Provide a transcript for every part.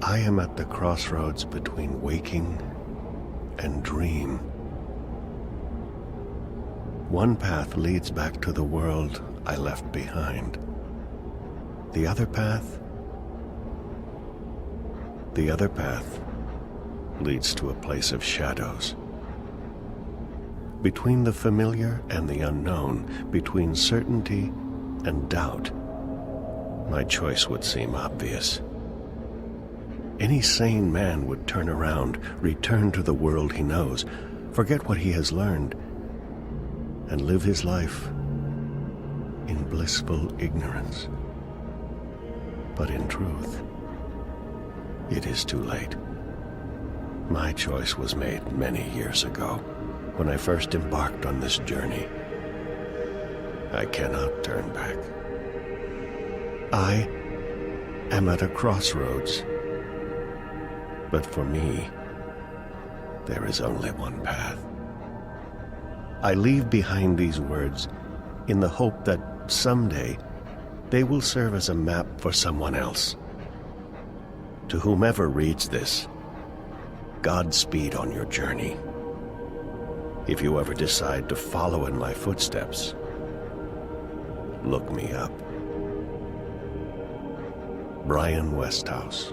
I am at the crossroads between waking and dream. One path leads back to the world I left behind. The other path leads to a place of shadows. Between the familiar and the unknown, between certainty and doubt, my choice would seem obvious. Any sane man would turn around, return to the world he knows, forget what he has learned, and live his life in blissful ignorance. But in truth, it is too late. My choice was made many years ago, when I first embarked on this journey. I cannot turn back. I am at a crossroads. But for me, there is only one path. I leave behind these words in the hope that someday they will serve as a map for someone else. To whomever reads this, Godspeed on your journey. If you ever decide to follow in my footsteps, look me up. Brian Westhouse.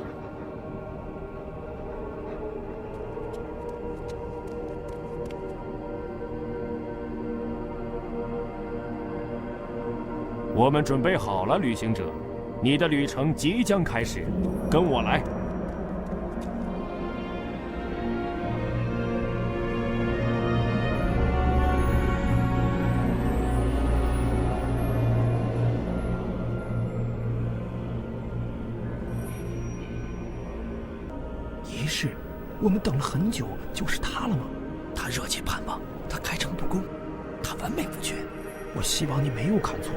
我们准备好了，旅行者，你的旅程即将开始，跟我来。仪式，我们等了很久，就是他了吗？他热切盼望，他开诚布公，他完美无缺。我希望你没有看错。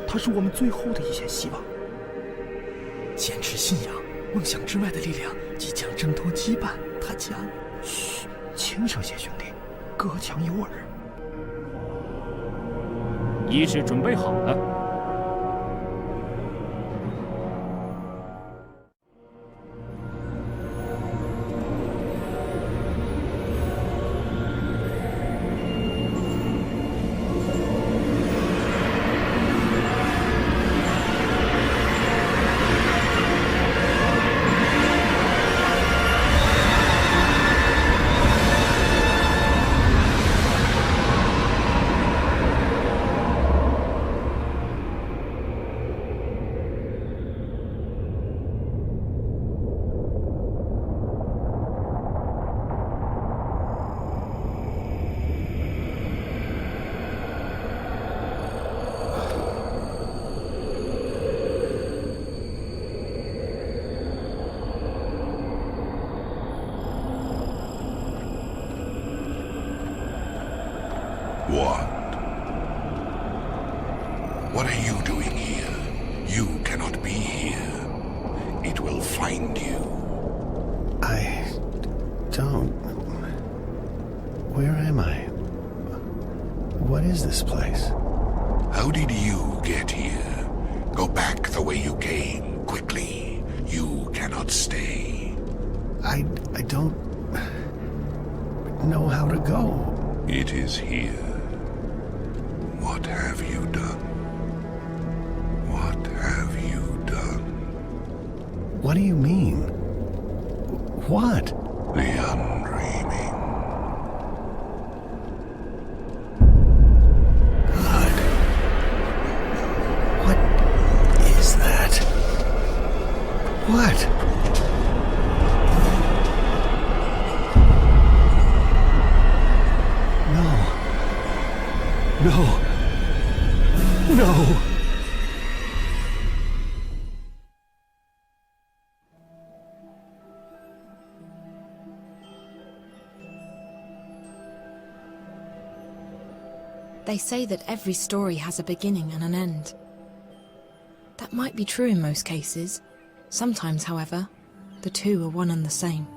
它是我们最后的一线希望。坚持信仰，梦想之外的力量即将挣脱羁绊，它将……嘘，轻声些，兄弟，隔墙有耳。仪式准备好了。 What are you doing here? You cannot be here. It will find you. I don't... Where am I? What is this place? How did you get here? Go back the way you came, quickly. You cannot stay. I don't... know how to go. It is here. What have you done? What have you done? What do you mean? What? The undreaming. God. What is that? What? No. No. They say that every story has a beginning and an end. That might be true in most cases. Sometimes, however, the two are one and the same.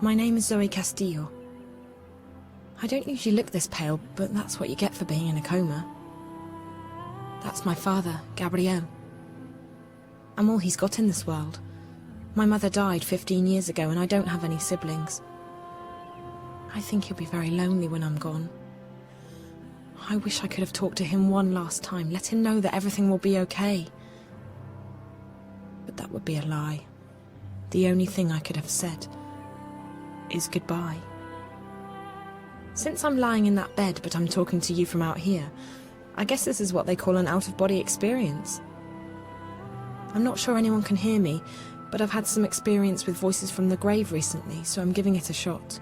My name is Zoe Castillo. I don't usually look this pale, but that's what you get for being in a coma. That's my father, Gabriel. I'm all he's got in this world. My mother died 15 years ago and I don't have any siblings. I think he'll be very lonely when I'm gone. I wish I could have talked to him one last time, let him know that everything will be okay. But that would be a lie. The only thing I could have said is goodbye. Since I'm lying in that bed but I'm talking to you from out here, I guess this is what they call an out-of-body experience. I'm not sure anyone can hear me, but I've had some experience with voices from the grave recently, so I'm giving it a shot.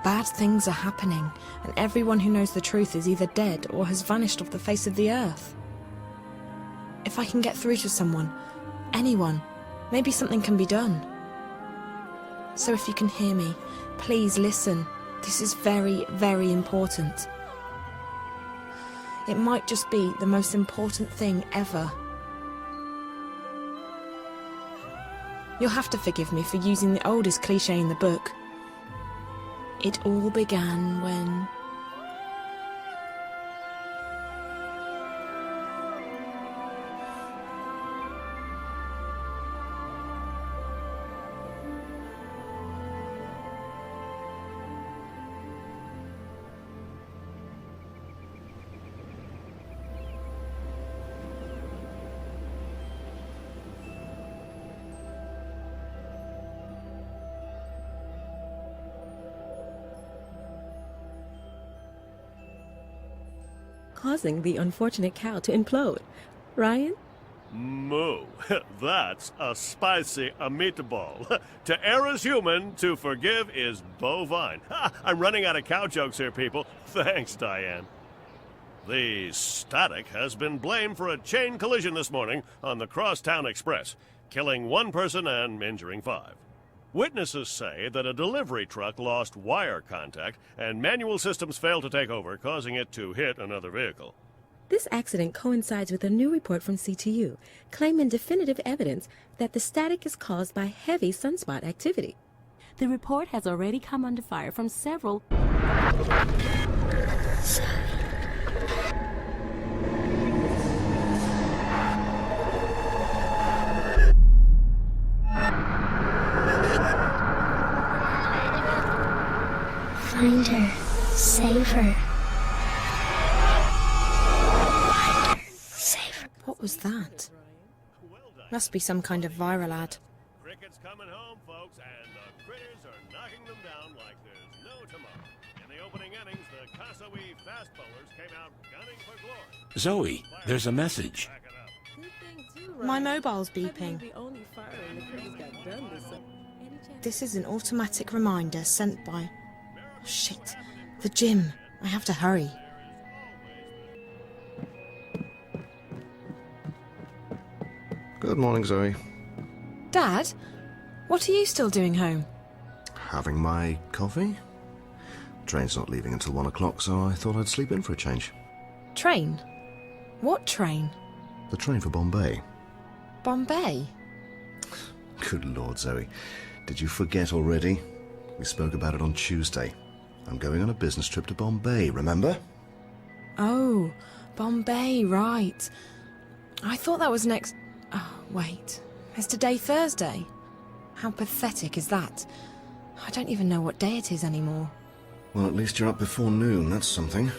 Bad things are happening, and everyone who knows the truth is either dead or has vanished off the face of the earth. If I can get through to someone, anyone, maybe something can be done. So if you can hear me, please listen. This is very, very important. It might just be the most important thing ever. You'll have to forgive me for using the oldest cliché in the book. It all began when... causing the unfortunate cow to implode. Ryan? Moo. That's a spicy meatball. To err is human, to forgive is bovine. I'm running out of cow jokes here, people. Thanks, Diane. The static has been blamed for a chain collision this morning on the Crosstown Express, killing 1 person and injuring 5. Witnesses say that a delivery truck lost wire contact and manual systems failed to take over, causing it to hit another vehicle. This accident coincides with a new report from CTU, claiming definitive evidence that the static is caused by heavy sunspot activity. The report has already come under fire from several... Find her. Save her. Find her. Save her. What was that? Must be some kind of viral ad. Cricket's coming home, folks, and the critters are knocking them down like there's no tomorrow. In the opening innings, the Kassawi fast bowlers came out gunning for glory. Zoe, there's a message. Back it up. My mobile's beeping. This is an automatic reminder sent by... Shit. The gym. I have to hurry. Good morning, Zoe. Dad? What are you still doing home? Having my coffee? Train's not leaving until 1 o'clock, so I thought I'd sleep in for a change. Train? What train? The train for Bombay. Bombay? Good Lord, Zoe. Did you forget already? We spoke about it on Tuesday. I'm going on a business trip to Bombay, remember? Oh, Bombay, right. I thought that was next... Oh, wait. Is today Thursday? How pathetic is that? I don't even know what day it is anymore. Well, at least you're up before noon, that's something.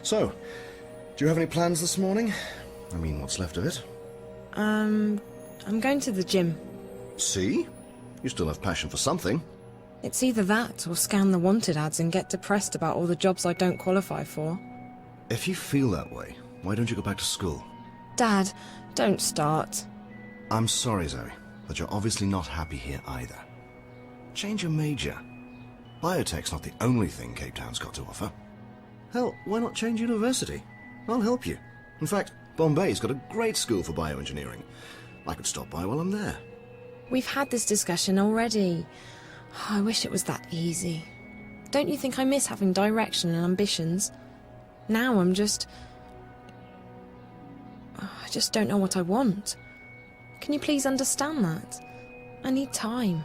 So, do you have any plans this morning? I mean, what's left of it? I'm going to the gym. See? You still have passion for something. It's either that or scan the wanted ads and get depressed about all the jobs I don't qualify for. If you feel that way, why don't you go back to school? Dad, don't start. I'm sorry, Zoe, but you're obviously not happy here either. Change your major. Biotech's not the only thing Cape Town's got to offer. Hell, why not change university? I'll help you. In fact, Bombay's got a great school for bioengineering. I could stop by while I'm there. We've had this discussion already. I wish it was that easy. Don't you think I miss having direction and ambitions? Now I'm just... I just don't know what I want. Can you please understand that? I need time.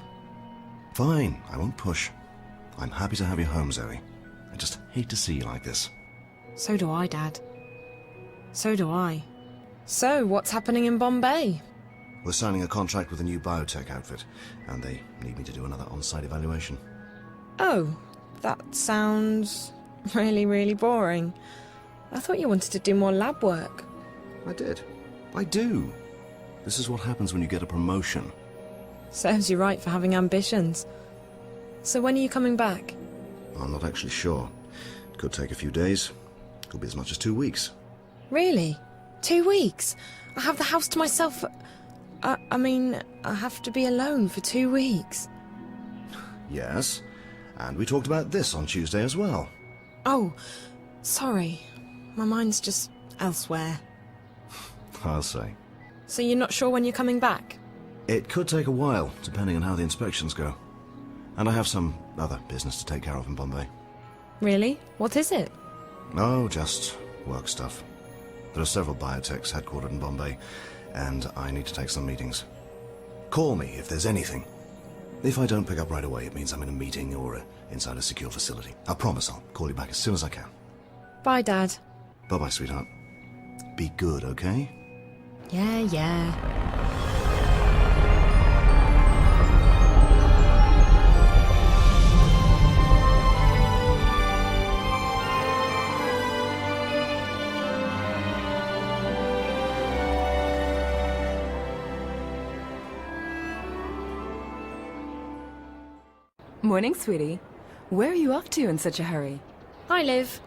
Fine, I won't push. I'm happy to have you home, Zoe. I just hate to see you like this. So do I, Dad. So do I. So, what's happening in Bombay? We're signing a contract with a new biotech outfit, and they need me to do another on-site evaluation. Oh, that sounds really, really boring. I thought you wanted to do more lab work. I did. I do. This is what happens when you get a promotion. Serves you right for having ambitions. So when are you coming back? I'm not actually sure. It could take a few days. Could be as much as 2 weeks. Really? 2 weeks? I have the house to myself for... I mean, I have to be alone for 2 weeks. Yes. And we talked about this on Tuesday as well. Oh, sorry. My mind's just elsewhere. I'll say. So you're not sure when you're coming back? It could take a while, depending on how the inspections go. And I have some other business to take care of in Bombay. Really? What is it? Oh, just work stuff. There are several biotechs headquartered in Bombay, and I need to take some meetings. Call me if there's anything. If I don't pick up right away, it means I'm in a meeting or inside a secure facility. I promise I'll call you back as soon as I can. Bye, Dad. Bye-bye, sweetheart. Be good, okay? Yeah. Morning, sweetie. Where are you off to in such a hurry? Hi, Liv.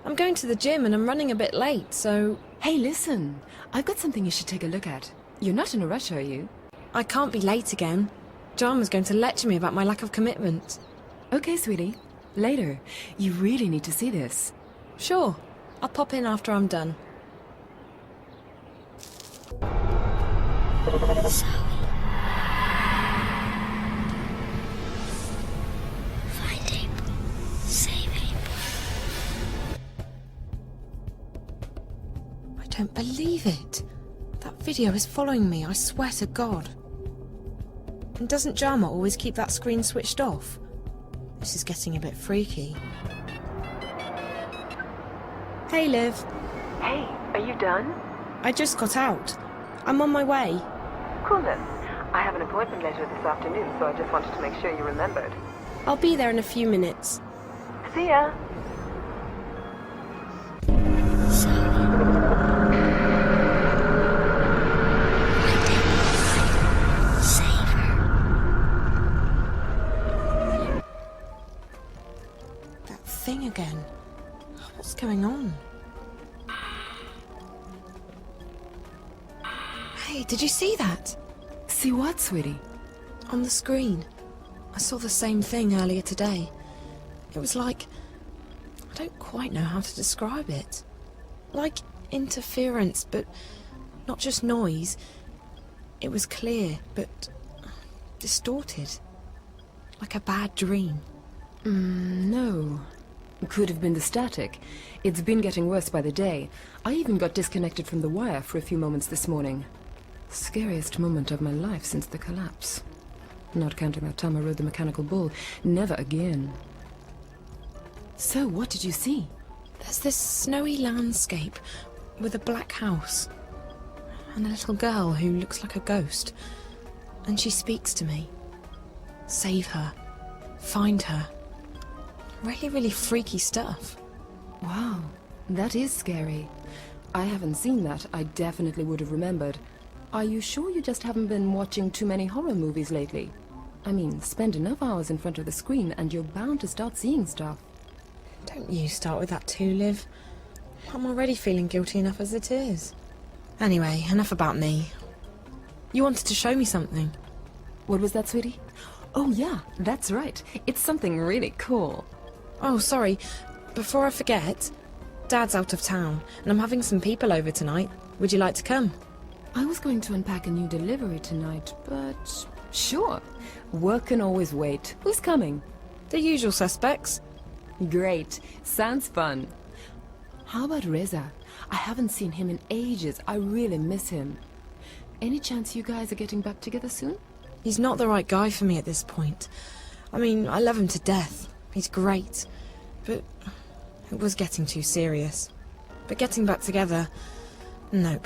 I'm going to the gym and I'm running a bit late, so... Hey, listen. I've got something you should take a look at. You're not in a rush, are you? I can't be late again. John was going to lecture me about my lack of commitment. Okay, sweetie. Later. You really need to see this. Sure. I'll pop in after I'm done. Finding. Saving. I don't believe it. That video is following me, I swear to God. And doesn't Jama always keep that screen switched off? This is getting a bit freaky. Hey, Liv. Hey, are you done? I just got out. I'm on my way. Cool then. I have an appointment later this afternoon, so I just wanted to make sure you remembered. I'll be there in a few minutes. See ya! That thing again. What's going on? Hey, did you see that? See what, sweetie? On the screen. I saw the same thing earlier today. It was like... I don't quite know how to describe it. Like interference, but not just noise. It was clear, but distorted. Like a bad dream. No. Could have been the static. It's been getting worse by the day. I even got disconnected from the wire for a few moments this morning. Scariest moment of my life since the collapse. Not counting that time I rode the mechanical bull. Never again. So, what did you see? There's this snowy landscape with a black house. And a little girl who looks like a ghost. And she speaks to me. Save her. Find her. Really, really freaky stuff. Wow, that is scary. I haven't seen that. I definitely would have remembered. Are you sure you just haven't been watching too many horror movies lately? I mean, spend enough hours in front of the screen and you're bound to start seeing stuff. Don't you start with that too, Liv. I'm already feeling guilty enough as it is. Anyway, enough about me. You wanted to show me something. What was that, sweetie? Oh yeah, that's right. It's something really cool. Oh, sorry. Before I forget, Dad's out of town, and I'm having some people over tonight. Would you like to come? I was going to unpack a new delivery tonight, but... Sure. Work can always wait. Who's coming? The usual suspects. Great. Sounds fun. How about Reza? I haven't seen him in ages. I really miss him. Any chance you guys are getting back together soon? He's not the right guy for me at this point. I mean, I love him to death. He's great. But it was getting too serious. But getting back together... Nope.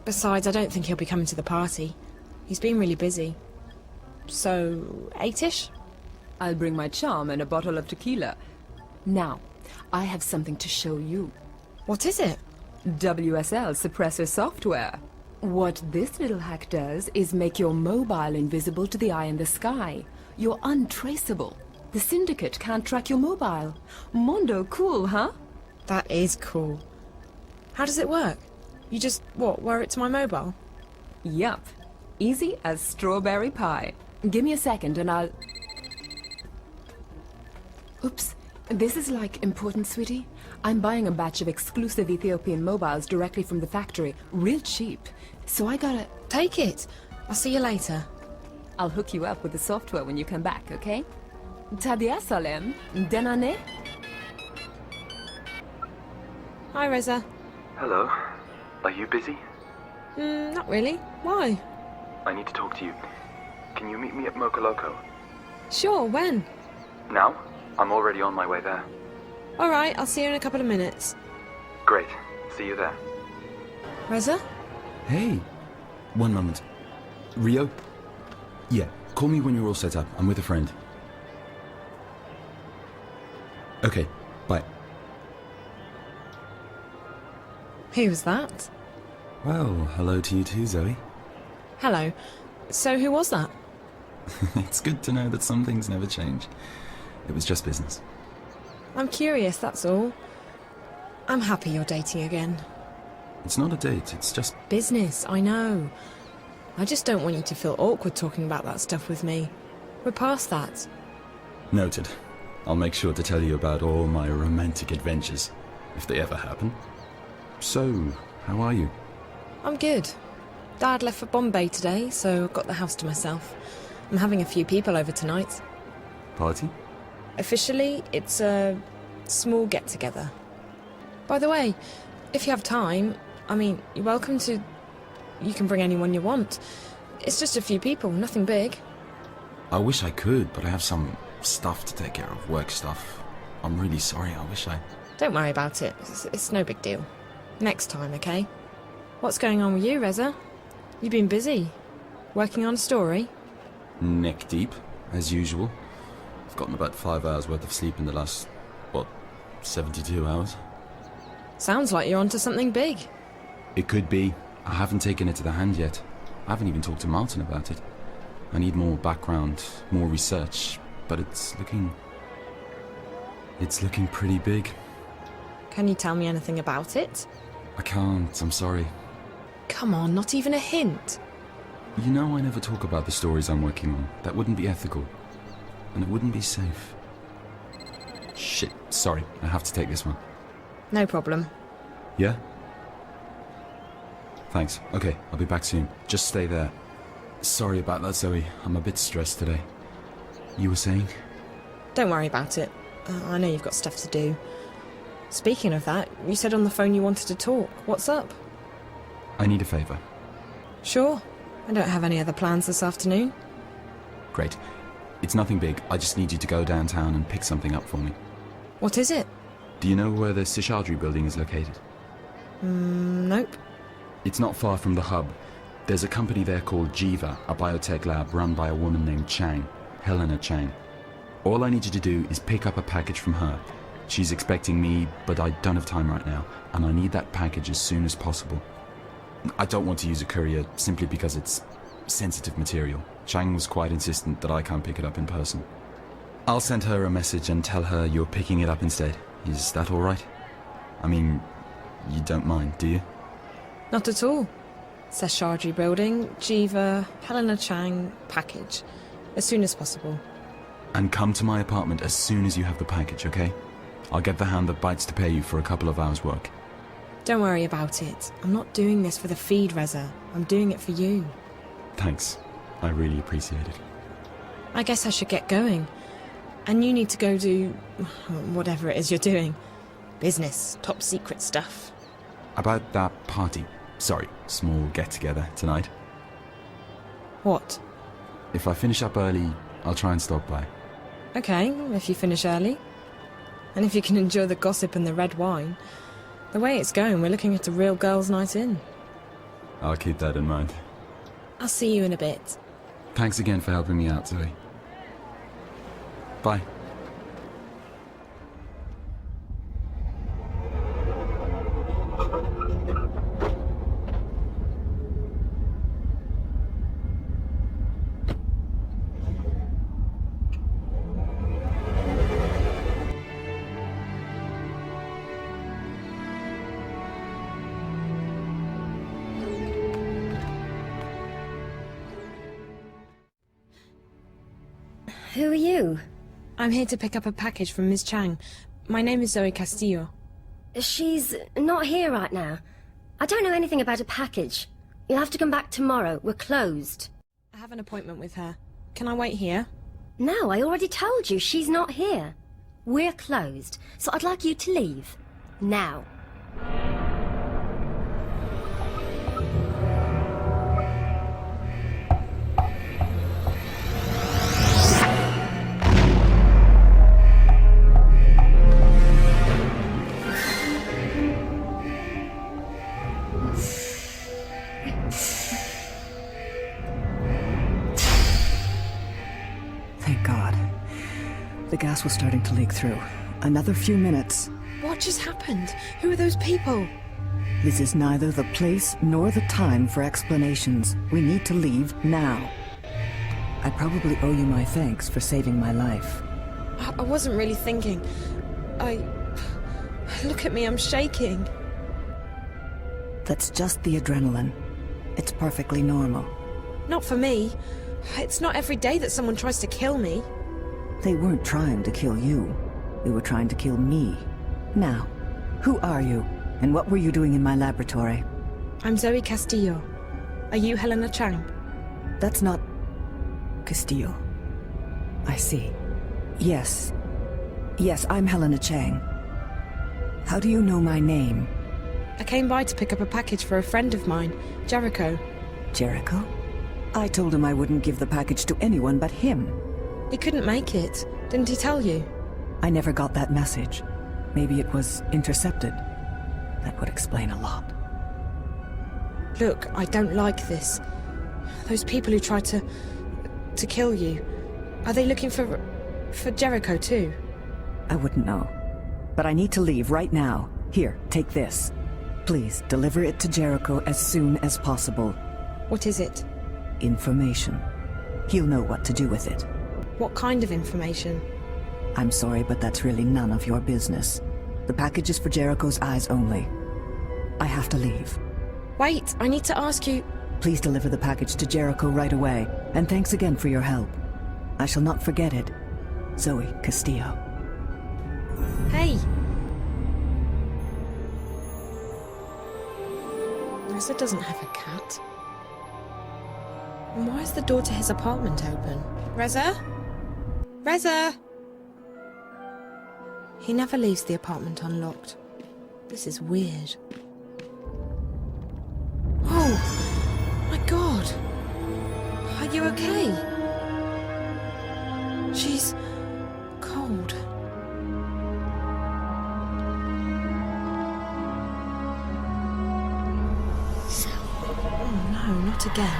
Besides, I don't think he'll be coming to the party. He's been really busy. So, 8-ish? I'll bring my charm and a bottle of tequila. Now, I have something to show you. What is it? WSL suppressor software. What this little hack does is make your mobile invisible to the eye in the sky. You're untraceable. The Syndicate can't track your mobile. Mondo cool, huh? That is cool. How does it work? You just, wire it to my mobile? Yup. Easy as strawberry pie. Give me a second and I'll... Oops. This is, important, sweetie. I'm buying a batch of exclusive Ethiopian mobiles directly from the factory. Real cheap. So I gotta... Take it. I'll see you later. I'll hook you up with the software when you come back, okay? Tadia Salem. Denane? Hi, Reza. Hello. Are you busy? Not really. Why? I need to talk to you. Can you meet me at Mocha Loco? Sure, when? Now? I'm already on my way there. Alright, I'll see you in a couple of minutes. Great. See you there. Reza? Hey. One moment. Rio? Yeah, call me when you're all set up. I'm with a friend. Okay, bye. Who was that? Well, hello to you too, Zoe. Hello. So who was that? It's good to know that some things never change. It was just business. I'm curious, that's all. I'm happy you're dating again. It's not a date, it's just... Business, I know. I just don't want you to feel awkward talking about that stuff with me. We're past that. Noted. I'll make sure to tell you about all my romantic adventures, if they ever happen. So, how are you? I'm good. Dad left for Bombay today, so I've got the house to myself. I'm having a few people over tonight. Party? Officially, it's a small get-together. By the way, if you have time, you're welcome to... You can bring anyone you want. It's just a few people, nothing big. I wish I could, but I have some stuff to take care of, work stuff. I'm really sorry, I wish I... Don't worry about it. It's no big deal. Next time, okay? What's going on with you, Reza? You've been busy. Working on a story? Neck deep, as usual. I've gotten about 5 hours worth of sleep in the last, 72 hours? Sounds like you're onto something big. It could be. I haven't taken it to the hand yet. I haven't even talked to Martin about it. I need more background, more research, but it's looking pretty big. Can you tell me anything about it? I can't, I'm sorry. Come on, not even a hint. You know I never talk about the stories I'm working on. That wouldn't be ethical. And it wouldn't be safe. Shit, sorry. I have to take this one. No problem. Yeah? Thanks. Okay, I'll be back soon. Just stay there. Sorry about that, Zoe. I'm a bit stressed today. You were saying? Don't worry about it. I know you've got stuff to do. Speaking of that, you said on the phone you wanted to talk. What's up? I need a favour. Sure. I don't have any other plans this afternoon. Great. It's nothing big. I just need you to go downtown and pick something up for me. What is it? Do you know where the Seshadri building is located? Nope. It's not far from the hub. There's a company there called Jiva, a biotech lab run by a woman named Chang, Helena Chang. All I need you to do is pick up a package from her. She's expecting me, but I don't have time right now, and I need that package as soon as possible. I don't want to use a courier simply because it's sensitive material. Chang was quite insistent that I can't pick it up in person. I'll send her a message and tell her you're picking it up instead. Is that all right? You don't mind, do you? Not at all. Seshadri building, Jiva, Helena Chang, package. As soon as possible. And come to my apartment as soon as you have the package, okay? I'll get the hand that bites to pay you for a couple of hours' work. Don't worry about it. I'm not doing this for the feed, Reza. I'm doing it for you. Thanks. I really appreciate it. I guess I should get going. And you need to go do... whatever it is you're doing. Business, top secret stuff. About that party. Sorry, small get-together tonight. What? If I finish up early, I'll try and stop by. Okay, if you finish early. And if you can enjoy the gossip and the red wine. The way it's going, we're looking at a real girls' night in. I'll keep that in mind. I'll see you in a bit. Thanks again for helping me out, Zoe. Bye. Who are you? I'm here to pick up a package from Ms. Chang. My name is Zoe Castillo. She's not here right now. I don't know anything about a package. You'll have to come back tomorrow. We're closed. I have an appointment with her. Can I wait here? No, I already told you she's not here. We're closed, so I'd like you to leave. Now. Thank God. The gas was starting to leak through. Another few minutes. What just happened? Who are those people? This is neither the place nor the time for explanations. We need to leave now. I probably owe you my thanks for saving my life. I wasn't really thinking. Look at me, I'm shaking. That's just the adrenaline. It's perfectly normal. Not for me. It's not every day that someone tries to kill me. They weren't trying to kill you. They were trying to kill me. Now, who are you? And what were you doing in my laboratory? I'm Zoe Castillo. Are you Helena Chang? That's not... Castillo. I see. Yes. Yes, I'm Helena Chang. How do you know my name? I came by to pick up a package for a friend of mine, Jericho. Jericho? I told him I wouldn't give the package to anyone but him. He couldn't make it. Didn't he tell you? I never got that message. Maybe it was intercepted. That would explain a lot. Look, I don't like this. Those people who tried to kill you. Are they looking for Jericho too? I wouldn't know. But I need to leave right now. Here, take this. Please, deliver it to Jericho as soon as possible. What is it? Information. He'll know what to do with it. What kind of information? I'm sorry, but that's really none of your business. The package is for Jericho's eyes only. I have to leave. Wait, I need to ask you... Please deliver the package to Jericho right away, and thanks again for your help. I shall not forget it. Zoe Castillo. Hey! Reza doesn't have a cat. And why is the door to his apartment open? Reza? Reza! He never leaves the apartment unlocked. This is weird. Oh! My God! Are you okay? She's... cold. Oh no, not again.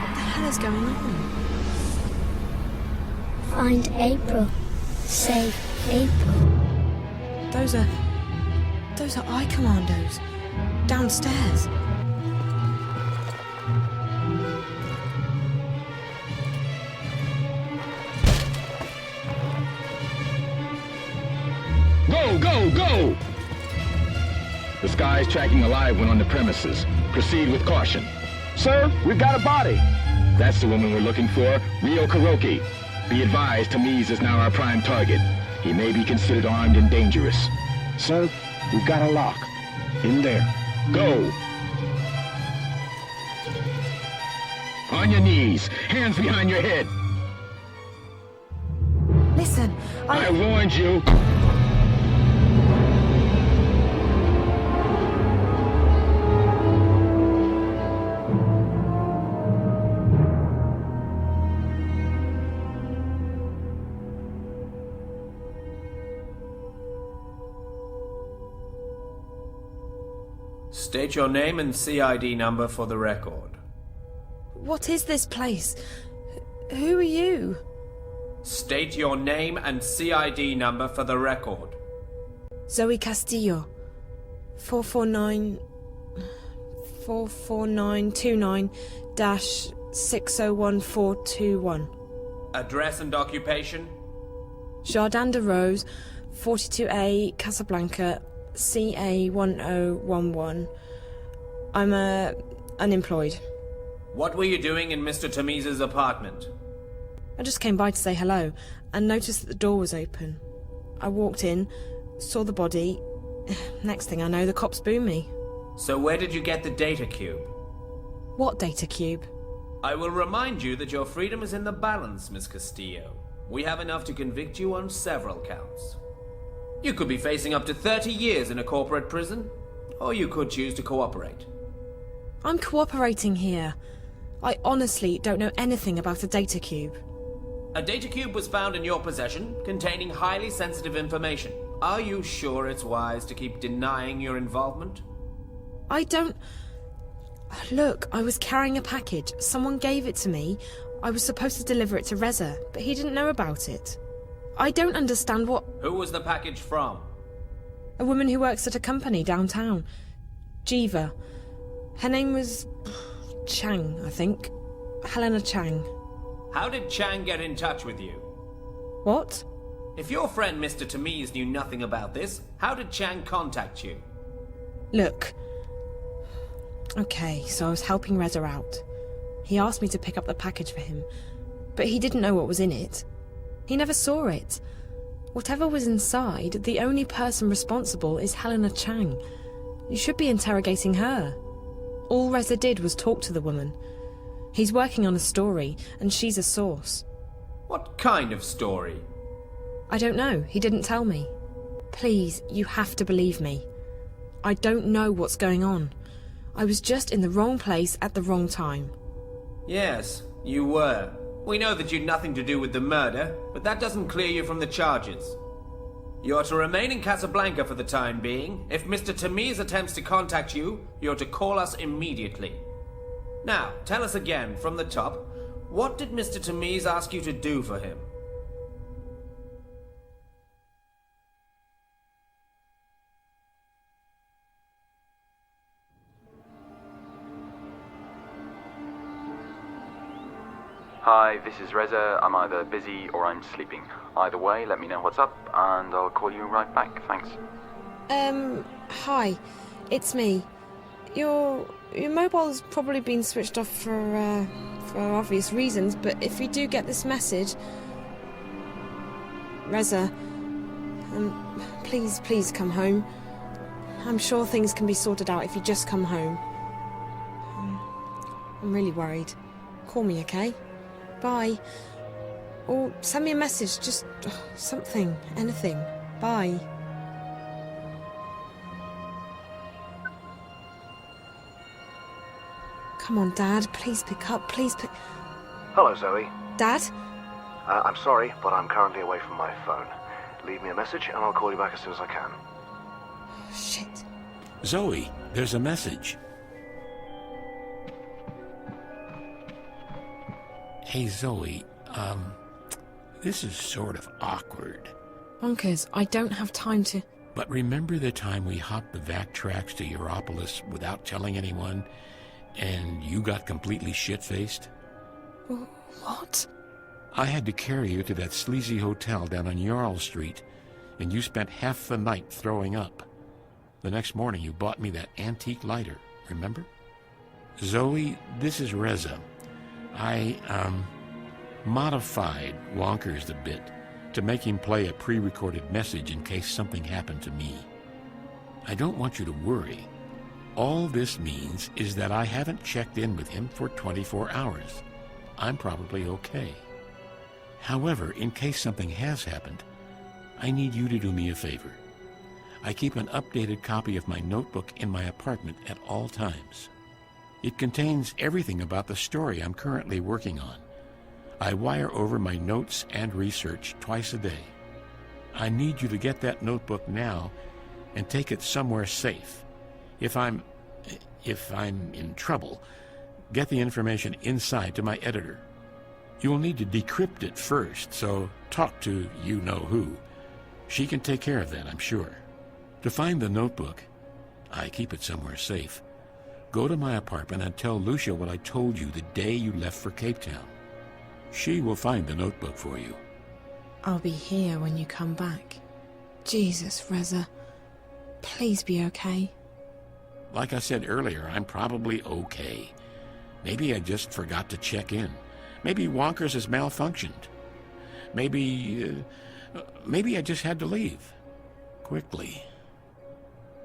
What the hell is going on? Find April. Save April. Those are eye commandos. Downstairs. Go, go, go! The Sky's tracking a live one on the premises. Proceed with caution. Sir, we've got a body. That's the woman we're looking for, Rio Kuroki. Be advised, Tamiz is now our prime target. He may be considered armed and dangerous. Sir, we've got a lock. In there. Go! On your knees, hands behind your head. Listen, I warned you. State your name and CID number for the record. What is this place? Who are you? State your name and CID number for the record. Zoe Castillo. 44929-601421. Address and occupation? Jardin de Rose, 42A, Casablanca, CA1011. I'm unemployed. What were you doing in Mr. Tamiz's apartment? I just came by to say hello and noticed that the door was open. I walked in, saw the body. Next thing I know, the cops booed me. So where did you get the data cube? What data cube? I will remind you that your freedom is in the balance, Miss Castillo. We have enough to convict you on several counts. You could be facing up to 30 years in a corporate prison, or you could choose to cooperate. I'm cooperating here. I honestly don't know anything about a data cube. A data cube was found in your possession, containing highly sensitive information. Are you sure it's wise to keep denying your involvement? I don't... Look, I was carrying a package. Someone gave it to me. I was supposed to deliver it to Reza, but he didn't know about it. I don't understand what... Who was the package from? A woman who works at a company downtown. Jiva. Her name was... Chang, I think. Helena Chang. How did Chang get in touch with you? What? If your friend Mr. Tamiz knew nothing about this, how did Chang contact you? Look. Okay, so I was helping Reza out. He asked me to pick up the package for him, but he didn't know what was in it. He never saw it. Whatever was inside, the only person responsible is Helena Chang. You should be interrogating her. All Reza did was talk to the woman. He's working on a story, and she's a source. What kind of story? I don't know. He didn't tell me. Please, you have to believe me. I don't know what's going on. I was just in the wrong place at the wrong time. Yes, you were. We know that you'd nothing to do with the murder, but that doesn't clear you from the charges. You're to remain in Casablanca for the time being. If Mr. Tamiz attempts to contact you, you're to call us immediately. Now, tell us again, from the top, what did Mr. Tamiz ask you to do for him? Hi, this is Reza. I'm either busy or I'm sleeping. Either way, let me know what's up, and I'll call you right back. Thanks. Hi. It's me. Your mobile's probably been switched off for obvious reasons, but if you do get this message... Reza, please come home. I'm sure things can be sorted out if you just come home. I'm really worried. Call me, okay? Bye. Or send me a message, just something, anything. Bye. Come on, Dad, please pick up, please pick... Hello, Zoe. Dad? I'm sorry, but I'm currently away from my phone. Leave me a message and I'll call you back as soon as I can. Shit. Zoe, there's a message. Hey, Zoe, this is sort of awkward. Bonkers, I don't have time to... But remember the time we hopped the vac tracks to Europolis without telling anyone, and you got completely shit-faced? What? I had to carry you to that sleazy hotel down on Jarl Street, and you spent half the night throwing up. The next morning you bought me that antique lighter, remember? Zoe, this is Reza. I, modified Wonkers a bit to make him play a pre-recorded message in case something happened to me. I don't want you to worry. All this means is that I haven't checked in with him for 24 hours. I'm probably okay. However, in case something has happened, I need you to do me a favor. I keep an updated copy of my notebook in my apartment at all times. It contains everything about the story I'm currently working on. I wire over my notes and research twice a day. I need you to get that notebook now and take it somewhere safe. If I'm if I'm in trouble, get the information inside to my editor. You'll need to decrypt it first, so talk to you-know-who. She can take care of that, I'm sure. To find the notebook, I keep it somewhere safe. Go to my apartment and tell Lucia what I told you the day you left for Cape Town. She will find the notebook for you. I'll be here when you come back. Jesus, Reza. Please be okay. Like I said earlier, I'm probably okay. Maybe I just forgot to check in. Maybe Wonkers has malfunctioned. Maybe I just had to leave. Quickly.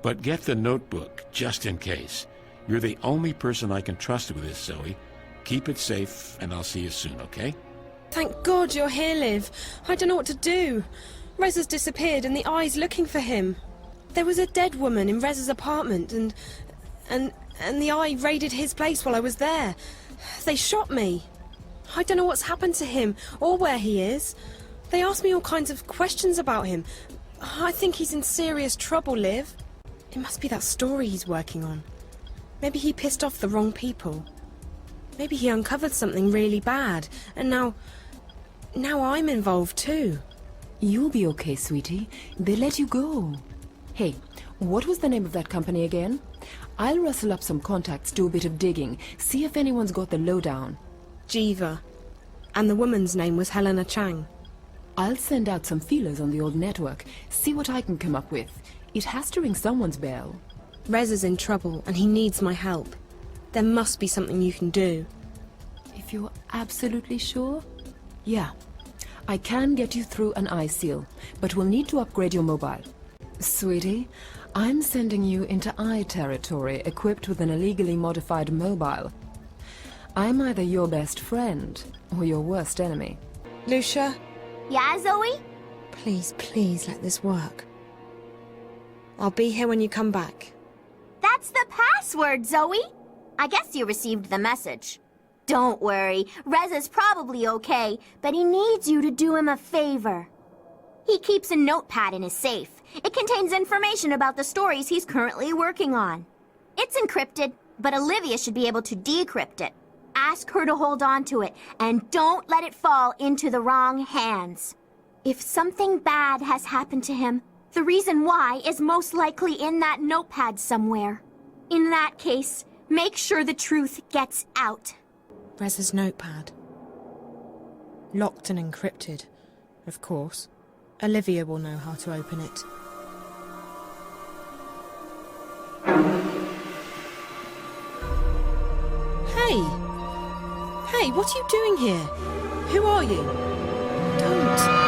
But get the notebook, just in case. You're the only person I can trust with this, Zoe. Keep it safe, and I'll see you soon, okay? Thank God you're here, Liv. I don't know what to do. Reza's disappeared and the Eye's looking for him. There was a dead woman in Reza's apartment and the Eye raided his place while I was there. They shot me. I don't know what's happened to him or where he is. They asked me all kinds of questions about him. I think he's in serious trouble, Liv. It must be that story he's working on. Maybe he pissed off the wrong people. Maybe he uncovered something really bad, and now I'm involved too. You'll be okay, sweetie. They let you go. Hey, what was the name of that company again? I'll rustle up some contacts, do a bit of digging, see if anyone's got the lowdown. Jiva. And the woman's name was Helena Chang. I'll send out some feelers on the old network, see what I can come up with. It has to ring someone's bell. Reza's in trouble, and he needs my help. There must be something you can do. If you're absolutely sure? Yeah. I can get you through an eye seal, but we'll need to upgrade your mobile. Sweetie, I'm sending you into eye territory equipped with an illegally modified mobile. I'm either your best friend or your worst enemy. Lucia? Yeah, Zoe? Please, please let this work. I'll be here when you come back. That's the password, Zoe! I guess you received the message. Don't worry, Reza's probably okay, but he needs you to do him a favor. He keeps a notepad in his safe. It contains information about the stories he's currently working on. It's encrypted, but Olivia should be able to decrypt it. Ask her to hold on to it, and don't let it fall into the wrong hands. If something bad has happened to him, the reason why is most likely in that notepad somewhere. In that case, make sure the truth gets out. Reza's notepad. Locked and encrypted, of course. Olivia will know how to open it. Hey! Hey, what are you doing here? Who are you? Don't...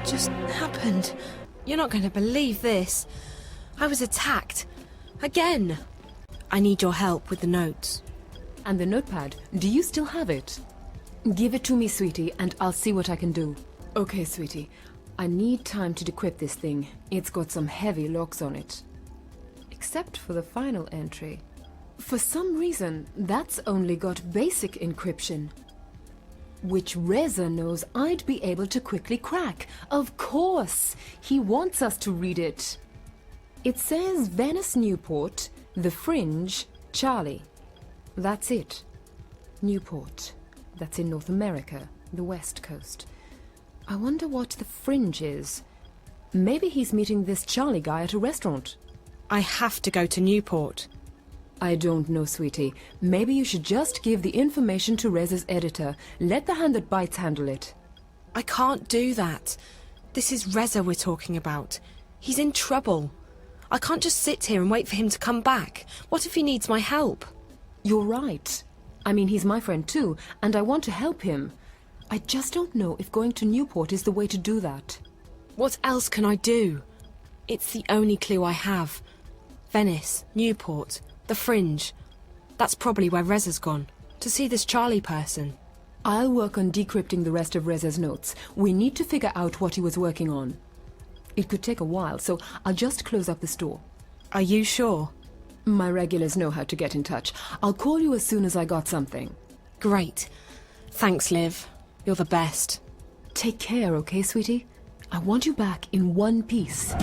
just happened? You're not going to believe this. I was attacked. Again. I need your help with the notes. And the notepad, do you still have it? Give it to me, sweetie, and I'll see what I can do. Okay, sweetie. I need time to decrypt this thing. It's got some heavy locks on it. Except for the final entry. For some reason, that's only got basic encryption. Which Reza knows I'd be able to quickly crack. Of course! He wants us to read it. It says Venice Newport, The Fringe, Charlie. That's it. Newport. That's in North America, the West Coast. I wonder what The Fringe is. Maybe he's meeting this Charlie guy at a restaurant. I have to go to Newport. I don't know, sweetie. Maybe you should just give the information to Reza's editor. Let the hand that bites handle it. I can't do that. This is Reza we're talking about. He's in trouble. I can't just sit here and wait for him to come back. What if he needs my help? You're right. I mean, he's my friend too, and I want to help him. I just don't know if going to Newport is the way to do that. What else can I do? It's the only clue I have. Venice, Newport, The Fringe. That's probably where Reza's gone, to see this Charlie person. I'll work on decrypting the rest of Reza's notes. We need to figure out what he was working on. It could take a while, so I'll just close up the store. Are you sure? My regulars know how to get in touch. I'll call you as soon as I got something. Great. Thanks, Liv. You're the best. Take care, okay, sweetie? I want you back in one piece.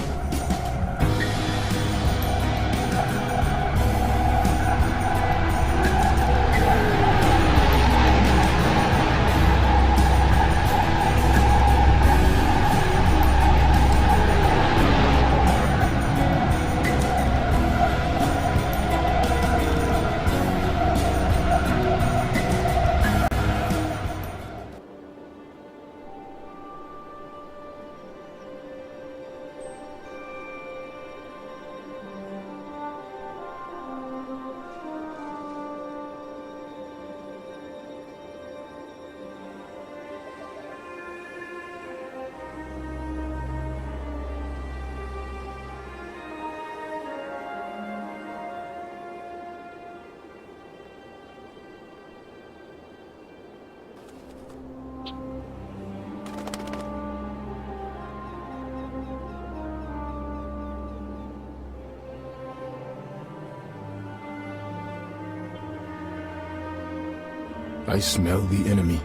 I smell the enemy.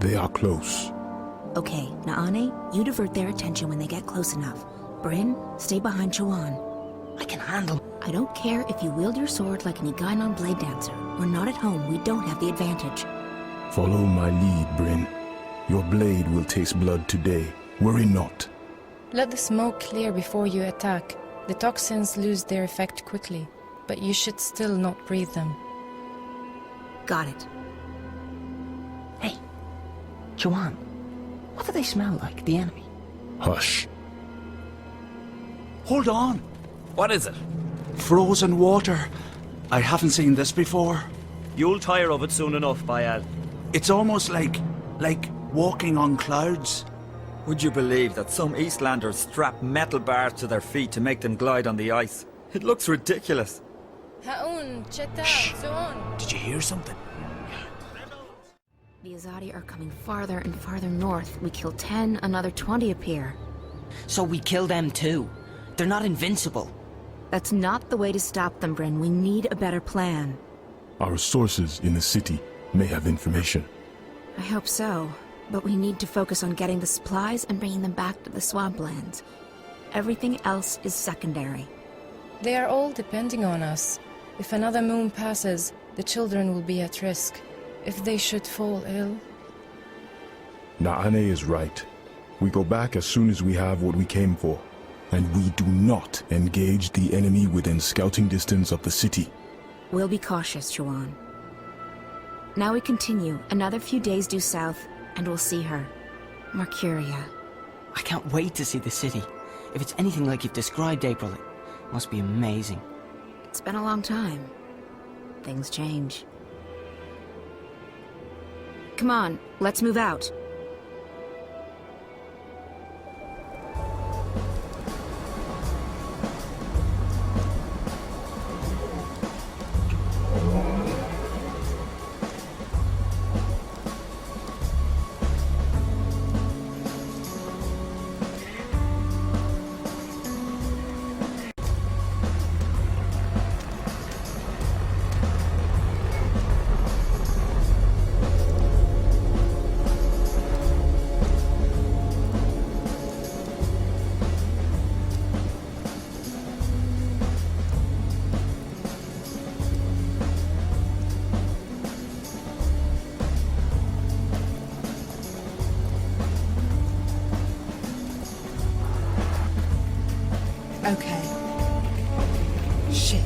They are close. Okay, Naane, you divert their attention when they get close enough. Bryn, stay behind Chuan. I can handle. I don't care if you wield your sword like an Igainon blade dancer. We're not at home, we don't have the advantage. Follow my lead, Bryn. Your blade will taste blood today. Worry not. Let the smoke clear before you attack. The toxins lose their effect quickly, but you should still not breathe them. Got it. Hey, Chuan, what do they smell like, the enemy? Hush. Hold on. What is it? Frozen water. I haven't seen this before. You'll tire of it soon enough, Bayal. It's almost like walking on clouds. Would you believe that some Eastlanders strap metal bars to their feet to make them glide on the ice? It looks ridiculous. Shh. Did you hear something? The Azadi are coming farther and farther north. We kill 10, another 20 appear. So we kill them too. They're not invincible. That's not the way to stop them, Bryn. We need a better plan. Our sources in the city may have information. I hope so, but we need to focus on getting the supplies and bringing them back to the swamplands. Everything else is secondary. They are all depending on us. If another moon passes, the children will be at risk. If they should fall ill... Naane is right. We go back as soon as we have what we came for. And we do not engage the enemy within scouting distance of the city. We'll be cautious, Chuan. Now we continue, another few days due south, and we'll see her. Mercuria. I can't wait to see the city. If it's anything like you've described, April, it must be amazing. It's been a long time. Things change. Come on, let's move out. Okay. Shit.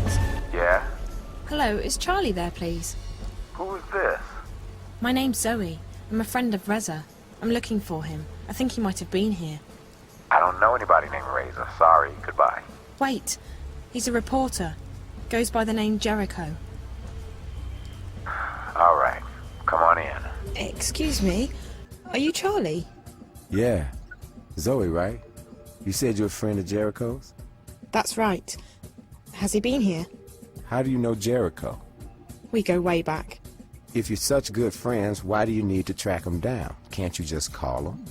Yeah? Hello, is Charlie there, please? Who is this? My name's Zoe. I'm a friend of Reza. I'm looking for him. I think he might have been here. I don't know anybody named Reza. Sorry, goodbye. Wait. He's a reporter. Goes by the name Jericho. Alright, come on in. Excuse me. Are you Charlie? Yeah. Zoe, right? You said you're a friend of Jericho's? That's right. Has he been here? How do you know Jericho? We go way back. If you're such good friends, why do you need to track him down? Can't you just call him?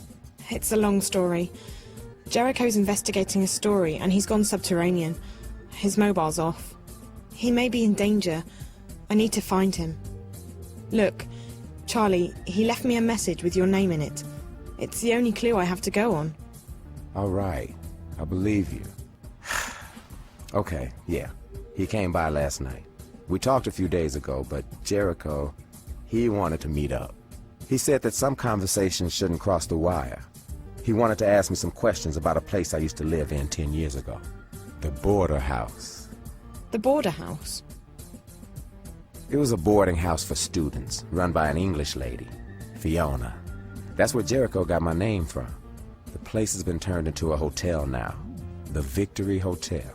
It's a long story. Jericho's investigating a story, and he's gone subterranean. His mobile's off. He may be in danger. I need to find him. Look, Charlie, he left me a message with your name in it. It's the only clue I have to go on. All right, I believe you. Okay, yeah. He came by last night. We talked a few days ago, but Jericho, he wanted to meet up. He said that some conversations shouldn't cross the wire. He wanted to ask me some questions about a place I used to live in 10 years ago. The Border House. The Border House? It was a boarding house for students, run by an English lady, Fiona. That's where Jericho got my name from. The place has been turned into a hotel now. The Victory Hotel.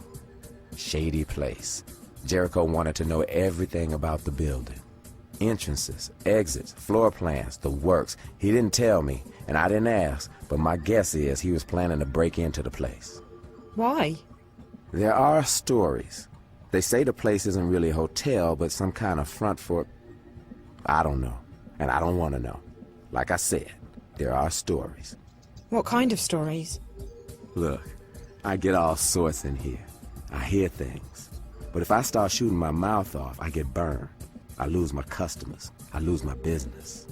Shady place. Jericho wanted to know everything about the building. Entrances, exits, floor plans, the works. He didn't tell me, and I didn't ask, but my guess is he was planning to break into the place. Why? There are stories. They say the place isn't really a hotel, but some kind of front for... I don't know, and I don't want to know. Like I said, there are stories. What kind of stories? Look, I get all sorts in here. I hear things. But if I start shooting my mouth off, I get burned. I lose my customers. I lose my business.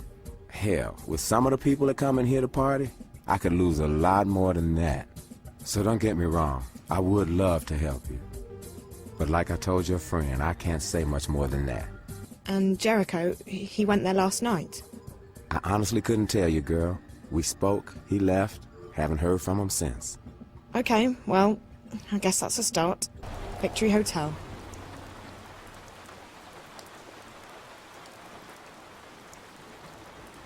Hell, with some of the people that come in here to party, I could lose a lot more than that. So don't get me wrong, I would love to help you. But like I told your friend, I can't say much more than that. And Jericho, he went there last night? I honestly couldn't tell you, girl. We spoke, he left, haven't heard from him since. Okay, well, I guess that's a start. Victory Hotel.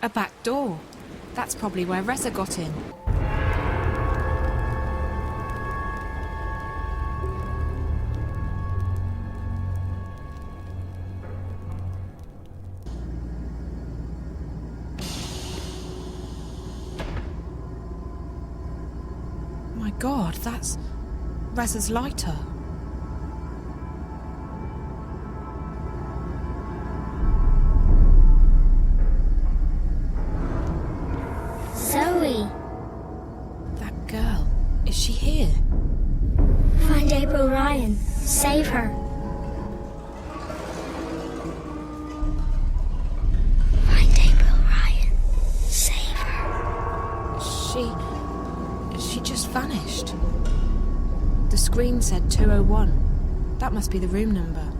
A back door. That's probably where Reza got in. My God, that's Reza's lighter. Zoe! That girl, is she here? Find April Ryan. Save her. Find April Ryan. Save her. She just vanished. The screen said 201. That must be the room number.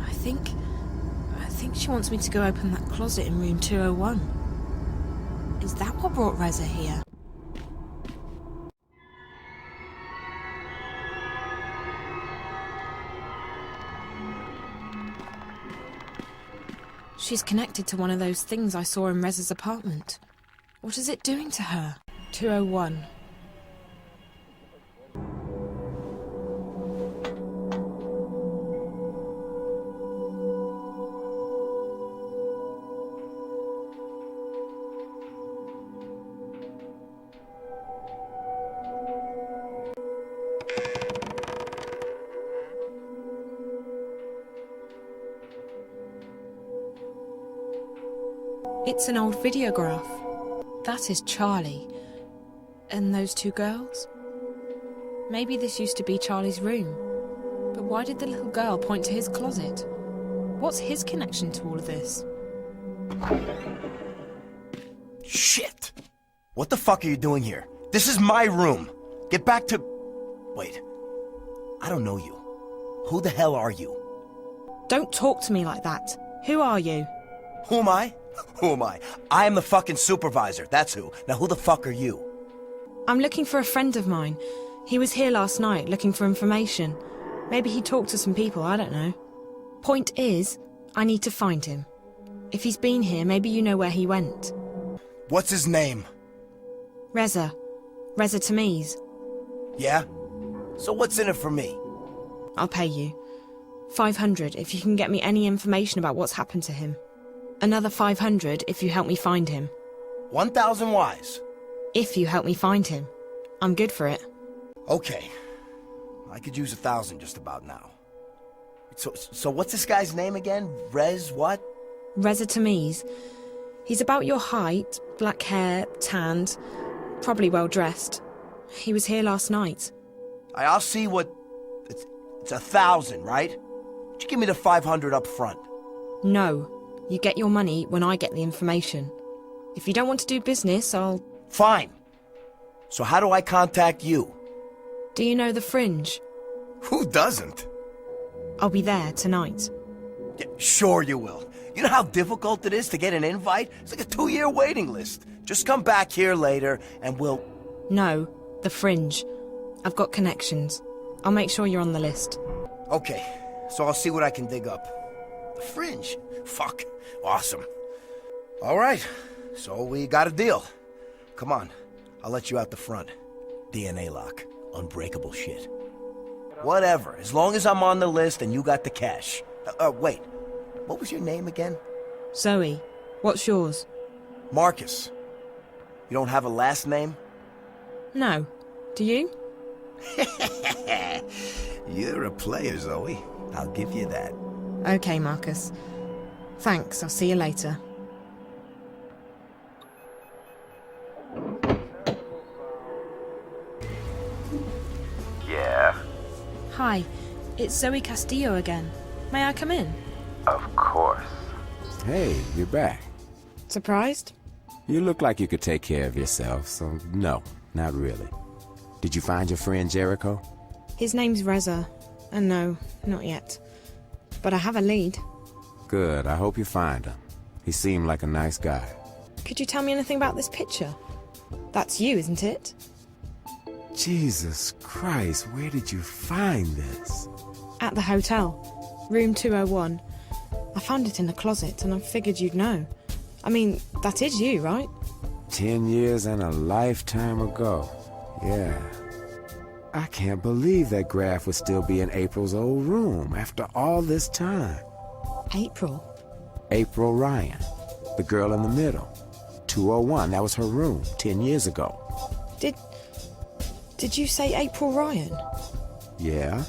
I think she wants me to go open that closet in room 201. Is that what brought Reza here? She's connected to one of those things I saw in Reza's apartment. What is it doing to her? 201. It's an old videograph. That is Charlie. And those two girls? Maybe this used to be Charlie's room. But why did the little girl point to his closet? What's his connection to all of this? Shit! What the fuck are you doing here? This is my room! Get back to... Wait. I don't know you. Who the hell are you? Don't talk to me like that. Who are you? Who am I? Who am I? I am the fucking supervisor, that's who. Now who the fuck are you? I'm looking for a friend of mine. He was here last night looking for information. Maybe he talked to some people, I don't know. Point is, I need to find him. If he's been here, maybe you know where he went. What's his name? Reza. Reza Tamiz. Yeah? So what's in it for me? I'll pay you. 500 if you can get me any information about what's happened to him. Another 500 if you help me find him. 1,000 wise. If you help me find him. I'm good for it. Okay. I could use 1,000 just about now. So what's this guy's name again? Rez what? Reza Tamiz. He's about your height, black hair, tanned, probably well dressed. He was here last night. I'll see what... It's 1,000, right? Just give me the 500 up front. No. You get your money when I get the information. If you don't want to do business, I'll... Fine. So how do I contact you? Do you know the Fringe? Who doesn't? I'll be there tonight. Yeah, sure you will. You know how difficult it is to get an invite? It's like a 2-year waiting list. Just come back here later and we'll... No, the Fringe. I've got connections. I'll make sure you're on the list. Okay, so I'll see what I can dig up. The Fringe? Fuck. Awesome. All right, so we got a deal. Come on, I'll let you out the front. DNA lock. Unbreakable shit. Whatever, as long as I'm on the list and you got the cash. Wait, what was your name again? Zoe. What's yours? Marcus. You don't have a last name? No. Do you? You're a player, Zoe. I'll give you that. Okay, Marcus. Thanks, I'll see you later. Yeah, Hi, it's Zoe Castillo again. May I come in? of course. Hey, you're back. Surprised? You look like you could take care of yourself, so no, not really. Did you find your friend Jericho? His name's Reza. And no, not yet. But I have a lead. Good, I hope you find him. He seemed like a nice guy. Could you tell me anything about this picture? That's you, isn't it? Jesus Christ, where did you find this? At the hotel. Room 201. I found it in the closet and I figured you'd know. I mean, that is you, right? 10 years and a lifetime ago. Yeah. I can't believe that graph would still be in April's old room after all this time. April? April Ryan, the girl in the middle. 201, that was her room 10 years ago. Did you say April Ryan? Yeah?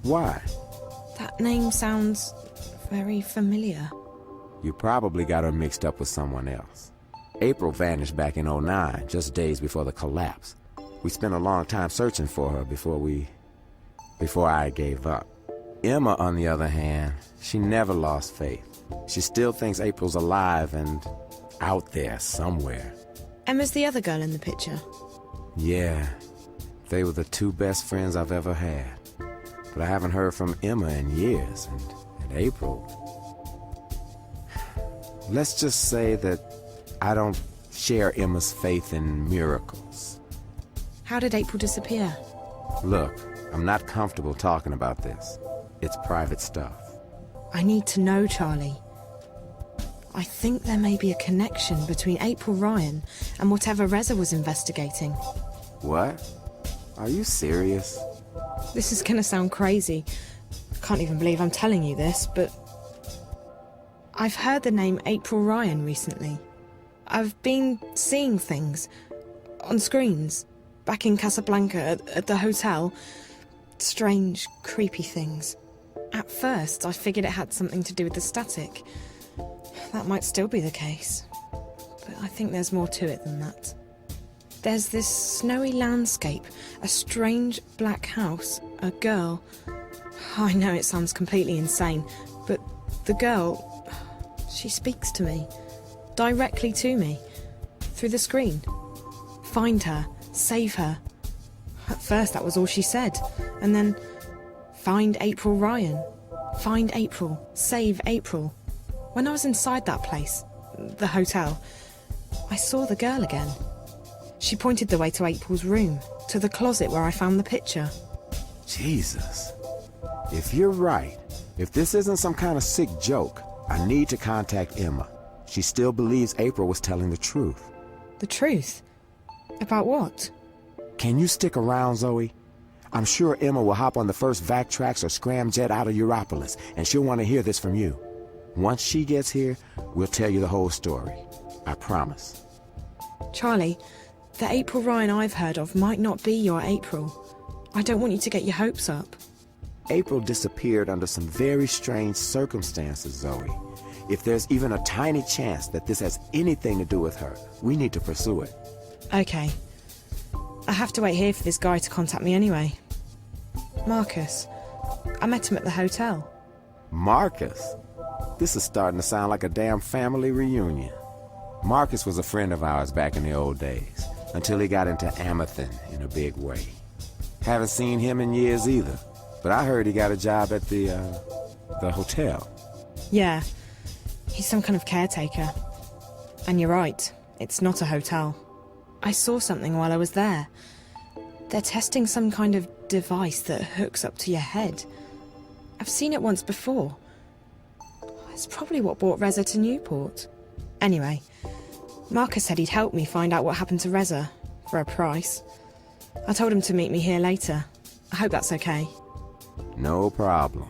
Why? That name sounds very familiar. You probably got her mixed up with someone else. April vanished back in '09, just days before the collapse. We spent a long time searching for her before I gave up. Emma, on the other hand, she never lost faith. She still thinks April's alive and out there somewhere. Emma's the other girl in the picture. Yeah, they were the two best friends I've ever had. But I haven't heard from Emma in years, and April... Let's just say that I don't share Emma's faith in miracles. How did April disappear? Look, I'm not comfortable talking about this. It's private stuff. I need to know, Charlie. I think there may be a connection between April Ryan and whatever Reza was investigating. What? Are you serious? This is gonna sound crazy. I can't even believe I'm telling you this, but... I've heard the name April Ryan recently. I've been seeing things on screens, back in Casablanca at the hotel. Strange, creepy things. At first, I figured it had something to do with the static. That might still be the case. But I think there's more to it than that. There's this snowy landscape, a strange black house, a girl. I know it sounds completely insane, but the girl... She speaks to me. Directly to me. Through the screen. Find her. Save her. At first that was all she said. And then... Find April Ryan. Find April. Save April. When I was inside that place, the hotel, I saw the girl again. She pointed the way to April's room, to the closet where I found the picture. Jesus. If you're right, if this isn't some kind of sick joke, I need to contact Emma. She still believes April was telling the truth. The truth? About what? Can you stick around, Zoe? I'm sure Emma will hop on the first Vactrax or scramjet out of Europolis, and she'll want to hear this from you. Once she gets here, we'll tell you the whole story. I promise. Charlie, the April Ryan I've heard of might not be your April. I don't want you to get your hopes up. April disappeared under some very strange circumstances, Zoe. If there's even a tiny chance that this has anything to do with her, we need to pursue it. Okay. I have to wait here for this guy to contact me anyway. Marcus. I met him at the hotel. Marcus? This is starting to sound like a damn family reunion. Marcus was a friend of ours back in the old days, until he got into amathing in a big way. Haven't seen him in years either, but I heard he got a job at the hotel. Yeah. He's some kind of caretaker. And you're right, it's not a hotel. I saw something while I was there. They're testing some kind of device that hooks up to your head. I've seen it once before. It's probably what brought Reza to Newport. Anyway, Marcus said he'd help me find out what happened to Reza, for a price. I told him to meet me here later. I hope that's okay. No problem.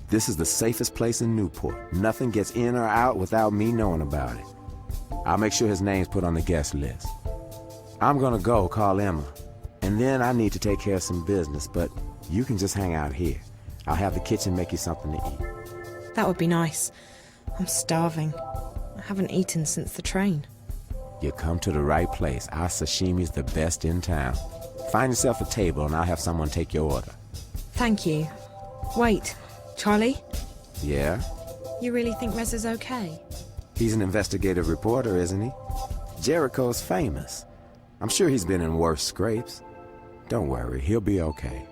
This is the safest place in Newport. Nothing gets in or out without me knowing about it. I'll make sure his name's put on the guest list. I'm gonna go call Emma, and then I need to take care of some business, but you can just hang out here. I'll have the kitchen make you something to eat. That would be nice. I'm starving. I haven't eaten since the train. You come to the right place. Our sashimi's the best in town. Find yourself a table and I'll have someone take your order. Thank you. Wait, Charlie? Yeah? You really think Reza's okay? He's an investigative reporter, isn't he? Jericho's famous. I'm sure he's been in worse scrapes. Don't worry, he'll be okay.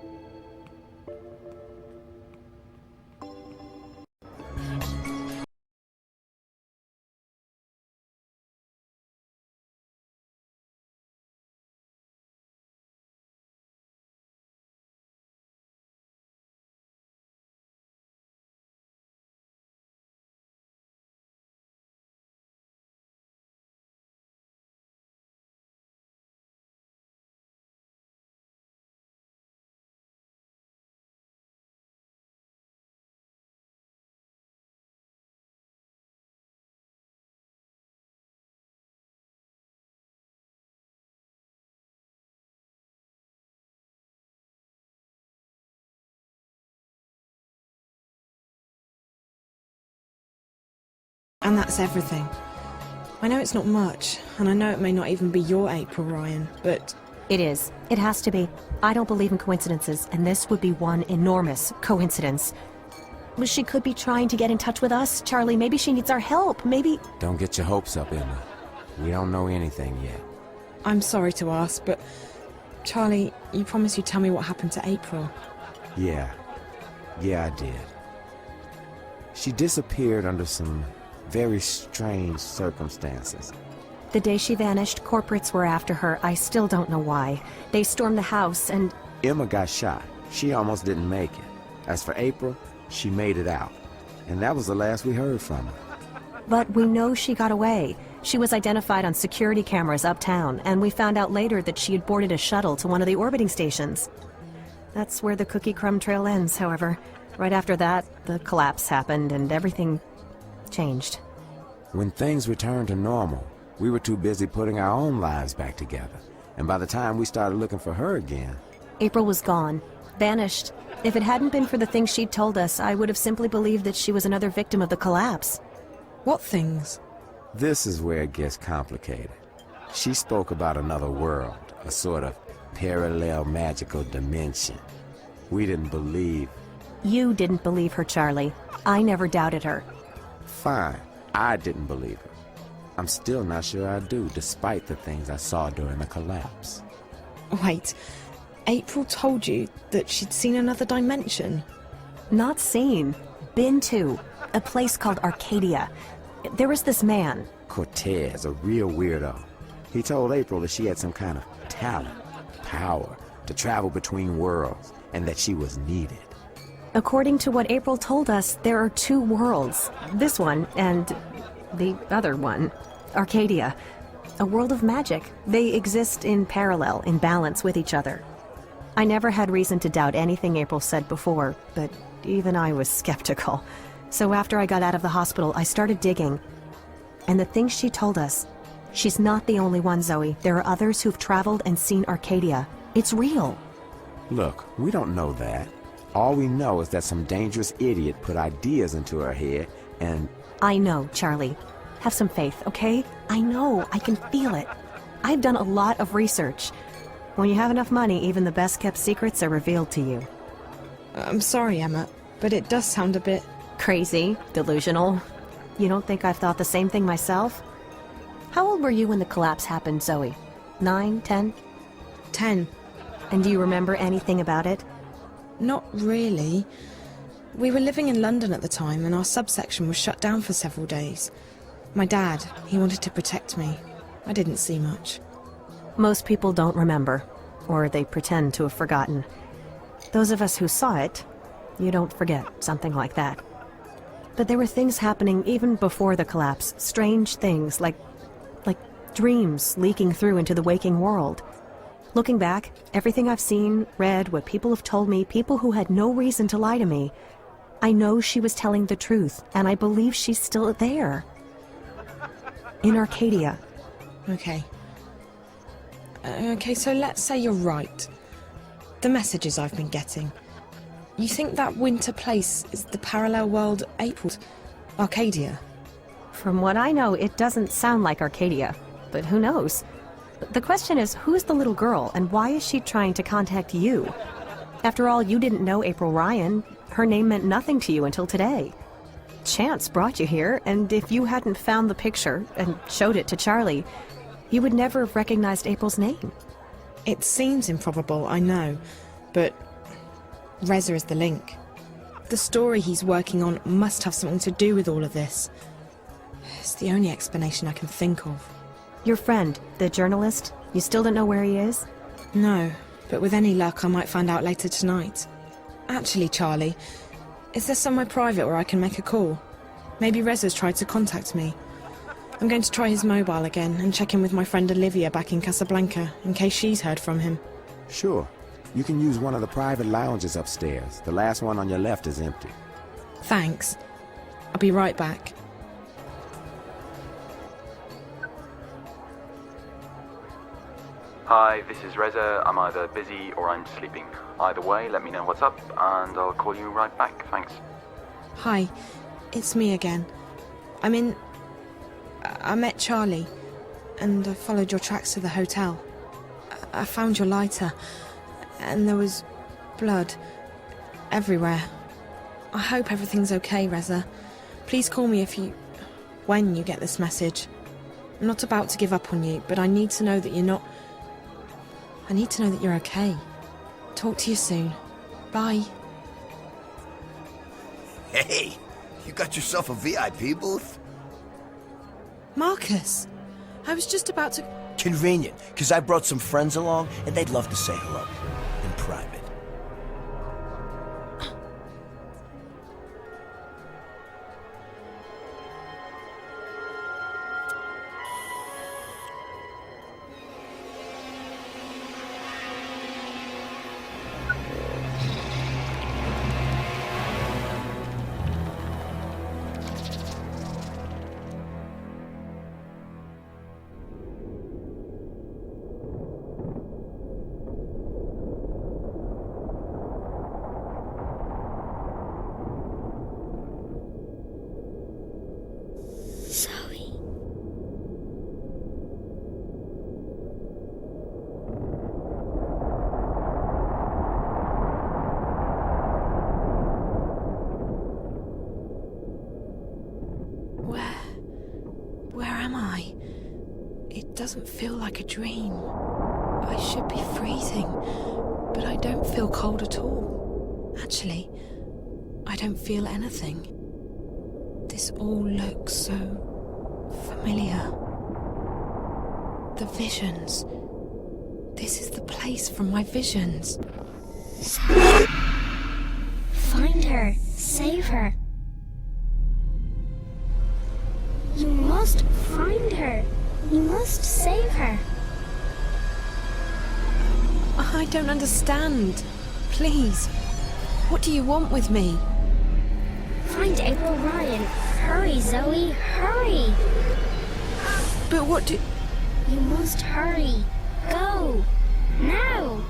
And that's everything. I know it's not much, and I know it may not even be your April, Ryan, but... It is. It has to be. I don't believe in coincidences, and this would be one enormous coincidence. She could be trying to get in touch with us, Charlie. Maybe she needs our help. Maybe... Don't get your hopes up, Emma. We don't know anything yet. I'm sorry to ask, but... Charlie, you promised you'd tell me what happened to April. Yeah. Yeah, I did. She disappeared under some very strange circumstances. The day she vanished, corporates were after her. I still don't know why. They stormed the house and... Emma got shot. She almost didn't make it. As for April, she made it out. And that was the last we heard from her. But we know she got away. She was identified on security cameras uptown, and we found out later that she had boarded a shuttle to one of the orbiting stations. That's where the cookie crumb trail ends, however. Right after that, the collapse happened and everything changed. When things returned to normal, we were too busy putting our own lives back together. And by the time we started looking for her again... April was gone. Vanished. If it hadn't been for the things she'd told us, I would have simply believed that she was another victim of the collapse. What things? This is where it gets complicated. She spoke about another world, a sort of parallel magical dimension. We didn't believe... You didn't believe her, Charlie. I never doubted her. Fine. I didn't believe her. I'm still not sure I do, despite the things I saw during the collapse. Wait, April told you that she'd seen another dimension? Not seen. Been to. A place called Arcadia. There was this man. Cortez, a real weirdo. He told April that she had some kind of talent, power, to travel between worlds, and that she was needed. According to what April told us, there are two worlds. This one and the other one. Arcadia. A world of magic. They exist in parallel, in balance with each other. I never had reason to doubt anything April said before, but even I was skeptical. So after I got out of the hospital, I started digging. And the things she told us, she's not the only one, Zoe. There are others who've traveled and seen Arcadia. It's real. Look, we don't know that. All we know is that some dangerous idiot put ideas into her head and... I know, Charlie. Have some faith, okay? I know. I can feel it. I've done a lot of research. When you have enough money, even the best-kept secrets are revealed to you. I'm sorry, Emma, but it does sound a bit... Crazy, delusional. You don't think I've thought the same thing myself? How old were you when the collapse happened, Zoe? 9, 10? 10. And do you remember anything about it? Not really. We were living in London at the time, and our subsection was shut down for several days. My dad, he wanted to protect me. I didn't see much. Most people don't remember, or they pretend to have forgotten. Those of us who saw it, you don't forget something like that. But there were things happening even before the collapse, strange things like dreams leaking through into the waking world. Looking back, everything I've seen, read, what people have told me, people who had no reason to lie to me, I know she was telling the truth, and I believe she's still there. In Arcadia. Okay. Okay, so let's say you're right. The messages I've been getting. You think that winter place is the parallel world April, Arcadia? From what I know, it doesn't sound like Arcadia, but who knows? The question is, who's the little girl, and why is she trying to contact you? After all, you didn't know April Ryan. Her name meant nothing to you until today. Chance brought you here, and if you hadn't found the picture and showed it to Charlie, you would never have recognized April's name. It seems improbable, I know, but Reza is the link. The story he's working on must have something to do with all of this. It's the only explanation I can think of. Your friend, the journalist, you still don't know where he is? No, but with any luck I might find out later tonight. Actually, Charlie, is there somewhere private where I can make a call? Maybe Reza's tried to contact me. I'm going to try his mobile again and check in with my friend Olivia back in Casablanca, in case she's heard from him. Sure. You can use one of the private lounges upstairs. The last one on your left is empty. Thanks. I'll be right back. Hi, this is Reza. I'm either busy or I'm sleeping. Either way, let me know what's up, and I'll call you right back. Thanks. Hi, it's me again. I met Charlie, and I followed your tracks to the hotel. I found your lighter, and there was blood everywhere. I hope everything's okay, Reza. Please call me when you get this message. I'm not about to give up on you, but I need to know that you're not... I need to know that you're okay. Talk to you soon. Bye. Hey, you got yourself a VIP booth? Marcus, I was just about to... Convenient, because I brought some friends along, and they'd love to say hello. In private. It doesn't feel like a dream. I should be freezing, but I don't feel cold at all. Actually, I don't feel anything. This all looks so familiar. The visions. This is the place from my visions. Find her. Save her. You must find her. You must save her. I don't understand. Please. What do you want with me? Find April Ryan. Hurry, Zoe. Hurry. But what do... You must hurry. Go. Now.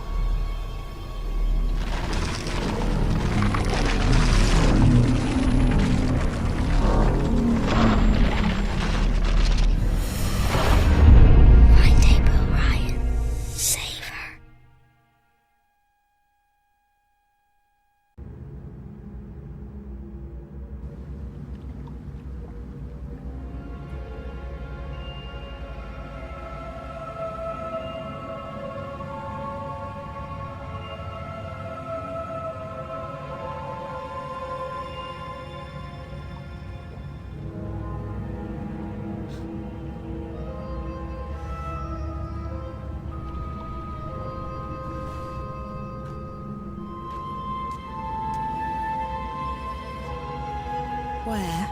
Where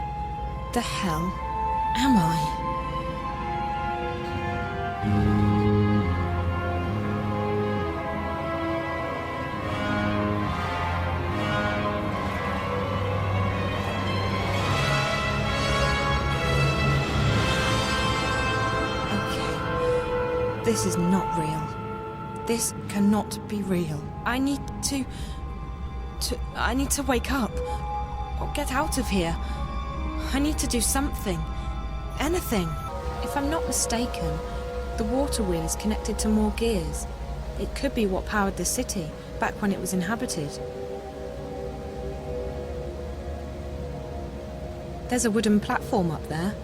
the hell am I? This is not real. This cannot be real. I need to wake up. Or get out of here. I need to do something. Anything. If I'm not mistaken, the water wheel is connected to more gears. It could be what powered the city, back when it was inhabited. There's a wooden platform up there.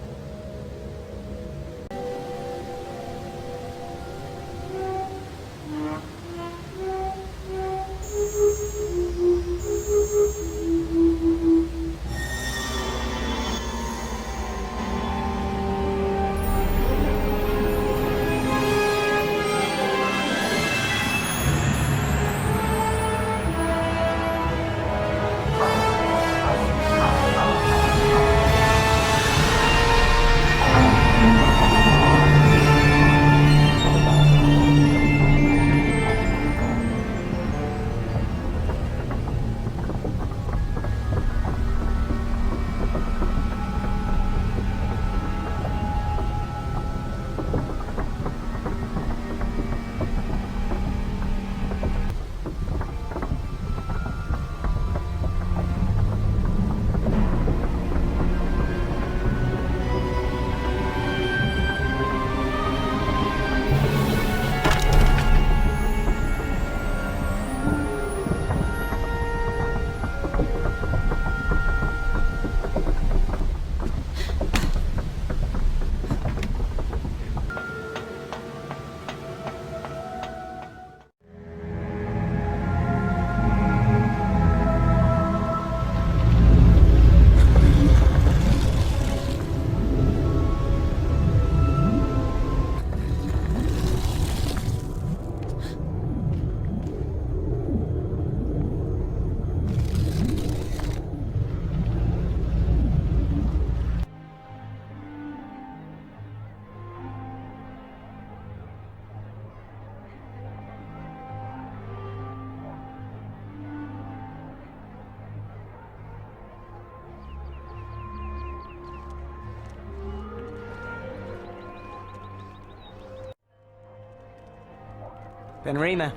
Benrima.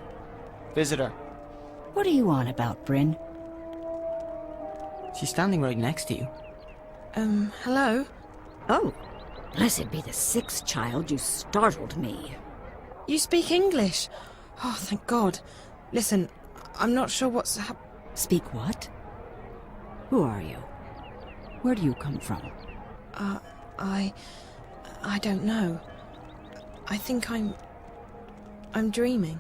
Visitor. What are you on about, Bryn? She's standing right next to you. Hello? Oh, blessed be the sixth child, you startled me. You speak English? Oh, thank God. Listen, I'm not sure what's Speak what? Who are you? Where do you come from? I don't know. I think I'm dreaming.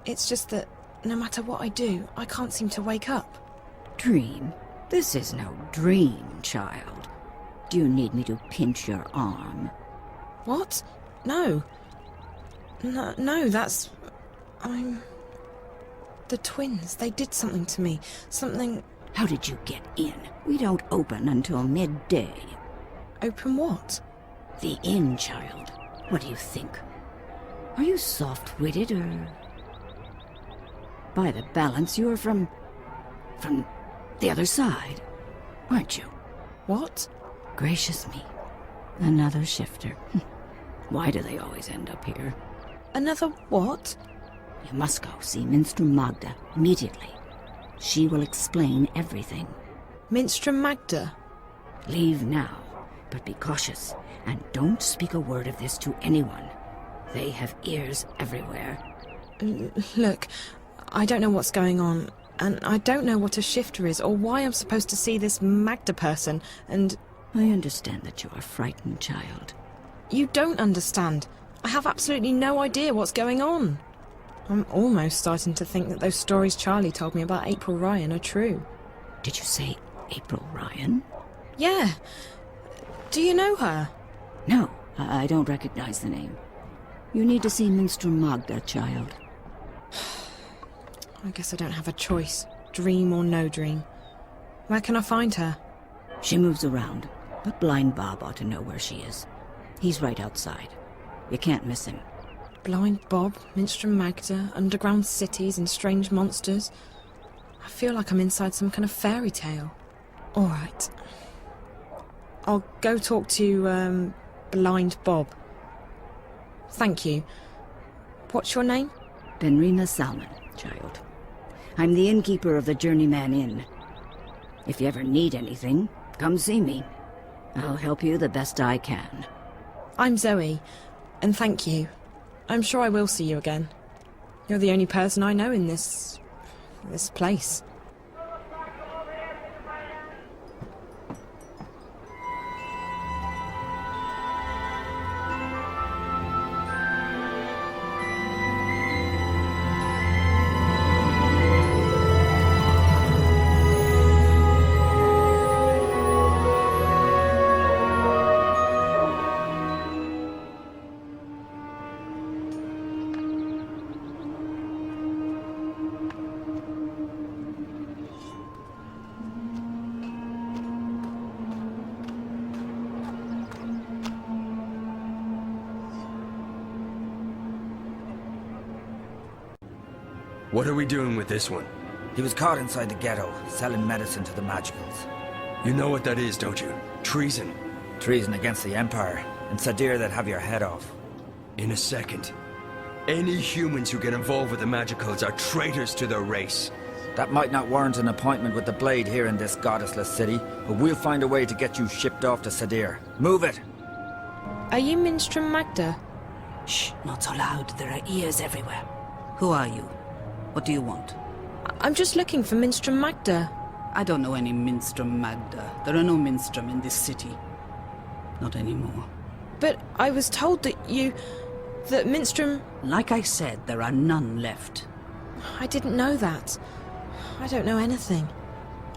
It's just that no matter what I do, I can't seem to wake up. Dream? This is no dream, child. Do you need me to pinch your arm? What? No. No, that's... The twins, they did something to me. Something... How did you get in? We don't open until midday. Open what? The inn, child. What do you think? Are you soft-witted, or... By the balance, you're from the other side, aren't you? What? Gracious me. Another shifter. Why do they always end up here? Another what? You must go see Minstrel Magda immediately. She will explain everything. Minstrel Magda? Leave now, but be cautious, and don't speak a word of this to anyone. They have ears everywhere. Look, I don't know what's going on, and I don't know what a shifter is, or why I'm supposed to see this Magda person, and... I understand that you are frightened, child. You don't understand. I have absolutely no idea what's going on. I'm almost starting to think that those stories Charlie told me about April Ryan are true. Did you say April Ryan? Yeah. Do you know her? No, I don't recognize the name. You need to see Minstrel Magda, child. I guess I don't have a choice. Dream or no dream. Where can I find her? She moves around, but Blind Bob ought to know where she is. He's right outside. You can't miss him. Blind Bob, Minstrom Magda, underground cities and strange monsters. I feel like I'm inside some kind of fairy tale. All right. I'll go talk to, Blind Bob. Thank you. What's your name? Benrina Salmon, child. I'm the innkeeper of the Journeyman Inn. If you ever need anything, come see me. I'll help you the best I can. I'm Zoe, and thank you. I'm sure I will see you again. You're the only person I know in this place. What are we doing with this one? He was caught inside the ghetto, selling medicine to the magicals. You know what that is, don't you? Treason. Treason against the Empire. And Sadir that'd have your head off. In a second. Any humans who get involved with the magicals are traitors to their race. That might not warrant an appointment with the Blade here in this goddessless city, but we'll find a way to get you shipped off to Sadir. Move it! Are you Minstrom Magda? Shh, not so loud. There are ears everywhere. Who are you? What do you want? I'm just looking for Minstrom Magda. I don't know any Minstrom Magda. There are no Minstrom in this city. Not anymore. But I was told that Minstrom... Like I said, there are none left. I didn't know that. I don't know anything.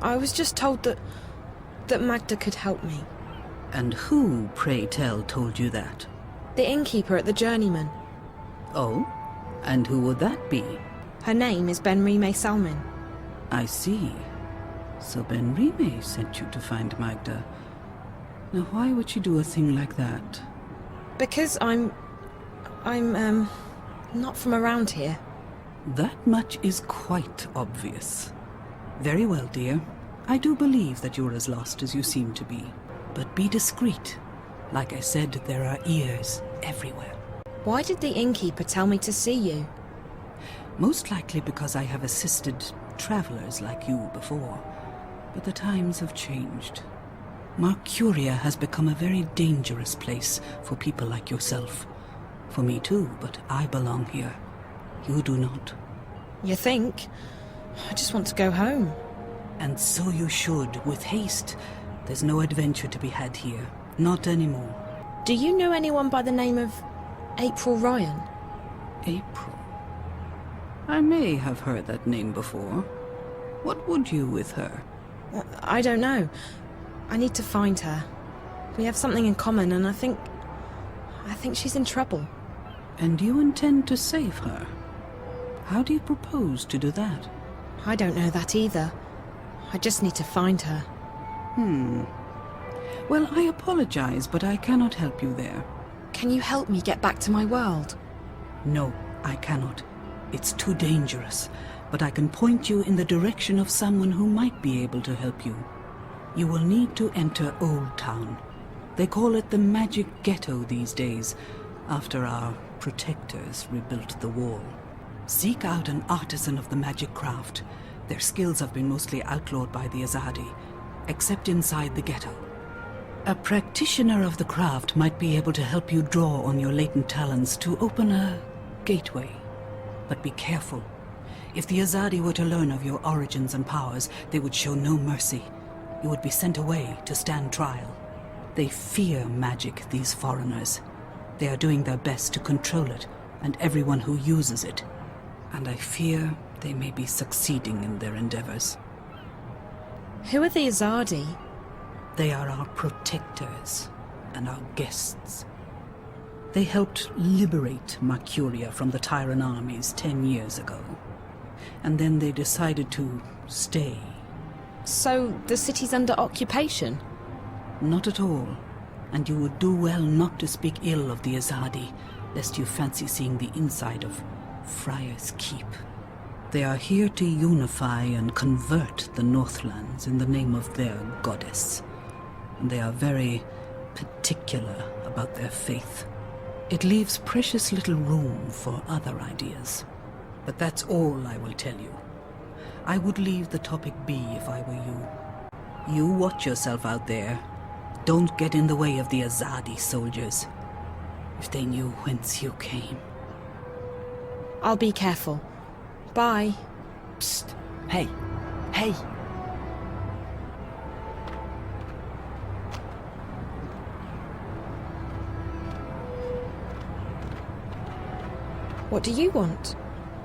I was just told that Magda could help me. And who, pray tell, told you that? The innkeeper at the Journeyman. Oh? And who would that be? Her name is Benrime Salmon. I see. So Benrime sent you to find Magda. Now why would she do a thing like that? Because I'm not from around here. That much is quite obvious. Very well, dear. I do believe that you're as lost as you seem to be. But be discreet. Like I said, there are ears everywhere. Why did the innkeeper tell me to see you? Most likely because I have assisted travelers like you before. But the times have changed. Mercuria has become a very dangerous place for people like yourself. For me too, but I belong here. You do not. You think? I just want to go home. And so you should, with haste. There's no adventure to be had here. Not anymore. Do you know anyone by the name of April Ryan? April? I may have heard that name before. What would you with her? I don't know. I need to find her. We have something in common, and I think she's in trouble. And you intend to save her? How do you propose to do that? I don't know that either. I just need to find her. Well, I apologize, but I cannot help you there. Can you help me get back to my world? No, I cannot. It's too dangerous, but I can point you in the direction of someone who might be able to help you. You will need to enter Old Town. They call it the Magic Ghetto these days, after our protectors rebuilt the wall. Seek out an artisan of the magic craft. Their skills have been mostly outlawed by the Azadi, except inside the ghetto. A practitioner of the craft might be able to help you draw on your latent talents to open a gateway. But be careful. If the Azadi were to learn of your origins and powers, they would show no mercy. You would be sent away to stand trial. They fear magic, these foreigners. They are doing their best to control it, and everyone who uses it. And I fear they may be succeeding in their endeavors. Who are the Azadi? They are our protectors and our guests. They helped liberate Mercuria from the Tyran armies 10 years ago. And then they decided to stay. So the city's under occupation? Not at all. And you would do well not to speak ill of the Azadi, lest you fancy seeing the inside of Friar's Keep. They are here to unify and convert the Northlands in the name of their goddess. And they are very particular about their faith. It leaves precious little room for other ideas. But that's all I will tell you. I would leave the topic be if I were you. You watch yourself out there. Don't get in the way of the Azadi soldiers. If they knew whence you came. I'll be careful. Bye. Psst. Hey. Hey. What do you want?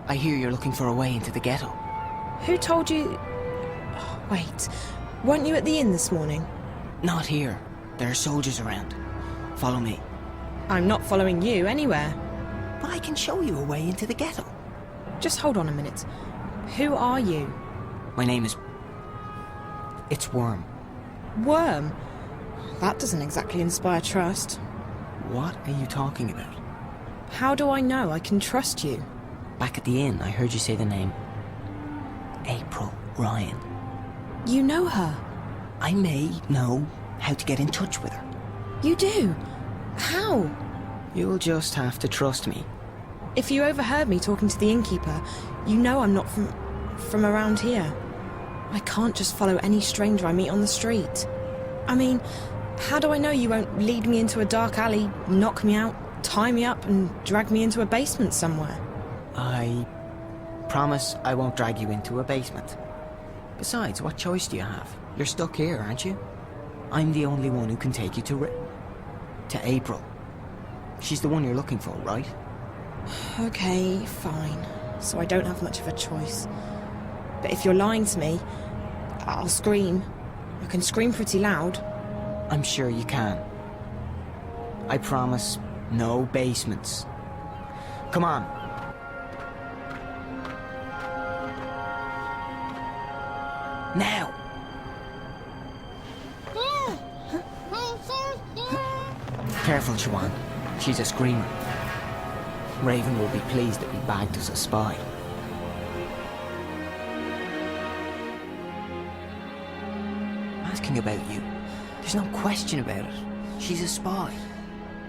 I hear you're looking for a way into the ghetto. Who told you... Oh, wait. Weren't you at the inn this morning? Not here. There are soldiers around. Follow me. I'm not following you anywhere. But I can show you a way into the ghetto. Just hold on a minute. Who are you? My name is... It's Worm. Worm? That doesn't exactly inspire trust. What are you talking about? How do I know I can trust you? Back at the inn, I heard you say the name... April Ryan. You know her? I may know how to get in touch with her. You do? How? You'll just have to trust me. If you overheard me talking to the innkeeper, you know I'm not from around here. I can't just follow any stranger I meet on the street. I mean, how do I know you won't lead me into a dark alley, knock me out, tie me up and drag me into a basement somewhere? I promise I won't drag you into a basement. Besides, what choice do you have? You're stuck here, aren't you? I'm the only one who can take you to April. She's the one you're looking for, right? Okay, fine. So I don't have much of a choice. But if you're lying to me, I'll scream. I can scream pretty loud. I'm sure you can. I promise, no basements. Come on. Now! Careful, Siobhan. She's a screamer. Raven will be pleased that we bagged us a spy. Asking about you. There's no question about it. She's a spy.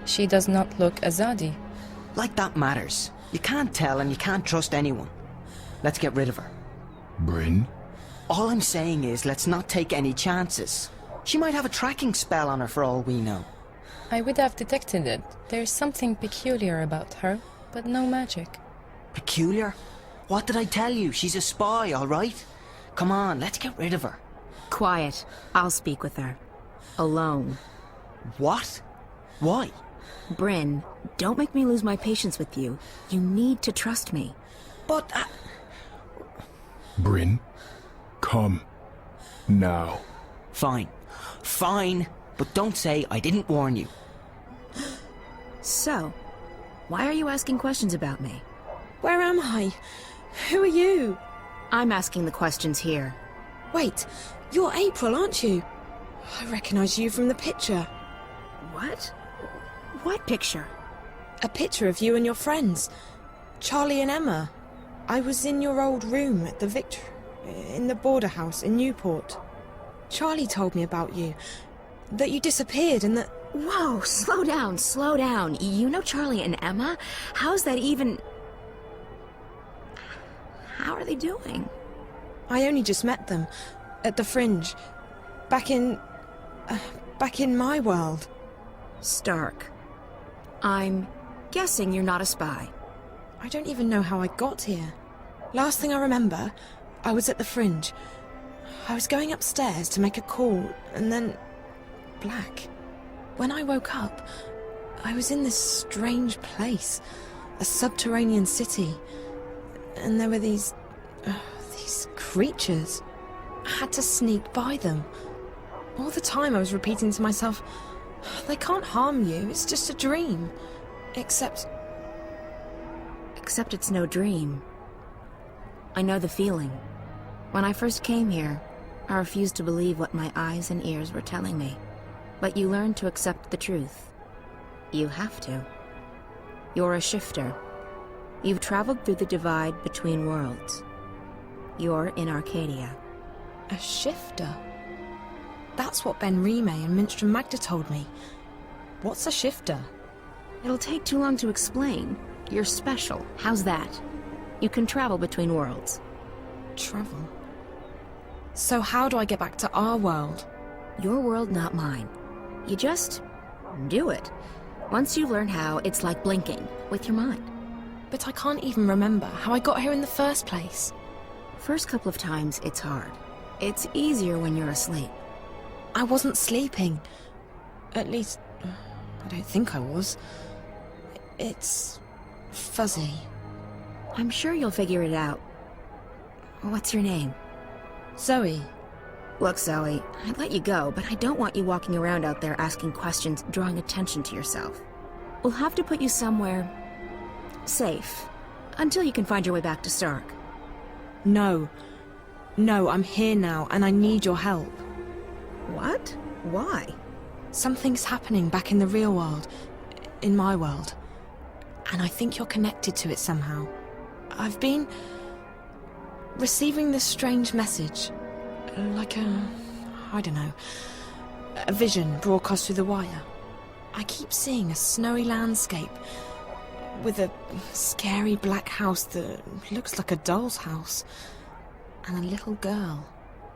She does not look Azadi. Like that matters. You can't tell and you can't trust anyone. Let's get rid of her. Bryn? All I'm saying is, let's not take any chances. She might have a tracking spell on her for all we know. I would have detected it. There's something peculiar about her, but no magic. Peculiar? What did I tell you? She's a spy, all right? Come on, let's get rid of her. Quiet. I'll speak with her. Alone. What? Why? Bryn, don't make me lose my patience with you. You need to trust me. But... Bryn, come. Now. Fine. Fine. But don't say I didn't warn you. So, why are you asking questions about me? Where am I? Who are you? I'm asking the questions here. Wait, you're April, aren't you? I recognize you from the picture. What? What picture? A picture of you and your friends. Charlie and Emma. I was in your old room at the in the border house in Newport. Charlie told me about you. That you disappeared and that... Whoa, slow down, slow down. You know Charlie and Emma? How's that even... How are they doing? I only just met them. At the Fringe. Back in my world. Stark. I'm guessing you're not a spy. I don't even know how I got here. Last thing I remember, I was at the Fringe. I was going upstairs to make a call, and then... black. When I woke up, I was in this strange place. A subterranean city. And there were these creatures. I had to sneak by them. All the time I was repeating to myself, they can't harm you, it's just a dream. Except it's no dream. I know the feeling. When I first came here, I refused to believe what my eyes and ears were telling me. But you learn to accept the truth. You have to. You're a shifter. You've traveled through the divide between worlds. You're in Arcadia. A shifter? That's what Ben Rime and Minstrom Magda told me. What's a shifter? It'll take too long to explain. You're special. How's that? You can travel between worlds. Travel? So how do I get back to our world? Your world, not mine. You just do it. Once you learn how, it's like blinking with your mind. But I can't even remember how I got here in the first place. First couple of times, it's hard. It's easier when you're asleep. I wasn't sleeping. At least, I don't think I was. It's fuzzy. I'm sure you'll figure it out. What's your name? Zoe. Look, Zoe, I'd let you go, but I don't want you walking around out there asking questions, drawing attention to yourself. We'll have to put you somewhere safe, until you can find your way back to Stark. No. No, I'm here now, and I need your help. What? Why? Something's happening back in the real world. In my world. And I think you're connected to it somehow. I've been receiving this strange message. Like I don't know, a vision broadcast through the wire. I keep seeing a snowy landscape with a scary black house that looks like a doll's house. And a little girl.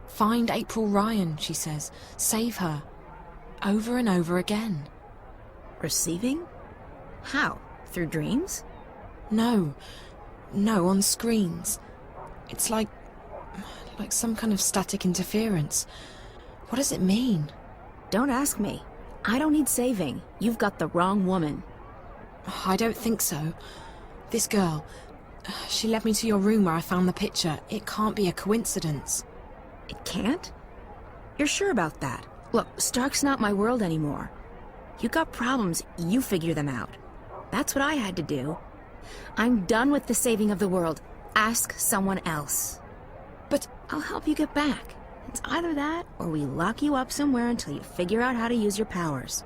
Find April Ryan, she says. Save her. Over and over again. Receiving? How? Through dreams? No. No, on screens. It's like some kind of static interference. What does it mean? Don't ask me. I don't need saving. You've got the wrong woman. I don't think so. This girl, she led me to your room where I found the picture. It can't be a coincidence. It can't? You're sure about that? Look, Stark's not my world anymore. You got problems, you figure them out. That's what I had to do. I'm done with the saving of the world. Ask someone else. But I'll help you get back. It's either that, or we lock you up somewhere until you figure out how to use your powers.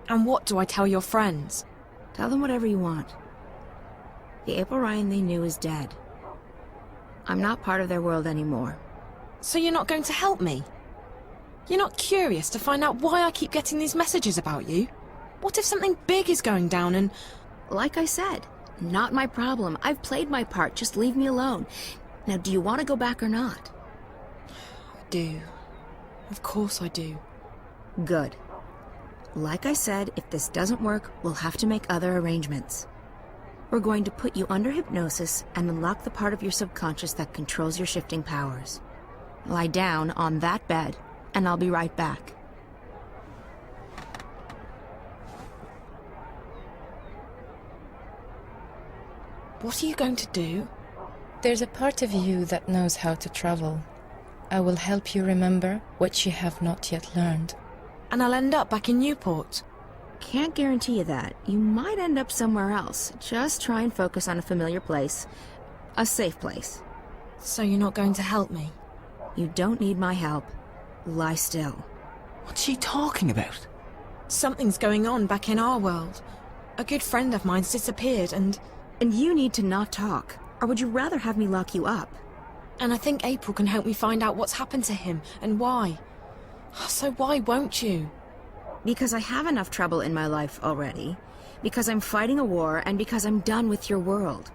And what do I tell your friends? Tell them whatever you want. The April Ryan they knew is dead. I'm not part of their world anymore. So you're not going to help me? You're not curious to find out why I keep getting these messages about you? What if something big is going down and... Like I said, not my problem. I've played my part. Just leave me alone. Now, do you want to go back or not? I do. Of course I do. Good. Like I said, if this doesn't work, we'll have to make other arrangements. We're going to put you under hypnosis and unlock the part of your subconscious that controls your shifting powers. Lie down on that bed, and I'll be right back. What are you going to do? There's a part of you that knows how to travel. I will help you remember what you have not yet learned. And I'll end up back in Newport. Can't guarantee you that. You might end up somewhere else. Just try and focus on a familiar place. A safe place. So you're not going to help me? You don't need my help. Lie still. What's she talking about? Something's going on back in our world. A good friend of mine's disappeared and you need to not talk. Or would you rather have me lock you up? And I think April can help me find out what's happened to him and why. So why won't you? Because I have enough trouble in my life already. Because I'm fighting a war and because I'm done with your world.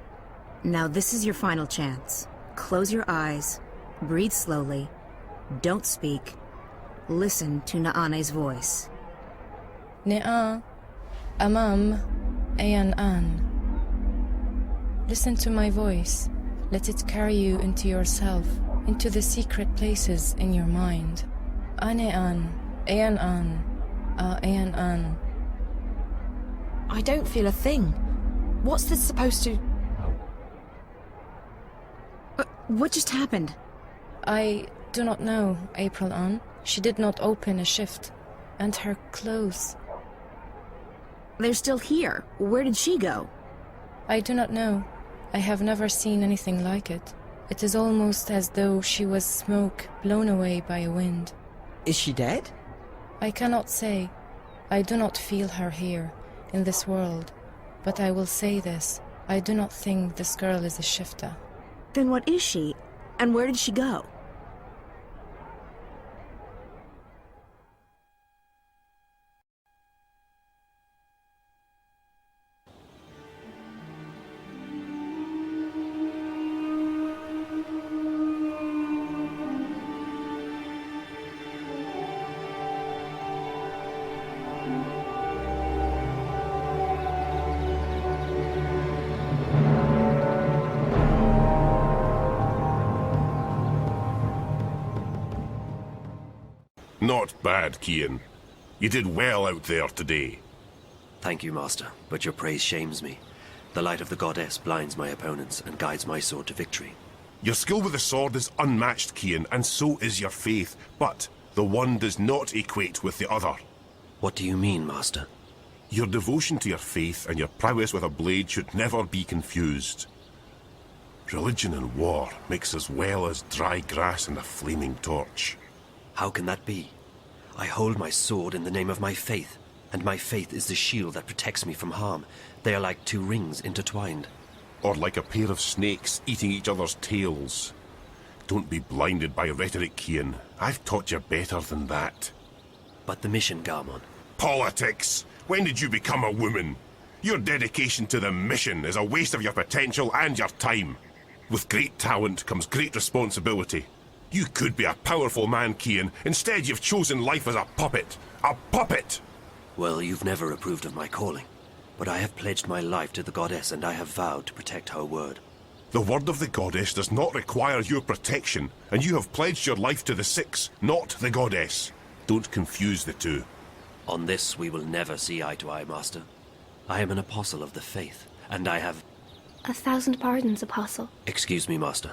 Now this is your final chance. Close your eyes. Breathe slowly. Don't speak. Listen to Naane's voice. Ne'a, Amam, Ayan An. Listen to my voice. Let it carry you into yourself, into the secret places in your mind. Ane'an, Ayan An, Ayan An. I don't feel a thing. What's this supposed to... What just happened? I do not know, April An. She did not open a shift. And her clothes... They're still here. Where did she go? I do not know. I have never seen anything like it. It is almost as though she was smoke blown away by a wind. Is she dead? I cannot say. I do not feel her here, in this world. But I will say this, I do not think this girl is a shifter. Then what is she? And where did she go? Not bad, Kean. You did well out there today. Thank you, Master, but your praise shames me. The light of the goddess blinds my opponents and guides my sword to victory. Your skill with the sword is unmatched, Kean, and so is your faith, but the one does not equate with the other. What do you mean, Master? Your devotion to your faith and your prowess with a blade should never be confused. Religion and war mix as well as dry grass and a flaming torch. How can that be? I hold my sword in the name of my faith, and my faith is the shield that protects me from harm. They are like two rings intertwined. Or like a pair of snakes eating each other's tails. Don't be blinded by rhetoric, Kean. I've taught you better than that. But the mission, Garmon. Politics! When did you become a woman? Your dedication to the mission is a waste of your potential and your time. With great talent comes great responsibility. You could be a powerful man, Kean. Instead, you've chosen life as a puppet. A puppet! Well, you've never approved of my calling. But I have pledged my life to the goddess, and I have vowed to protect her word. The word of the goddess does not require your protection, and you have pledged your life to the Six, not the goddess. Don't confuse the two. On this, we will never see eye to eye, Master. I am an apostle of the faith, and I have... 1,000 pardons, Apostle. Excuse me, Master.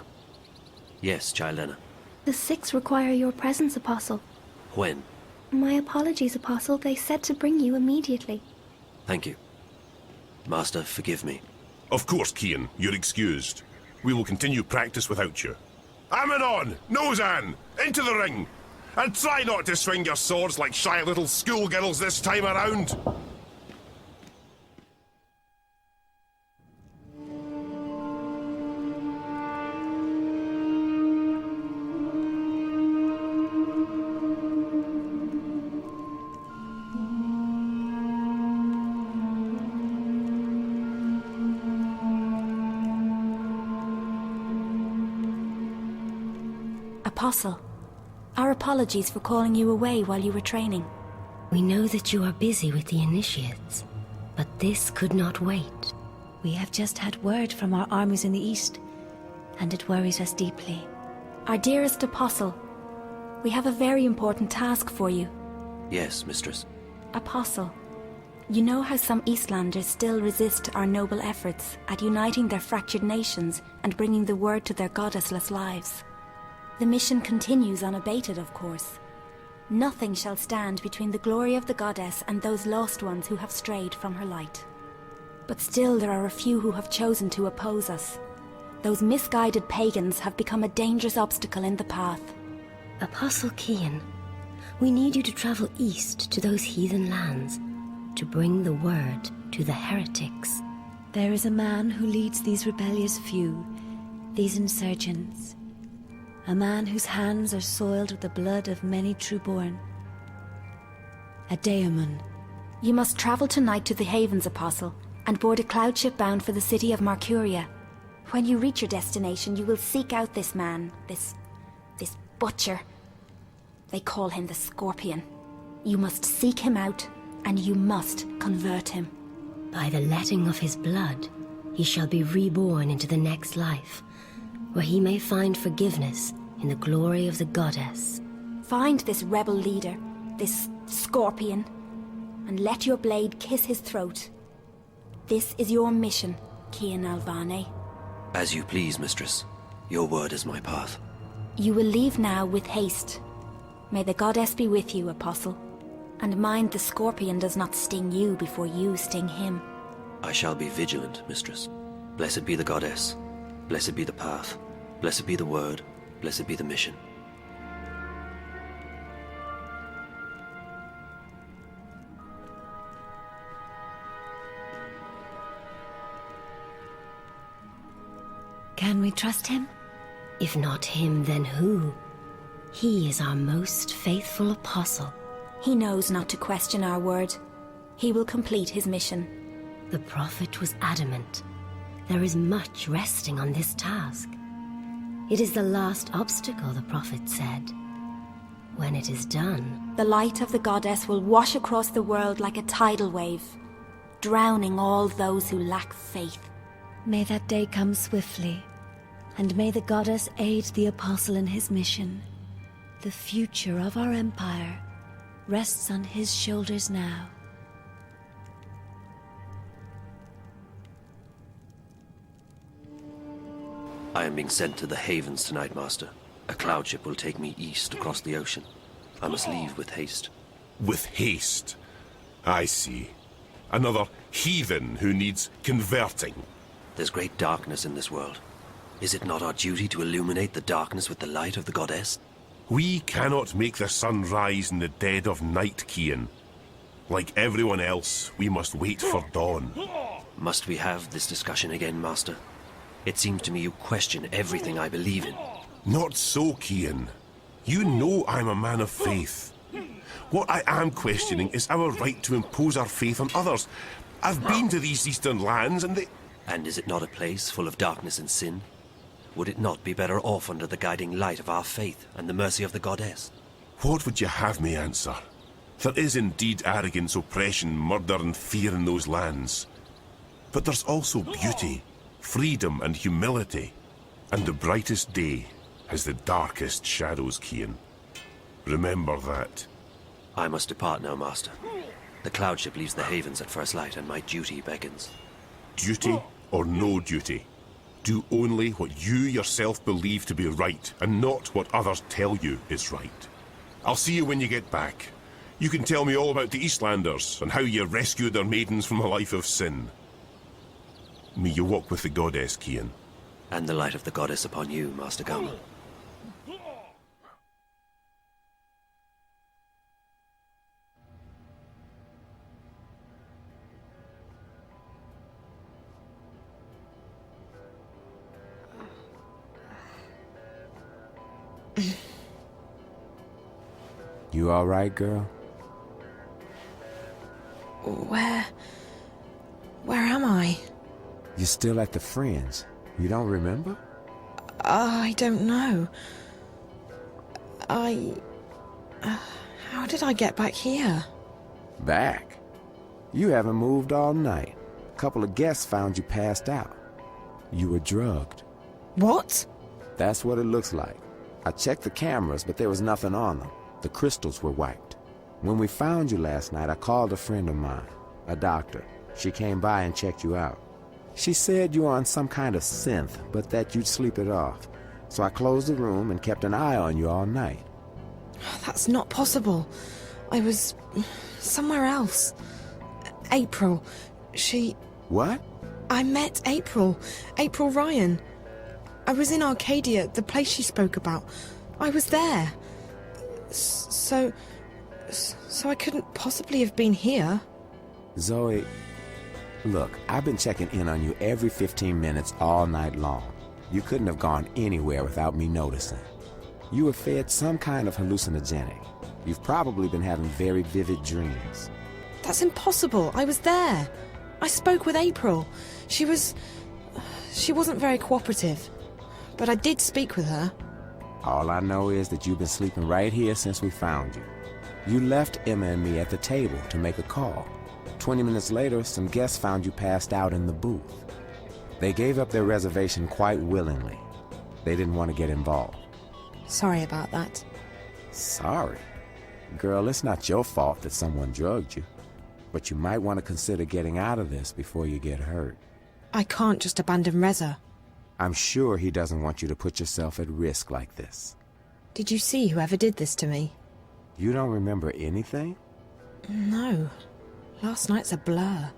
Yes, Chilena. The Six require your presence, Apostle. When? My apologies, Apostle. They said to bring you immediately. Thank you. Master, forgive me. Of course, Kean. You're excused. We will continue practice without you. Ammonon! Nozan! Into the ring! And try not to swing your swords like shy little schoolgirls this time around! Apostle, our apologies for calling you away while you were training. We know that you are busy with the initiates, but this could not wait. We have just had word from our armies in the east, and it worries us deeply. Our dearest Apostle, we have a very important task for you. Yes, Mistress. Apostle, you know how some Eastlanders still resist our noble efforts at uniting their fractured nations and bringing the word to their goddessless lives. The mission continues unabated, of course. Nothing shall stand between the glory of the goddess and those lost ones who have strayed from her light. But still there are a few who have chosen to oppose us. Those misguided pagans have become a dangerous obstacle in the path. Apostle Kean, we need you to travel east to those heathen lands, to bring the word to the heretics. There is a man who leads these rebellious few, these insurgents. A man whose hands are soiled with the blood of many trueborn. A Daemon. You must travel tonight to the Havens, Apostle, and board a cloud ship bound for the city of Marcuria. When you reach your destination, you will seek out this man, this butcher. They call him the Scorpion. You must seek him out, and you must convert him. By the letting of his blood, he shall be reborn into the next life, where he may find forgiveness in the glory of the goddess. Find this rebel leader, this Scorpion, and let your blade kiss his throat. This is your mission, Kean Alvane. As you please, Mistress. Your word is my path. You will leave now with haste. May the goddess be with you, Apostle. And mind the Scorpion does not sting you before you sting him. I shall be vigilant, Mistress. Blessed be the goddess. Blessed be the path. Blessed be the word. Blessed be the mission. we trust him? If not him, then who? He is our most faithful apostle. He knows not to question our word. He will complete his mission. The prophet was adamant. There is much resting on this task. It is the last obstacle, the prophet said. When it is done, the light of the goddess will wash across the world like a tidal wave, drowning all those who lack faith. May that day come swiftly, and may the goddess aid the apostle in his mission. The future of our empire rests on his shoulders now. I am being sent to the Havens tonight, Master. A cloud ship will take me east across the ocean. I must leave with haste. With haste? I see. Another heathen who needs converting. There's great darkness in this world. Is it not our duty to illuminate the darkness with the light of the goddess? We cannot make the sun rise in the dead of night, Kean. Like everyone else, we must wait for dawn. Must we have this discussion again, Master? It seems to me you question everything I believe in. Not so, Kean. You know I'm a man of faith. What I am questioning is our right to impose our faith on others. I've been to these eastern lands and they... And is it not a place full of darkness and sin? Would it not be better off under the guiding light of our faith and the mercy of the goddess? What would you have me answer? There is indeed arrogance, oppression, murder and fear in those lands. But there's also beauty, freedom and humility. And the brightest day has the darkest shadows, Kean. Remember that. I must depart now, Master. The cloud ship leaves the Havens at first light, and my duty beckons. Duty or no duty? Do only what you yourself believe to be right, and not what others tell you is right. I'll see you when you get back. You can tell me all about the Eastlanders, and how you rescued their maidens from a life of sin. May you walk with the goddess, Kean. And the light of the goddess upon you, Master Gama. You all right, girl? Where am I? You're still at the Fringe. You don't remember? I don't know. How did I get back here? Back? You haven't moved all night. A couple of guests found you passed out. You were drugged. What? That's what it looks like. I checked the cameras, but there was nothing on them. The crystals were wiped. When we found you last night, I called a friend of mine, a doctor. She came by and checked you out. She said you were on some kind of synth, but that you'd sleep it off. So I closed the room and kept an eye on you all night. That's not possible. I was somewhere else. April, she... What? I met April. April Ryan. I was in Arcadia, the place she spoke about. I was there. So I couldn't possibly have been here. Zoe, look, I've been checking in on you every 15 minutes all night long. You couldn't have gone anywhere without me noticing. You were fed some kind of hallucinogenic. You've probably been having very vivid dreams. That's impossible. I was there. I spoke with April. She wasn't very cooperative. But I did speak with her. All I know is that you've been sleeping right here since we found you. You left Emma and me at the table to make a call. 20 minutes later, some guests found you passed out in the booth. They gave up their reservation quite willingly. They didn't want to get involved. Sorry about that. Sorry? Girl, it's not your fault that someone drugged you. But you might want to consider getting out of this before you get hurt. I can't just abandon Reza. I'm sure he doesn't want you to put yourself at risk like this. Did you see whoever did this to me? You don't remember anything? No. Last night's a blur.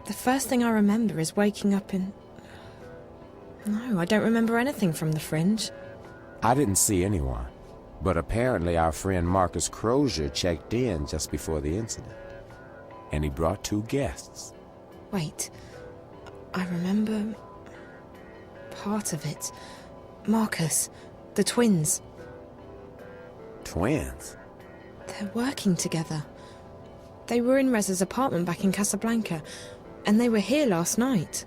The first thing I remember is waking up in... No, I don't remember anything from the Fringe. I didn't see anyone. But apparently our friend Marcus Crozier checked in just before the incident. And he brought 2 guests. Wait. I remember... part of it. Marcus, the twins. Twins? They're working together. They were in Reza's apartment back in Casablanca, and they were here last night.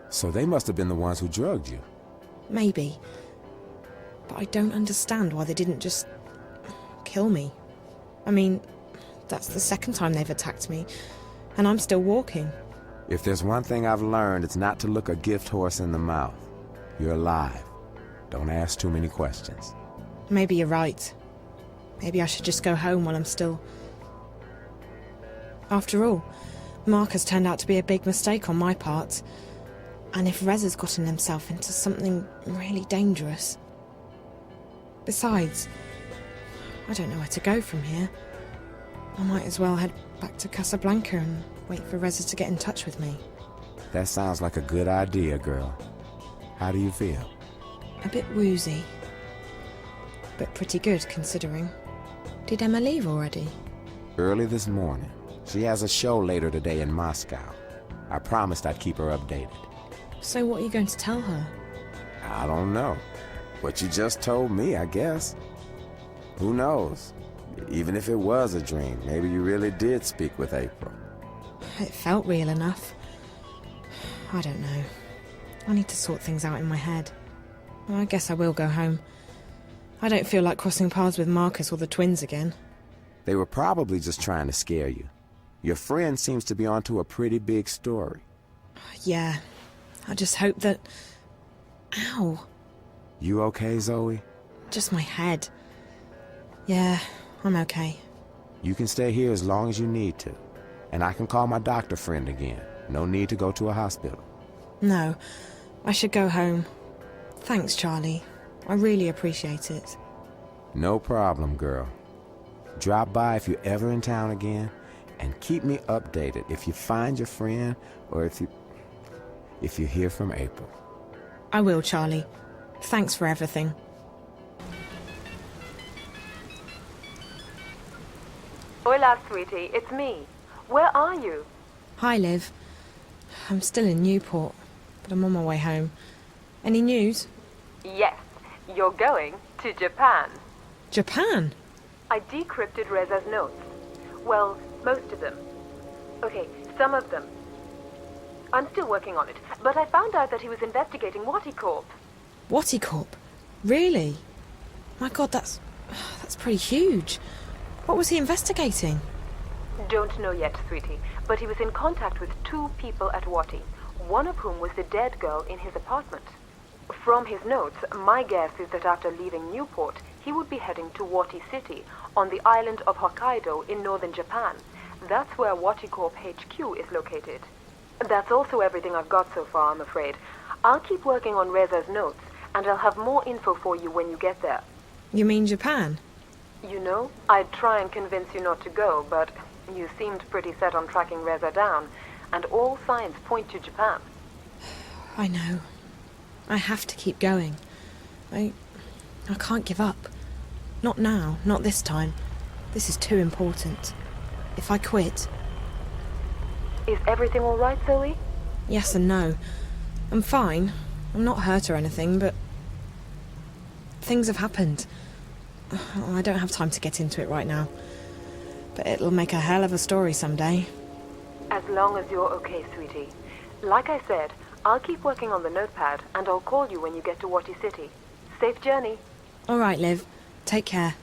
So they must have been the ones who drugged you. Maybe. But I don't understand why they didn't just kill me. I mean, that's the second time they've attacked me, and I'm still walking. If there's one thing I've learned, it's not to look a gift horse in the mouth. You're alive. Don't ask too many questions. Maybe you're right. Maybe I should just go home while I'm still... After all, Marcus turned out to be a big mistake on my part. And if Reza's gotten himself into something really dangerous... Besides, I don't know where to go from here. I might as well head back to Casablanca and wait for Reza to get in touch with me. That sounds like a good idea, girl. How do you feel? A bit woozy. But pretty good, considering. Did Emma leave already? Early this morning. She has a show later today in Moscow. I promised I'd keep her updated. So what are you going to tell her? I don't know. What you just told me, I guess. Who knows? Even if it was a dream, maybe you really did speak with April. It felt real enough. I don't know. I need to sort things out in my head. I guess I will go home. I don't feel like crossing paths with Marcus or the twins again. They were probably just trying to scare you. Your friend seems to be onto a pretty big story. Yeah. I just hope that... Ow. You okay, Zoe? Just my head. Yeah, I'm okay. You can stay here as long as you need to. And I can call my doctor friend again. No need to go to a hospital. No, I should go home. Thanks, Charlie. I really appreciate it. No problem, girl. Drop by if you're ever in town again, and keep me updated if you find your friend or if you hear from April. I will, Charlie. Thanks for everything. Hola, sweetie. It's me. Where are you? Hi, Liv. I'm still in Newport, but I'm on my way home. Any news? Yes. You're going to Japan. Japan? I decrypted Reza's notes. Well, most of them. Okay, some of them. I'm still working on it, but I found out that he was investigating Waticorp. Waticorp? Really? My God, that's pretty huge. What was he investigating? Don't know yet, sweetie, but he was in contact with 2 people at Wati, one of whom was the dead girl in his apartment. From his notes, my guess is that after leaving Newport, he would be heading to Wati City, on the island of Hokkaido in northern Japan. That's where Waticorp HQ is located. That's also everything I've got so far, I'm afraid. I'll keep working on Reza's notes, and I'll have more info for you when you get there. You mean Japan? You know, I'd try and convince you not to go, but you seemed pretty set on tracking Reza down, and all signs point to Japan. I know. I have to keep going. I can't give up. Not now, not this time. This is too important. If I quit... Is everything all right, Zoe? Yes and no. I'm fine. I'm not hurt or anything, but... things have happened. I don't have time to get into it right now. But it'll make a hell of a story someday. As long as you're okay, sweetie. Like I said, I'll keep working on the notepad, and I'll call you when you get to Wati City. Safe journey. All right, Liv. Take care.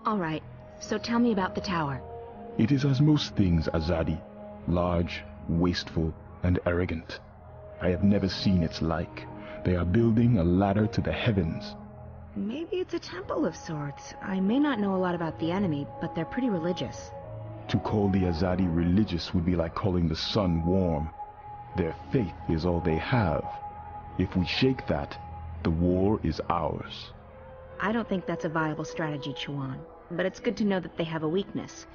All right, so tell me about the tower. It is as most things Azadi, large, wasteful, and arrogant. I have never seen its like. They are building a ladder to the heavens. Maybe it's a temple of sorts. I may not know a lot about the enemy, but they're pretty religious. To call the Azadi religious would be like calling the sun warm. Their faith is all they have. If we shake that, the war is ours. I don't think that's a viable strategy, Chuan, but it's good to know that they have a weakness.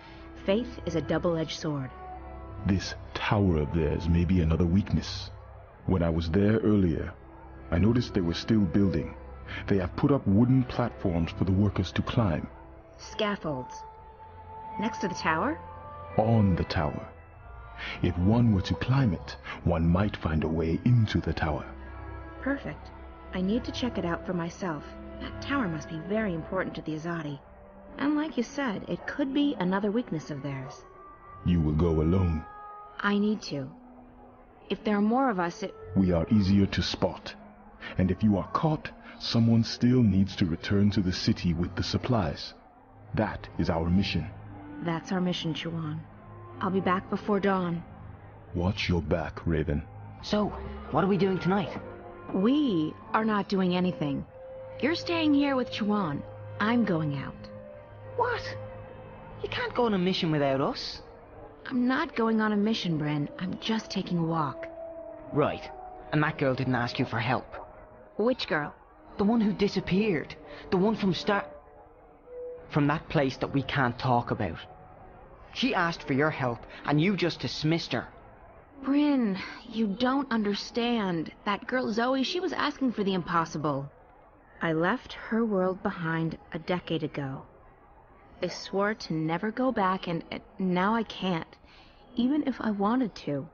Faith is a double-edged sword. This tower of theirs may be another weakness. When I was there earlier, I noticed they were still building. They have put up wooden platforms for the workers to climb. Scaffolds. Next to the tower? On the tower. If one were to climb it, one might find a way into the tower. Perfect. I need to check it out for myself. That tower must be very important to the Azadi. And like you said, it could be another weakness of theirs. You will go alone. I need to. If there are more of us, We are easier to spot. And if you are caught, someone still needs to return to the city with the supplies. That is our mission. That's our mission, Chuan. I'll be back before dawn. Watch your back, Raven. So, what are we doing tonight? We are not doing anything. You're staying here with Chuan. I'm going out. What? You can't go on a mission without us. I'm not going on a mission, Bryn. I'm just taking a walk. Right. And that girl didn't ask you for help. Which girl? The one who disappeared. The one from that place that we can't talk about. She asked for your help, and you just dismissed her. Bryn, you don't understand. That girl Zoe, she was asking for the impossible. I left her world behind a decade ago. I swore to never go back, and now I can't, even if I wanted to.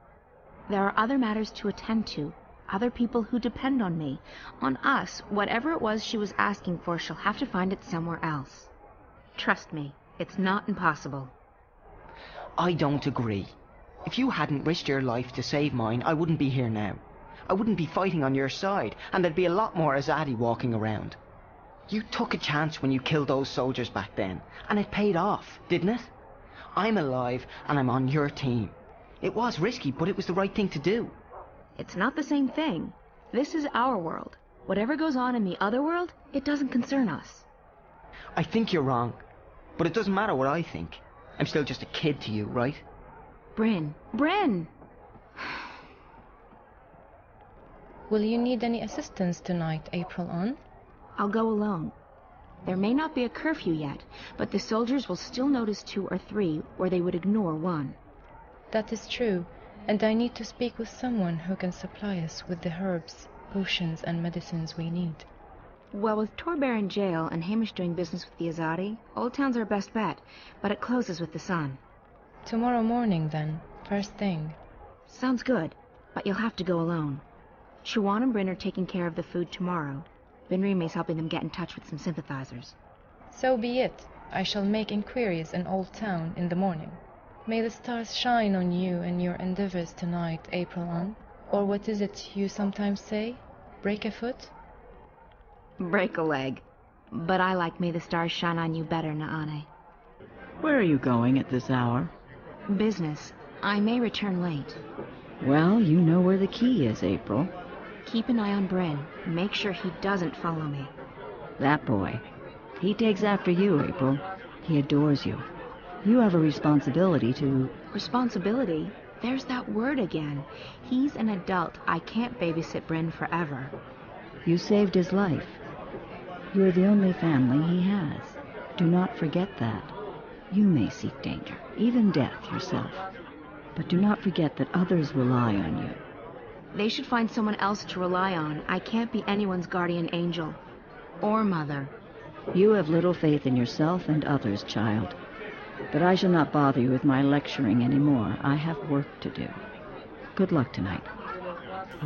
There are other matters to attend to, other people who depend on me, on us. Whatever it was she was asking for, she'll have to find it somewhere else. Trust me, it's not impossible. I don't agree. If you hadn't risked your life to save mine, I wouldn't be here now. I wouldn't be fighting on your side, and there'd be a lot more Azadi walking around. You took a chance when you killed those soldiers back then, and it paid off, didn't it? I'm alive, and I'm on your team. It was risky, but it was the right thing to do. It's not the same thing. This is our world. Whatever goes on in the other world, it doesn't concern us. I think you're wrong, but it doesn't matter what I think. I'm still just a kid to you, right? Bryn! Will you need any assistance tonight, April on? I'll go alone. There may not be a curfew yet, but the soldiers will still notice 2 or 3 where they would ignore 1. That is true, and I need to speak with someone who can supply us with the herbs, potions, and medicines we need. Well, with Torbear in jail and Hamish doing business with the Azadi, Old Town's our best bet, but it closes with the sun. Tomorrow morning, then, first thing. Sounds good, but you'll have to go alone. Chuan and Bryn are taking care of the food tomorrow. Benrime's helping them get in touch with some sympathizers. So be it. I shall make inquiries in Old Town in the morning. May the stars shine on you and your endeavors tonight, April on. Or what is it you sometimes say? Break a foot? Break a leg. But I like may the stars shine on you better, Naane. Where are you going at this hour? Business. I may return late. Well, you know where the key is, April. Keep an eye on Bryn. Make sure he doesn't follow me. That boy. He takes after you, April. He adores you. You have a responsibility to... Responsibility? There's that word again. He's an adult. I can't babysit Bryn forever. You saved his life. You're the only family he has. Do not forget that. You may seek danger, even death yourself. But do not forget that others rely on you. They should find someone else to rely on. I can't be anyone's guardian angel. Or mother. You have little faith in yourself and others, child. But I shall not bother you with my lecturing anymore. I have work to do. Good luck tonight.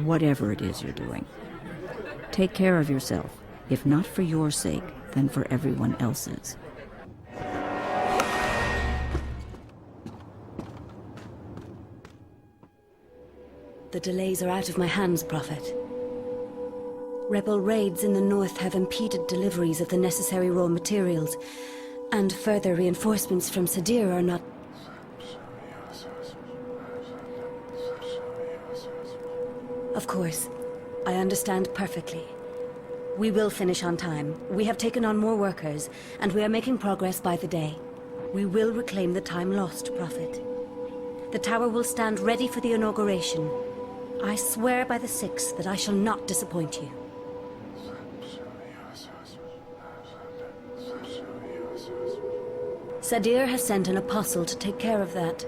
Whatever it is you're doing. Take care of yourself. If not for your sake, then for everyone else's. The delays are out of my hands, Prophet. Rebel raids in the north have impeded deliveries of the necessary raw materials, And further reinforcements from Sadir are not... Of course. I understand perfectly. We will finish on time. We have taken on more workers, and we are making progress by the day. We will reclaim the time lost, Prophet. The tower will stand ready for the inauguration. I swear by the Six that I shall not disappoint you. Sadir has sent an apostle to take care of that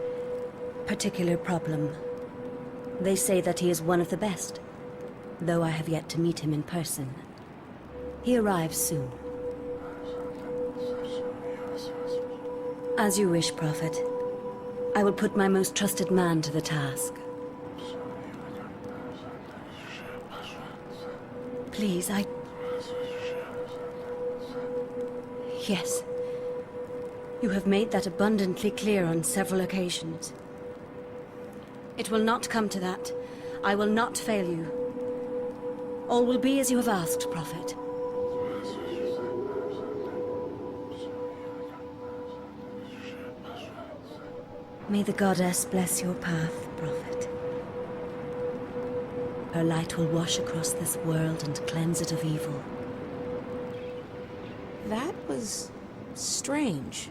particular problem. They say that he is one of the best, though I have yet to meet him in person. He arrives soon. As you wish, Prophet. I will put my most trusted man to the task. Please, Yes. You have made that abundantly clear on several occasions. It will not come to that. I will not fail you. All will be as you have asked, Prophet. May the goddess bless your path, Prophet. Her light will wash across this world and cleanse it of evil. That was strange.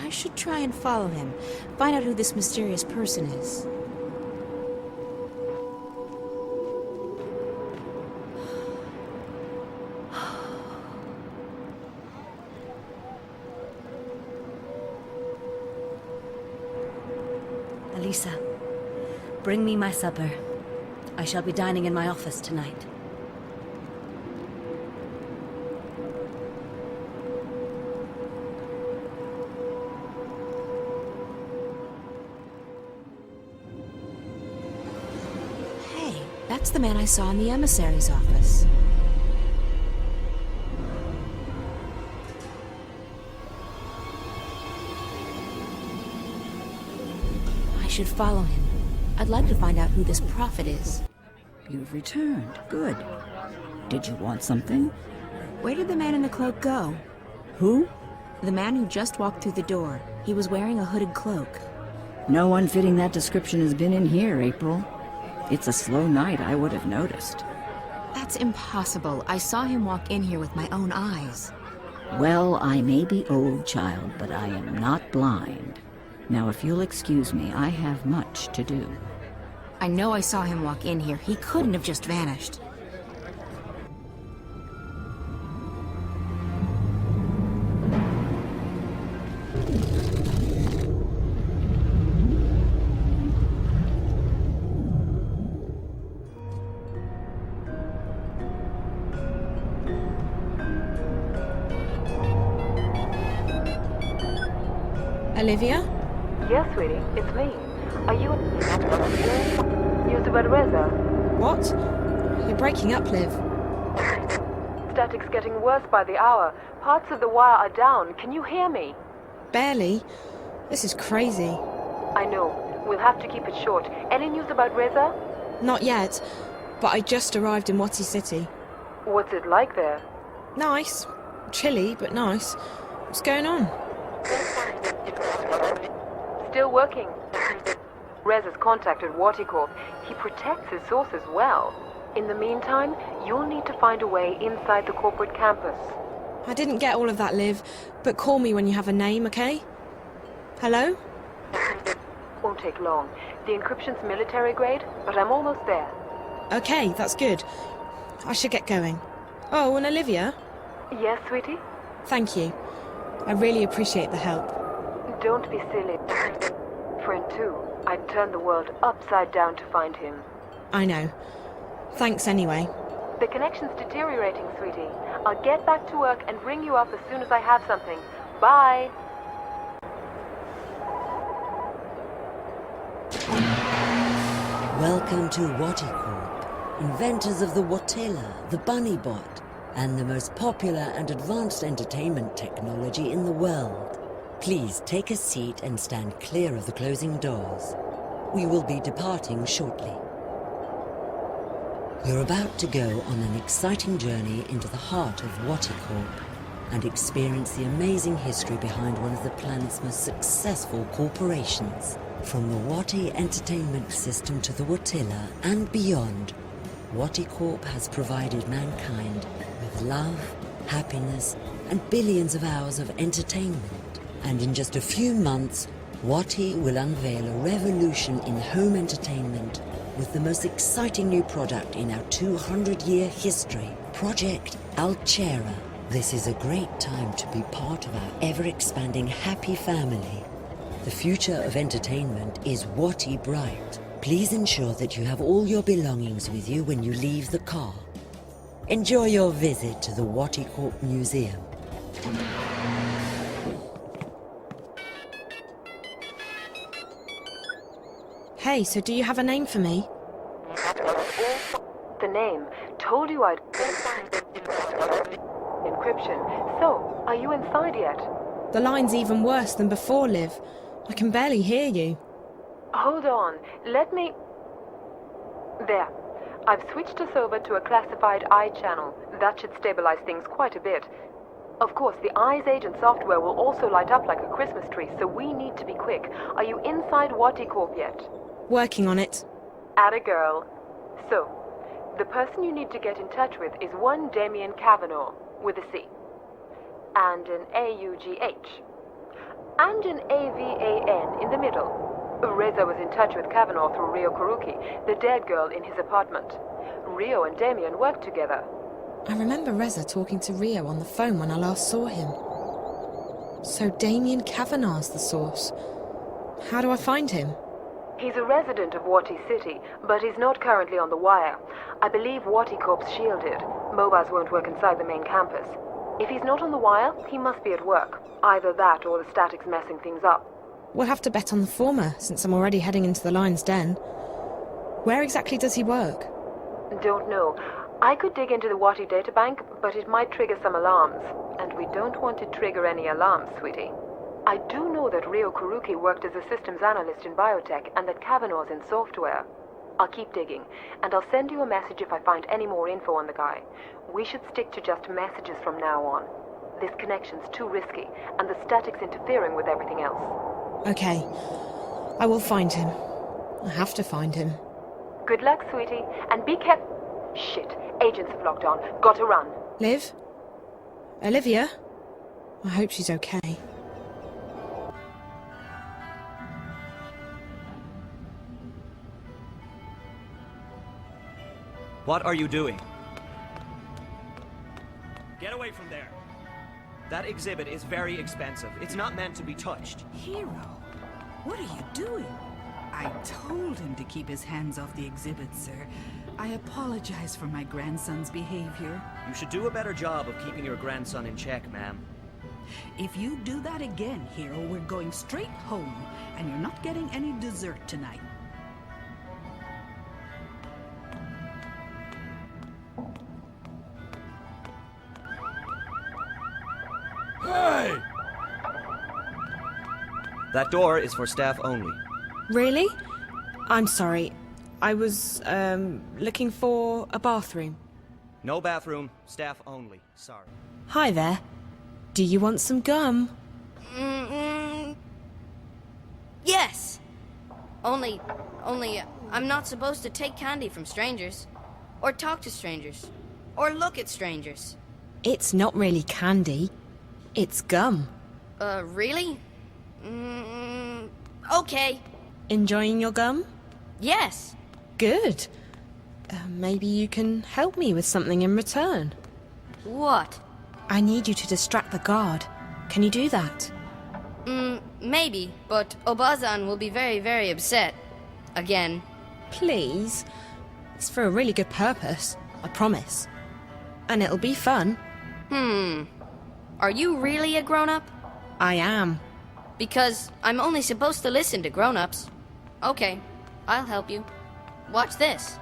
I should try and follow him, find out who this mysterious person is. Elisa, bring me my supper. I shall be dining in my office tonight. Hey, that's the man I saw in the emissary's office. I should follow him. I'd like to find out who this prophet is. You've returned. Good. Did you want something? Where did the man in the cloak go? Who? The man who just walked through the door. He was wearing a hooded cloak. No one fitting that description has been in here, April. It's a slow night, I would have noticed. That's impossible. I saw him walk in here with my own eyes. Well, I may be old, child, but I am not blind. Now, if you'll excuse me, I have much to do. I know I saw him walk in here. He couldn't have just vanished. Olivia? Yes, sweetie, it's me. Are you... Used about Reza? What? You're breaking up, Liv. Static's getting worse by the hour. Parts of the wire are down. Can you hear me? Barely. This is crazy. I know. We'll have to keep it short. Any news about Reza? Not yet, but I just arrived in Wati City. What's it like there? Nice. Chilly, but nice. What's going on? Still working. Reza's contacted Wati Corp. He protects his sources well. In the meantime, you'll need to find a way inside the corporate campus. I didn't get all of that, Liv, but call me when you have a name, okay? Hello? Won't take long. The encryption's military grade, but I'm almost there. Okay, that's good. I should get going. Oh, and Olivia? Yes, sweetie? Thank you. I really appreciate the help. Don't be silly. Friend too. I'd turn the world upside down to find him. I know. Thanks anyway. The connection's deteriorating, sweetie. I'll get back to work and ring you up as soon as I have something. Bye! Welcome to Wati Corp, inventors of the Watela, the Bunny Bot, and the most popular and advanced entertainment technology in the world. Please take a seat and stand clear of the closing doors. We will be departing shortly. You're about to go on an exciting journey into the heart of Wati Corp. and experience the amazing history behind one of the planet's most successful corporations. From the Wati entertainment system to the Watilla and beyond, Wati Corp has provided mankind with love, happiness, and billions of hours of entertainment. And in just a few months, Wati will unveil a revolution in home entertainment with the most exciting new product in our 200-year history, Project Altera. This is a great time to be part of our ever-expanding happy family. The future of entertainment is Wati bright. Please ensure that you have all your belongings with you when you leave the car. Enjoy your visit to the Wati Corp Museum. Hey, so do you have a name for me? The name. Told you I'd... Encryption. So, are you inside yet? The line's even worse than before, Liv. I can barely hear you. Hold on. Let me... There. I've switched us over to a classified eye channel. That should stabilize things quite a bit. Of course, the Eyes Agent software will also light up like a Christmas tree, so we need to be quick. Are you inside Wati Corp yet? Working on it. Atta girl. So, the person you need to get in touch with is one Damian Kavanaugh, with a C. And an A-U-G-H. And an A-V-A-N in the middle. Reza was in touch with Kavanaugh through Rio Kuruki, the dead girl in his apartment. Rio and Damian worked together. I remember Reza talking to Rio on the phone when I last saw him. So Damian Kavanaugh's the source. How do I find him? He's a resident of Wati City, but he's not currently on the wire. I believe Wati Corp's shielded. Mobiles won't work inside the main campus. If he's not on the wire, he must be at work. Either that or the static's messing things up. We'll have to bet on the former, since I'm already heading into the lion's den. Where exactly does he work? Don't know. I could dig into the Wati databank, but it might trigger some alarms. And we don't want to trigger any alarms, sweetie. I do know that Rio Kuruki worked as a systems analyst in biotech and that Kavanaugh's in software. I'll keep digging, and I'll send you a message if I find any more info on the guy. We should stick to just messages from now on. This connection's too risky, and the static's interfering with everything else. Okay. I will find him. I have to find him. Good luck, sweetie, and be careful. Shit, agents have locked on. Got to run. Liv? Olivia? I hope she's okay. What are you doing? Get away from there. That exhibit is very expensive. It's not meant to be touched. Hero, what are you doing? I told him to keep his hands off the exhibit, sir. I apologize for my grandson's behavior. You should do a better job of keeping your grandson in check, ma'am. If you do that again, Hero, we're going straight home, and you're not getting any dessert tonight. Hey! That door is for staff only. Really? I'm sorry. I was, looking for a bathroom. No bathroom, staff only. Sorry. Hi there. Do you want some gum? Yes! Only, I'm not supposed to take candy from strangers. Or talk to strangers. Or look at strangers. It's not really candy. It's gum. Really? Okay. Enjoying your gum? Yes. Good. Maybe you can help me with something in return. What? I need you to distract the guard. Can you do that? Maybe, but Obazan will be very, very upset. Again. Please. It's for a really good purpose, I promise. And it'll be fun. Are you really a grown-up? I am. Because I'm only supposed to listen to grown-ups. Okay, I'll help you. Watch this.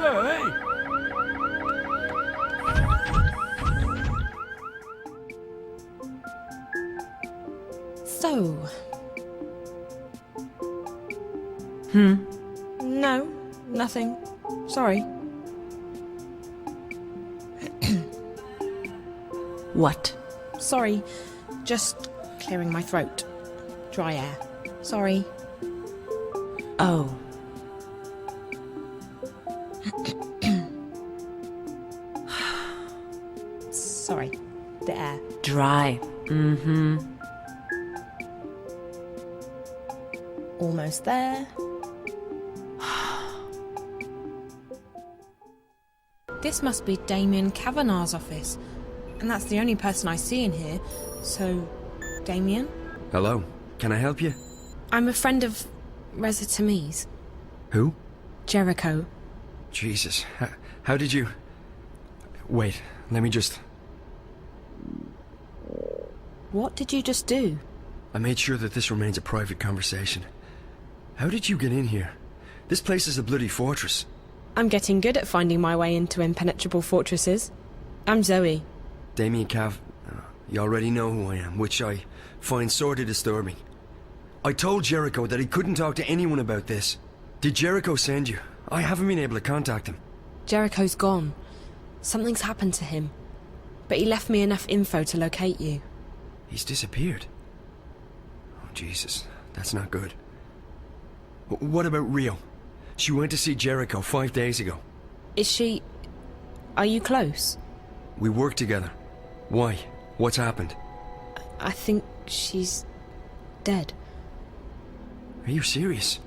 Hey! So... No, nothing. Sorry. What? Sorry. Just clearing my throat. Dry air. Sorry. Oh. Sorry. The air. Dry. Mm-hmm. Almost there. This must be Damian Kavanagh's office. And that's the only person I see in here. So, Damian? Hello. Can I help you? I'm a friend of Reza Tamiz. Who? Jericho. Jesus. How did you... Wait, let me just... What did you just do? I made sure that this remains a private conversation. How did you get in here? This place is a bloody fortress. I'm getting good at finding my way into impenetrable fortresses. I'm Zoe. Damian Cav... you already know who I am, which I find sorely disturbing. I told Jericho that he couldn't talk to anyone about this. Did Jericho send you? I haven't been able to contact him. Jericho's gone. Something's happened to him. But he left me enough info to locate you. He's disappeared. Oh, Jesus. That's not good. What about Rio? She went to see Jericho 5 days ago. Is she... Are you close? We work together. Why? What's happened? I think she's... dead. Are you serious?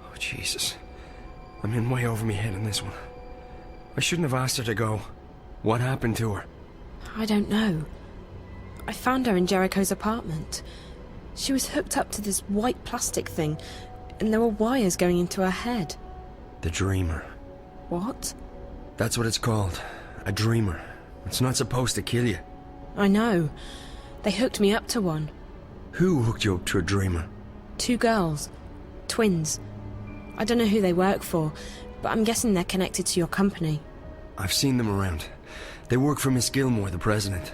Oh, Jesus. I'm in way over my head in this one. I shouldn't have asked her to go. What happened to her? I don't know. I found her in Jericho's apartment. She was hooked up to this white plastic thing, and there were wires going into her head. The Dreamer. What? That's what it's called. A Dreamer. It's not supposed to kill you. I know. They hooked me up to one. Who hooked you up to a Dreamer? 2 girls. Twins. I don't know who they work for, but I'm guessing they're connected to your company. I've seen them around. They work for Miss Gilmore, the president.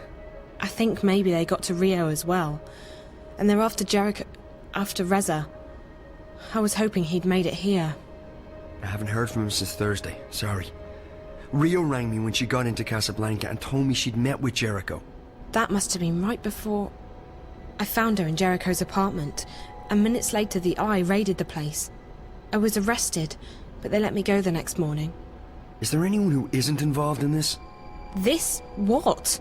I think maybe they got to Rio as well. And they're after Jericho... after Reza. I was hoping he'd made it here. I haven't heard from him since Thursday. Sorry. Rio rang me when she got into Casablanca and told me she'd met with Jericho. That must have been right before... I found her in Jericho's apartment, and minutes later the Eye raided the place. I was arrested, but they let me go the next morning. Is there anyone who isn't involved in this? This? What?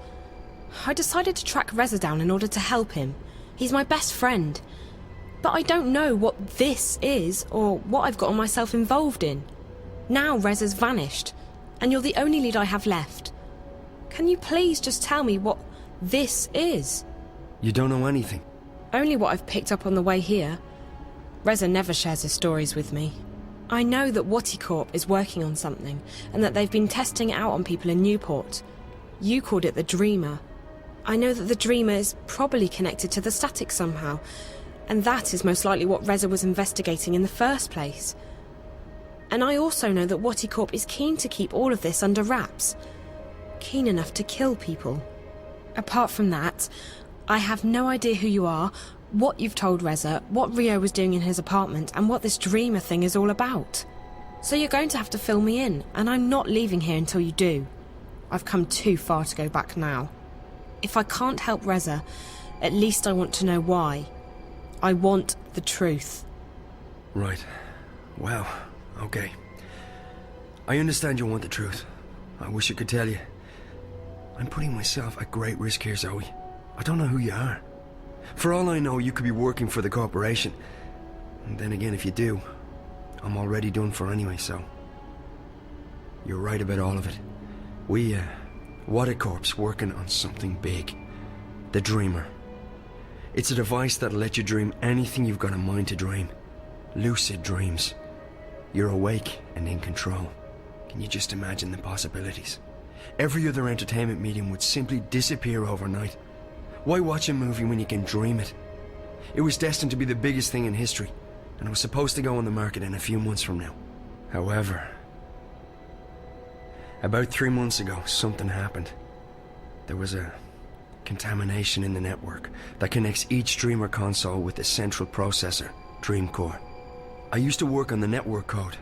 I decided to track Reza down in order to help him. He's my best friend. But I don't know what this is, or what I've gotten myself involved in. Now Reza's vanished, and you're the only lead I have left. Can you please just tell me what this is? You don't know anything? Only what I've picked up on the way here. Reza never shares his stories with me. I know that Wati Corp is working on something, and that they've been testing it out on people in Newport. You called it the Dreamer. I know that the Dreamer is probably connected to the static somehow, and that is most likely what Reza was investigating in the first place. And I also know that Wati Corp is keen to keep all of this under wraps. Keen enough to kill people. Apart from that, I have no idea who you are, what you've told Reza, what Rio was doing in his apartment, and what this Dreamer thing is all about. So you're going to have to fill me in, and I'm not leaving here until you do. I've come too far to go back now. If I can't help Reza, at least I want to know why. I want the truth. Right. Well, okay. I understand you want the truth. I wish I could tell you. I'm putting myself at great risk here, Zoe. I don't know who you are. For all I know, you could be working for the corporation. And then again, if you do, I'm already done for anyway, so... You're right about all of it. Waticorp's working on something big. The Dreamer. It's a device that'll let you dream anything you've got a mind to dream. Lucid dreams. You're awake and in control. Can you just imagine the possibilities? Every other entertainment medium would simply disappear overnight. Why watch a movie when you can dream it? It was destined to be the biggest thing in history, and it was supposed to go on the market in a few months from now. However, About 3 months ago, something happened. There was a contamination in the network that connects each Dreamer console with the central processor, Dream Core. I used to work on the network code,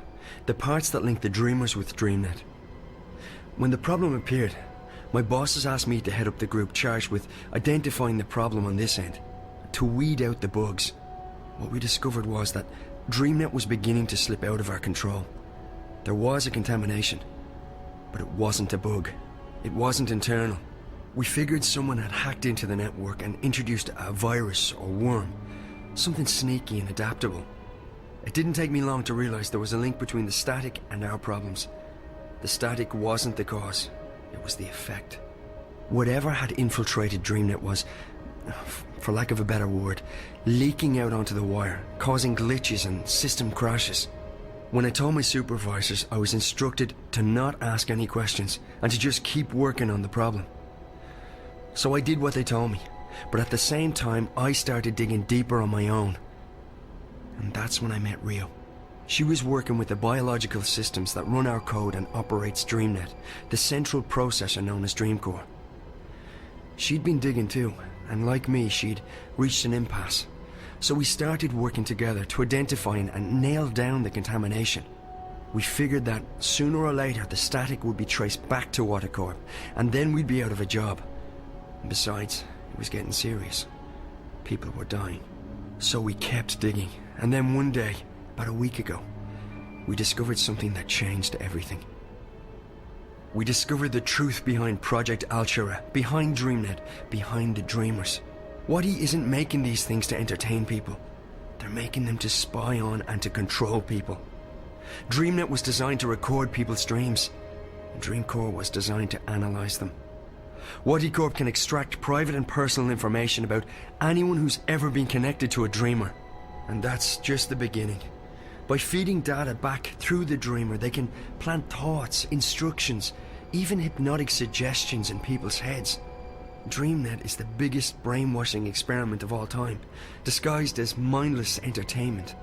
the parts that link the Dreamers with DreamNet. When the problem appeared, my bosses asked me to head up the group charged with identifying the problem on this end, to weed out the bugs. What we discovered was that DreamNet was beginning to slip out of our control. There was a contamination, but it wasn't a bug. It wasn't internal. We figured someone had hacked into the network and introduced a virus or worm, something sneaky and adaptable. It didn't take me long to realize there was a link between the static and our problems. The static wasn't the cause, it was the effect. Whatever had infiltrated DreamNet was, for lack of a better word, leaking out onto the wire, causing glitches and system crashes. When I told my supervisors, I was instructed to not ask any questions and to just keep working on the problem. So I did what they told me, but at the same time I started digging deeper on my own. And that's when I met Rio. She was working with the biological systems that run our code and operates DreamNet, the central processor known as DreamCore. She'd been digging too, and like me, she'd reached an impasse. So we started working together to identify and nail down the contamination. We figured that sooner or later the static would be traced back to Watercorp, and then we'd be out of a job. And besides, it was getting serious. People were dying. So we kept digging, and then one day, about a week ago, we discovered something that changed everything. We discovered the truth behind Project Altura, behind DreamNet, behind the Dreamers. Waddy isn't making these things to entertain people. They're making them to spy on and to control people. DreamNet was designed to record people's dreams, and DreamCore was designed to analyze them. Waddy Corp can extract private and personal information about anyone who's ever been connected to a Dreamer. And that's just the beginning. By feeding data back through the Dreamer, they can plant thoughts, instructions, even hypnotic suggestions in people's heads. DreamNet is the biggest brainwashing experiment of all time, disguised as mindless entertainment.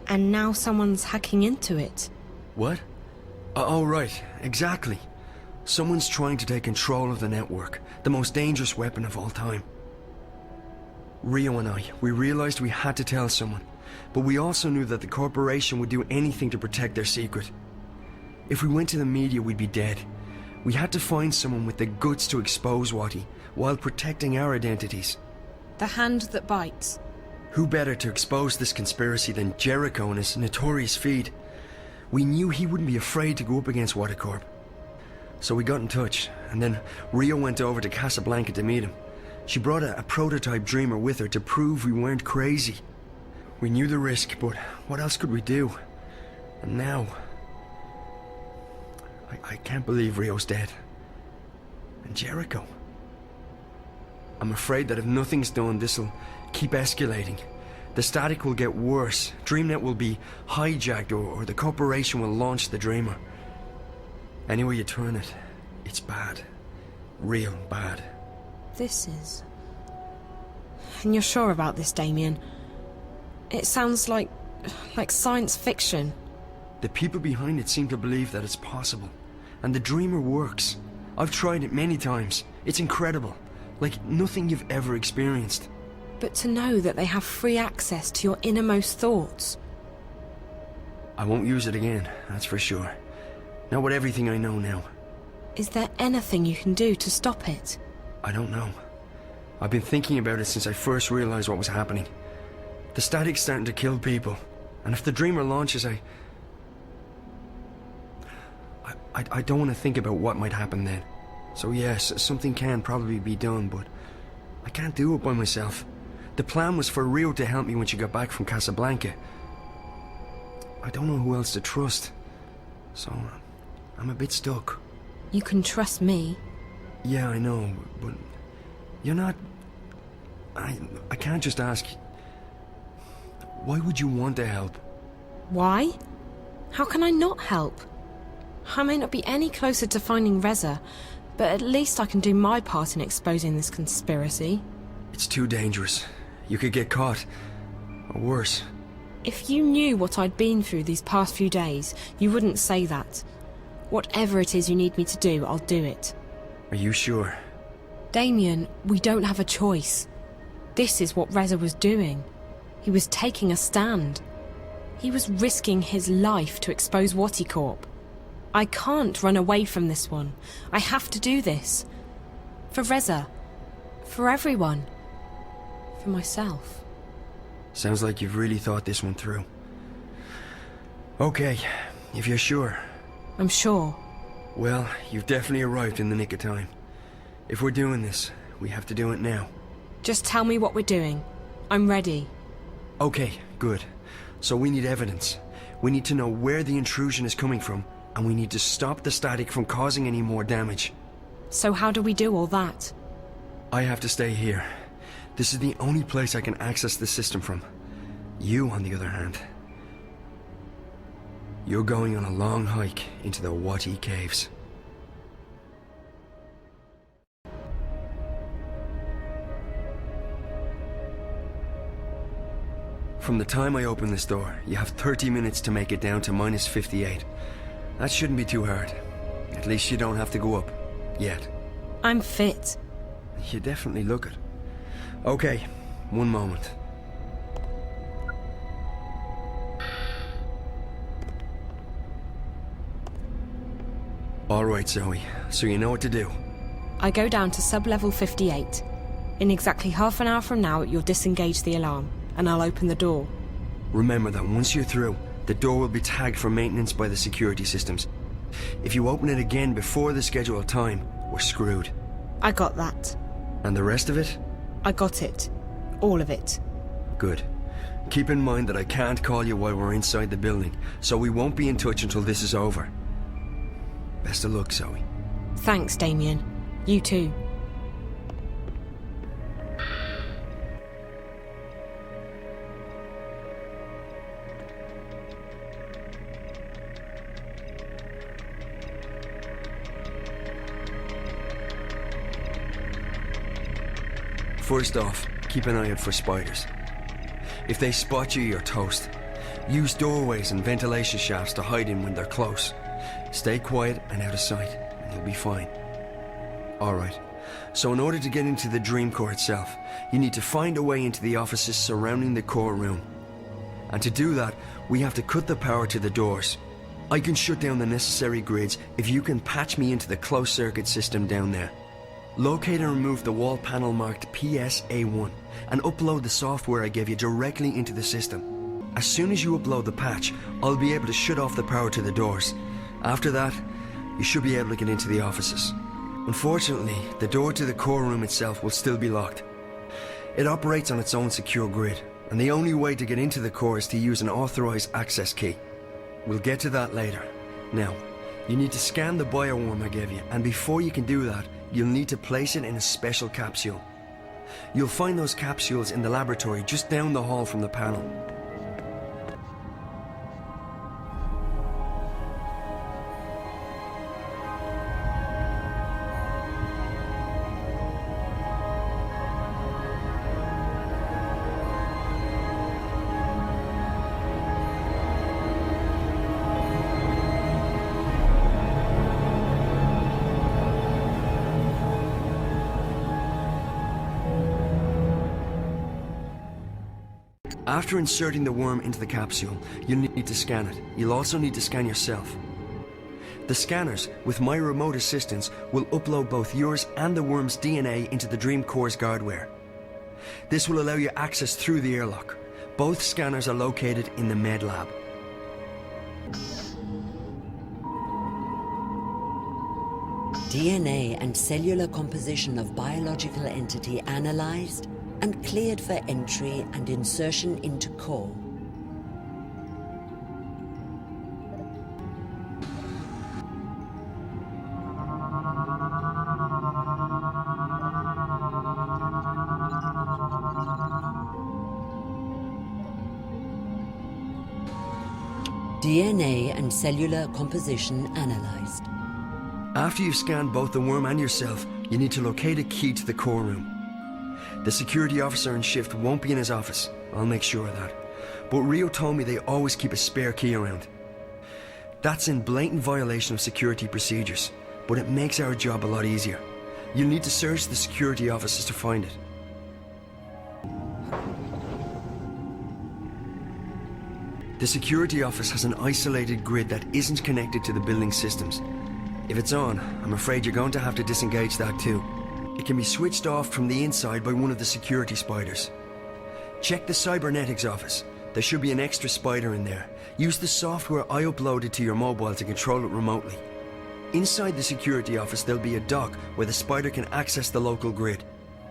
And now someone's hacking into it. What? Oh, right, exactly. Someone's trying to take control of the network, the most dangerous weapon of all time. Rio and I, we realized we had to tell someone, but we also knew that the corporation would do anything to protect their secret. If we went to the media, we'd be dead. We had to find someone with the guts to expose Waddy, while protecting our identities. The hand that bites. Who better to expose this conspiracy than Jericho and his notorious feed? We knew he wouldn't be afraid to go up against Watercorp. So we got in touch, and then Rio went over to Casablanca to meet him. She brought a prototype Dreamer with her to prove we weren't crazy. We knew the risk, but what else could we do? And now... I can't believe Rio's dead. And Jericho. I'm afraid that if nothing's done, this'll keep escalating. The static will get worse, DreamNet will be hijacked, or the corporation will launch the Dreamer. Any way you turn it, it's bad. Real bad. This is... And you're sure about this, Damian? It sounds like science fiction. The people behind it seem to believe that it's possible. And the Dreamer works. I've tried it many times. It's incredible. Like nothing you've ever experienced. But to know that they have free access to your innermost thoughts... I won't use it again, that's for sure. Not with everything I know now. Is there anything you can do to stop it? I don't know. I've been thinking about it since I first realized what was happening. The static's starting to kill people. And if the Dreamer launches, I don't want to think about what might happen then. So yes, something can probably be done, but I can't do it by myself. The plan was for Rio to help me when she got back from Casablanca. I don't know who else to trust. So, I'm a bit stuck. You can trust me. Yeah, I know, but you're not... I can't just ask... Why would you want to help? Why? How can I not help? I may not be any closer to finding Reza, but at least I can do my part in exposing this conspiracy. It's too dangerous. You could get caught. Or worse. If you knew what I'd been through these past few days, you wouldn't say that. Whatever it is you need me to do, I'll do it. Are you sure? Damian, we don't have a choice. This is what Reza was doing. He was taking a stand. He was risking his life to expose Wati Corp. I can't run away from this one. I have to do this. For Reza. For everyone. For myself. Sounds like you've really thought this one through. Okay, if you're sure. I'm sure. Well, you've definitely arrived in the nick of time. If we're doing this, we have to do it now. Just tell me what we're doing. I'm ready. Okay, good. So we need evidence. We need to know where the intrusion is coming from, and we need to stop the static from causing any more damage. So how do we do all that? I have to stay here. This is the only place I can access the system from. You, on the other hand, you're going on a long hike into the Wati caves. From the time I open this door, you have 30 minutes to make it down to minus 58. That shouldn't be too hard. At least you don't have to go up. Yet. I'm fit. You definitely look it. Okay, one moment. Alright, Zoe, so you know what to do. I go down to sub-level 58. In exactly half an hour from now, you'll disengage the alarm, and I'll open the door. Remember that once you're through, the door will be tagged for maintenance by the security systems. If you open it again before the scheduled time, we're screwed. I got that. And the rest of it? I got it. All of it. Good. Keep in mind that I can't call you while we're inside the building, so we won't be in touch until this is over. Best of luck, Zoe. Thanks, Damian. You too. First off, keep an eye out for spiders. If they spot you, you're toast. Use doorways and ventilation shafts to hide in when they're close. Stay quiet and out of sight, and you'll be fine. Alright, so in order to get into the dream core itself, you need to find a way into the offices surrounding the core room. And to do that, we have to cut the power to the doors. I can shut down the necessary grids if you can patch me into the closed circuit system down there. Locate and remove the wall panel marked PSA1 and upload the software I gave you directly into the system. As soon as you upload the patch, I'll be able to shut off the power to the doors. After that, you should be able to get into the offices. Unfortunately, the door to the core room itself will still be locked. It operates on its own secure grid, and the only way to get into the core is to use an authorized access key. We'll get to that later. Now, you need to scan the bioworm I gave you, and before you can do that, you'll need to place it in a special capsule. You'll find those capsules in the laboratory just down the hall from the panel. After inserting the worm into the capsule, you'll need to scan it. You'll also need to scan yourself. The scanners, with my remote assistance, will upload both yours and the worm's DNA into the Dream Core's guardware. This will allow you access through the airlock. Both scanners are located in the med lab. DNA and cellular composition of biological entity analyzed and cleared for entry and insertion into core. DNA and cellular composition analyzed. After you've scanned both the worm and yourself, you need to locate a key to the core room. The security officer in shift won't be in his office. I'll make sure of that. But Rio told me they always keep a spare key around. That's in blatant violation of security procedures, but it makes our job a lot easier. You'll need to search the security offices to find it. The security office has an isolated grid that isn't connected to the building systems. If it's on, I'm afraid you're going to have to disengage that too. It can be switched off from the inside by one of the security spiders. Check the cybernetics office. There should be an extra spider in there. Use the software I uploaded to your mobile to control it remotely. Inside the security office there'll be a dock where the spider can access the local grid.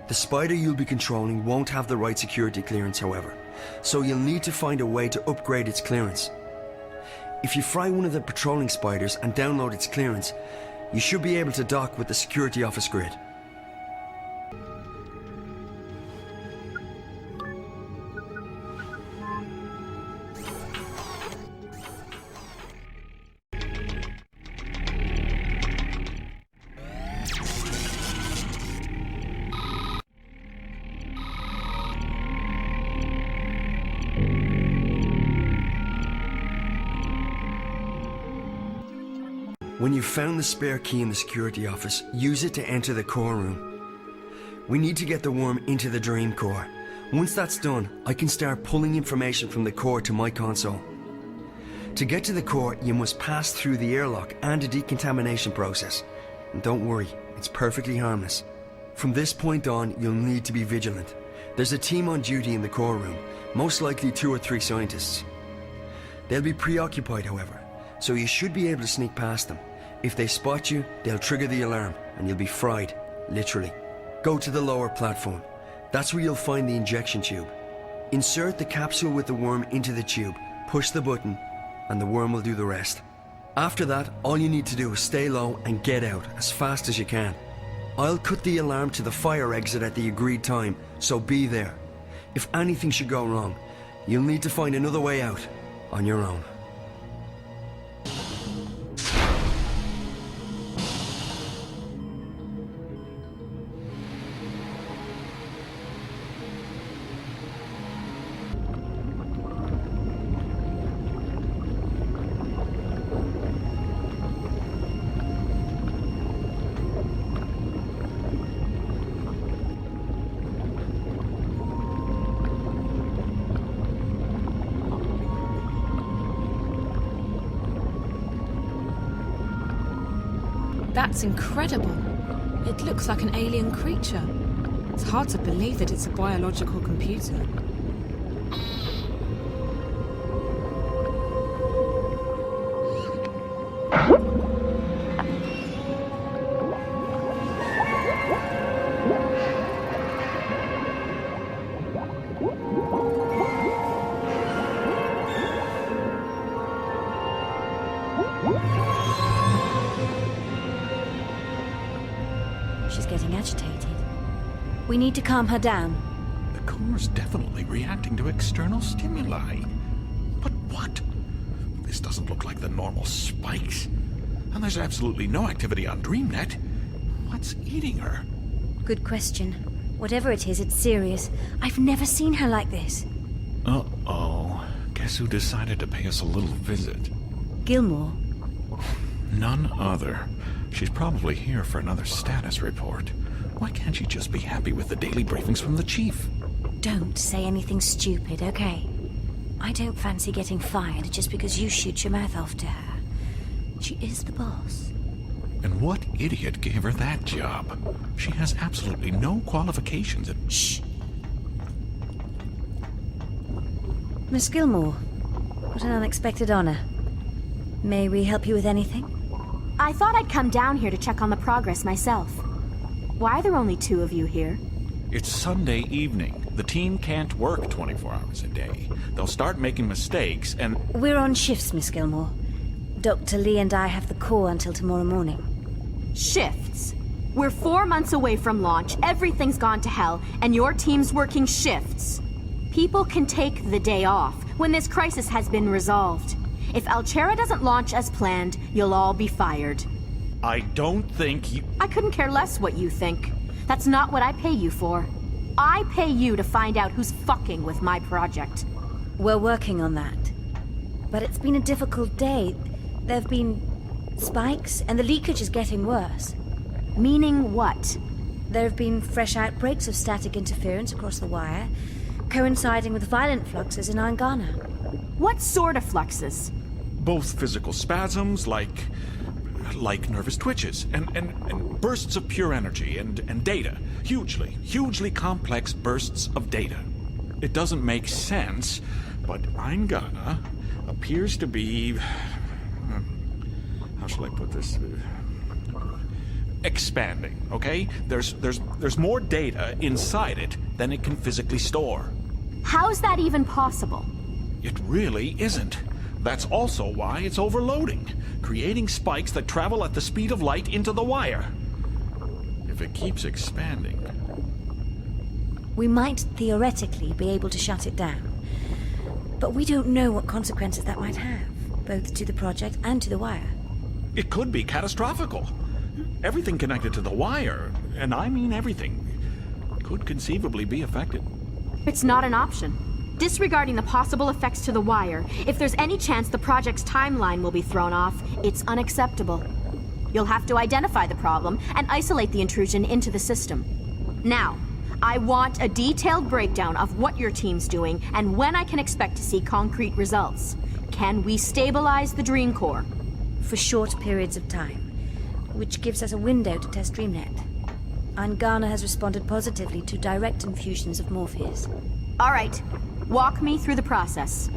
The spider you'll be controlling won't have the right security clearance, however, so you'll need to find a way to upgrade its clearance. If you fry one of the patrolling spiders and download its clearance, you should be able to dock with the security office grid. When you've found the spare key in the security office, use it to enter the core room. We need to get the worm into the dream core. Once that's done, I can start pulling information from the core to my console. To get to the core, you must pass through the airlock and a decontamination process. And don't worry, it's perfectly harmless. From this point on, you'll need to be vigilant. There's a team on duty in the core room, most likely 2 or 3 scientists. They'll be preoccupied, however, so you should be able to sneak past them. If they spot you, they'll trigger the alarm and you'll be fried, literally. Go to the lower platform. That's where you'll find the injection tube. Insert the capsule with the worm into the tube, push the button, and the worm will do the rest. After that, all you need to do is stay low and get out as fast as you can. I'll cut the alarm to the fire exit at the agreed time, so be there. If anything should go wrong, you'll need to find another way out on your own. That's incredible. It looks like an alien creature. It's hard to believe that it's a biological computer. She's getting agitated. We need to calm her down. The core's definitely reacting to external stimuli. But what? This doesn't look like the normal spikes. And there's absolutely no activity on DreamNet. What's eating her? Good question. Whatever it is, it's serious. I've never seen her like this. Uh-oh. Guess who decided to pay us a little visit? Gilmore. None other. She's probably here for another status report. Why can't she just be happy with the daily briefings from the chief? Don't say anything stupid, okay? I don't fancy getting fired just because you shoot your mouth off to her. She is the boss. And what idiot gave her that job? She has absolutely no qualifications. Shh. Miss Gilmore, what an unexpected honor. May we help you with anything? I thought I'd come down here to check on the progress myself. Why are there only 2 of you here? It's Sunday evening. The team can't work 24 hours a day. They'll start making mistakes and... We're on shifts, Miss Gilmore. Dr. Lee and I have the core until tomorrow morning. Shifts? We're 4 months away from launch, everything's gone to hell, and your team's working shifts. People can take the day off when this crisis has been resolved. If Alchera doesn't launch as planned, you'll all be fired. I don't think you... I couldn't care less what you think. That's not what I pay you for. I pay you to find out who's fucking with my project. We're working on that. But it's been a difficult day. There have been spikes, and the leakage is getting worse. Meaning what? There have been fresh outbreaks of static interference across the wire, coinciding with violent fluxes in Angana. What sort of fluxes? Both physical spasms, like nervous twitches, and bursts of pure energy and data. Hugely complex bursts of data. It doesn't make sense, but Angana appears to be... how shall I put this? Expanding, okay? There's more data inside it than it can physically store. How's that even possible? It really isn't. That's also why it's overloading, creating spikes that travel at the speed of light into the wire. If it keeps expanding... We might theoretically be able to shut it down, but we don't know what consequences that might have, both to the project and to the wire. It could be catastrophic. Everything connected to the wire, and I mean everything, could conceivably be affected. It's not an option. Disregarding the possible effects to the wire, if there's any chance the project's timeline will be thrown off, it's unacceptable. You'll have to identify the problem and isolate the intrusion into the system. Now, I want a detailed breakdown of what your team's doing and when I can expect to see concrete results. Can we stabilize the Dream Core? For short periods of time, which gives us a window to test DreamNet. Angana has responded positively to direct infusions of Morpheus. All right. Walk me through the process.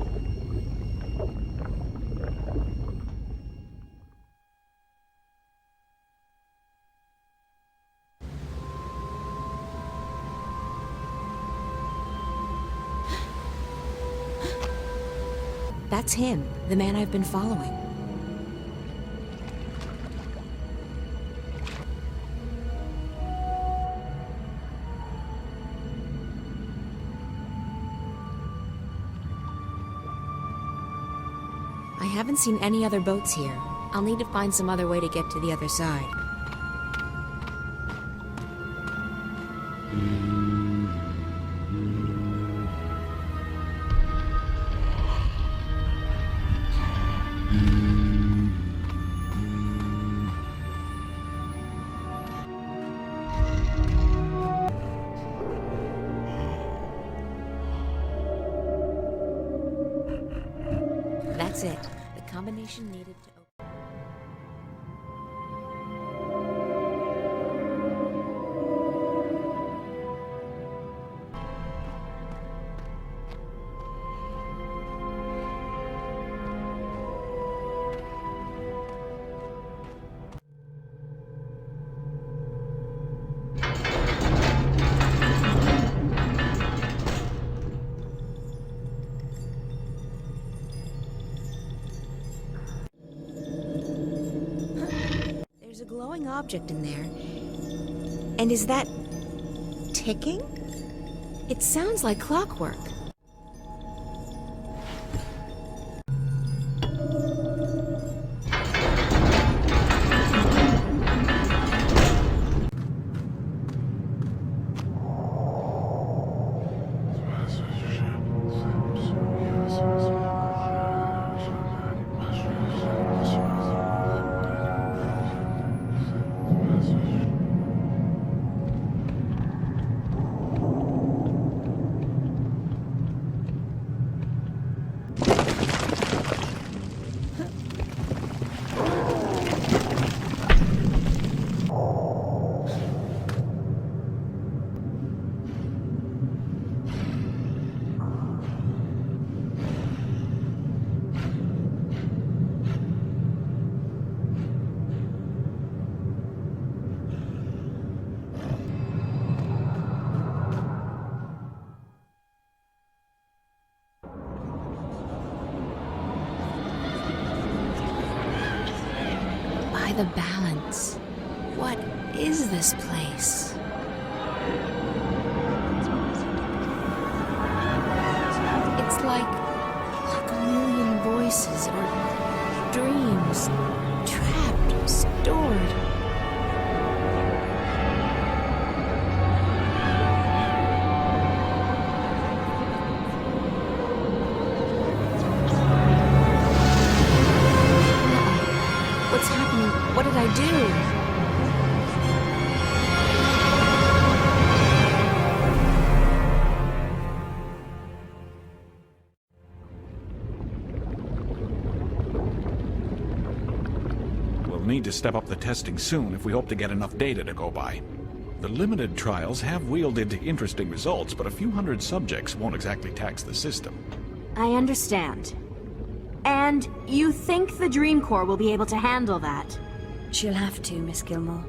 That's him, the man I've been following. I haven't seen any other boats here. I'll need to find some other way to get to the other side. That's it. The combination needed to open. There's a glowing object in there. And is that ticking? It sounds like clockwork. The balance. What is this place? It's like a million voices or dreams, trapped, stored. I do. We'll need to step up the testing soon if we hope to get enough data to go by. The limited trials have wielded interesting results, but a few hundred subjects won't exactly tax the system. I understand. And you think the Dream Corps will be able to handle that? She'll have to, Miss Gilmore.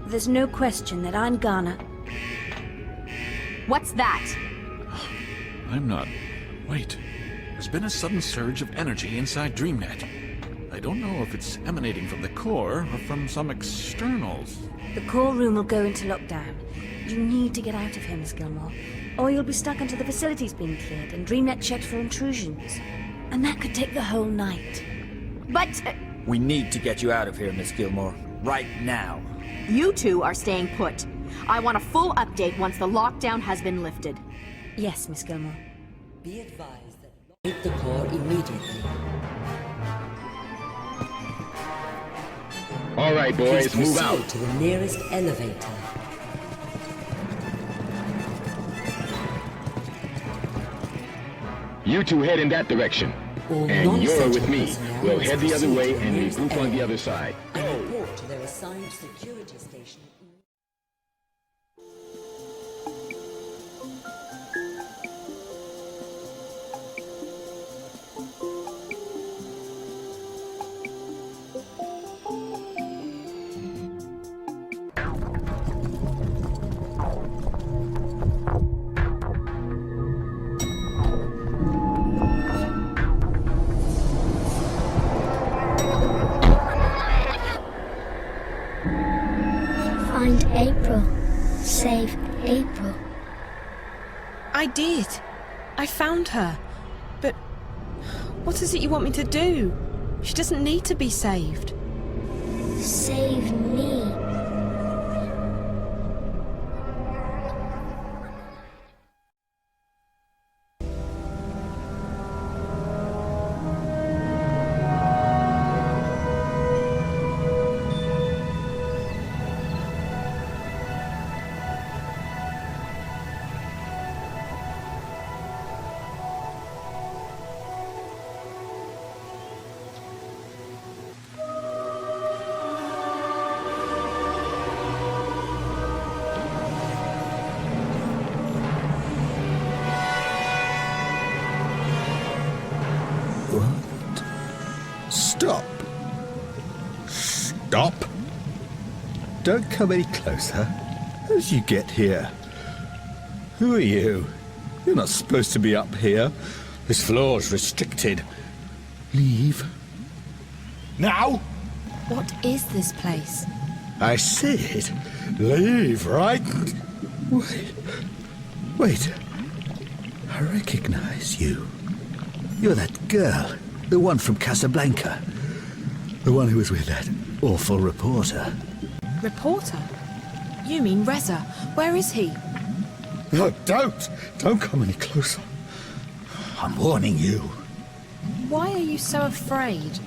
There's no question that I'm gonna... What's that? I'm not... Wait. There's been a sudden surge of energy inside DreamNet. I don't know if it's emanating from the core or from some externals. The core room will go into lockdown. You need to get out of here, Miss Gilmore, or you'll be stuck until the facility's been cleared and DreamNet checked for intrusions. And that could take the whole night. But... We need to get you out of here, Miss Gilmore. Right now. You two are staying put. I want a full update once the lockdown has been lifted. Yes, Miss Gilmore. Be advised that locate the core immediately. All right, boys, Please move out. proceed to the nearest elevator. You two head in that direction. And you're with me. We'll head the other way and regroup on the other side. And report to their assigned security station. Find April. Save April. I did. I found her. But what is it you want me to do? She doesn't need to be saved. Save me. Stop! Stop! Don't come any closer. How did you get here? Who are you? You're not supposed to be up here. This floor's restricted. Leave. Now! What is this place? I said, leave, right? Wait. I recognize you. You're that girl. The one from Casablanca. The one who was with that awful reporter. Reporter? You mean Reza? Where is he? No, don't! Don't come any closer. I'm warning you. Why are you so afraid?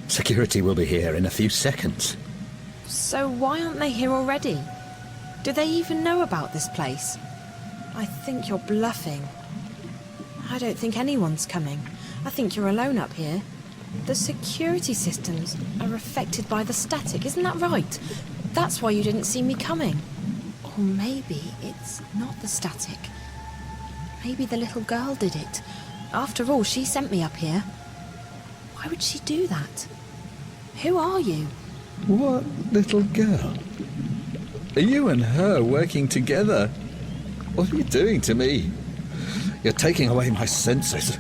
Security will be here in a few seconds. So why aren't they here already? Do they even know about this place? I think you're bluffing. I don't think anyone's coming. I think you're alone up here. The security systems are affected by the static, isn't that right? That's why you didn't see me coming. Or maybe it's not the static. Maybe the little girl did it. After all, she sent me up here. Why would she do that? Who are you? What little girl? Are you and her working together? What are you doing to me? You're taking away my senses.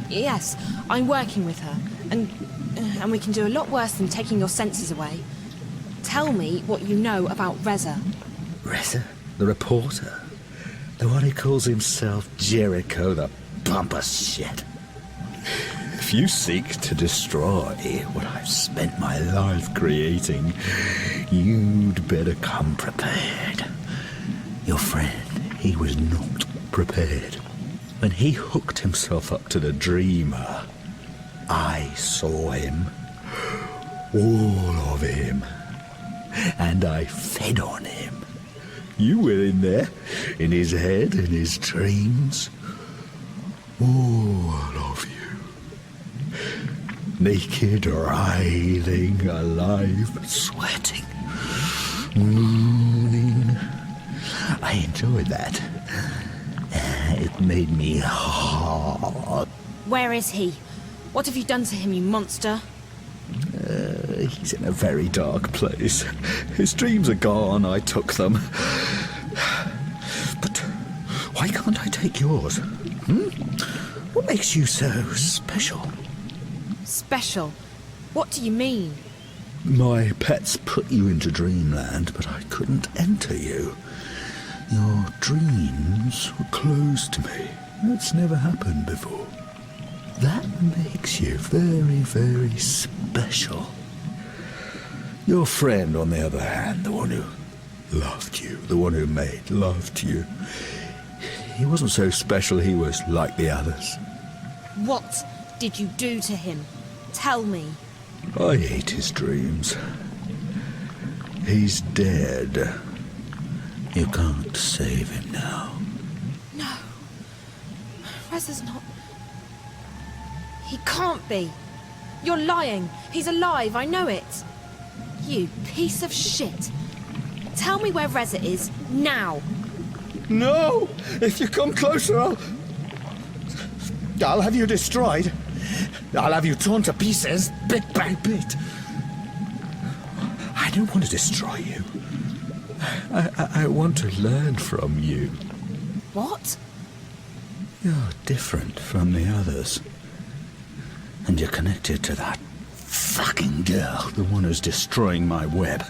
Yes, I'm working with her, and we can do a lot worse than taking your senses away. Tell me what you know about Reza. Reza? The reporter? The one who calls himself Jericho the bumper shit. If you seek to destroy what I've spent my life creating, you'd better come prepared. Your friend, he was not prepared. When he hooked himself up to the Dreamer, I saw him. All of him. and I fed on him. You were in there, in his head, in his dreams. All of you. Naked, writhing, alive, sweating, mooning. I enjoyed that. It made me hard. Where is he? What have you done to him, you monster? He's in a very dark place. His dreams are gone, I took them. But why can't I take yours? What makes you so special? Special? What do you mean? My pets put you into dreamland, but I couldn't enter you. Your dreams were closed to me. That's never happened before. That makes you very, very special. Your friend, on the other hand, the one who loved you, the one who made love to you, he wasn't so special, he was like the others. What did you do to him? Tell me. I ate his dreams. He's dead. You can't save him now. No. Reza's not... He can't be. You're lying. He's alive, I know it. You piece of shit. Tell me where Reza is, now. No! If you come closer, I'll have you destroyed. I'll have you torn to pieces, bit by bit. I don't want to destroy you. I want to learn from you. What? You're different from the others. And you're connected to that fucking girl, the one who's destroying my web.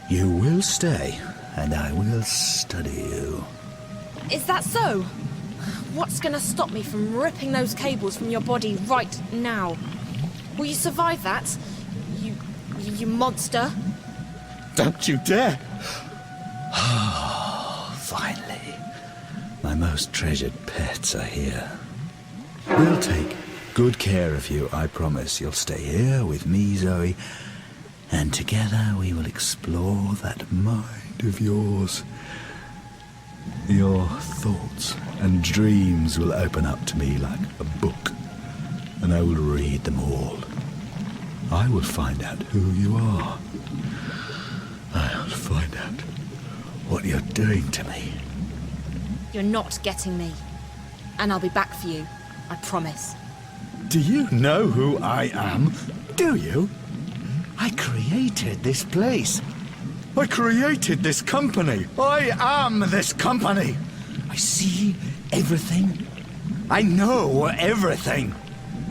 You will stay, and I will study you. Is that so? What's gonna stop me from ripping those cables from your body right now? Will you survive that? You monster? Don't you dare! Oh, finally. My most treasured pets are here. We'll take good care of you, I promise. You'll stay here with me, Zoe, and together we will explore that mind of yours. Your thoughts and dreams will open up to me like a book, and I will read them all. I will find out who you are. I'll find out what you're doing to me. You're not getting me. And I'll be back for you, I promise. Do you know who I am? Do you? I created this place. I created this company. I am this company. I see everything. I know everything.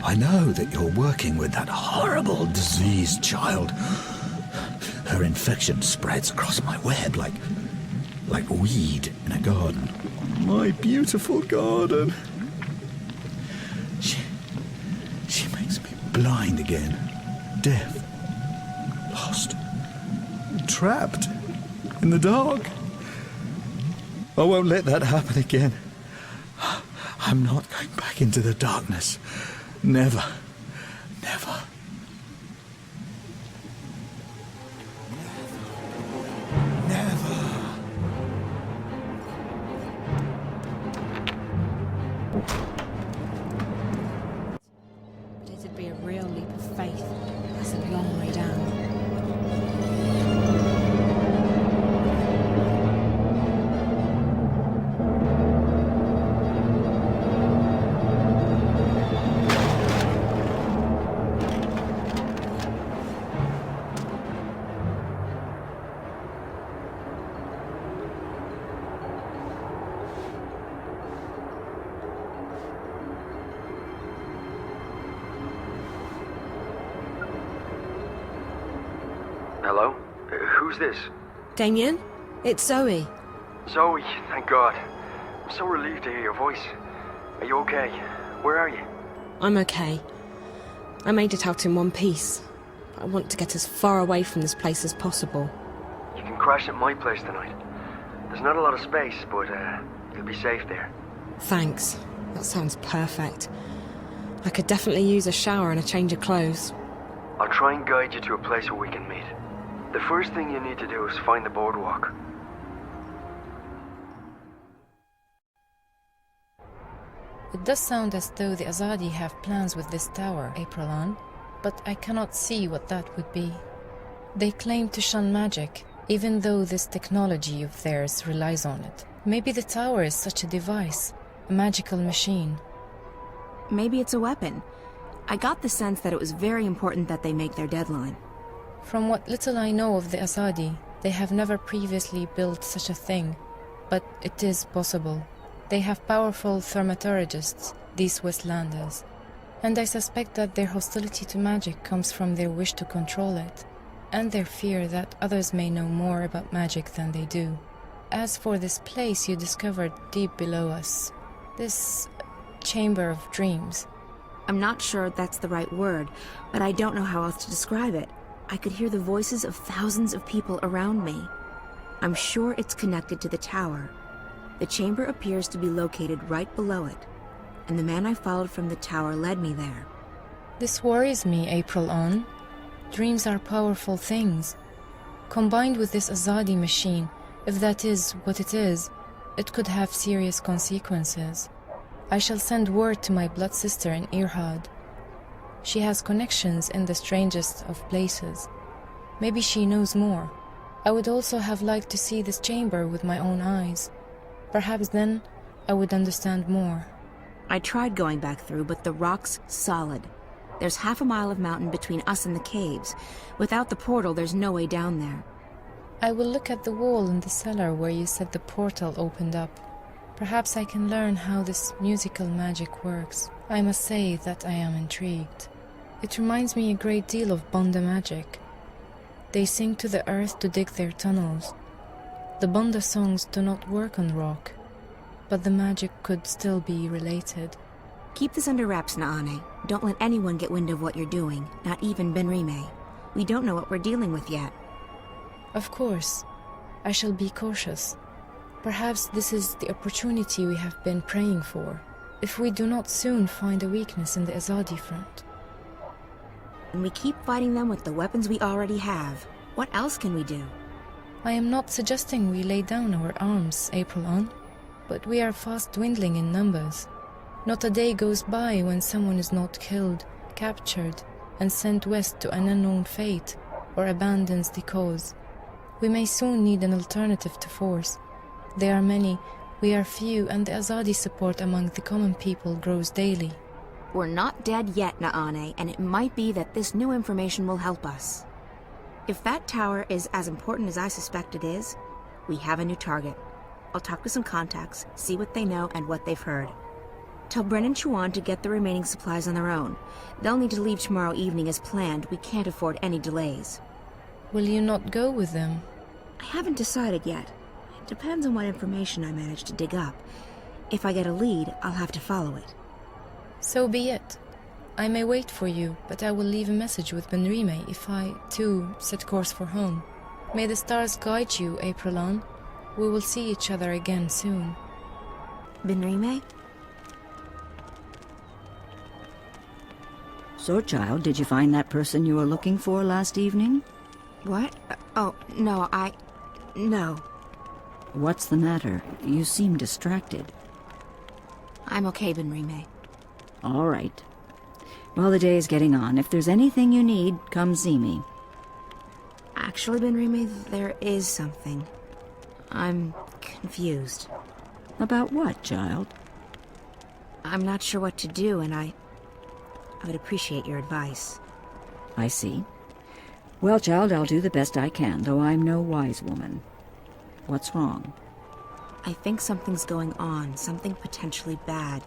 I know that you're working with that horrible diseased child. Her infection spreads across my web like weed in a garden. My beautiful garden. She makes me blind again. Deaf. Lost. Trapped. In the dark. I won't let that happen again. I'm not going back into the darkness. Never. Never. But it'd be a real leap of faith. That's a long way down. Hello? Who's this? Damian? It's Zoe. Zoe, thank God. I'm so relieved to hear your voice. Are you okay? Where are you? I'm okay. I made it out in one piece. I want to get as far away from this place as possible. You can crash at my place tonight. There's not a lot of space, but you'll be safe there. Thanks. That sounds perfect. I could definitely use a shower and a change of clothes. I'll try and guide you to a place where we can meet. The first thing you need to do is find the boardwalk. It does sound as though the Azadi have plans with this tower, April, but I cannot see what that would be. They claim to shun magic, even though this technology of theirs relies on it. Maybe the tower is such a device, a magical machine. Maybe it's a weapon. I got the sense that it was very important that they make their deadline. From what little I know of the Azadi, they have never previously built such a thing, but it is possible. They have powerful thaumaturgists, these Westlanders, and I suspect that their hostility to magic comes from their wish to control it, and their fear that others may know more about magic than they do. As for this place you discovered deep below us, this chamber of dreams. I'm not sure that's the right word, but I don't know how else to describe it. I could hear the voices of thousands of people around me. I'm sure it's connected to the tower. The chamber appears to be located right below it, and the man I followed from the tower led me there. This worries me, April. Dreams are powerful things. Combined with this Azadi machine, if that is what it is, it could have serious consequences. I shall send word to my blood sister in Irhad. She has connections in the strangest of places. Maybe she knows more. I would also have liked to see this chamber with my own eyes. Perhaps then I would understand more. I tried going back through, but the rock's solid. There's half a mile of mountain between us and the caves. Without the portal, there's no way down there. I will look at the wall in the cellar where you said the portal opened up. Perhaps I can learn how this musical magic works. I must say that I am intrigued. It reminds me a great deal of Banda magic. They sing to the earth to dig their tunnels. The Banda songs do not work on rock, but the magic could still be related. Keep this under wraps, Naane. Don't let anyone get wind of what you're doing, not even Benrime. We don't know what we're dealing with yet. Of course. I shall be cautious. Perhaps this is the opportunity we have been praying for, if we do not soon find a weakness in the Azadi front. And we keep fighting them with the weapons we already have. What else can we do? I am not suggesting we lay down our arms, April, but we are fast dwindling in numbers. Not a day goes by when someone is not killed, captured, and sent west to an unknown fate, or abandons the cause. We may soon need an alternative to force. There are many, we are few, and the Azadi support among the common people grows daily. We're not dead yet, Naane, and it might be that this new information will help us. If that tower is as important as I suspect it is, we have a new target. I'll talk to some contacts, see what they know and what they've heard. Tell Bren and Chuan to get the remaining supplies on their own. They'll need to leave tomorrow evening as planned. We can't afford any delays. Will you not go with them? I haven't decided yet. It depends on what information I manage to dig up. If I get a lead, I'll have to follow it. So be it. I may wait for you, but I will leave a message with Benrime if I, too, set course for home. May the stars guide you, April. We will see each other again soon. Benrime? So, child, did you find that person you were looking for last evening? What? Oh, no, No. What's the matter? You seem distracted. I'm okay, Benrime. All right. Well, the day is getting on. If there's anything you need, come see me. Actually, Benrime, there is something. I'm confused. About what, child? I'm not sure what to do, and I would appreciate your advice. I see. Well, child, I'll do the best I can, though I'm no wise woman. What's wrong? I think something's going on, something potentially bad.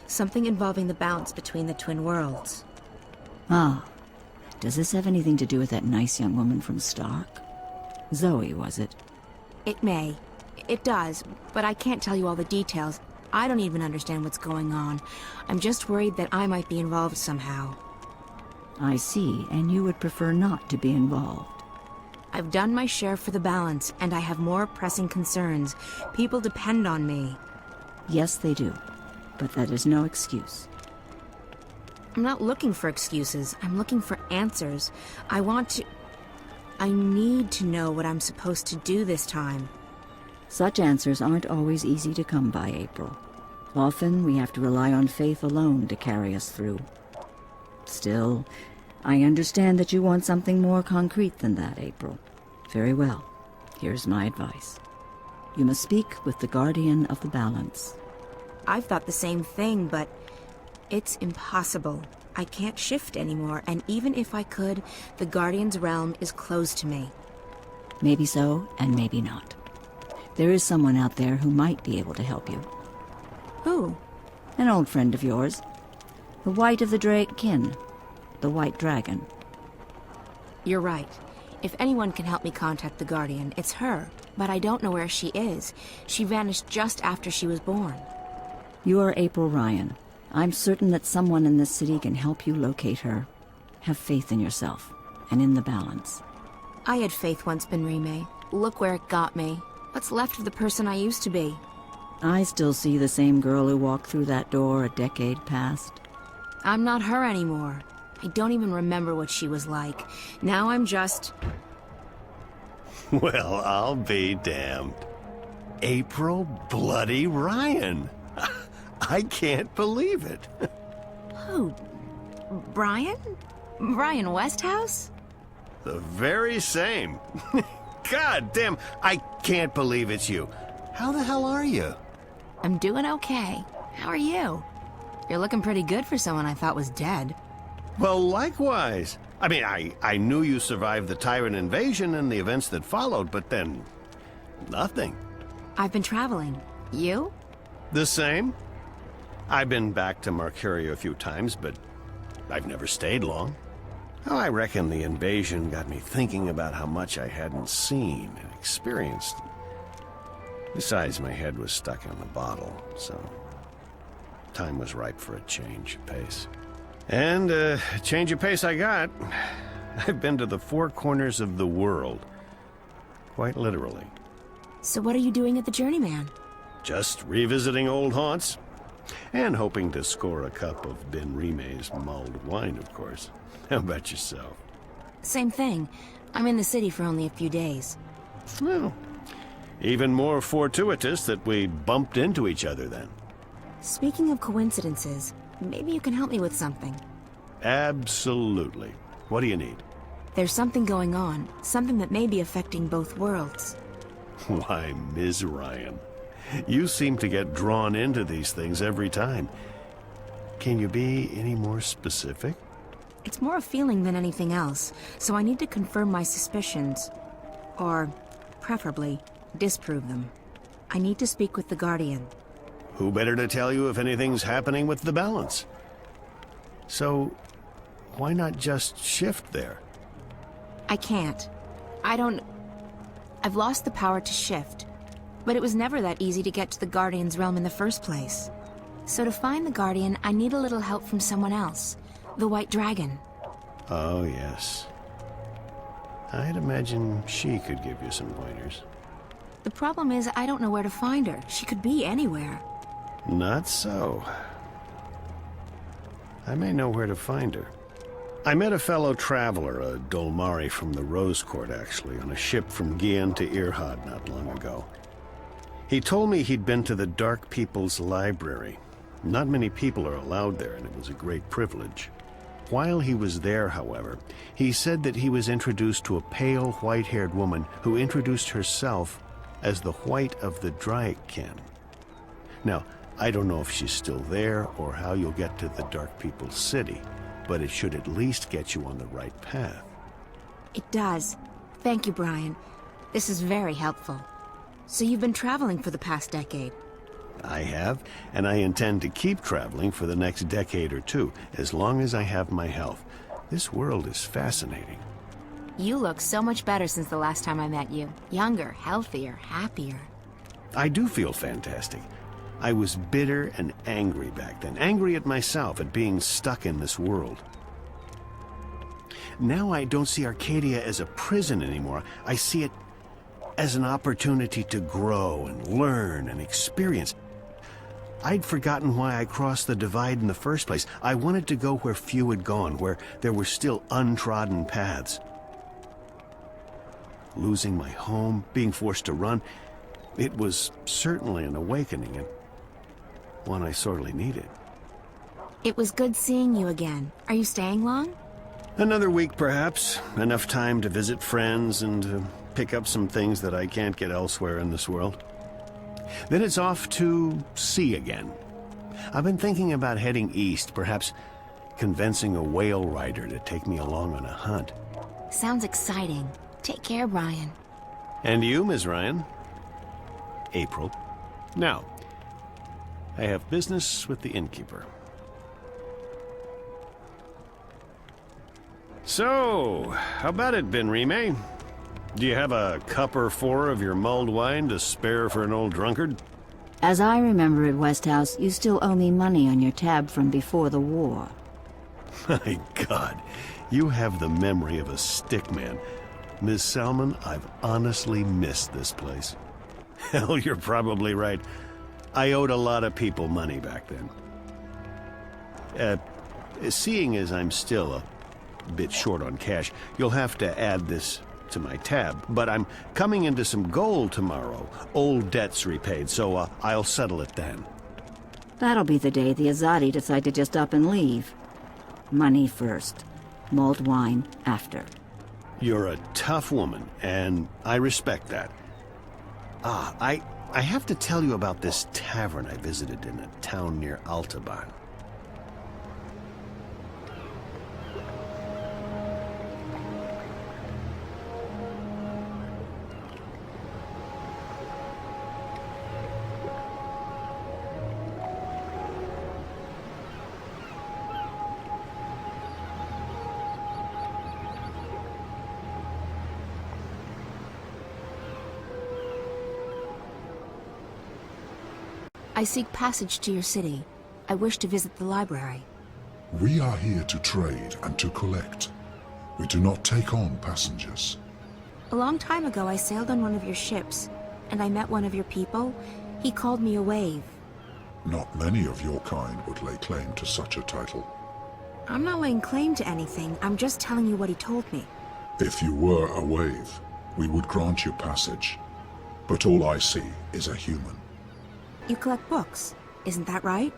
Something involving the balance between the twin worlds. Ah. Does this have anything to do with that nice young woman from Stark? Zoe, was it? It may. It does, but I can't tell you all the details. I don't even understand what's going on. I'm just worried that I might be involved somehow. I see, and you would prefer not to be involved. I've done my share for the balance, and I have more pressing concerns. People depend on me. Yes, they do. But that is no excuse. I'm not looking for excuses. I'm looking for answers. I want to... I need to know what I'm supposed to do this time. Such answers aren't always easy to come by, April. Often we have to rely on faith alone to carry us through. Still, I understand that you want something more concrete than that, April. Very well. Here's my advice. You must speak with the Guardian of the Balance. I've thought the same thing, but it's impossible. I can't shift anymore, and even if I could, the Guardian's realm is closed to me. Maybe so, and maybe not. There is someone out there who might be able to help you. Who? An old friend of yours. The White of the Kean. The White Dragon. You're right. If anyone can help me contact the Guardian, it's her. But I don't know where she is. She vanished just after she was born. You are April Ryan. I'm certain that someone in this city can help you locate her. Have faith in yourself, and in the balance. I had faith once, Benrime. Look where it got me. What's left of the person I used to be? I still see the same girl who walked through that door a decade past. I'm not her anymore. I don't even remember what she was like. Now I'm just... Well, I'll be damned. April bloody Ryan. I can't believe it. Who? Brian? Brian Westhouse? The very same. God damn, I can't believe it's you. How the hell are you? I'm doing okay. How are you? You're looking pretty good for someone I thought was dead. Well, likewise. I mean, I knew you survived the Tyrant invasion and the events that followed, but then... nothing. I've been traveling. You? The same. I've been back to Mercuria a few times, but I've never stayed long. Oh, I reckon the invasion got me thinking about how much I hadn't seen and experienced. Besides, my head was stuck in the bottle, so time was ripe for a change of pace. And a change of pace I got. I've been to the four corners of the world. Quite literally. So what are you doing at the Journeyman? Just revisiting old haunts. And hoping to score a cup of Benrime's mulled wine, of course. How about yourself? Same thing. I'm in the city for only a few days. Well, even more fortuitous that we bumped into each other then. Speaking of coincidences, maybe you can help me with something. Absolutely. What do you need? There's something going on, something that may be affecting both worlds. Why, Ms. Ryan, you seem to get drawn into these things every time. Can you be any more specific? It's more a feeling than anything else, so I need to confirm my suspicions. Or, preferably, disprove them. I need to speak with the Guardian. Who better to tell you if anything's happening with the balance? So, why not just shift there? I can't. I've lost the power to shift. But it was never that easy to get to the Guardian's realm in the first place. So to find the Guardian, I need a little help from someone else. The White Dragon. Oh, yes. I'd imagine she could give you some pointers. The problem is, I don't know where to find her. She could be anywhere. Not so. I may know where to find her. I met a fellow traveler, a Dolmari from the Rose Court, actually, on a ship from Kean to Irhad not long ago. He told me he'd been to the Dark People's Library. Not many people are allowed there, and it was a great privilege. While he was there, however, he said that he was introduced to a pale, white-haired woman who introduced herself as the White of the Kean. Now, I don't know if she's still there or how you'll get to the Dark People's City, but it should at least get you on the right path. It does. Thank you, Brian. This is very helpful. So you've been traveling for the past decade? I have, and I intend to keep traveling for the next decade or two, as long as I have my health. This world is fascinating. You look so much better since the last time I met you. Younger, healthier, happier. I do feel fantastic. I was bitter and angry back then, angry at myself at being stuck in this world. Now I don't see Arcadia as a prison anymore. I see it as an opportunity to grow and learn and experience. I'd forgotten why I crossed the divide in the first place. I wanted to go where few had gone, where there were still untrodden paths. losing my home, being forced to run. It was certainly an awakening, and one I sorely needed. It was good seeing you again. Are you staying long? Another week, perhaps. Enough time to visit friends and to pick up some things that I can't get elsewhere in this world. Then it's off to sea again. I've been thinking about heading east, perhaps convincing a whale rider to take me along on a hunt. Sounds exciting. Take care, Brian. And you, Ms. Ryan? April. Now, I have business with the innkeeper. So, how about it, Ben Rime? Do you have a cup or four of your mulled wine to spare for an old drunkard? As I remember at Westhouse, you still owe me money on your tab from before the war. My God, you have the memory of a stickman. Miss Salmon, I've honestly missed this place. Hell, you're probably right. I owed a lot of people money back then. Seeing as I'm still a bit short on cash, you'll have to add this to my tab. But I'm coming into some gold tomorrow. Old debts repaid, so I'll settle it then. That'll be the day the Azadi decide to just up and leave. Money first. Mulled wine after. You're a tough woman, and I respect that. I have to tell you about this tavern I visited in a town near Altaban. I seek passage to your city. I wish to visit the library. We are here to trade and to collect. We do not take on passengers. A long time ago, I sailed on one of your ships, and I met one of your people. He called me a wave. Not many of your kind would lay claim to such a title. I'm not laying claim to anything. I'm just telling you what he told me. If you were a wave, we would grant you passage. But all I see is a human. You collect books, isn't that right?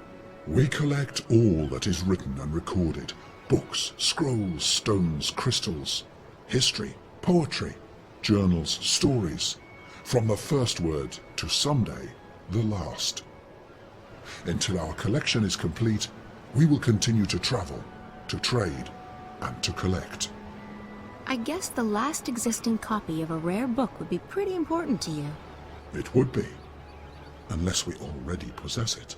We collect all that is written and recorded. Books, scrolls, stones, crystals, history, poetry, journals, stories. From the first word to someday, the last. Until our collection is complete, we will continue to travel, to trade, and to collect. I guess the last existing copy of a rare book would be pretty important to you. It would be. Unless we already possess it.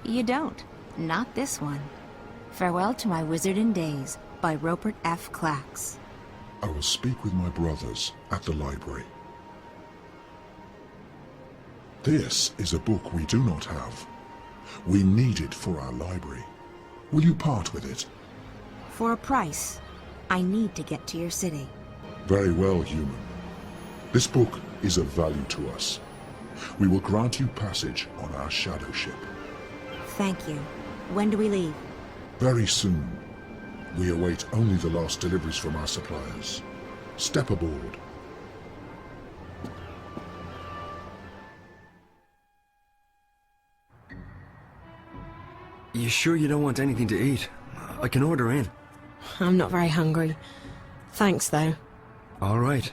You don't. Not this one. Farewell to My Wizarding Days by Rupert F. Clacks. I will speak with my brothers at the library. This is a book we do not have. We need it for our library. Will you part with it? For a price. I need to get to your city. Very well, human. This book is of value to us. We will grant you passage on our shadow ship. Thank you. When do we leave? Very soon. We await only the last deliveries from our suppliers. Step aboard. You sure you don't want anything to eat? I can order in. I'm not very hungry. Thanks, though. All right.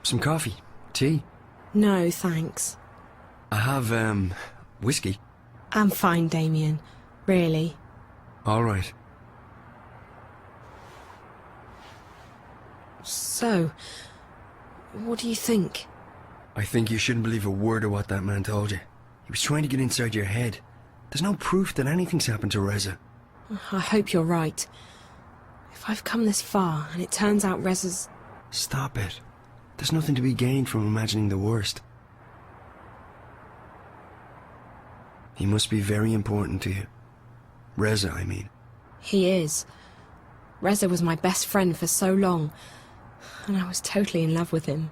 Some coffee? Tea? No, thanks. I have, whiskey. I'm fine, Damian. Really. All right. So, what do you think? I think you shouldn't believe a word of what that man told you. He was trying to get inside your head. There's no proof that anything's happened to Reza. I hope you're right. If I've come this far and it turns out Reza's... Stop it. There's nothing to be gained from imagining the worst. He must be very important to you. Reza, I mean. He is. Reza was my best friend for so long, and I was totally in love with him.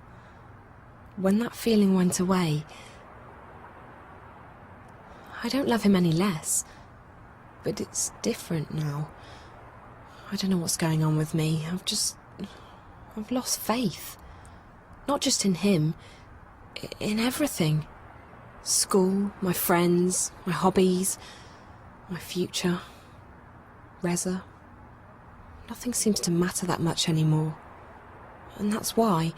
When that feeling went away, I don't love him any less, but it's different now. I don't know what's going on with me. I've lost faith. Not just in him, in everything. School, my friends, my hobbies, my future. Reza. Nothing seems to matter that much anymore. And that's why,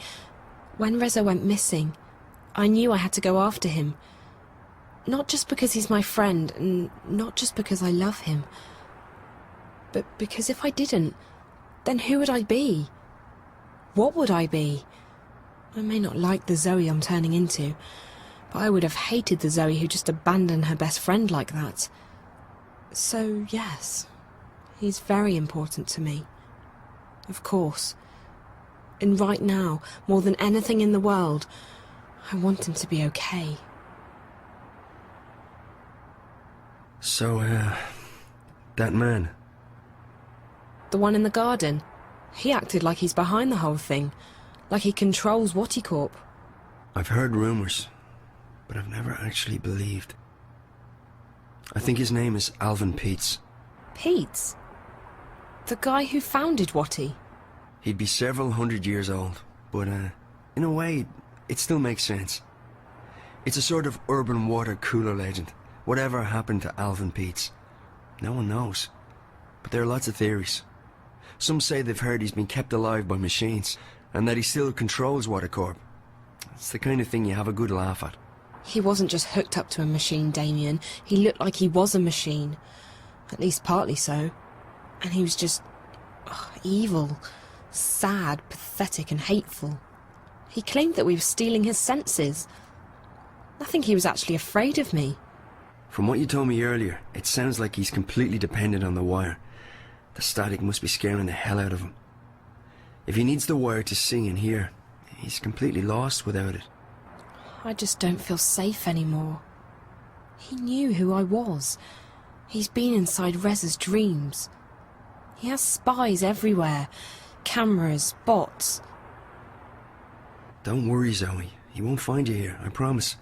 when Reza went missing, I knew I had to go after him. Not just because he's my friend, and not just because I love him, but because if I didn't, then who would I be? What would I be? I may not like the Zoe I'm turning into, but I would have hated the Zoe who just abandoned her best friend like that. So, yes, he's very important to me. Of course. And right now, more than anything in the world, I want him to be okay. So, that man. The one in the garden. He acted like he's behind the whole thing. Like he controls Corp. I've heard rumors, but I've never actually believed. I think his name is Alvin Peets. Peets? The guy who founded Watty? He'd be several hundred years old, but, in a way, it still makes sense. It's a sort of urban water cooler legend. Whatever happened to Alvin Peets? No one knows. But there are lots of theories. Some say they've heard he's been kept alive by machines, and that he still controls Corp. It's the kind of thing you have a good laugh at. He wasn't just hooked up to a machine, Damian. He looked like he was a machine. At least partly so. And he was just evil, sad, pathetic and hateful. He claimed that we were stealing his senses. I think he was actually afraid of me. From what you told me earlier, it sounds like he's completely dependent on the wire. The static must be scaring the hell out of him. If he needs the wire to see and hear, he's completely lost without it. I just don't feel safe anymore. He knew who I was. He's been inside Reza's dreams. He has spies everywhere. Cameras, bots. Don't worry, Zoe. He won't find you here, I promise.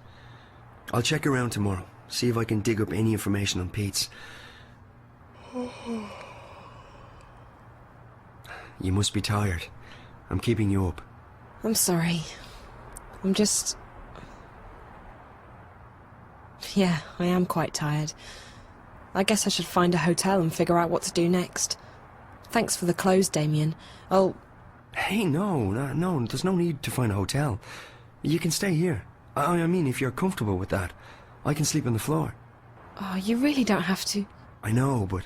I'll check around tomorrow, see if I can dig up any information on Pete's. You must be tired. I'm keeping you up. I'm sorry. I'm just... Yeah, I am quite tired. I guess I should find a hotel and figure out what to do next. Thanks for the clothes, Damian. I'll... Hey, no, there's no need to find a hotel. You can stay here. I mean, if you're comfortable with that, I can sleep on the floor. Oh, you really don't have to. I know, but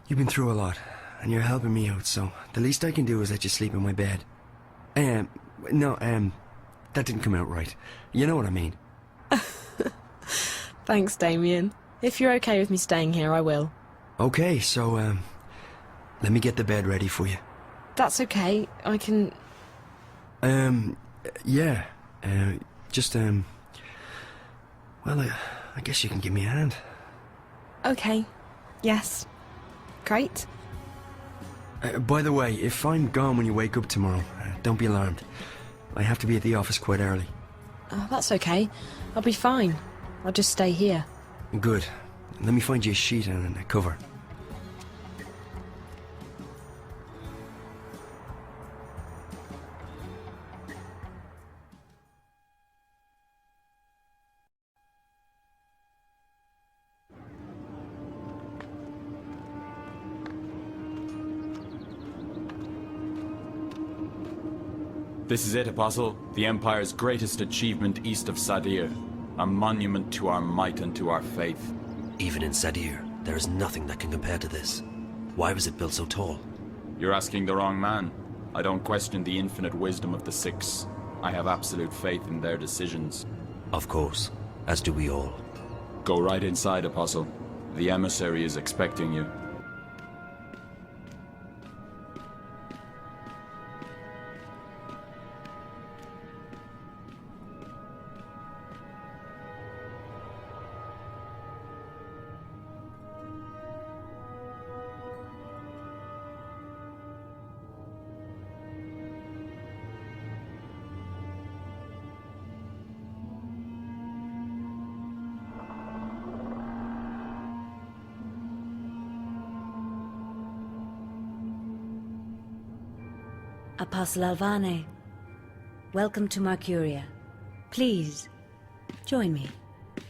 you've been through a lot, and you're helping me out, so the least I can do is let you sleep in my bed. That didn't come out right. You know what I mean. Thanks, Damian. If you're okay with me staying here, I will. Okay, so, let me get the bed ready for you. That's okay. I can... Yeah. Well, I guess you can give me a hand. Okay. Yes. Great. By the way, if I'm gone when you wake up tomorrow, don't be alarmed. I have to be at the office quite early. Oh, that's okay. I'll be fine. I'll just stay here. Good. Let me find you a sheet and a cover. This is it, Apostle. The Empire's greatest achievement east of Sadir. A monument to our might and to our faith. Even in Sadir, there is nothing that can compare to this. Why was it built so tall? You're asking the wrong man. I don't question the infinite wisdom of the Six. I have absolute faith in their decisions. Of course, as do we all. Go right inside, Apostle. The emissary is expecting you. Apostle Alvane, welcome to Mercuria. Please, join me.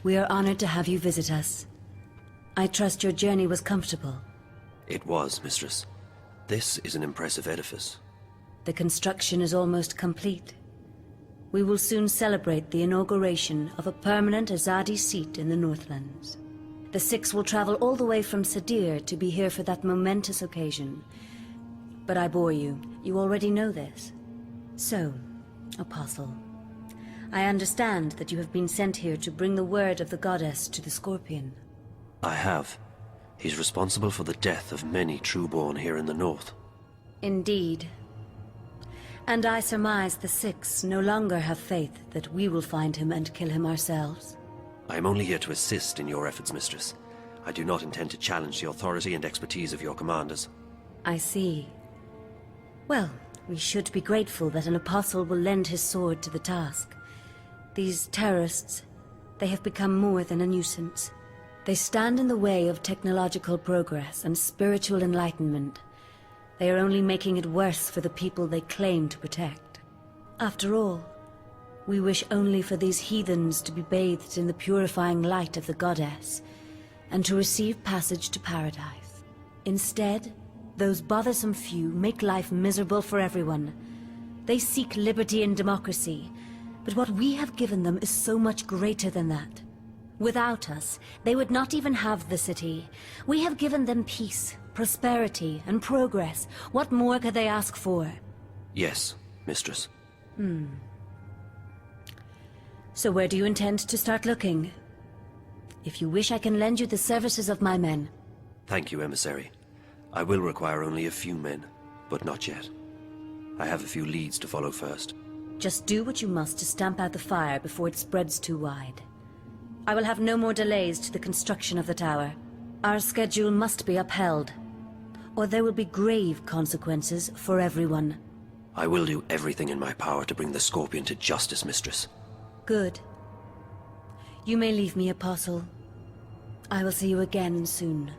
We are honored to have you visit us. I trust your journey was comfortable. It was, Mistress. This is an impressive edifice. The construction is almost complete. We will soon celebrate the inauguration of a permanent Azadi seat in the Northlands. The Six will travel all the way from Sadir to be here for that momentous occasion. But I bore you. You already know this. So, Apostle, I understand that you have been sent here to bring the word of the goddess to the Scorpion. I have. He's responsible for the death of many trueborn here in the north. Indeed. And I surmise the Six no longer have faith that we will find him and kill him ourselves. I am only here to assist in your efforts, Mistress. I do not intend to challenge the authority and expertise of your commanders. I see. Well, we should be grateful that an apostle will lend his sword to the task. These terrorists, they have become more than a nuisance. They stand in the way of technological progress and spiritual enlightenment. They are only making it worse for the people they claim to protect. After all, we wish only for these heathens to be bathed in the purifying light of the goddess, and to receive passage to paradise. Instead, those bothersome few make life miserable for everyone. They seek liberty and democracy, but what we have given them is so much greater than that. Without us, they would not even have the city. We have given them peace, prosperity, and progress. What more could they ask for? Yes, Mistress. So where do you intend to start looking? If you wish, I can lend you the services of my men. Thank you, Emissary. I will require only a few men, but not yet. I have a few leads to follow first. Just do what you must to stamp out the fire before it spreads too wide. I will have no more delays to the construction of the tower. Our schedule must be upheld, or there will be grave consequences for everyone. I will do everything in my power to bring the Scorpion to justice, Mistress. Good. You may leave me, Apostle. I will see you again soon.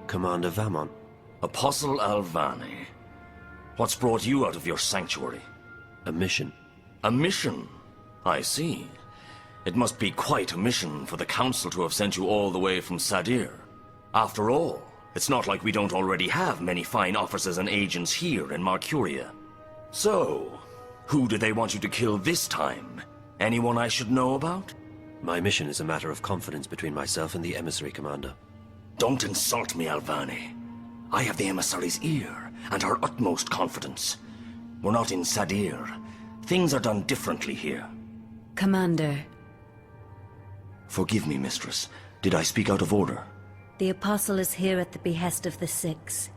Commander Vamon. Apostle Alvani. What's brought you out of your sanctuary? A mission. A mission? I see. It must be quite a mission for the Council to have sent you all the way from Sadir. After all, it's not like we don't already have many fine officers and agents here in Mercuria. So, who do they want you to kill this time? Anyone I should know about? My mission is a matter of confidence between myself and the Emissary, Commander. Don't insult me, Alvani. I have the emissary's ear, and our utmost confidence. We're not in Sadir. Things are done differently here. Commander. Forgive me, Mistress. Did I speak out of order? The Apostle is here at the behest of the Six.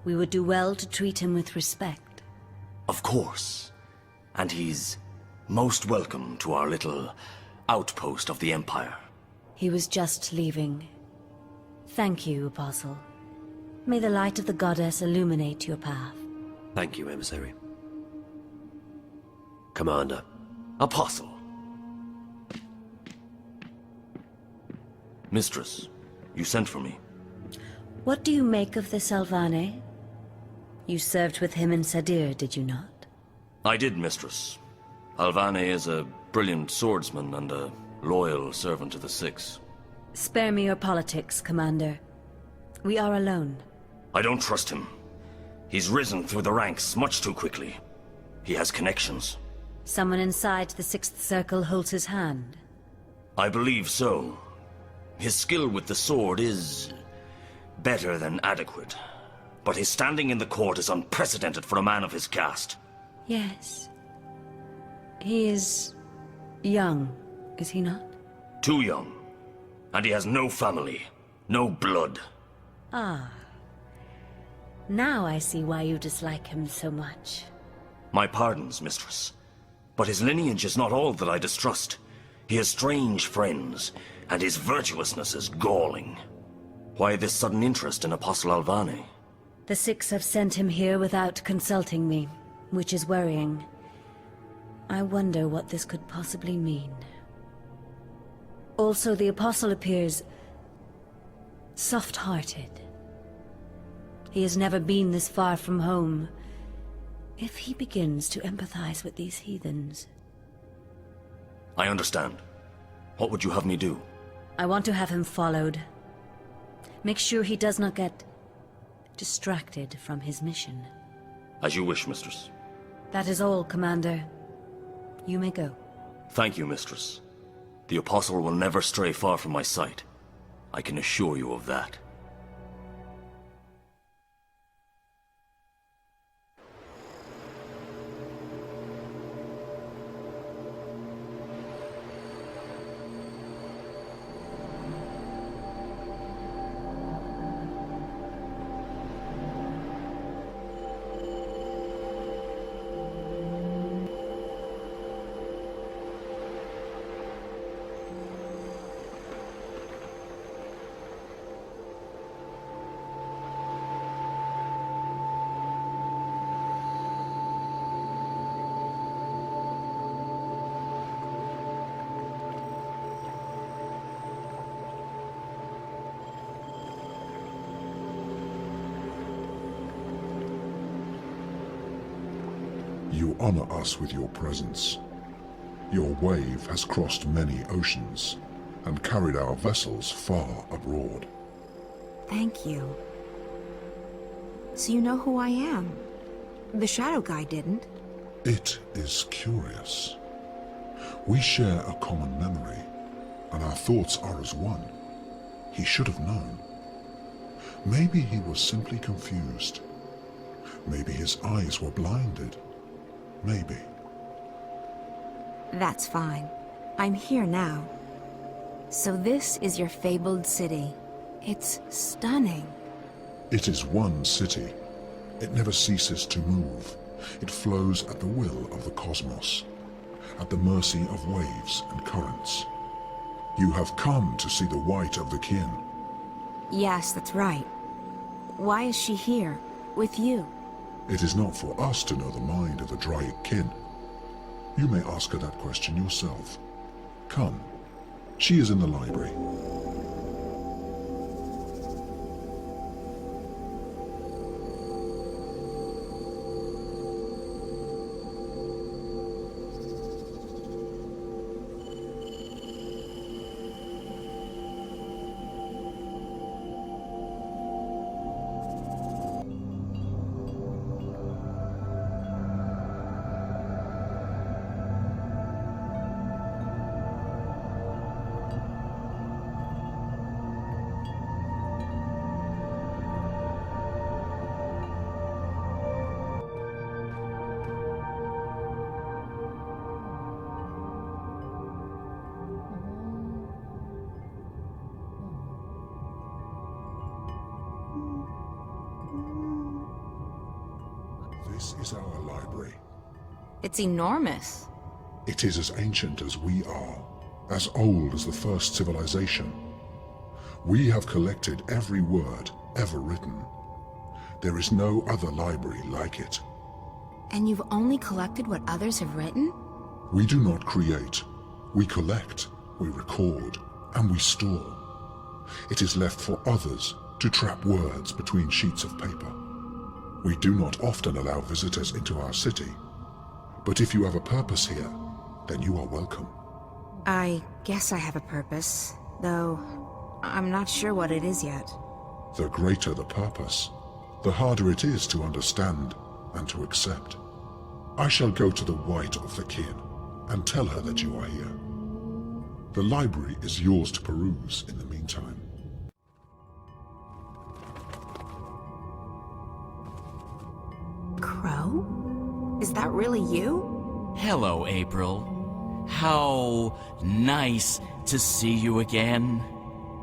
We would do well to treat him with respect. Of course. And he's most welcome to our little outpost of the Empire. He was just leaving. Thank you, Apostle. May the light of the goddess illuminate your path. Thank you, Emissary. Commander. Apostle. Mistress, you sent for me. What do you make of this Alvani? You served with him in Sadir, did you not? I did, Mistress. Alvani is a brilliant swordsman and a loyal servant to the Six. Spare me your politics, Commander. We are alone. I don't trust him. He's risen through the ranks much too quickly. He has connections. Someone inside the Sixth Circle holds his hand. I believe so. His skill with the sword is better than adequate. But his standing in the court is unprecedented for a man of his caste. Yes. He is young, is he not? Too young. And he has no family, no blood. Ah. Now I see why you dislike him so much. My pardons, Mistress. But his lineage is not all that I distrust. He has strange friends, and his virtuousness is galling. Why this sudden interest in Apostle Alvani? The Six have sent him here without consulting me, which is worrying. I wonder what this could possibly mean. Also, the Apostle appears soft-hearted. He has never been this far from home. If he begins to empathize with these heathens... I understand. What would you have me do? I want to have him followed. Make sure he does not get distracted from his mission. As you wish, mistress. That is all, Commander. You may go. Thank you, mistress. The Apostle will never stray far from my sight. I can assure you of that. You honor us with your presence. Your wave has crossed many oceans and carried our vessels far abroad. Thank you. So you know who I am? The Shadow Guy didn't. It is curious. We share a common memory, and our thoughts are as one. He should have known. Maybe he was simply confused. Maybe his eyes were blinded. Maybe. That's fine. I'm here now. So this is your fabled city. It's stunning. It is one city. It never ceases to move. It flows at the will of the cosmos, at the mercy of waves and currents. You have come to see the white of the Kean. Yes, that's right. Why is she here, with you? It is not for us to know the mind of the Draic kin. You may ask her that question yourself. Come. She is in the library. This is our library. It's enormous. It is as ancient as we are, as old as the first civilization. We have collected every word ever written. There is no other library like it. And you've only collected what others have written? We do not create. We collect, we record, and we store. It is left for others to trap words between sheets of paper. We do not often allow visitors into our city, but if you have a purpose here, then you are welcome. I guess I have a purpose, though I'm not sure what it is yet. The greater the purpose, the harder it is to understand and to accept. I shall go to the white of the Kean and tell her that you are here. The library is yours to peruse in the meantime. Crow? Is that really you? Hello, April. How nice to see you again.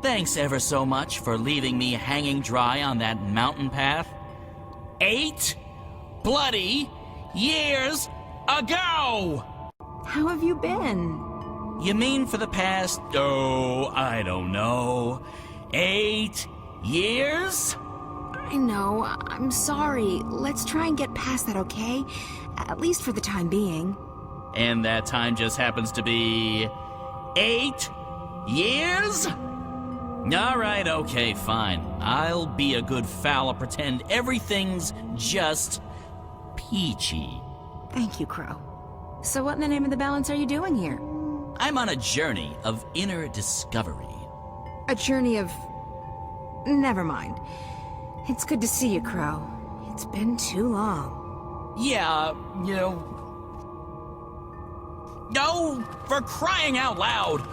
Thanks ever so much for leaving me hanging dry on that mountain path. 8 bloody years ago! How have you been? You mean for the past, I don't know, 8 years? I know. I'm sorry. Let's try and get past that, okay? At least for the time being. And that time just happens to be 8 Years? Alright, okay, fine. I'll be a good foul and pretend everything's just peachy. Thank you, Crow. So what in the name of the balance are you doing here? I'm on a journey of inner discovery. A journey of... Never mind. It's good to see you, Crow. It's been too long. Yeah, you know... No! For crying out loud!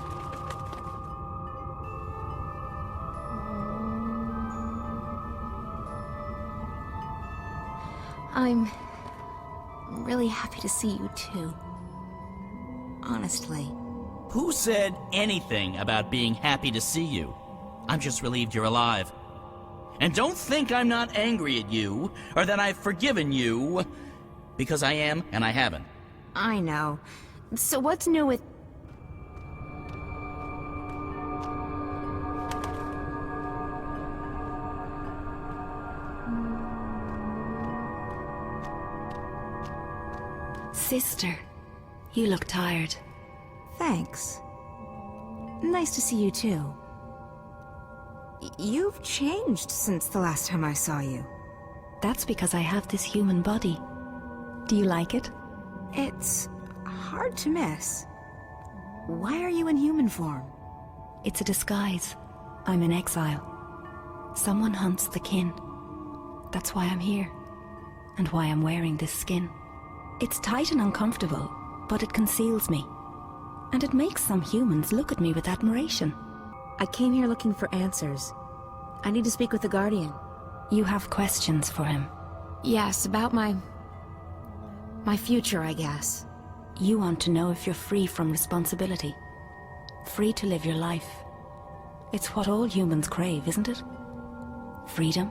I'm really happy to see you too. Honestly. Who said anything about being happy to see you? I'm just relieved you're alive. And don't think I'm not angry at you, or that I've forgiven you, because I am and I haven't. I know. So what's new with... Sister, you look tired. Thanks. Nice to see you too. You've changed since the last time I saw you. That's because I have this human body. Do you like it? It's hard to miss. Why are you in human form? It's a disguise. I'm in exile. Someone hunts the kin. That's why I'm here. And why I'm wearing this skin. It's tight and uncomfortable, but it conceals me. And it makes some humans look at me with admiration. I came here looking for answers. I need to speak with the Guardian. You have questions for him? Yes, about my future, I guess. You want to know if you're free from responsibility. Free to live your life. It's what all humans crave, isn't it? Freedom.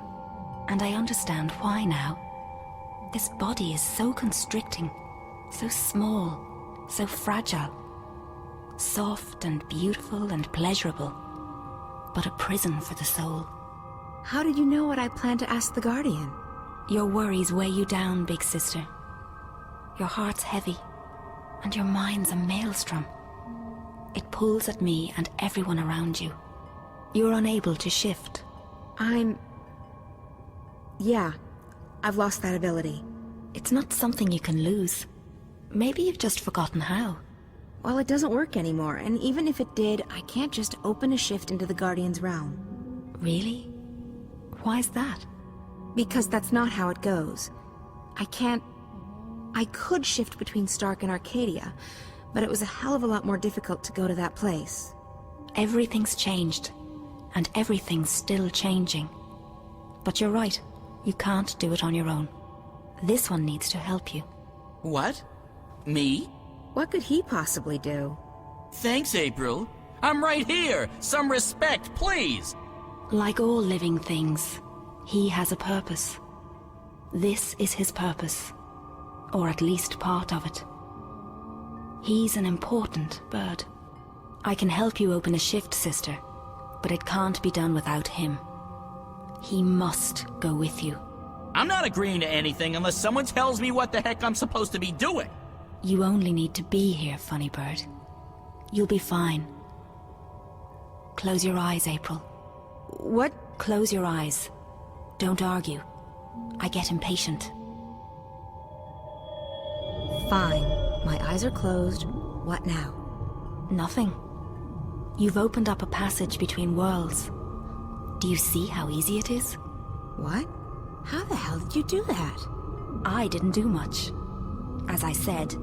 And I understand why now. This body is so constricting, so small, so fragile. Soft and beautiful and pleasurable, but a prison for the soul. How did you know what I plan to ask the Guardian? Your worries weigh you down, big sister. Your heart's heavy, and your mind's a maelstrom. It pulls at me and everyone around you. You're unable to shift. Yeah, I've lost that ability. It's not something you can lose. Maybe you've just forgotten how. Well, it doesn't work anymore, and even if it did, I can't just open a shift into the Guardian's realm. Really? Why's that? Because that's not how it goes. I could shift between Stark and Arcadia, but it was a hell of a lot more difficult to go to that place. Everything's changed, and everything's still changing. But you're right, you can't do it on your own. This one needs to help you. What? Me? What could he possibly do? Thanks, April. I'm right here. Some respect, please. Like all living things, he has a purpose. This is his purpose. Or at least part of it. He's an important bird. I can help you open a shift, sister, but it can't be done without him. He must go with you. I'm not agreeing to anything unless someone tells me what the heck I'm supposed to be doing. You only need to be here, funny bird. You'll be fine. Close your eyes, April. What? Close your eyes. Don't argue. I get impatient. Fine. My eyes are closed. What now? Nothing. You've opened up a passage between worlds. Do you see how easy it is? What? How the hell did you do that? I didn't do much. As I said,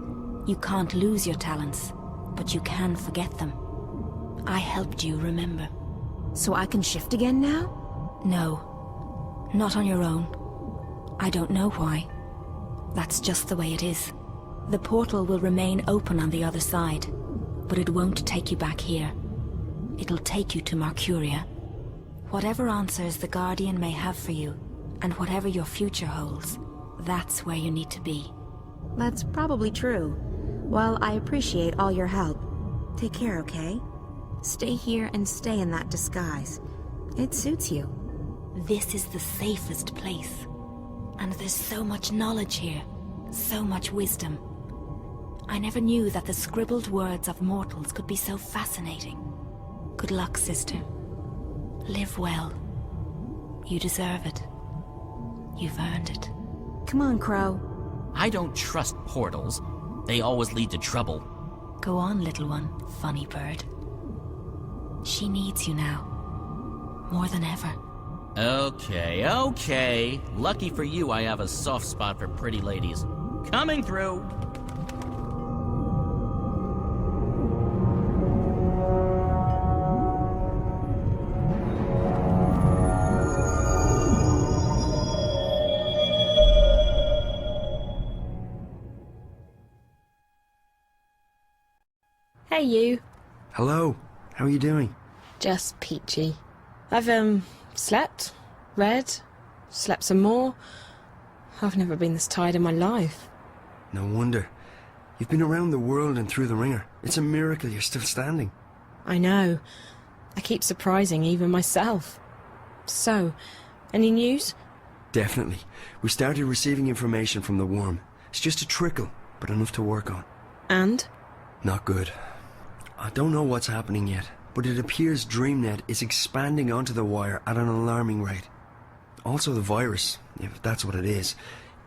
you can't lose your talents, but you can forget them. I helped you remember. So I can shift again now? No. Not on your own. I don't know why. That's just the way it is. The portal will remain open on the other side, but it won't take you back here. It'll take you to Mercuria. Whatever answers the Guardian may have for you, and whatever your future holds, that's where you need to be. That's probably true. Well, I appreciate all your help. Take care, okay? Stay here and stay in that disguise. It suits you. This is the safest place. And there's so much knowledge here, so much wisdom. I never knew that the scribbled words of mortals could be so fascinating. Good luck, sister. Live well. You deserve it. You've earned it. Come on, Crow. I don't trust portals. They always lead to trouble. Go on, little one, funny bird. She needs you now. More than ever. Okay. Lucky for you, I have a soft spot for pretty ladies. Coming through! Hey, you. Hello. How are you doing? Just peachy. I've, slept, read, slept some more. I've never been this tired in my life. No wonder. You've been around the world and through the ringer. It's a miracle you're still standing. I know. I keep surprising even myself. So, any news? Definitely. We started receiving information from the worm. It's just a trickle, but enough to work on. And? Not good. I don't know what's happening yet, but it appears DreamNet is expanding onto the wire at an alarming rate. Also the virus, if that's what it is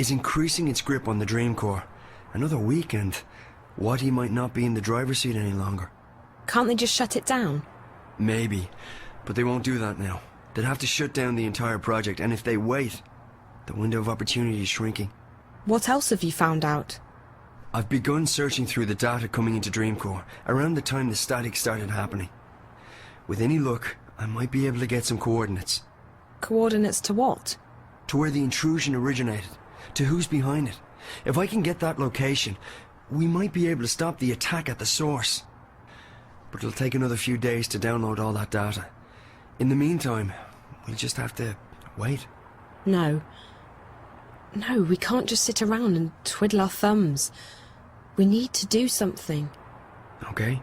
increasing its grip on the Dream Core. Another week and Watty might not be in the driver's seat any longer. Can't they just shut it down? Maybe, but they won't do that now. They'd have to shut down the entire project, and if they wait, the window of opportunity is shrinking. What else have you found out? I've begun searching through the data coming into Dreamcore around the time the static started happening. With any luck, I might be able to get some coordinates. Coordinates to what? To where the intrusion originated, to who's behind it. If I can get that location, we might be able to stop the attack at the source. But it'll take another few days to download all that data. In the meantime, we'll just have to wait. No, we can't just sit around and twiddle our thumbs. We need to do something. Okay,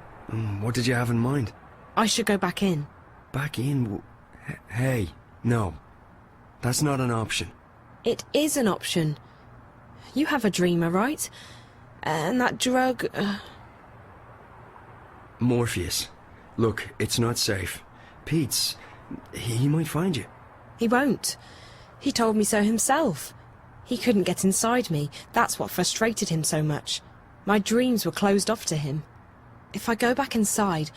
what did you have in mind? I should go back in. Back in? Hey, no. That's not an option. It is an option. You have a dreamer, right? And that drug... Morpheus. Look, it's not safe. Pete's... he might find you. He won't. He told me so himself. He couldn't get inside me. That's what frustrated him so much. My dreams were closed off to him. If I go back inside,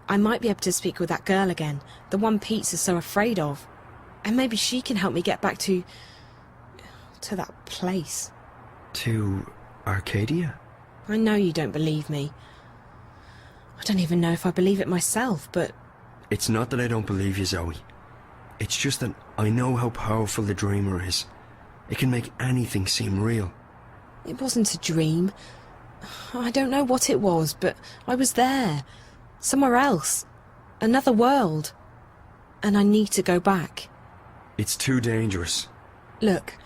I might be able to speak with that girl again, the one Pete is so afraid of. And maybe she can help me get back to that place. To Arcadia? I know you don't believe me. I don't even know if I believe it myself, but... It's not that I don't believe you, Zoe. It's just that I know how powerful the dreamer is. It can make anything seem real. It wasn't a dream. I don't know what it was, but I was there. Somewhere else. Another world. And I need to go back. It's too dangerous. Look,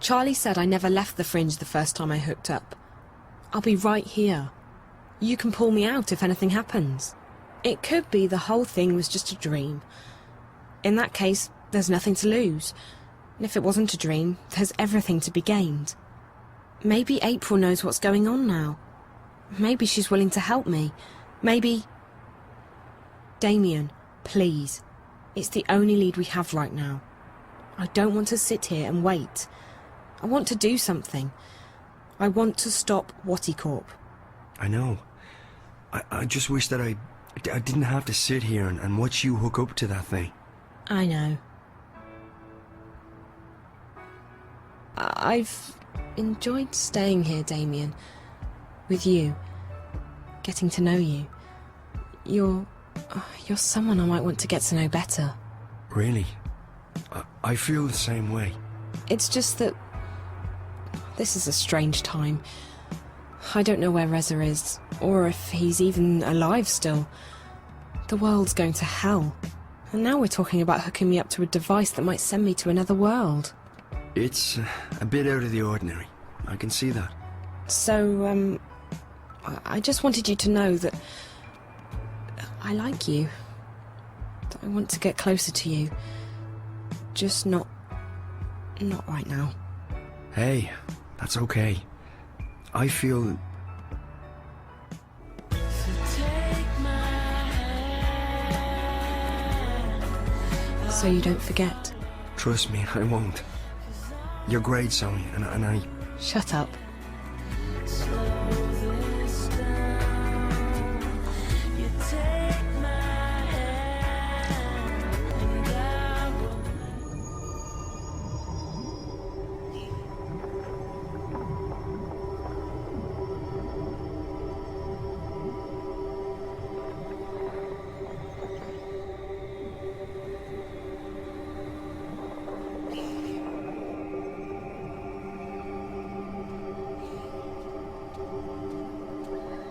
Charlie said I never left the Fringe the first time I hooked up. I'll be right here. You can pull me out if anything happens. It could be the whole thing was just a dream. In that case, there's nothing to lose. And if it wasn't a dream, there's everything to be gained. Maybe April knows what's going on now. Maybe she's willing to help me. Maybe... Damian, please. It's the only lead we have right now. I don't want to sit here and wait. I want to do something. I want to stop Watty Corp. I know. I just wish that I didn't have to sit here and watch you hook up to that thing. I know. I've enjoyed staying here, Damian. With you. Getting to know you. You're someone I might want to get to know better. Really? I feel the same way. It's just that... this is a strange time. I don't know where Reza is, or if he's even alive still. The world's going to hell. And now we're talking about hooking me up to a device that might send me to another world. It's a bit out of the ordinary. I can see that. So, I just wanted you to know that I like you. That I want to get closer to you. Just not right now. Hey, that's okay. I feel... So you don't forget. Trust me, I won't. You're great, Zoe, and I... Shut up.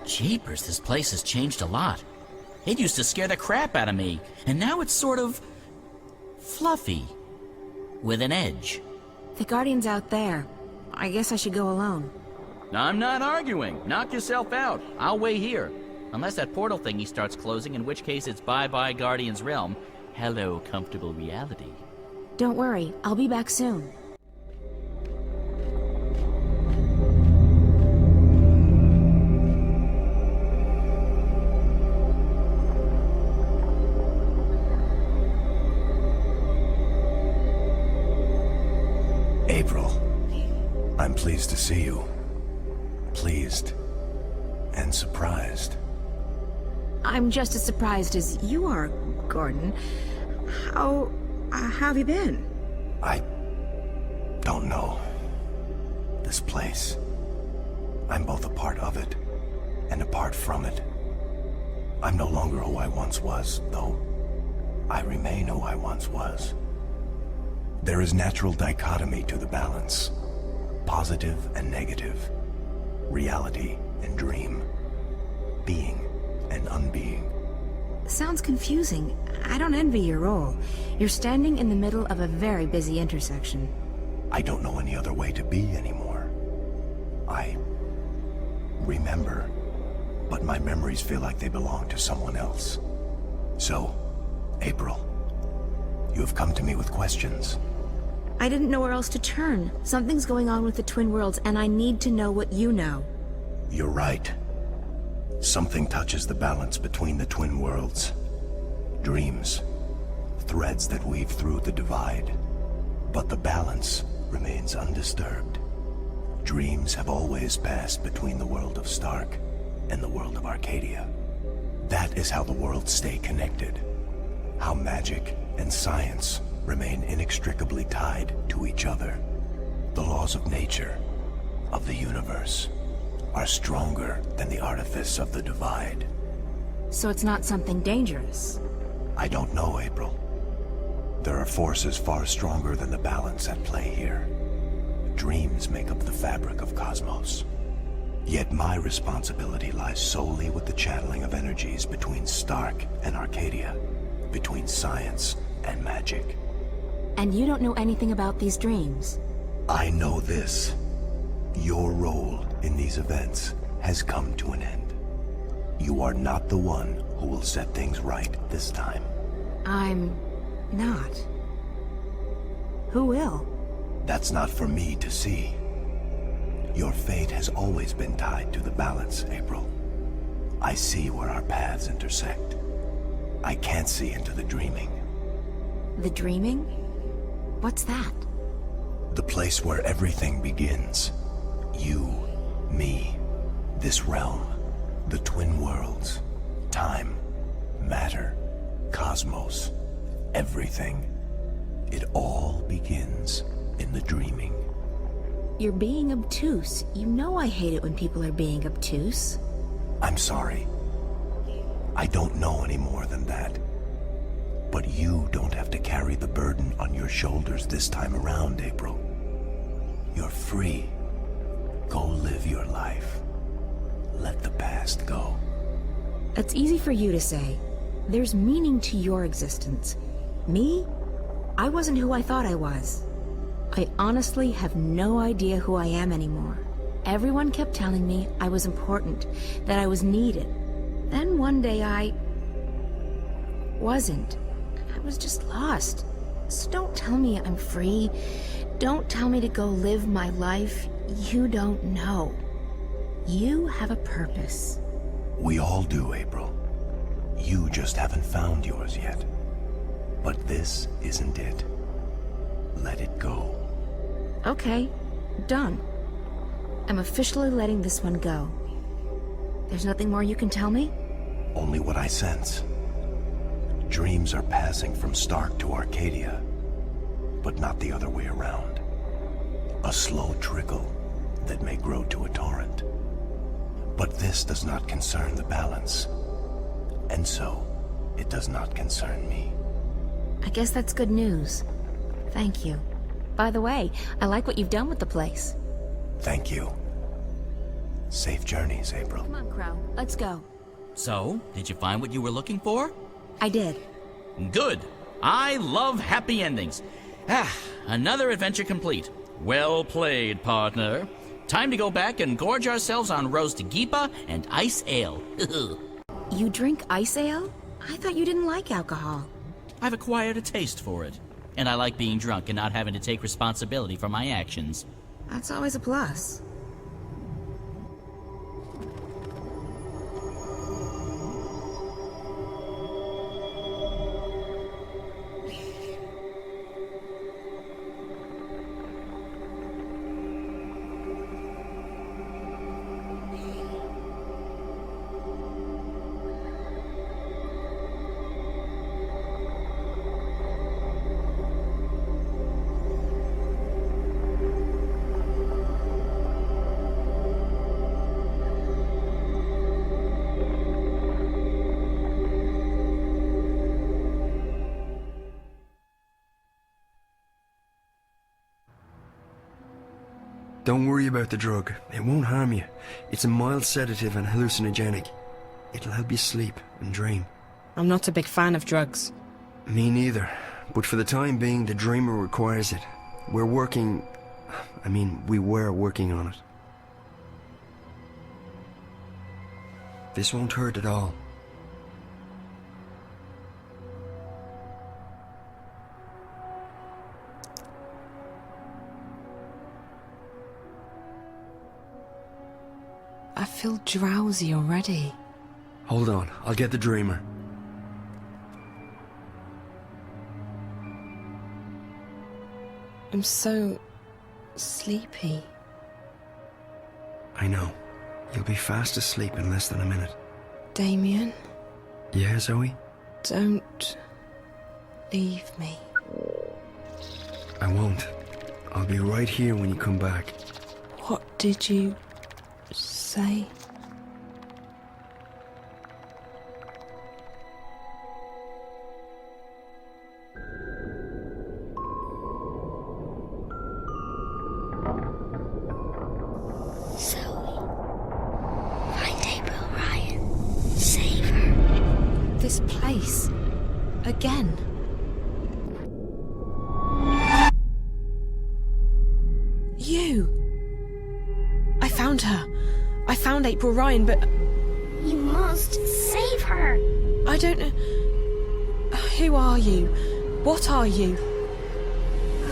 Jeepers, this place has changed a lot. It used to scare the crap out of me, and now it's sort of fluffy, with an edge. The Guardian's out there. I guess I should go alone. I'm not arguing. Knock yourself out. I'll wait here. Unless that portal thingy starts closing, in which case it's bye-bye Guardian's realm. Hello, comfortable reality. Don't worry, I'll be back soon. April, I'm pleased to see you. Pleased and surprised. I'm just as surprised as you are, Gordon. How have you been? I don't know. This place. I'm both a part of it and apart from it. I'm no longer who I once was, though I remain who I once was. There is natural dichotomy to the balance. Positive and negative. Reality and dream. Being and unbeing. Sounds confusing. I don't envy your role. You're standing in the middle of a very busy intersection. I don't know any other way to be anymore. I remember, but my memories feel like they belong to someone else. So, April, you have come to me with questions. I didn't know where else to turn. Something's going on with the Twin Worlds, and I need to know what you know. You're right. Something touches the balance between the Twin Worlds. Dreams. Threads that weave through the divide. But the balance remains undisturbed. Dreams have always passed between the world of Stark and the world of Arcadia. That is how the worlds stay connected. How magic and science remain inextricably tied to each other. The laws of nature, of the universe, are stronger than the artifice of the divide. So it's not something dangerous? I don't know, April. There are forces far stronger than the balance at play here. Dreams make up the fabric of cosmos. Yet my responsibility lies solely with the channeling of energies between Stark and Arcadia, between science and magic. And you don't know anything about these dreams? I know this. Your role in these events has come to an end. You are not the one who will set things right this time. I'm not. Who will? That's not for me to see. Your fate has always been tied to the balance, April. I see where our paths intersect. I can't see into the dreaming. The dreaming? What's that? The place where everything begins. You, me, this realm, the Twin Worlds, time, matter, cosmos, everything. It all begins in the dreaming. You're being obtuse. You know I hate it when people are being obtuse. I'm sorry. I don't know any more than that. But you don't have to carry the burden on your shoulders this time around, April. You're free. Go live your life. Let the past go. That's easy for you to say. There's meaning to your existence. Me? I wasn't who I thought I was. I honestly have no idea who I am anymore. Everyone kept telling me I was important, that I was needed. Then one day I wasn't. I was just lost. So don't tell me I'm free. Don't tell me to go live my life. You don't know. You have a purpose. We all do, April. You just haven't found yours yet. But this isn't it. Let it go. Okay, done. I'm officially letting this one go. There's nothing more you can tell me? Only what I sense. Dreams are passing from Stark to Arcadia, but not the other way around. A slow trickle that may grow to a torrent. But this does not concern the balance, and so it does not concern me. I guess that's good news. Thank you. By the way, I like what you've done with the place. Thank you. Safe journeys, April. Come on, Crow. Let's go. So, did you find what you were looking for? I did. Good. I love happy endings. Another adventure complete. Well played, partner. Time to go back and gorge ourselves on roast gipa and ice ale. You drink ice ale? I thought you didn't like alcohol. I've acquired a taste for it. And I like being drunk and not having to take responsibility for my actions. That's always a plus. Don't worry about the drug. It won't harm you. It's a mild sedative and hallucinogenic. It'll help you sleep and dream. I'm not a big fan of drugs. Me neither. But for the time being, the dreamer requires it. We were working on it. This won't hurt at all. I feel drowsy already. Hold on, I'll get the dreamer. I'm so sleepy. I know. You'll be fast asleep in less than a minute. Damian? Yeah, Zoe? Don't leave me. I won't. I'll be right here when you come back. What did you say? This place. Again. You. I found her. I found April Ryan, but... You must save her. I don't know... Who are you? What are you?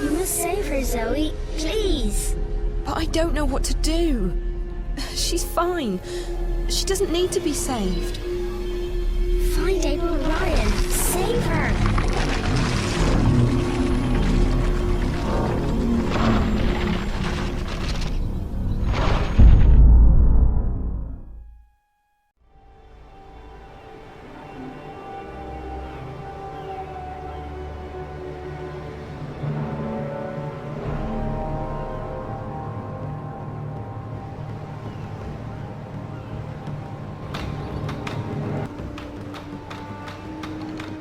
You must save her, Zoe. Please. But I don't know what to do. She's fine. She doesn't need to be saved. Find April Ryan. Save her.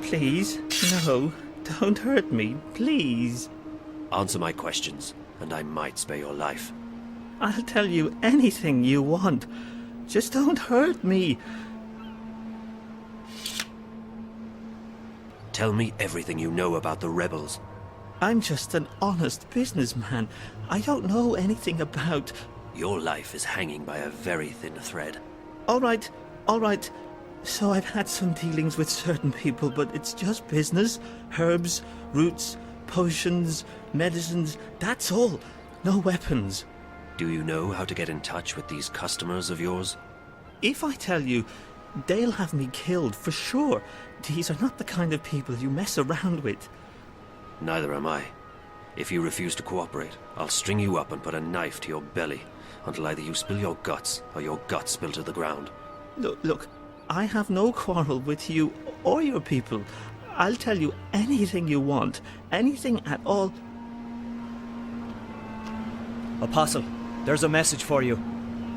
Please, no, don't hurt me, please. Answer my questions, and I might spare your life. I'll tell you anything you want. Just don't hurt me. Tell me everything you know about the rebels. I'm just an honest businessman. I don't know anything about... Your life is hanging by a very thin thread. All right. So I've had some dealings with certain people, but it's just business. Herbs, roots, potions, medicines, that's all. No weapons. Do you know how to get in touch with these customers of yours? If I tell you, they'll have me killed for sure. These are not the kind of people you mess around with. Neither am I. If you refuse to cooperate, I'll string you up and put a knife to your belly until either you spill your guts or your guts spill to the ground. Look, I have no quarrel with you or your people. I'll tell you anything you want, anything at all. Apostle, there's a message for you.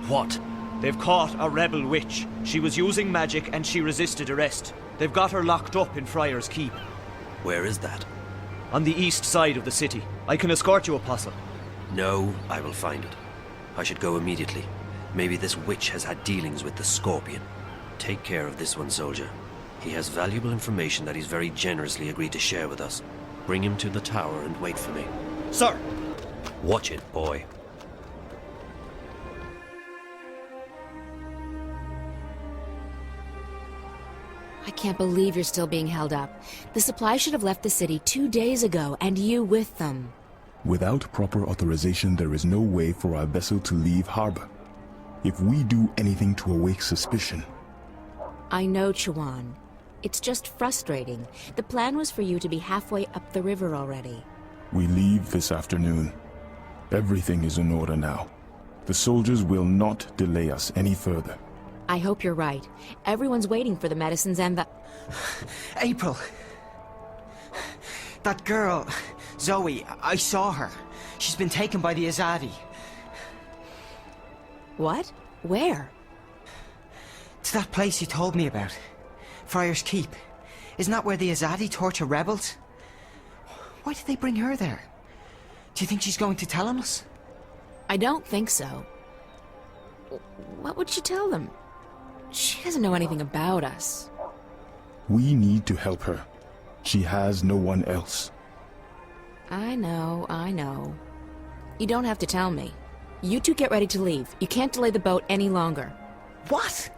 What? They've caught a rebel witch. She was using magic and she resisted arrest. They've got her locked up in Friar's Keep. Where is that? On the east side of the city. I can escort you, Apostle. No, I will find it. I should go immediately. Maybe this witch has had dealings with the Scorpion. Take care of this one, soldier. He has valuable information that he's very generously agreed to share with us. Bring him to the tower and wait for me. Sir! Watch it, boy. I can't believe you're still being held up. The supply should have left the city 2 days ago, and you with them. Without proper authorization, there is no way for our vessel to leave harbor. If we do anything to awake suspicion... I know, Chuan. It's just frustrating. The plan was for you to be halfway up the river already. We leave this afternoon. Everything is in order now. The soldiers will not delay us any further. I hope you're right. Everyone's waiting for the medicines and the... April! That girl, Zoe, I saw her. She's been taken by the Azadi. What? Where? To that place you told me about. Friar's Keep. Isn't that where the Azadi torture rebels? Why did they bring her there? Do you think she's going to tell on us? I don't think so. What would she tell them? She doesn't know anything about us. We need to help her. She has no one else. I know. You don't have to tell me. You two get ready to leave. You can't delay the boat any longer. What?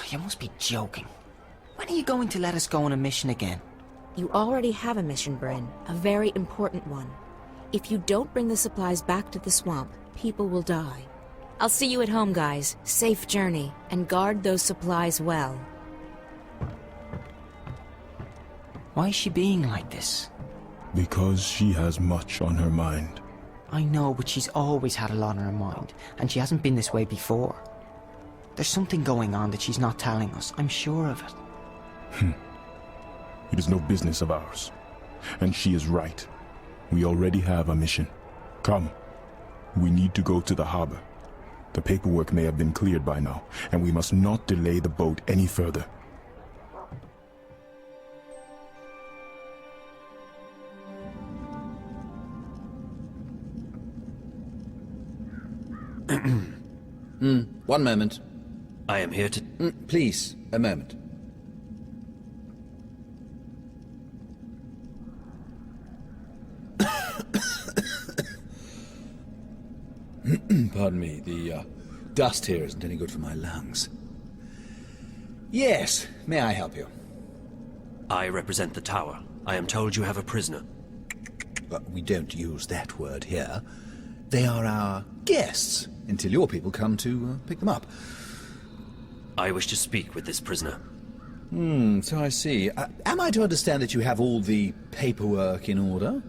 You must be joking. When are you going to let us go on a mission again? You already have a mission, Bryn. A very important one. If you don't bring the supplies back to the swamp, people will die. I'll see you at home, guys. Safe journey, and guard those supplies well. Why is she being like this? Because she has much on her mind. I know, but she's always had a lot on her mind, and she hasn't been this way before. There's something going on that she's not telling us, I'm sure of it. It is no business of ours. And she is right. We already have a mission. Come. We need to go to the harbor. The paperwork may have been cleared by now, and we must not delay the boat any further. One moment. I am here to... Please, a moment. Pardon me, the dust here isn't any good for my lungs. Yes, may I help you? I represent the tower. I am told you have a prisoner. We don't use that word here. They are our guests, until your people come to pick them up. I wish to speak with this prisoner. So I see. Am I to understand that you have all the paperwork in order?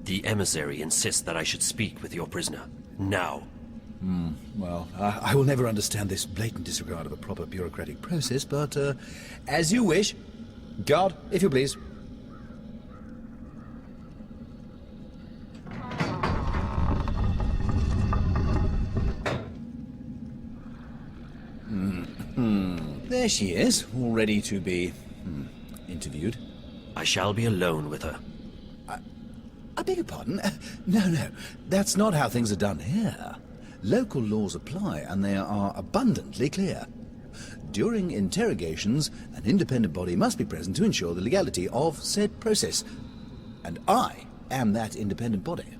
The emissary insists that I should speak with your prisoner. Now. Well, I will never understand this blatant disregard of a proper bureaucratic process, but as you wish. Guard, if you please. There she is, all ready to be interviewed. I shall be alone with her. I beg your pardon? No, that's not how things are done here. Local laws apply, and they are abundantly clear. During interrogations, an independent body must be present to ensure the legality of said process. And I am that independent body.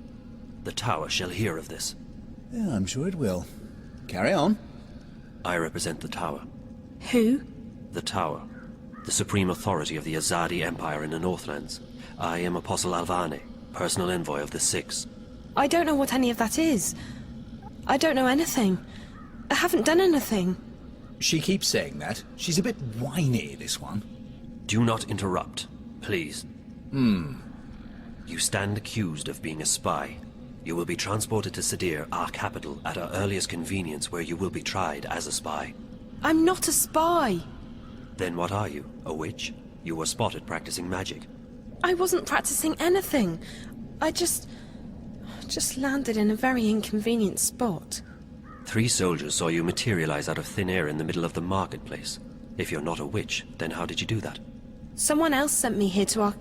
The tower shall hear of this. Yeah, I'm sure it will. Carry on. I represent the tower. Who? The tower. The supreme authority of the Azadi Empire in the Northlands. I am Apostle Alvane, personal envoy of the Six. I don't know what any of that is. I don't know anything. I haven't done anything. She keeps saying that. She's a bit whiny, this one. Do not interrupt, please. You stand accused of being a spy. You will be transported to Sadir, our capital, at our earliest convenience, where you will be tried as a spy. I'm not a spy. Then what are you? A witch? You were spotted practicing magic. I wasn't practicing anything. I just landed in a very inconvenient spot. 3 soldiers saw you materialize out of thin air in the middle of the marketplace. If you're not a witch, then how did you do that? Someone else sent me here to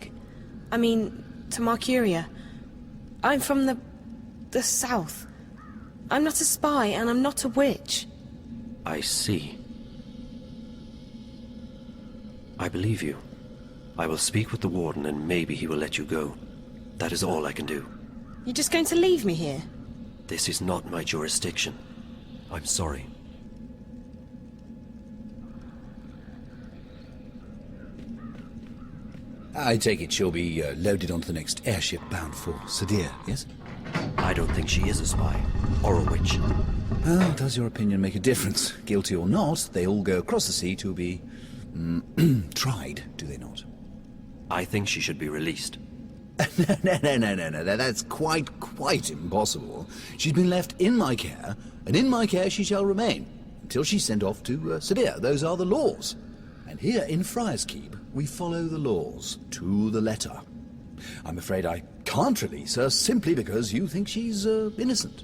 to Arcadia. I'm from the south. I'm not a spy, and I'm not a witch. I see. I believe you. I will speak with the warden and maybe he will let you go. That is all I can do. You're just going to leave me here? This is not my jurisdiction. I'm sorry. I take it she'll be loaded onto the next airship bound for Sadir, yes? I don't think she is a spy, or a witch. Well, does your opinion make a difference? Guilty or not, they all go across the sea to be tried, do they not? I think she should be released. No, that's quite impossible. She's been left in my care, and in my care she shall remain, until she's sent off to Sadir. Those are the laws. And here in Friar's Keep, we follow the laws to the letter. I'm afraid I can't release her simply because you think she's innocent.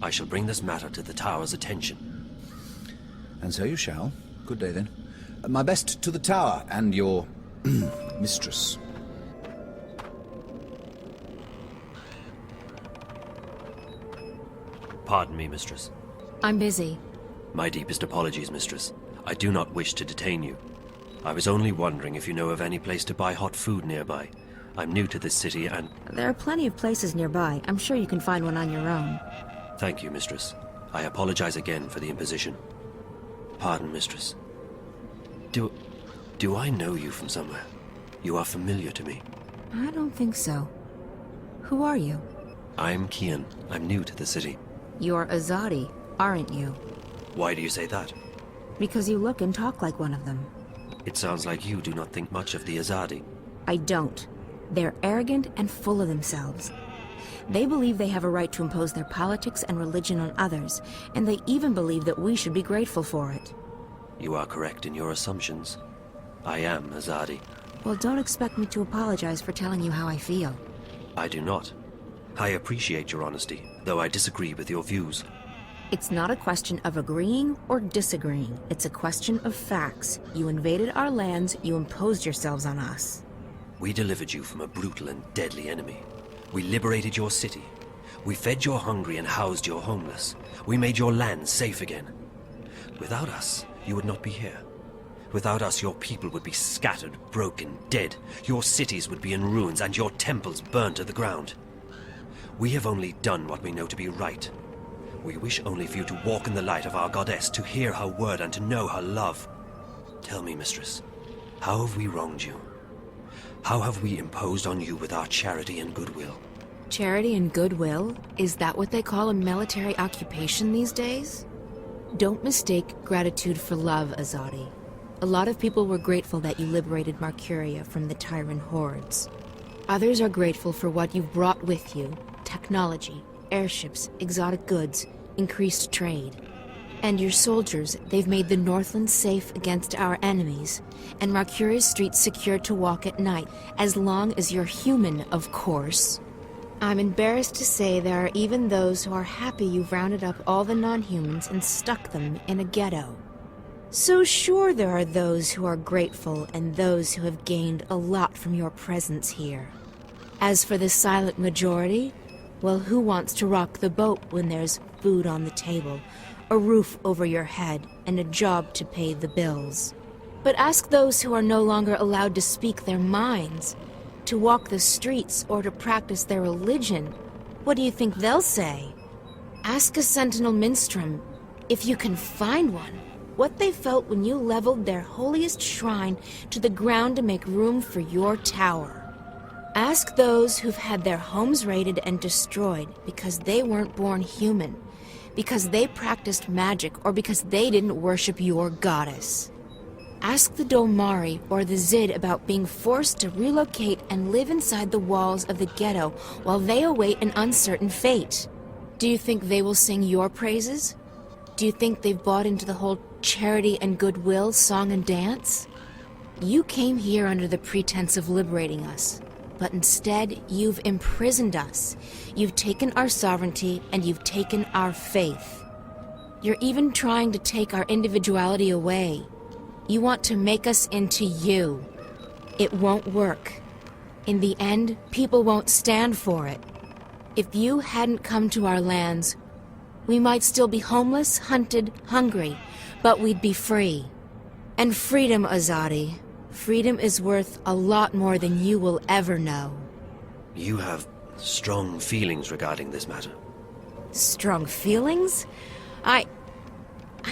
I shall bring this matter to the Tower's attention. And so you shall. Good day, then. My best to the Tower and your mistress. Pardon me, mistress. I'm busy. My deepest apologies, mistress. I do not wish to detain you. I was only wondering if you know of any place to buy hot food nearby. I'm new to this city and... There are plenty of places nearby. I'm sure you can find one on your own. Thank you, mistress. I apologize again for the imposition. Pardon, mistress. Do I know you from somewhere? You are familiar to me. I don't think so. Who are you? I'm Kean. I'm new to the city. You're Azadi, aren't you? Why do you say that? Because you look and talk like one of them. It sounds like you do not think much of the Azadi. I don't. They're arrogant and full of themselves. They believe they have a right to impose their politics and religion on others, and they even believe that we should be grateful for it. You are correct in your assumptions. I am Azadi. Well, don't expect me to apologize for telling you how I feel. I do not. I appreciate your honesty, though I disagree with your views. It's not a question of agreeing or disagreeing. It's a question of facts. You invaded our lands, you imposed yourselves on us. We delivered you from a brutal and deadly enemy. We liberated your city. We fed your hungry and housed your homeless. We made your land safe again. Without us, you would not be here. Without us, your people would be scattered, broken, dead. Your cities would be in ruins and your temples burned to the ground. We have only done what we know to be right. We wish only for you to walk in the light of our goddess, to hear her word and to know her love. Tell me, mistress, how have we wronged you? How have we imposed on you with our charity and goodwill? Charity and goodwill? Is that what they call a military occupation these days? Don't mistake gratitude for love, Azadi. A lot of people were grateful that you liberated Marcuria from the tyrant hordes. Others are grateful for what you've brought with you: technology, airships, exotic goods, increased trade. And your soldiers, they've made the Northlands safe against our enemies, and Marcuria's streets secure to walk at night, as long as you're human, of course. I'm embarrassed to say there are even those who are happy you've rounded up all the non-humans and stuck them in a ghetto. So sure, there are those who are grateful and those who have gained a lot from your presence here. As for the silent majority, well, who wants to rock the boat when there's food on the table, a roof over your head, and a job to pay the bills? But ask those who are no longer allowed to speak their minds, to walk the streets, or to practice their religion. What do you think they'll say? Ask a sentinel minstrel, if you can find one, what they felt when you leveled their holiest shrine to the ground to make room for your tower. Ask those who've had their homes raided and destroyed because they weren't born human, because they practiced magic or because they didn't worship your goddess. Ask the Dolmari or the Zid about being forced to relocate and live inside the walls of the ghetto while they await an uncertain fate. Do you think they will sing your praises? Do you think they've bought into the whole charity and goodwill song and dance? You came here under the pretense of liberating us, but instead you've imprisoned us. You've taken our sovereignty and you've taken our faith. You're even trying to take our individuality away. You want to make us into you. It won't work. In the end, people won't stand for it. If you hadn't come to our lands, we might still be homeless, hunted, hungry, but we'd be free. And freedom, Azadi. Freedom is worth a lot more than you will ever know. You have strong feelings regarding this matter. Strong feelings? I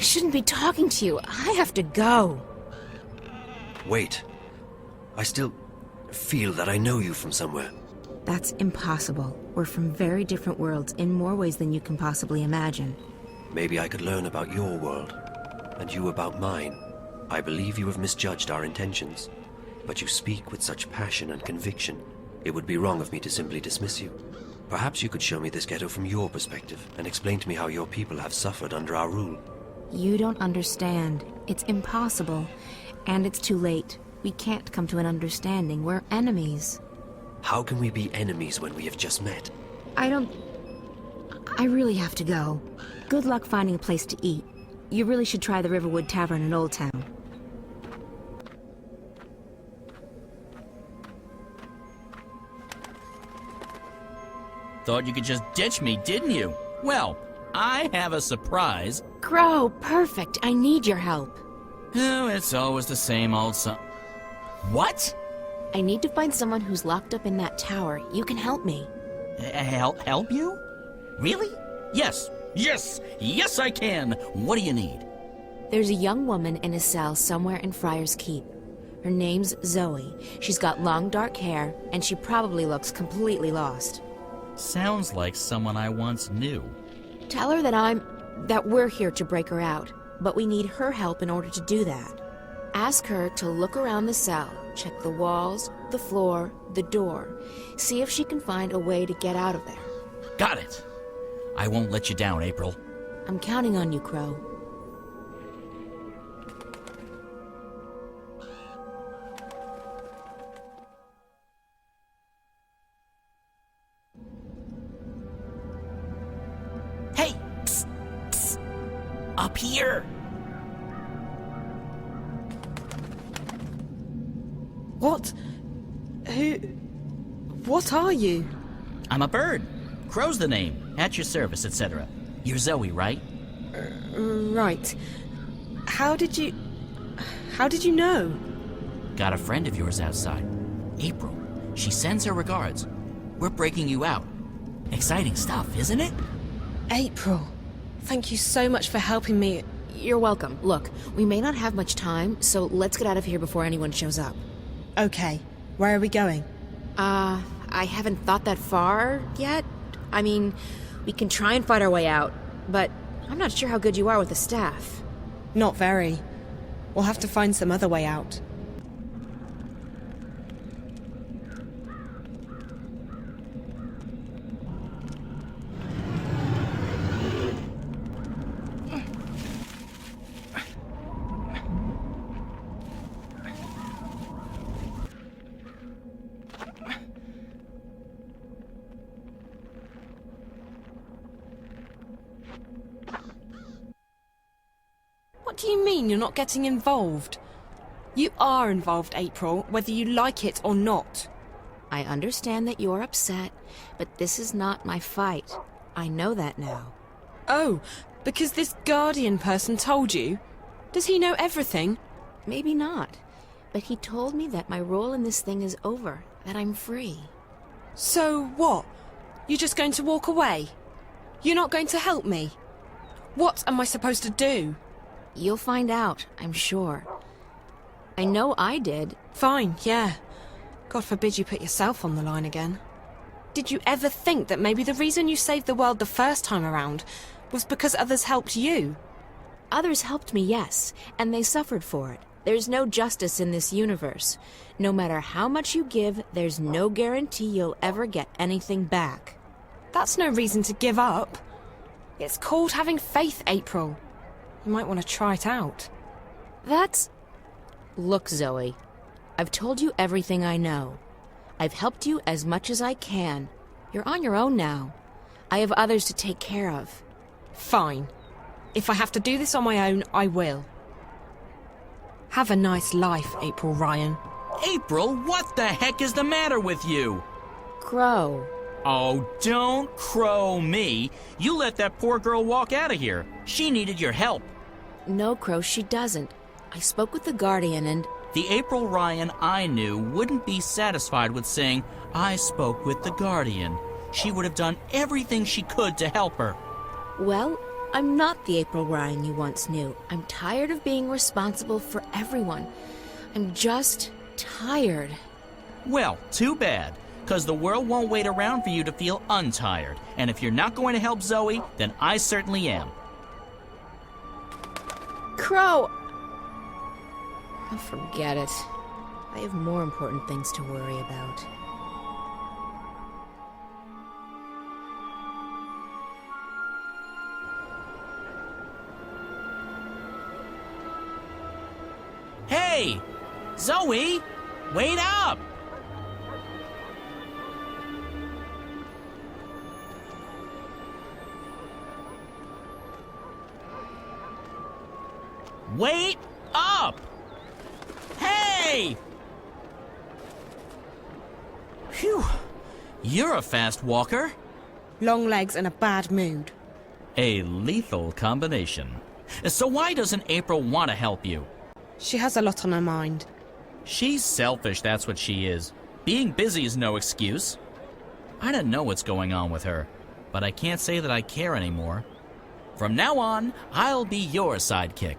shouldn't be talking to you. I have to go. Wait. I still feel that I know you from somewhere. That's impossible. We're from very different worlds in more ways than you can possibly imagine. Maybe I could learn about your world, and you about mine. I believe you have misjudged our intentions, but you speak with such passion and conviction. It would be wrong of me to simply dismiss you. Perhaps you could show me this ghetto from your perspective, and explain to me how your people have suffered under our rule. You don't understand. It's impossible. And it's too late. We can't come to an understanding. We're enemies. How can we be enemies when we have just met? I really have to go. Good luck finding a place to eat. You really should try the Riverwood Tavern in Old Town. Thought you could just ditch me, didn't you? Well, I have a surprise. Crow, perfect. I need your help. Oh, it's always the same old What? I need to find someone who's locked up in that tower. You can help me. Help you? Really? Yes, I can. What do you need? There's a young woman in a cell somewhere in Friar's Keep. Her name's Zoe. She's got long dark hair, and she probably looks completely lost. Sounds like someone I once knew. Tell her that we're here to break her out, but we need her help in order to do that. Ask her to look around the cell, check the walls, the floor, the door. See if she can find a way to get out of there. Got it. I won't let you down, April. I'm counting on you, Crow. Hey! Psst, psst. Up here! What are you? I'm a bird. Crow's the name. At your service, etc. You're Zoe, right? Right. How did you know? Got a friend of yours outside. April. She sends her regards. We're breaking you out. Exciting stuff, isn't it? April, thank you so much for helping me. You're welcome. Look, we may not have much time, so let's get out of here before anyone shows up. Okay, where are we going? I haven't thought that far yet. I mean, we can try and fight our way out, but I'm not sure how good you are with the staff. Not very. We'll have to find some other way out. What do you mean you're not getting involved? You are involved, April, whether you like it or not. I understand that you're upset, but this is not my fight. I know that now. Oh, because this Guardian person told you? Does he know everything? Maybe not, but he told me that my role in this thing is over, that I'm free. So what? You're just going to walk away? You're not going to help me? What am I supposed to do? You'll find out, I'm sure. I know I did. Fine, yeah. God forbid you put yourself on the line again. Did you ever think that maybe the reason you saved the world the first time around was because others helped you. Others helped me, yes, and they suffered for it. There's no justice in this universe. No matter how much you give, there's no guarantee you'll ever get anything back. That's no reason to give up. It's called having faith, April. You might want to try it out. That's... Look, Zoe, I've told you everything I know. I've helped you as much as I can. You're on your own now. I have others to take care of. Fine. If I have to do this on my own, I will. Have a nice life, April Ryan. April, what the heck is the matter with you? Crow. Oh, don't crow me. You let that poor girl walk out of here. She needed your help. No, Crow, she doesn't. I spoke with the Guardian and... The April Ryan I knew wouldn't be satisfied with saying, I spoke with the Guardian. She would have done everything she could to help her. Well, I'm not the April Ryan you once knew. I'm tired of being responsible for everyone. I'm just tired. Well, too bad, because the world won't wait around for you to feel untired. And if you're not going to help Zoe, then I certainly am. Crow! Oh, forget it. I have more important things to worry about. Hey! Zoe! Wait up! Wait up! Hey! Phew. You're a fast walker. Long legs and a bad mood. A lethal combination. So why doesn't April want to help you? She has a lot on her mind. She's selfish, that's what she is. Being busy is no excuse. I don't know what's going on with her, but I can't say that I care anymore. From now on, I'll be your sidekick.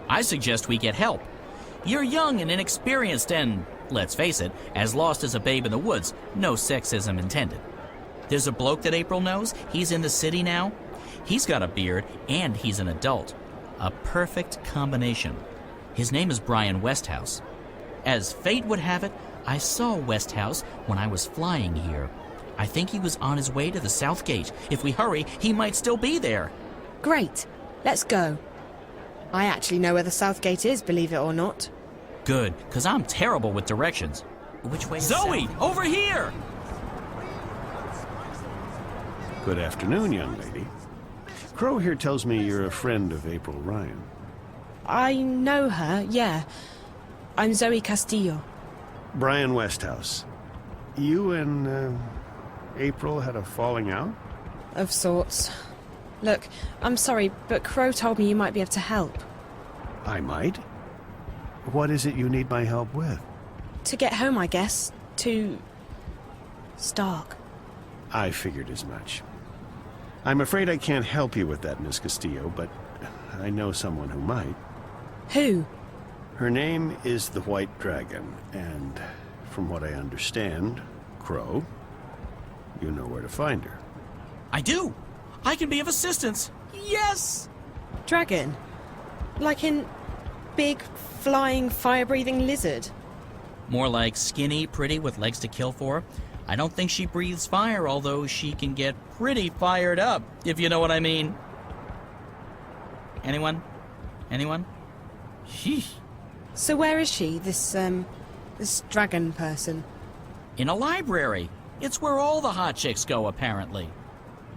I suggest we get help. You're young and inexperienced and, let's face it, as lost as a babe in the woods, no sexism intended. There's a bloke that April knows. He's in the city now. He's got a beard and he's an adult. A perfect combination. His name is Brian Westhouse. As fate would have it, I saw Westhouse when I was flying here. I think he was on his way to the South Gate. If we hurry, he might still be there. Great. Let's go. I actually know where the South Gate is, believe it or not. Good, because I'm terrible with directions. Which way is Zoe, south? Over here! Good afternoon, young lady. Crow here tells me you're a friend of April Ryan. I know her, yeah. I'm Zoe Castillo. Brian Westhouse. You and, April had a falling out? Of sorts. Look, I'm sorry, but Crow told me you might be able to help. I might? What is it you need my help with? To get home, I guess. To... Stark. I figured as much. I'm afraid I can't help you with that, Miss Castillo, but I know someone who might. Who? Her name is the White Dragon, and from what I understand, Crow, you know where to find her. I do! I can be of assistance! Yes! Dragon? Like in big, flying, fire-breathing lizard? More like skinny, pretty, with legs to kill for. I don't think she breathes fire, although she can get pretty fired up, if you know what I mean. Anyone? Anyone? Sheesh. So where is she, this dragon person? In a library. It's where all the hot chicks go, apparently.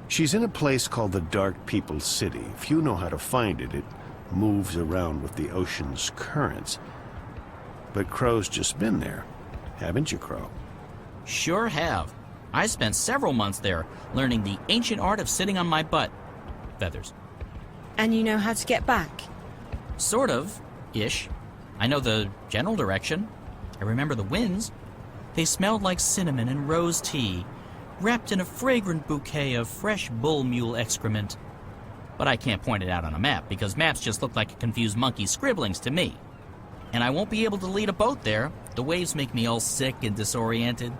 She's in a place called the Dark People's City. If you know how to find it, it moves around with the ocean's currents. But Crow's just been there. Haven't you, Crow? Sure have. I spent several months there, learning the ancient art of sitting on my butt. Feathers. And you know how to get back? Sort of. Ish. I know the general direction. I remember the winds. They smelled like cinnamon and rose tea, wrapped in a fragrant bouquet of fresh bull mule excrement. But I can't point it out on a map, because maps just look like a confused monkey's scribblings to me. And I won't be able to lead a boat there. The waves make me all sick and disoriented.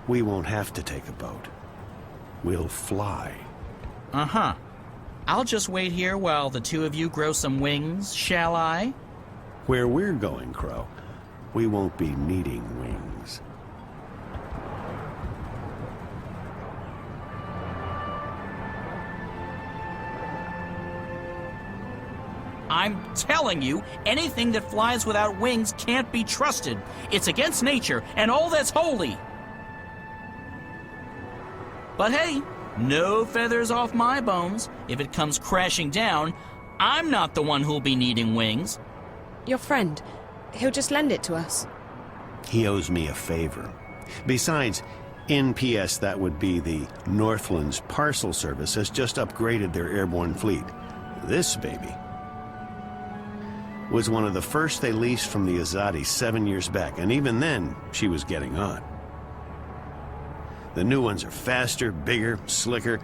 We won't have to take a boat. We'll fly. Uh-huh. I'll just wait here while the two of you grow some wings, shall I? Where we're going, Crow, we won't be needing wings. I'm telling you, anything that flies without wings can't be trusted. It's against nature and all that's holy. But hey, no feathers off my bones. If it comes crashing down, I'm not the one who'll be needing wings. Your friend, he'll just lend it to us. He owes me a favor. Besides, NPS, that would be the Northlands Parcel Service, has just upgraded their airborne fleet. This baby was one of the first they leased from the Azadi 7 years back, and even then, she was getting on. The new ones are faster, bigger, slicker,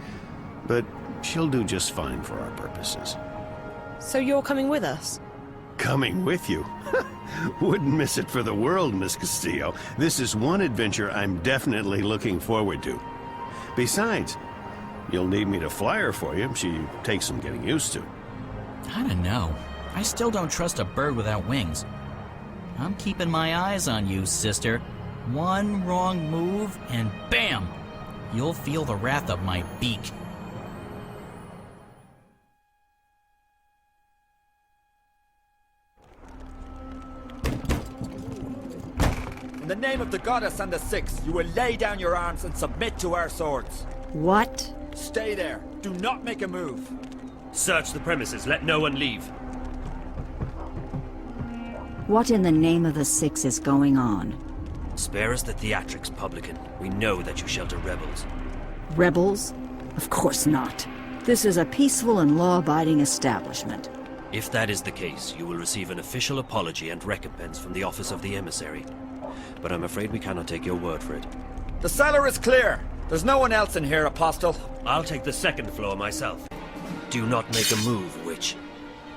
but she'll do just fine for our purposes. So you're coming with us? Coming with you? Wouldn't miss it for the world, Miss Castillo. This is one adventure I'm definitely looking forward to. Besides, you'll need me to fly her for you. She takes some getting used to. I don't know. I still don't trust a bird without wings. I'm keeping my eyes on you, sister. One wrong move, and bam! You'll feel the wrath of my beak. In the name of the goddess and the six, you will lay down your arms and submit to our swords. What? Stay there. Do not make a move. Search the premises. Let no one leave. What in the name of the six is going on? Spare us the theatrics, publican. We know that you shelter rebels. Rebels? Of course not. This is a peaceful and law-abiding establishment. If that is the case, you will receive an official apology and recompense from the Office of the Emissary. But I'm afraid we cannot take your word for it. The cellar is clear. There's no one else in here, Apostle. I'll take the second floor myself. Do not make a move, witch.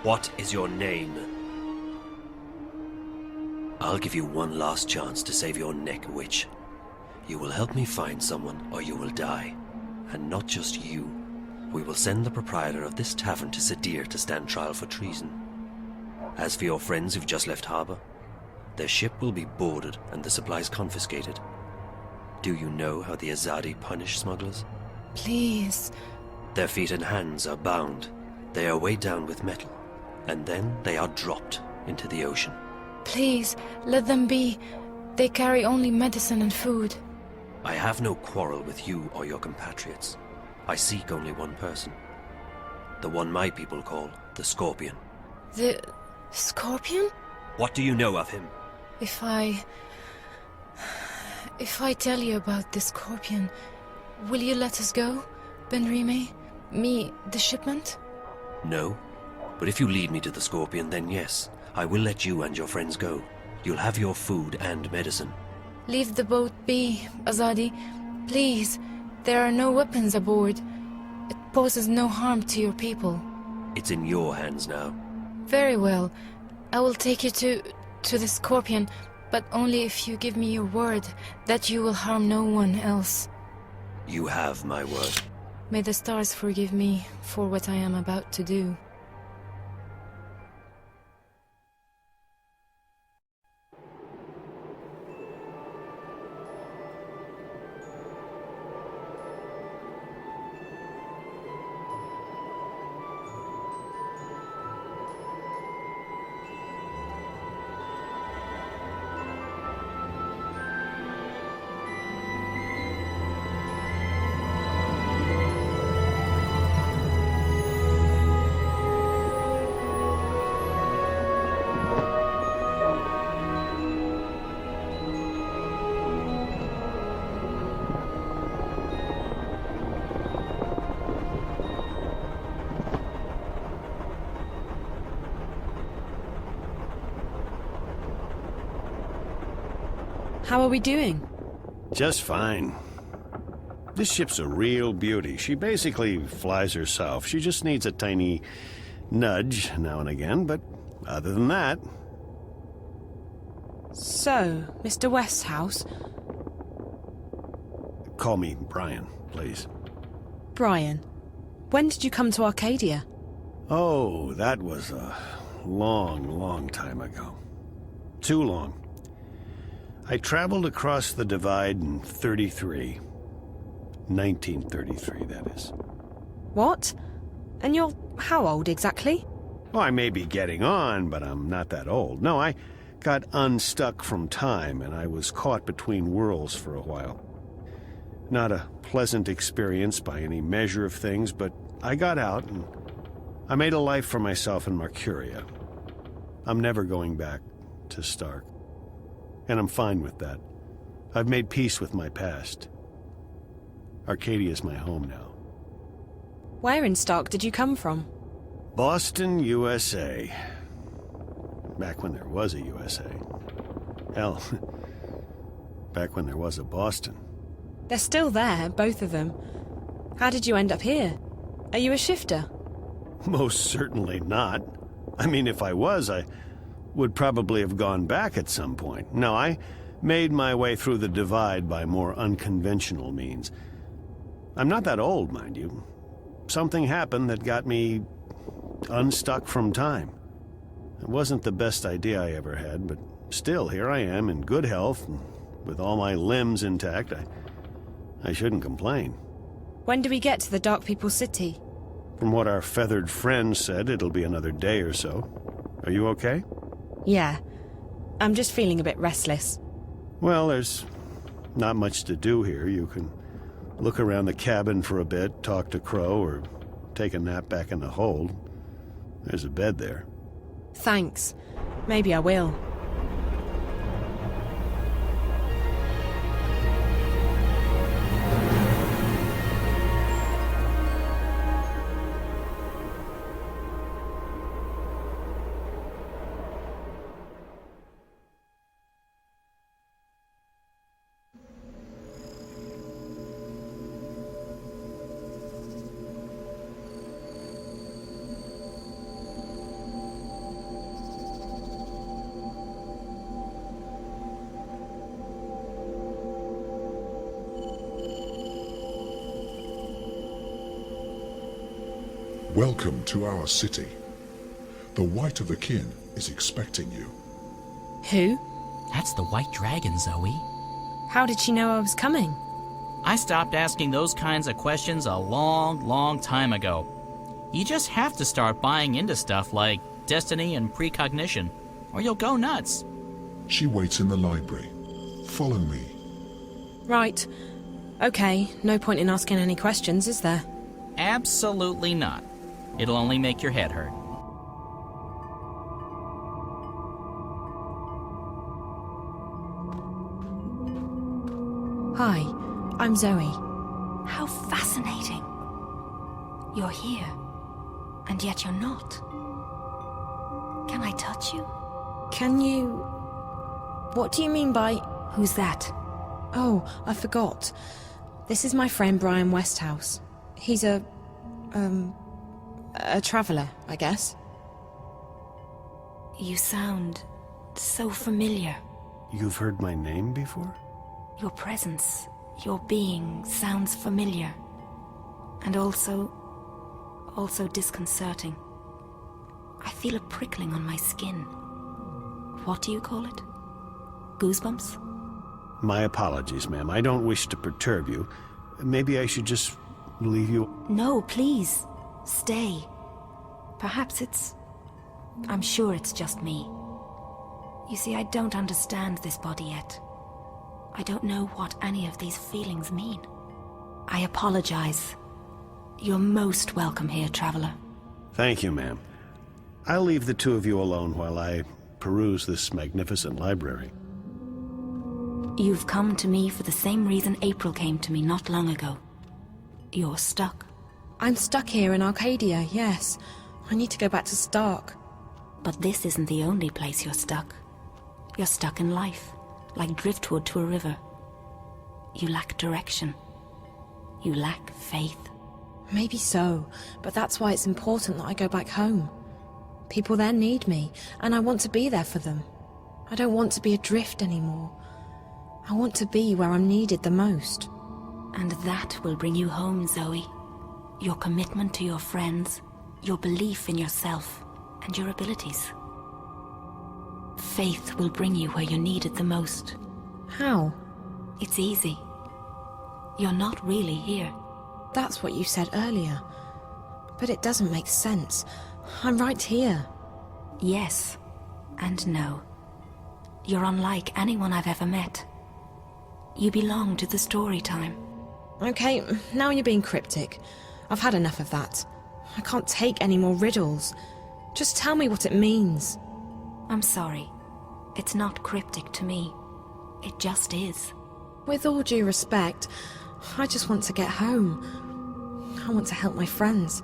What is your name? I'll give you one last chance to save your neck, witch. You will help me find someone, or you will die. And not just you. We will send the proprietor of this tavern to Sadir to stand trial for treason. As for your friends who've just left harbor, their ship will be boarded and the supplies confiscated. Do you know how the Azadi punish smugglers? Please. Their feet and hands are bound. They are weighed down with metal, and then they are dropped into the ocean. Please, let them be. They carry only medicine and food. I have no quarrel with you or your compatriots. I seek only one person. The one my people call the Scorpion. The Scorpion? What do you know of him? If I tell you about the Scorpion, will you let us go, Benrime? Me, the shipment? No. But if you lead me to the Scorpion, then yes. I will let you and your friends go. You'll have your food and medicine. Leave the boat be, Azadi. Please. There are no weapons aboard. It poses no harm to your people. It's in your hands now. Very well. I will take you to the Scorpion, but only if you give me your word that you will harm no one else. You have my word. May the stars forgive me for what I am about to do. How are we doing? Just fine. This ship's a real beauty. She basically flies herself. She just needs a tiny nudge now and again, but other than that... So, Mr. Westhouse? Call me Brian, please. Brian. When did you come to Arcadia? Oh, that was a long time ago. Too long. I traveled across the divide in 33. 1933, that is. What? And you're how old exactly? Well, I may be getting on, but I'm not that old. No, I got unstuck from time, and I was caught between worlds for a while. Not a pleasant experience by any measure of things, but I got out, and I made a life for myself in Mercuria. I'm never going back to Stark. And I'm fine with that. I've made peace with my past. Arcadia is my home now. Where in Stark did you come from? Boston, USA. Back when there was a USA. Hell, back when there was a Boston. They're still there, both of them. How did you end up here? Are you a shifter? Most certainly not. I mean, if I was, I would probably have gone back at some point. No, I made my way through the divide by more unconventional means. I'm not that old, mind you. Something happened that got me unstuck from time. It wasn't the best idea I ever had, but still, here I am in good health, and with all my limbs intact. I shouldn't complain. When do we get to the Dark People's City? From what our feathered friend said, it'll be another day or so. Are you okay? Yeah. I'm just feeling a bit restless. Well, there's not much to do here. You can look around the cabin for a bit, talk to Crow, or take a nap back in the hold. There's a bed there. Thanks. Maybe I will. Welcome to our city. The White of the Kean is expecting you. Who? That's the White Dragon, Zoe. How did she know I was coming? I stopped asking those kinds of questions a long time ago. You just have to start buying into stuff like destiny and precognition, or you'll go nuts. She waits in the library. Follow me. Right. Okay, no point in asking any questions, is there? Absolutely not. It'll only make your head hurt. Hi, I'm Zoe. How fascinating. You're here, and yet you're not. Can I touch you? Can you... What do you mean by... Who's that? Oh, I forgot. This is my friend Brian Westhouse. He's a traveller, I guess. You sound so familiar. You've heard my name before? Your presence, your being sounds familiar. And also disconcerting. I feel a prickling on my skin. What do you call it? Goosebumps? My apologies, ma'am. I don't wish to perturb you. Maybe I should just leave you... No, please. Stay. Perhaps I'm sure it's just me. You see, I don't understand this body yet. I don't know what any of these feelings mean. I apologize. You're most welcome here, traveler. Thank you, ma'am. I'll leave the two of you alone while I peruse this magnificent library. You've come to me for the same reason April came to me not long ago. You're stuck. I'm stuck here in Arcadia, yes. I need to go back to Stark. But this isn't the only place you're stuck. You're stuck in life, like driftwood to a river. You lack direction. You lack faith. Maybe so, but that's why it's important that I go back home. People there need me, and I want to be there for them. I don't want to be adrift anymore. I want to be where I'm needed the most. And that will bring you home, Zoe. Your commitment to your friends, your belief in yourself, and your abilities. Faith will bring you where you need it the most. How? It's easy. You're not really here. That's what you said earlier. But it doesn't make sense. I'm right here. Yes, and no. You're unlike anyone I've ever met. You belong to the story time. Okay, now you're being cryptic. I've had enough of that. I can't take any more riddles. Just tell me what it means. I'm sorry. It's not cryptic to me. It just is. With all due respect, I just want to get home. I want to help my friends.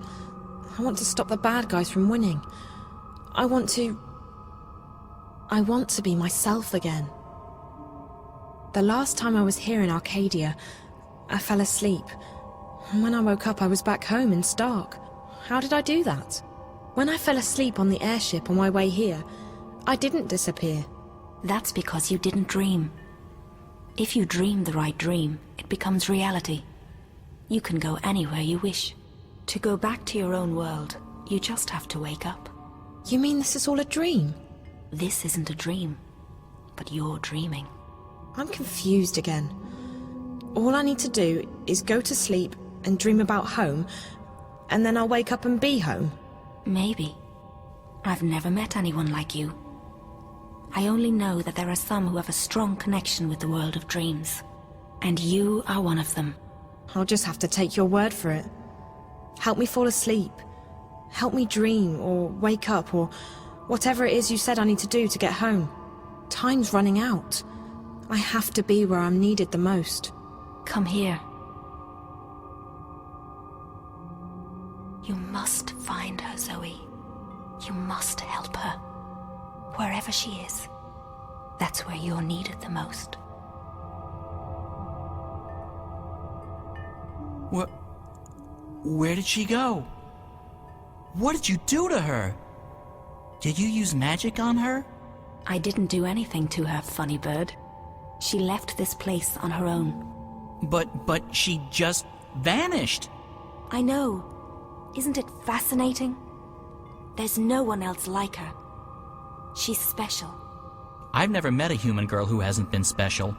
I want to stop the bad guys from winning. I want to be myself again. The last time I was here in Arcadia, I fell asleep. And when I woke up, I was back home in Stark. How did I do that? When I fell asleep on the airship on my way here, I didn't disappear. That's because you didn't dream. If you dream the right dream, it becomes reality. You can go anywhere you wish. To go back to your own world, you just have to wake up. You mean this is all a dream? This isn't a dream, but you're dreaming. I'm confused again. All I need to do is go to sleep and dream about home, and then I'll wake up and be home. Maybe. I've never met anyone like you. I only know that there are some who have a strong connection with the world of dreams. And you are one of them. I'll just have to take your word for it. Help me fall asleep. Help me dream, or wake up, or whatever it is you said I need to do to get home. Time's running out. I have to be where I'm needed the most. Come here. You must find her, Zoe. You must help her. Wherever she is, that's where you're needed the most. Where did she go? What did you do to her? Did you use magic on her? I didn't do anything to her, funny bird. She left this place on her own. But she just vanished. I know. Isn't it fascinating? There's no one else like her. She's special. I've never met a human girl who hasn't been special.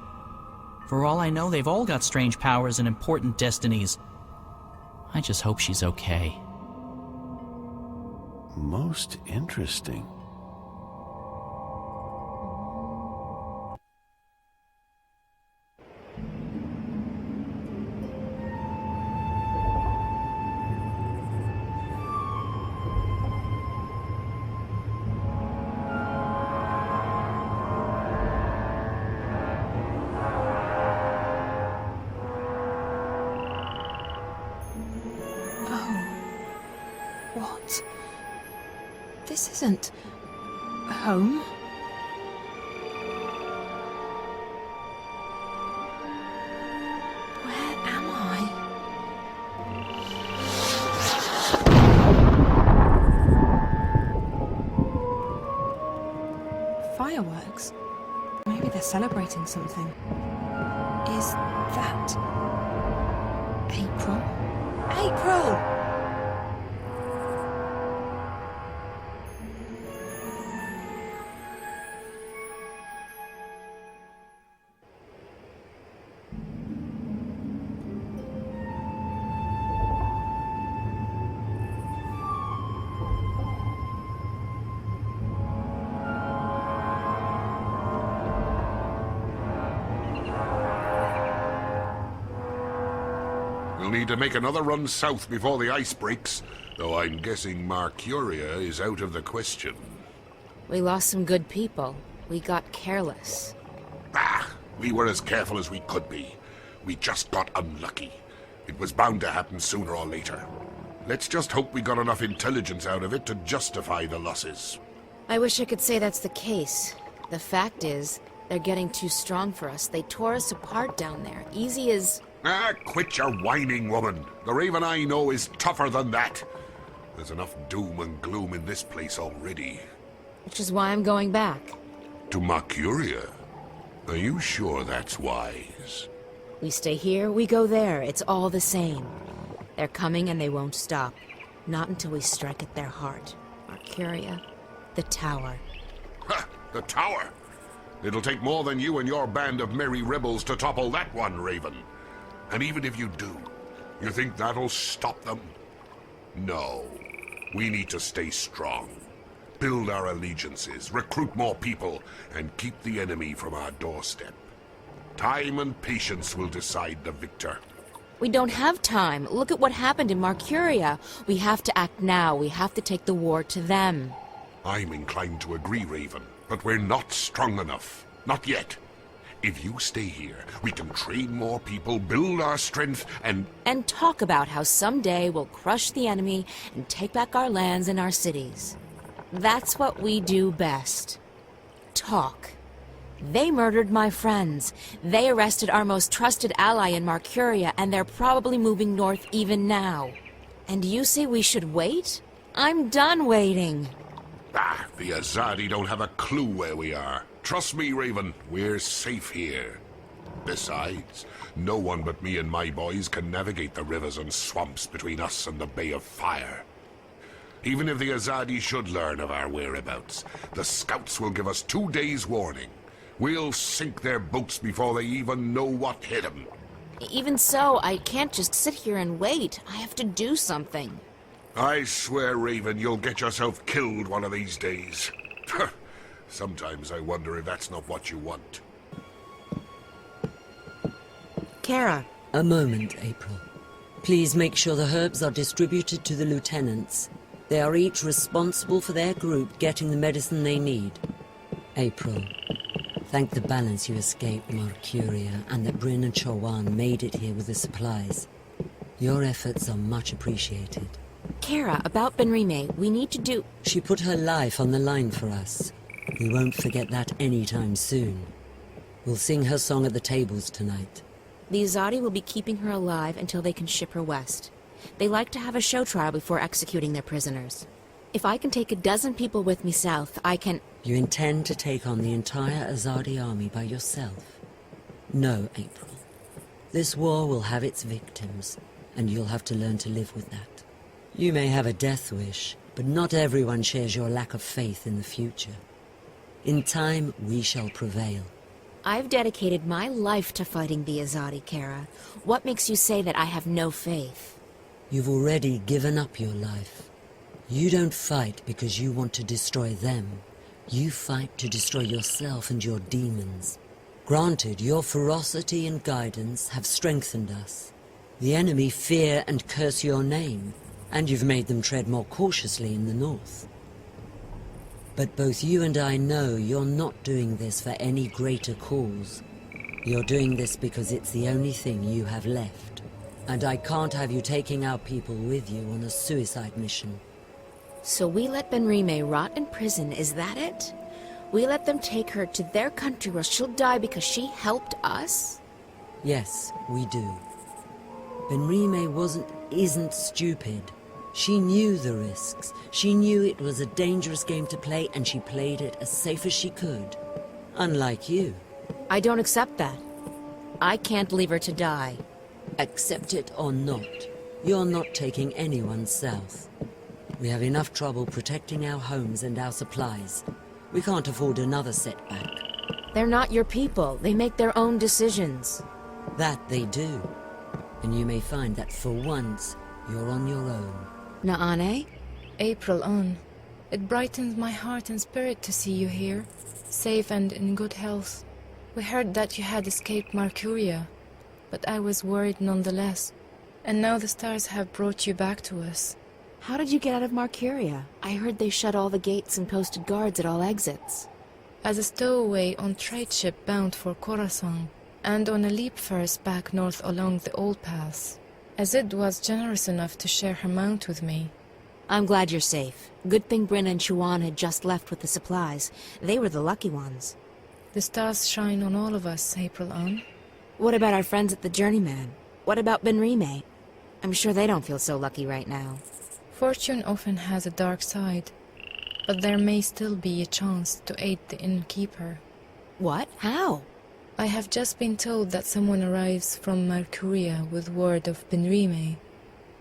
For all I know, they've all got strange powers and important destinies. I just hope she's okay. Most interesting. What? This isn't home. Where am I? Fireworks? Maybe they're celebrating something. Is that April? April! We'll need to make another run south before the ice breaks, though I'm guessing Mercuria is out of the question. We lost some good people. We got careless. We were as careful as we could be. We just got unlucky. It was bound to happen sooner or later. Let's just hope we got enough intelligence out of it to justify the losses. I wish I could say that's the case. The fact is, they're getting too strong for us. They tore us apart down there. Easy as... Quit your whining, woman. The Raven I know is tougher than that. There's enough doom and gloom in this place already. Which is why I'm going back. To Mercuria? Are you sure that's wise? We stay here, we go there. It's all the same. They're coming and they won't stop. Not until we strike at their heart. Arcadia, the tower. Ha! The tower? It'll take more than you and your band of merry rebels to topple that one, Raven. And even if you do, you think that'll stop them? No. We need to stay strong. Build our allegiances, recruit more people, and keep the enemy from our doorstep. Time and patience will decide the victor. We don't have time. Look at what happened in Marcuria. We have to act now. We have to take the war to them. I'm inclined to agree, Raven, but we're not strong enough. Not yet. If you stay here, we can train more people, build our strength, and talk about how someday we'll crush the enemy and take back our lands and our cities. That's what we do best. Talk. They murdered my friends. They arrested our most trusted ally in Marcuria, and they're probably moving north even now. And you say we should wait? I'm done waiting. The Azadi don't have a clue where we are. Trust me, Raven, we're safe here. Besides, no one but me and my boys can navigate the rivers and swamps between us and the Bay of Fire. Even if the Azadi should learn of our whereabouts, the scouts will give us 2 days' warning. We'll sink their boats before they even know what hit them. Even so, I can't just sit here and wait. I have to do something. I swear, Raven, you'll get yourself killed one of these days. Sometimes I wonder if that's not what you want. Kara. A moment, April. Please make sure the herbs are distributed to the lieutenants. They are each responsible for their group getting the medicine they need. April. Thank the balance you escaped Marcuria and that Bryn and Chowan made it here with the supplies. Your efforts are much appreciated. Kara, about Benrime, we need to do... She put her life on the line for us. We won't forget that anytime soon. We'll sing her song at the tables tonight. The Azadi will be keeping her alive until they can ship her west. They like to have a show trial before executing their prisoners. If I can take 12 people with me south, I can... You intend to take on the entire Azadi army by yourself? No, April. This war will have its victims, and you'll have to learn to live with that. You may have a death wish, but not everyone shares your lack of faith in the future. In time, we shall prevail. I've dedicated my life to fighting the Azadi, Kara. What makes you say that I have no faith? You've already given up your life. You don't fight because you want to destroy them. You fight to destroy yourself and your demons. Granted, your ferocity and guidance have strengthened us. The enemy fear and curse your name, and you've made them tread more cautiously in the north. But both you and I know you're not doing this for any greater cause. You're doing this because it's the only thing you have left. And I can't have you taking our people with you on a suicide mission. So we let Benrime rot in prison, is that it? We let them take her to their country where she'll die because she helped us? Yes, we do. Benrime isn't stupid. She knew the risks. She knew it was a dangerous game to play, and she played it as safe as she could. Unlike you. I don't accept that. I can't leave her to die. Accept it or not, you're not taking anyone south. We have enough trouble protecting our homes and our supplies. We can't afford another setback. They're not your people. They make their own decisions. That they do. And you may find that for once, you're on your own. Naane? April on. It brightens my heart and spirit to see you here, safe and in good health. We heard that you had escaped Marcuria, but I was worried nonetheless. And now the stars have brought you back to us. How did you get out of Marcuria? I heard they shut all the gates and posted guards at all exits. As a stowaway on trade ship bound for Khorasan, and on a leap first back north along the old paths. Azid was generous enough to share her mount with me. I'm glad you're safe. Good thing Bryn and Chuan had just left with the supplies. They were the lucky ones. The stars shine on all of us, April on. What about our friends at the Journeyman? What about Benrime? I'm sure they don't feel so lucky right now. Fortune often has a dark side, but there may still be a chance to aid the innkeeper. What? How? I have just been told that someone arrives from Marcuria with word of Benrime.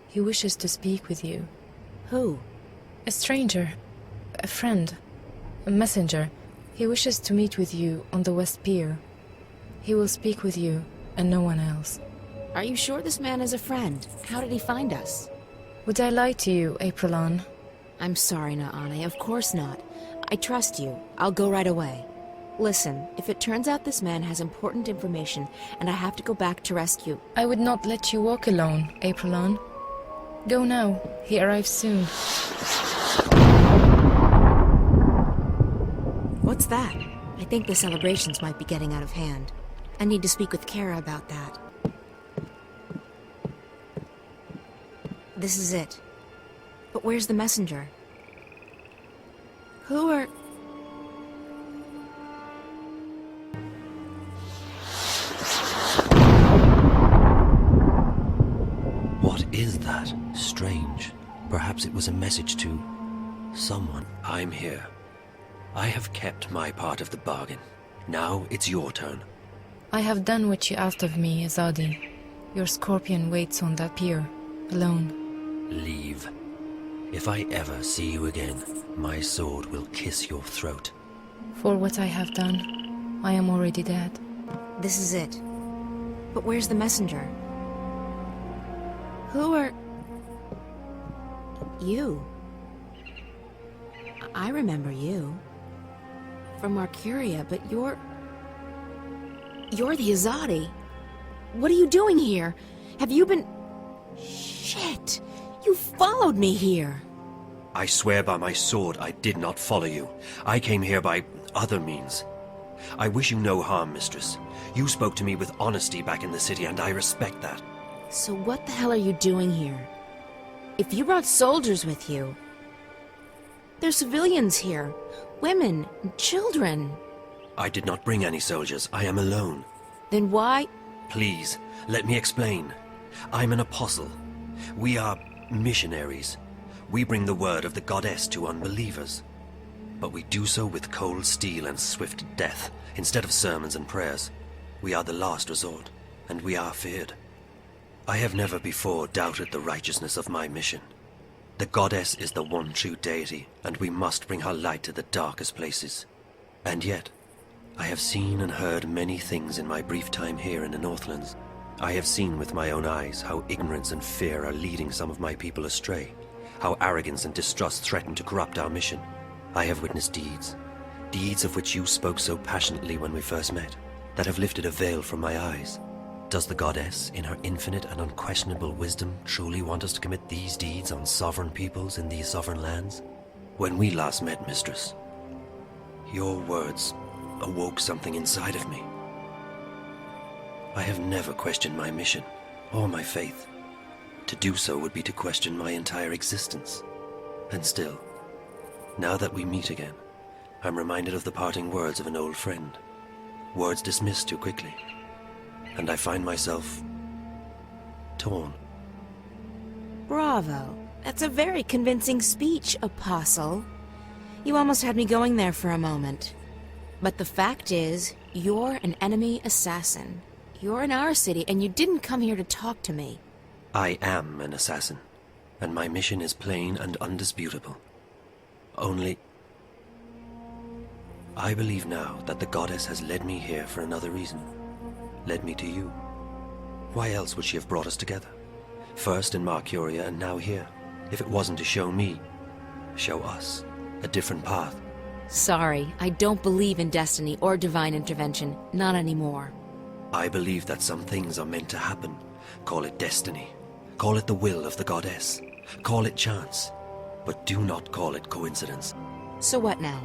He wishes to speak with you. Who? A stranger. A friend. A messenger. He wishes to meet with you on the West Pier. He will speak with you and no one else. Are you sure this man is a friend? How did he find us? Would I lie to you, Aprilon? I'm sorry, Naane. Of course not. I trust you. I'll go right away. Listen, if it turns out this man has important information and I have to go back to rescue... I would not let you walk alone, Aprilon. Go now. He arrives soon. What's that? I think the celebrations might be getting out of hand. I need to speak with Kara about that. This is it. But where's the messenger? Who are... What is that? Strange. Perhaps it was a message to someone. I'm here. I have kept my part of the bargain. Now it's your turn. I have done what you asked of me, Azadi. Your scorpion waits on that pier, alone. Leave. If I ever see you again, my sword will kiss your throat. For what I have done, I am already dead. This is it. But where's the messenger? Who are... You. I remember you. From Arcadia, but you're the Azadi. What are you doing here? Have you been... Shit! You followed me here! I swear by my sword I did not follow you. I came here by other means. I wish you no harm, mistress. You spoke to me with honesty back in the city, and I respect that. So what the hell are you doing here? If you brought soldiers with you... There's civilians here. Women and children. I did not bring any soldiers. I am alone. Then why... Please, let me explain. I'm an apostle. We are missionaries. We bring the word of the goddess to unbelievers. But we do so with cold steel and swift death, instead of sermons and prayers. We are the last resort, and we are feared. I have never before doubted the righteousness of my mission. The goddess is the one true deity, and we must bring her light to the darkest places. And yet, I have seen and heard many things in my brief time here in the Northlands. I have seen with my own eyes how ignorance and fear are leading some of my people astray, how arrogance and distrust threaten to corrupt our mission. I have witnessed deeds of which you spoke so passionately when we first met, that have lifted a veil from my eyes. Does the goddess, in her infinite and unquestionable wisdom, truly want us to commit these deeds on sovereign peoples in these sovereign lands? When we last met, mistress, your words awoke something inside of me. I have never questioned my mission, or my faith. To do so would be to question my entire existence. And still, now that we meet again, I'm reminded of the parting words of an old friend. Words dismissed too quickly. And I find myself... torn. Bravo. That's a very convincing speech, Apostle. You almost had me going there for a moment. But the fact is, you're an enemy assassin. You're in our city, and you didn't come here to talk to me. I am an assassin, and my mission is plain and undisputable. Only... I believe now that the goddess has led me here for another reason. Led me to you. Why else would she have brought us together? First in Marcuria and now here. If it wasn't to show me, show us, a different path. Sorry, I don't believe in destiny or divine intervention. Not anymore. I believe that some things are meant to happen. Call it destiny. Call it the will of the goddess. Call it chance. But do not call it coincidence. So what now?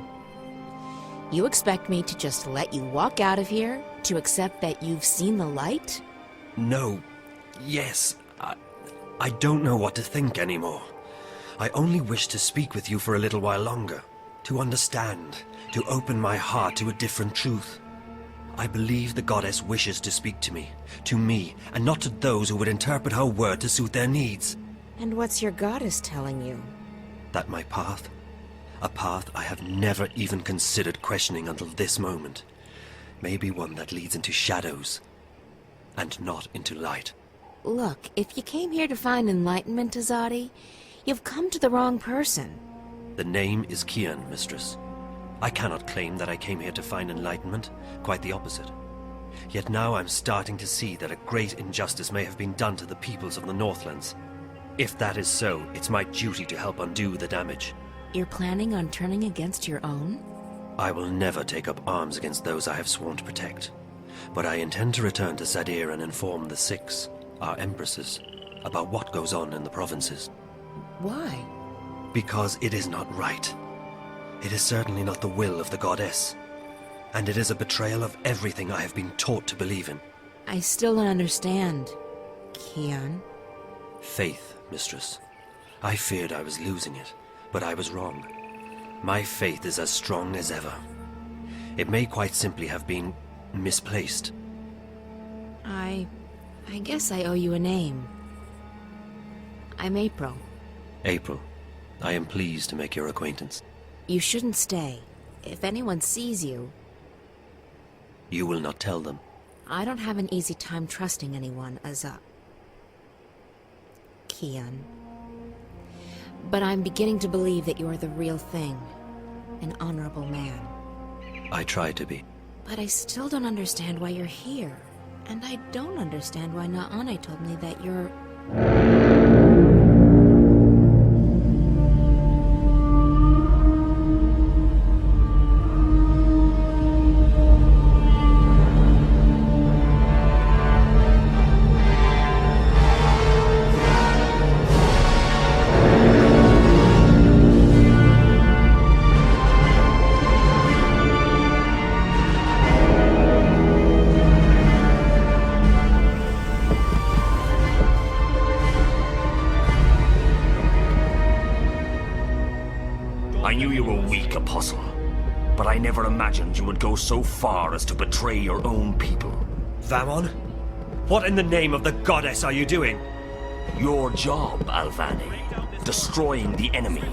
You expect me to just let you walk out of here? To accept that you've seen the light? No. Yes. I don't know what to think anymore. I only wish to speak with you for a little while longer. To understand. To open my heart to a different truth. I believe the goddess wishes to speak to me, and not to those who would interpret her word to suit their needs. And what's your goddess telling you? That my path, a path I have never even considered questioning until this moment, may be one that leads into shadows, and not into light. Look, if you came here to find enlightenment, Azadi, you've come to the wrong person. The name is Kean, mistress. I cannot claim that I came here to find enlightenment, quite the opposite. Yet now I'm starting to see that a great injustice may have been done to the peoples of the Northlands. If that is so, it's my duty to help undo the damage. You're planning on turning against your own? I will never take up arms against those I have sworn to protect. But I intend to return to Sadir and inform the Six, our empresses, about what goes on in the provinces. Why? Because it is not right. It is certainly not the will of the goddess. And it is a betrayal of everything I have been taught to believe in. I still don't understand, Kean. Faith, mistress. I feared I was losing it, but I was wrong. My faith is as strong as ever. It may quite simply have been misplaced. I guess I owe you a name. I'm April. April, I am pleased to make your acquaintance. You shouldn't stay. If anyone sees you... You will not tell them. I don't have an easy time trusting anyone, Kean. But I'm beginning to believe that you're the real thing. An honorable man. I try to be. But I still don't understand why you're here. And I don't understand why Naane told me that you're... I knew you were weak, Apostle. But I never imagined you would go so far as to betray your own people. Vamon? What in the name of the goddess are you doing? Your job, Alvane. Destroying the enemy.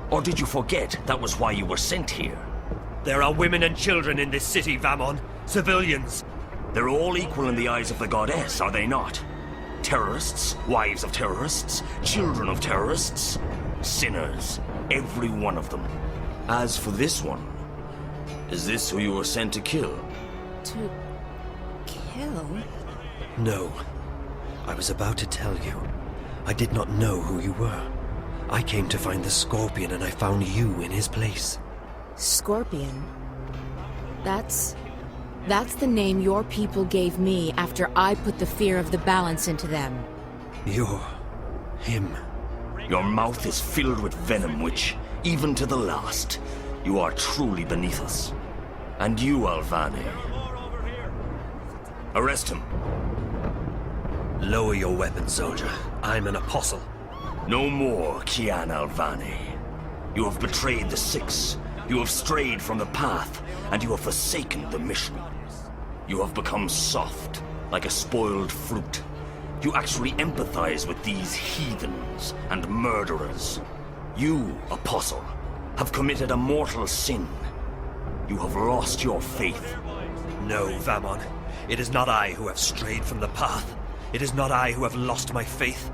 Or did you forget that was why you were sent here? There are women and children in this city, Vamon. Civilians. They're all equal in the eyes of the goddess, are they not? Terrorists, wives of terrorists, children of terrorists. Sinners, every one of them. As for this one, is this who you were sent to kill? To... kill? No. I was about to tell you. I did not know who you were. I came to find the Scorpion and I found you in his place. Scorpion? That's the name your people gave me after I put the fear of the balance into them. You're... him. Your mouth is filled with venom which, even to the last, you are truly beneath us. And you, Alvane. Arrest him. Lower your weapon, soldier. I'm an apostle. No more, Kean Alvane. You have betrayed the Six. You have strayed from the path, and you have forsaken the mission. You have become soft, like a spoiled fruit. You actually empathize with these heathens and murderers. You, Apostle, have committed a mortal sin. You have lost your faith. No, Vamon. It is not I who have strayed from the path. It is not I who have lost my faith.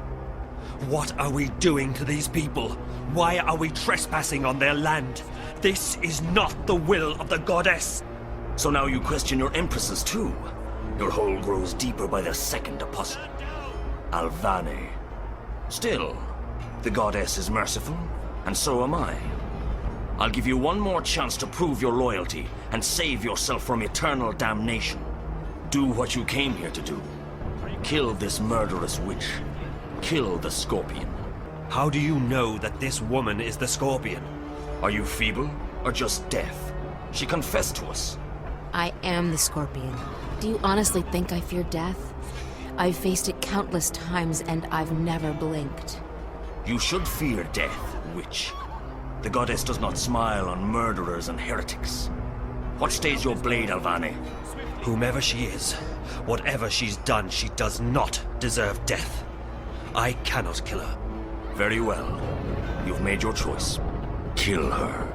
What are we doing to these people? Why are we trespassing on their land? This is not the will of the goddess. So now you question your empresses too. Your hole grows deeper by the second, Apostle. Alvane. Still, the goddess is merciful, and so am I. I'll give you one more chance to prove your loyalty and save yourself from eternal damnation. Do what you came here to do. Kill this murderous witch. Kill the Scorpion. How do you know that this woman is the Scorpion? Are you feeble or just deaf? She confessed to us. I am the Scorpion. Do you honestly think I fear death? I've faced it countless times and I've never blinked. You should fear death, witch. The goddess does not smile on murderers and heretics. What stays your blade, Alvane? Whomever she is, whatever she's done, she does not deserve death. I cannot kill her. Very well. You've made your choice. Kill her.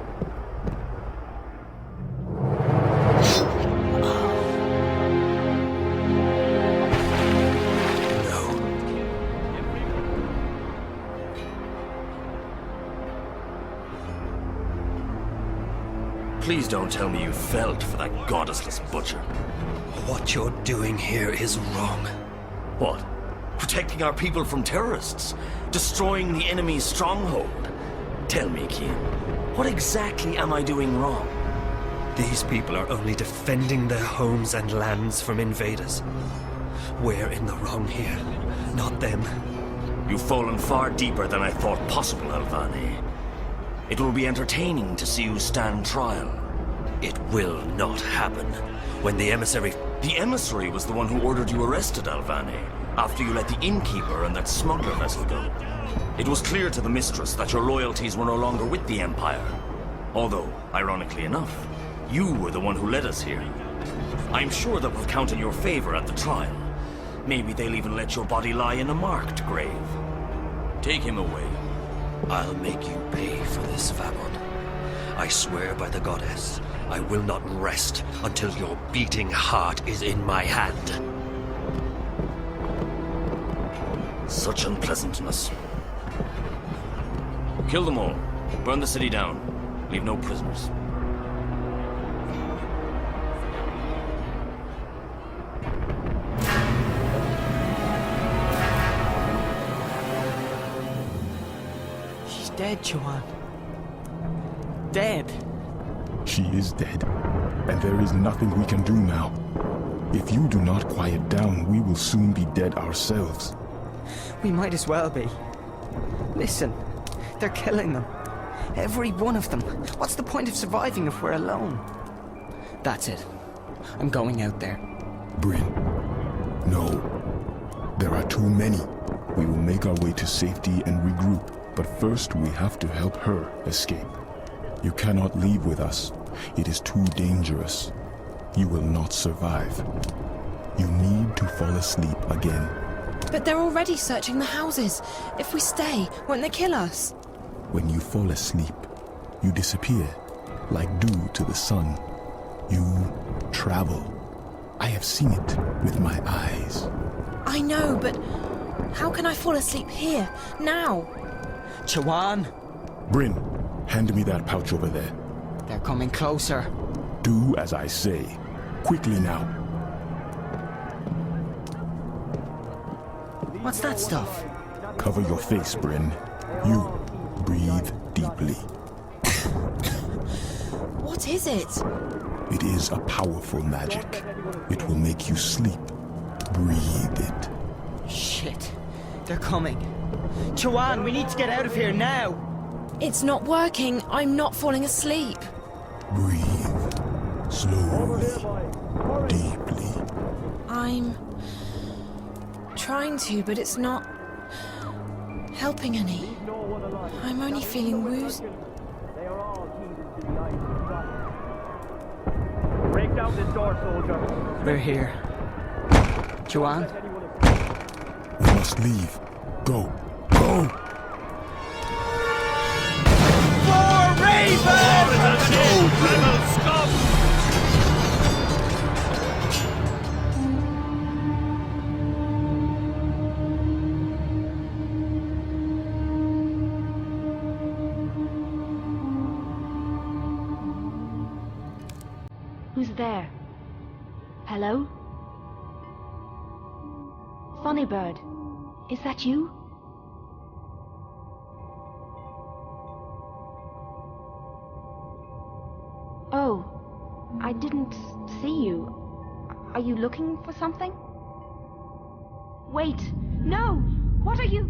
Please don't tell me you felt for that goddessless butcher. What you're doing here is wrong. What? Protecting our people from terrorists? Destroying the enemy's stronghold? Tell me, Kean, what exactly am I doing wrong? These people are only defending their homes and lands from invaders. We're in the wrong here, not them. You've fallen far deeper than I thought possible, Alvane. It will be entertaining to see you stand trial. It will not happen. When the emissary... The emissary was the one who ordered you arrested, Alvane, after you let the innkeeper and that smuggler vessel go. It was clear to the mistress that your loyalties were no longer with the Empire. Although, ironically enough, you were the one who led us here. I'm sure that will count in your favor at the trial. Maybe they'll even let your body lie in a marked grave. Take him away. I'll make you pay for this, Vabon. I swear by the goddess, I will not rest until your beating heart is in my hand. Such unpleasantness. Kill them all. Burn the city down. Leave no prisoners. She's dead, Chuan. Dead. She is dead, and there is nothing we can do now. If you do not quiet down, we will soon be dead ourselves. We might as well be. Listen, they're killing them. Every one of them. What's the point of surviving if we're alone? That's it. I'm going out there. Bryn, no. There are too many. We will make our way to safety and regroup, but first we have to help her escape. You cannot leave with us. It is too dangerous. You will not survive. You need to fall asleep again. But they're already searching the houses. If we stay, won't they kill us? When you fall asleep, you disappear, like dew to the sun. You travel. I have seen it with my eyes. I know, but how can I fall asleep here, now? Chuan! Bryn, hand me that pouch over there. They're coming closer. Do as I say. Quickly now. What's that stuff? Cover your face, Bryn. You breathe deeply. What is it? It is a powerful magic. It will make you sleep. Breathe it. Shit. They're coming. Chuan, we need to get out of here now. It's not working. I'm not falling asleep. Breathe. Slowly. Deeply. I'm trying to, but it's not helping any. I'm only feeling woozy. Break down this door, soldier. We're here. Chuan? We must leave. Go. Go! For Raven! No rebel scum! Who's there? Hello? Funnybird, is that you? Oh, I didn't see you. Are you looking for something? Wait, no! What are you?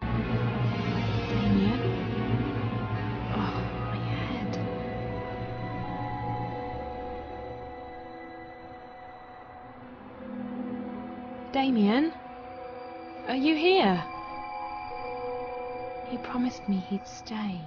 Damian? Oh, my head. Damian? Are you here? He promised me he'd stay.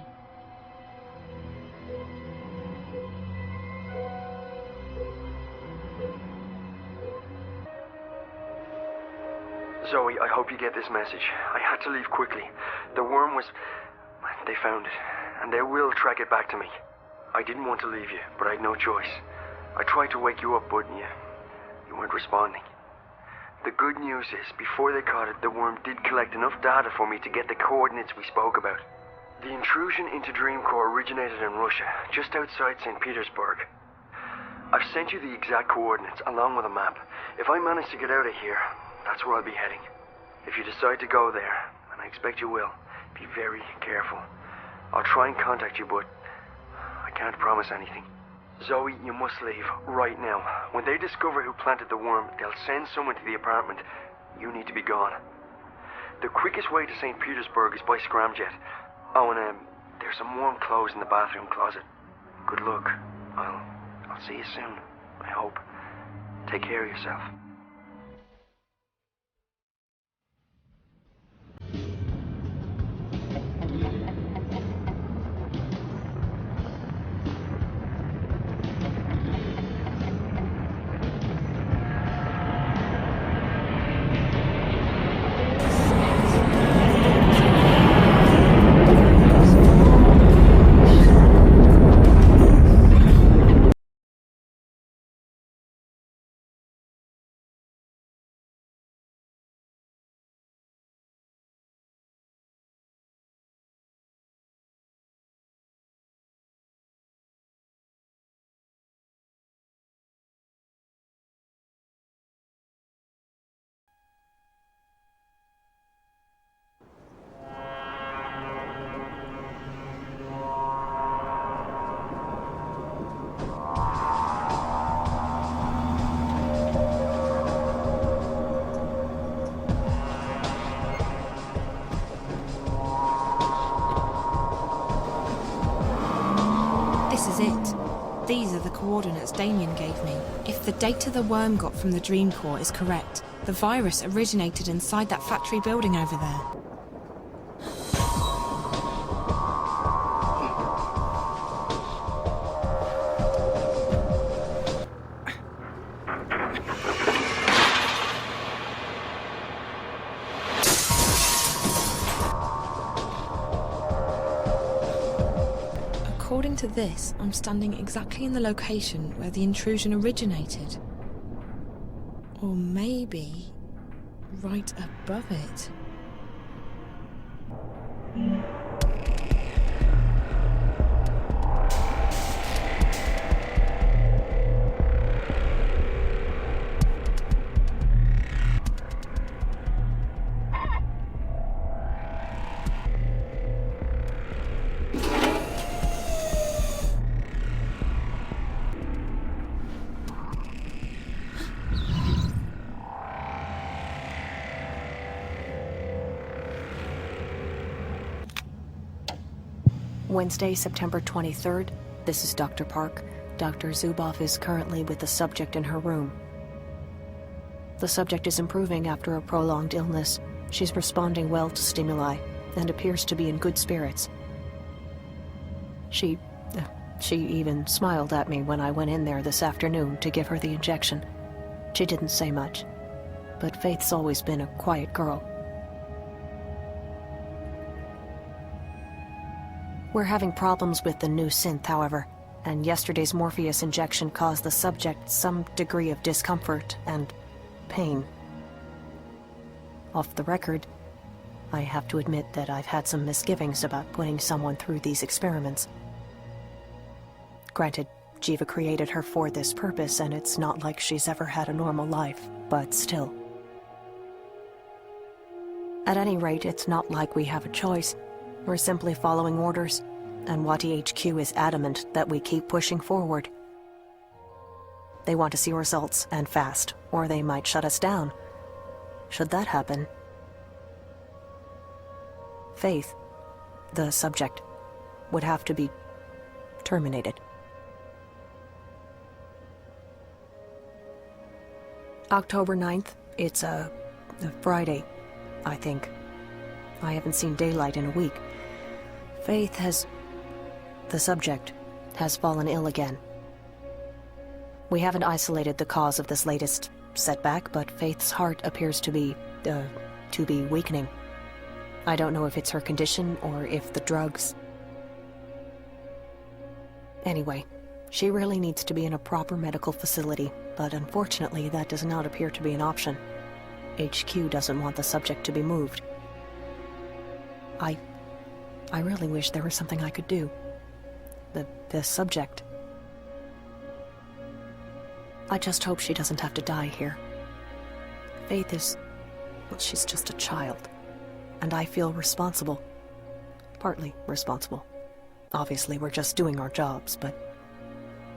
Zoe, I hope you get this message. I had to leave quickly. The worm was... They found it, and they will track it back to me. I didn't want to leave you, but I had no choice. I tried to wake you up, but you weren't responding. The good news is, before they caught it, the worm did collect enough data for me to get the coordinates we spoke about. The intrusion into Dreamcore originated in Russia, just outside St. Petersburg. I've sent you the exact coordinates, along with a map. If I manage to get out of here, that's where I'll be heading. If you decide to go there, and I expect you will, be very careful. I'll try and contact you, but I can't promise anything. Zoe, you must leave, right now. When they discover who planted the worm, they'll send someone to the apartment. You need to be gone. The quickest way to St. Petersburg is by scramjet. Oh, and there's some warm clothes in the bathroom closet. Good luck. I'll see you soon, I hope. Take care of yourself. These are the coordinates Damian gave me. If the data the worm got from the Dreamcore is correct, the virus originated inside that factory building over there. According to this, I'm standing exactly in the location where the intrusion originated. Or maybe right above it. Wednesday, September 23rd. This is Dr. Park. Dr. Zuboff is currently with the subject in her room. The subject is improving after a prolonged illness. She's responding well to stimuli and appears to be in good spirits. She even smiled at me when I went in there this afternoon to give her the injection. She didn't say much, but Faith's always been a quiet girl. We're having problems with the new synth, however, and yesterday's Morpheus injection caused the subject some degree of discomfort and pain. Off the record, I have to admit that I've had some misgivings about putting someone through these experiments. Granted, Jiva created her for this purpose, and it's not like she's ever had a normal life, but still. At any rate, it's not like we have a choice. We're simply following orders, and Wati HQ is adamant that we keep pushing forward. They want to see results, and fast, or they might shut us down. Should that happen, Faith, the subject, would have to be terminated. October 9th, it's a Friday, I think. I haven't seen daylight in a week. The subject has fallen ill again. We haven't isolated the cause of this latest setback, but Faith's heart appears to be weakening. I don't know if it's her condition or if the drugs. Anyway, she really needs to be in a proper medical facility, but unfortunately that does not appear to be an option. HQ doesn't want the subject to be moved. I really wish there was something I could do. The subject... I just hope she doesn't have to die here. Faith is... well, she's just a child. And I feel responsible. Partly responsible. Obviously, we're just doing our jobs, but...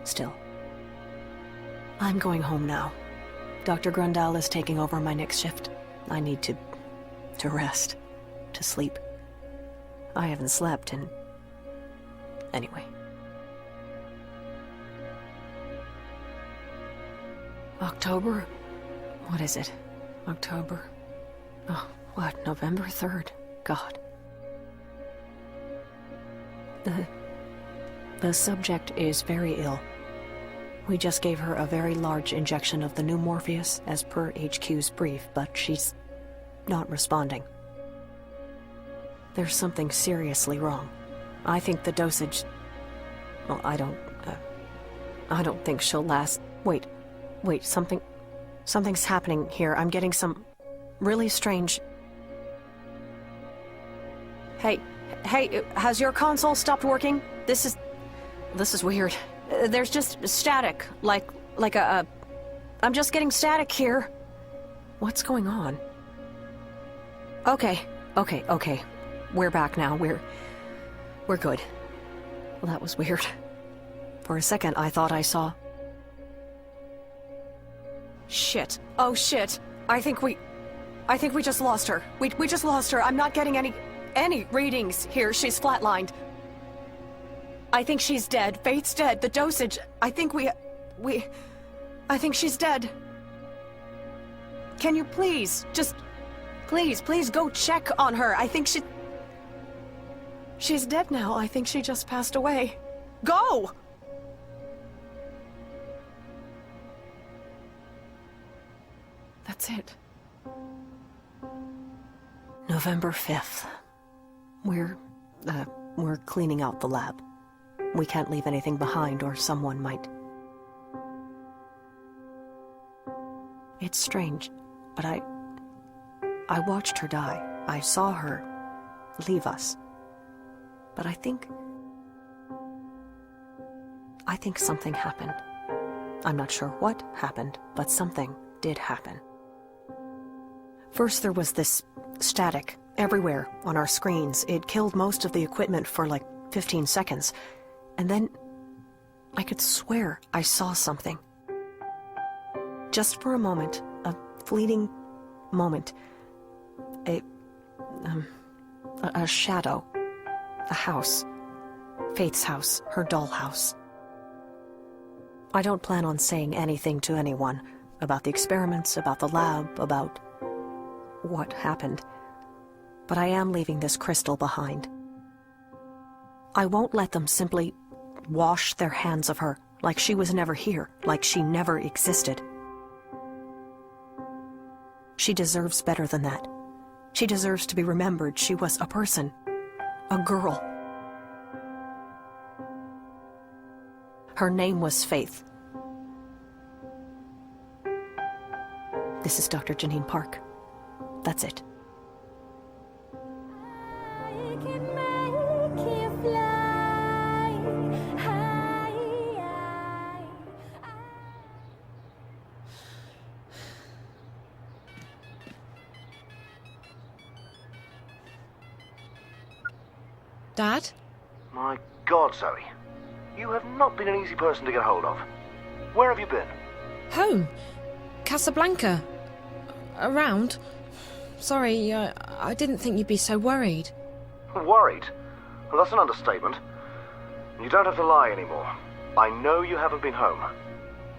still. I'm going home now. Dr. Grundal is taking over my next shift. I need to rest. To sleep. I haven't slept in... anyway. October? What is it? October? Oh, what? November 3rd? God. The subject is very ill. We just gave her a very large injection of the new Morpheus, as per HQ's brief, but she's not responding. There's something seriously wrong. I think the dosage... well, I don't think she'll last... Wait, something's happening here. I'm getting some really strange... Hey, has your console stopped working? This is weird. There's just static, like a... I'm just getting static here. What's going on? Okay. We're back now. We're good. Well, that was weird. For a second, I thought I saw... Shit. Oh, shit. I think we just lost her. We just lost her. I'm not getting any readings here. She's flatlined. I think she's dead. Faith's dead. The dosage... I think I think she's dead. Can you please, just... Please go check on her. I think she's dead now. I think she just passed away. Go! That's it. November 5th. We're cleaning out the lab. We can't leave anything behind or someone might... It's strange, but I watched her die. I saw her leave us. But I think something happened. I'm not sure what happened, but something did happen. First there was this static everywhere on our screens. It killed most of the equipment for like 15 seconds. And then I could swear I saw something. Just for a moment, a fleeting moment. A shadow. A house. Faith's house. Her dollhouse. I don't plan on saying anything to anyone about the experiments, about the lab, about what happened. But I am leaving this crystal behind. I won't let them simply wash their hands of her like she was never here, like she never existed. She deserves better than that. She deserves to be remembered. She was a person. A girl. Her name was Faith. This is Dr. Janine Park. That's it. Dad? My God, Zoe. You have not been an easy person to get hold of. Where have you been? Home. Casablanca. Around. Sorry, I didn't think you'd be so worried. Worried? Well, that's an understatement. You don't have to lie anymore. I know you haven't been home.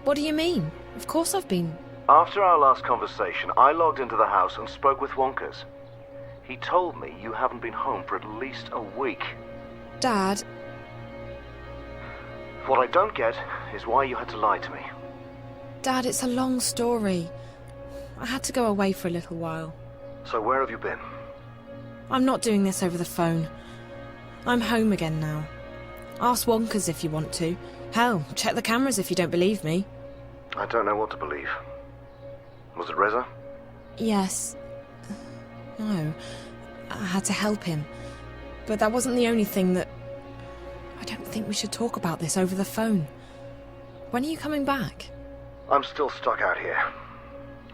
What do you mean? Of course I've been. After our last conversation, I logged into the house and spoke with Wonkers. He told me you haven't been home for at least a week. Dad... What I don't get is why you had to lie to me. Dad, it's a long story. I had to go away for a little while. So where have you been? I'm not doing this over the phone. I'm home again now. Ask Wonkers if you want to. Hell, check the cameras if you don't believe me. I don't know what to believe. Was it Reza? Yes. No. I had to help him. But that wasn't the only thing that... I don't think we should talk about this over the phone. When are you coming back? I'm still stuck out here.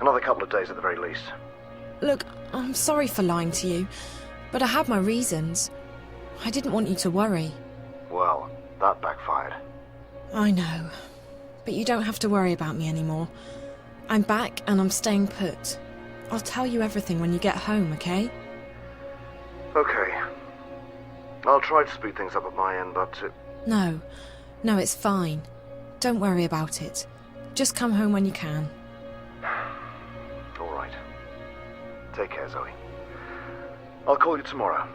Another couple of days at the very least. Look, I'm sorry for lying to you, but I had my reasons. I didn't want you to worry. Well, that backfired. I know. But you don't have to worry about me anymore. I'm back and I'm staying put. I'll tell you everything when you get home, okay? Okay. I'll try to speed things up at my end, but... No, it's fine. Don't worry about it. Just come home when you can. All right. Take care, Zoe. I'll call you tomorrow.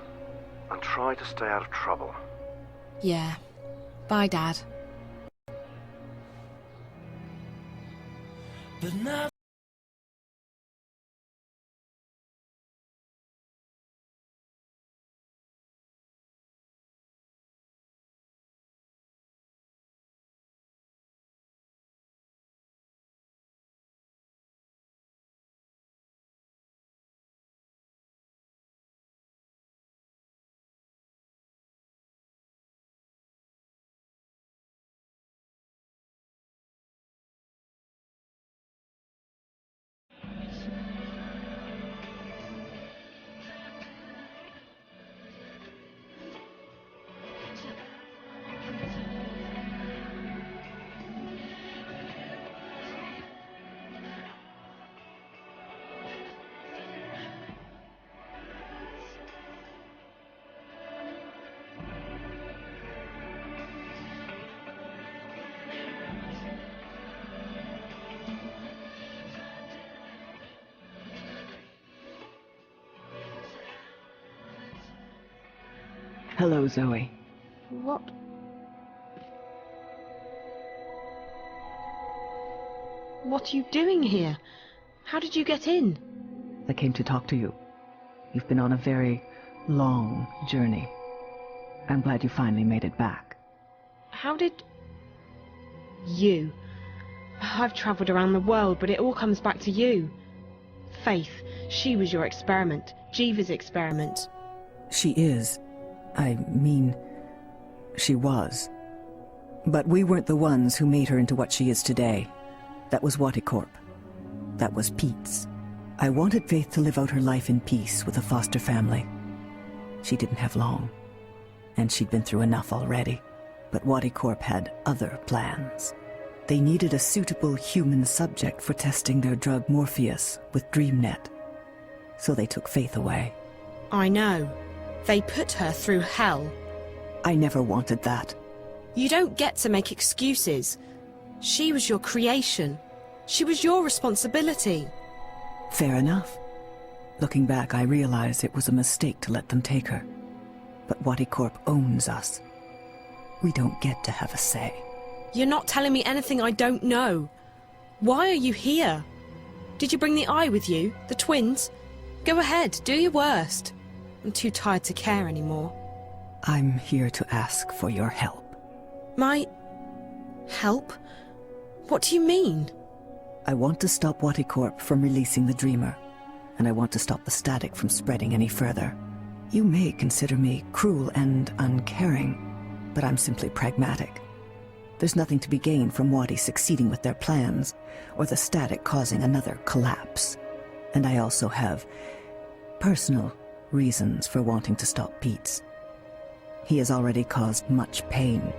And try to stay out of trouble. Yeah. Bye, Dad. But not... Hello, Zoe. What? What are you doing here? How did you get in? I came to talk to you. You've been on a very long journey. I'm glad you finally made it back. How did... You? I've travelled around the world, but it all comes back to you. Faith, she was your experiment. Jeeva's experiment. She is. I mean, she was. But we weren't the ones who made her into what she is today. That was Waticorp. That was Pete's. I wanted Faith to live out her life in peace with a foster family. She didn't have long, and she'd been through enough already. But Waticorp had other plans. They needed a suitable human subject for testing their drug Morpheus with DreamNet. So they took Faith away. I know. They put her through hell. I never wanted that. You don't get to make excuses. She was your creation. She was your responsibility. Fair enough. Looking back, I realize it was a mistake to let them take her. But Waticorp owns us. We don't get to have a say. You're not telling me anything I don't know. Why are you here? Did you bring the eye with you? The twins? Go ahead, do your worst. I'm too tired to care anymore. I'm here to ask for your help. My... help? What do you mean? I want to stop Waticorp from releasing the Dreamer, and I want to stop the static from spreading any further. You may consider me cruel and uncaring, but I'm simply pragmatic. There's nothing to be gained from Wati succeeding with their plans, or the static causing another collapse. And I also have personal reasons for wanting to stop Pete's. He has already caused much pain,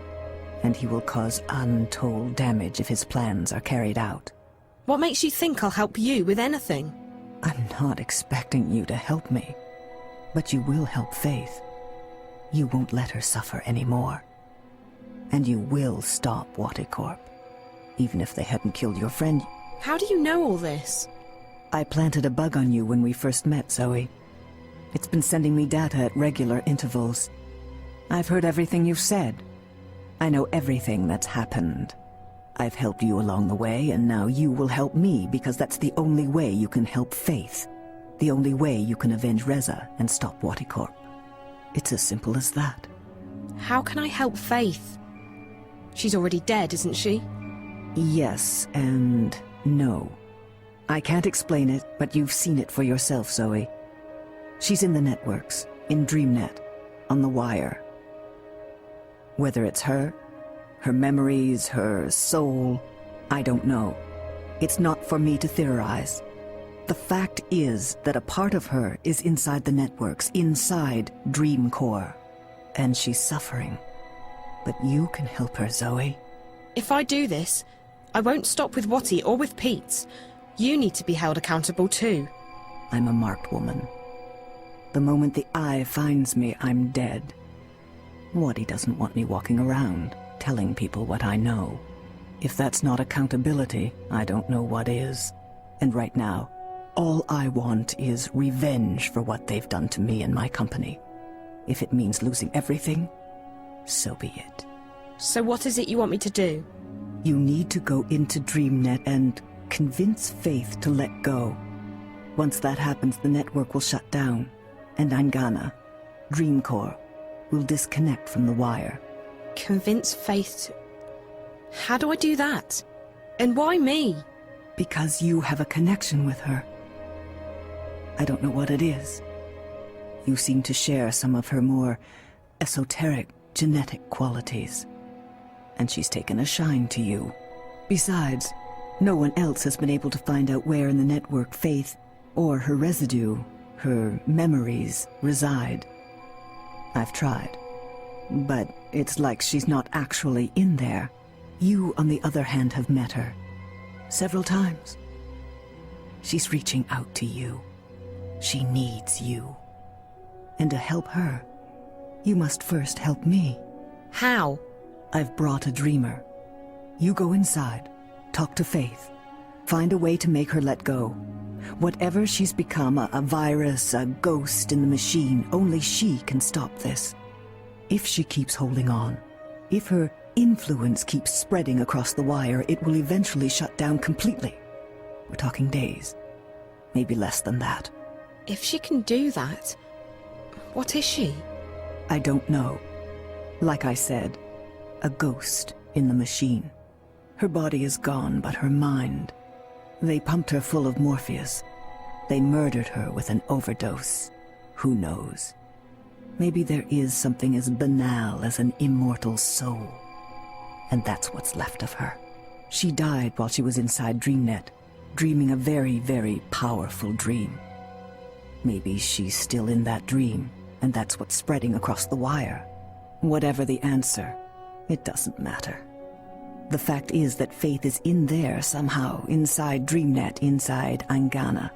and he will cause untold damage if his plans are carried out. What makes you think I'll help you with anything? I'm not expecting you to help me, but you will help Faith. You won't let her suffer anymore. And you will stop Waticorp, even if they hadn't killed your friend. How do you know all this? I planted a bug on you when we first met, Zoe. It's been sending me data at regular intervals. I've heard everything you've said. I know everything that's happened. I've helped you along the way, and now you will help me, because that's the only way you can help Faith. The only way you can avenge Reza and stop Waticorp. It's as simple as that. How can I help Faith? She's already dead, isn't she? Yes and no. I can't explain it, but you've seen it for yourself, Zoe. She's in the networks, in DreamNet, on the wire. Whether it's her memories, her soul, I don't know. It's not for me to theorize. The fact is that a part of her is inside the networks, inside Dream Core. And she's suffering. But you can help her, Zoe. If I do this, I won't stop with Watty or with Pete's. You need to be held accountable too. I'm a marked woman. The moment the eye finds me, I'm dead. Watty doesn't want me walking around, telling people what I know. If that's not accountability, I don't know what is. And right now, all I want is revenge for what they've done to me and my company. If it means losing everything, so be it. So what is it you want me to do? You need to go into DreamNet and convince Faith to let go. Once that happens, the network will shut down, and Angana, Dream Core, will disconnect from the wire. Convince Faith to... How do I do that? And why me? Because you have a connection with her. I don't know what it is. You seem to share some of her more esoteric, genetic qualities. And she's taken a shine to you. Besides, no one else has been able to find out where in the network Faith, or her residue, her memories, reside. I've tried. But it's like she's not actually in there. You, on the other hand, have met her. Several times. She's reaching out to you. She needs you. And to help her, you must first help me. How? I've brought a dreamer. You go inside, talk to Faith, find a way to make her let go. Whatever she's become, a virus, a ghost in the machine, only she can stop this. If she keeps holding on, if her influence keeps spreading across the wire, it will eventually shut down completely. We're talking days, maybe less than that. If she can do that, what is she? I don't know. Like I said, a ghost in the machine. Her body is gone, but her mind. They pumped her full of Morpheus. They murdered her with an overdose. Who knows? Maybe there is something as banal as an immortal soul. And that's what's left of her. She died while she was inside DreamNet, dreaming a very, very powerful dream. Maybe she's still in that dream, and that's what's spreading across the wire. Whatever the answer, it doesn't matter. The fact is that Faith is in there somehow, inside DreamNet, inside Angana.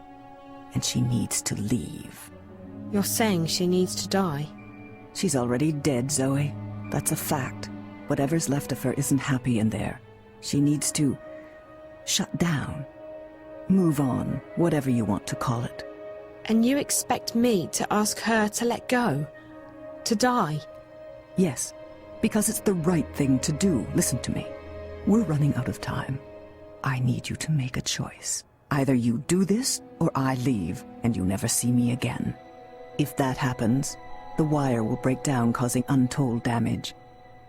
And she needs to leave. You're saying she needs to die? She's already dead, Zoe. That's a fact. Whatever's left of her isn't happy in there. She needs to shut down. Move on, whatever you want to call it. And you expect me to ask her to let go? To die? Yes, because it's the right thing to do. Listen to me. We're running out of time. I need you to make a choice. Either you do this, or I leave, and you never see me again. If that happens, the wire will break down, causing untold damage.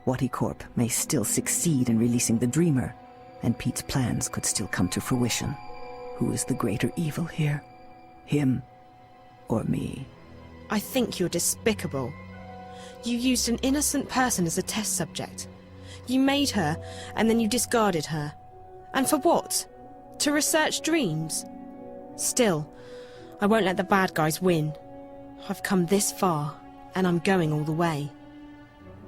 Watty Corp may still succeed in releasing the Dreamer, and Pete's plans could still come to fruition. Who is the greater evil here? Him or me? I think you're despicable. You used an innocent person as a test subject. You made her, and then you discarded her. And for what? To research dreams? Still, I won't let the bad guys win. I've come this far, and I'm going all the way.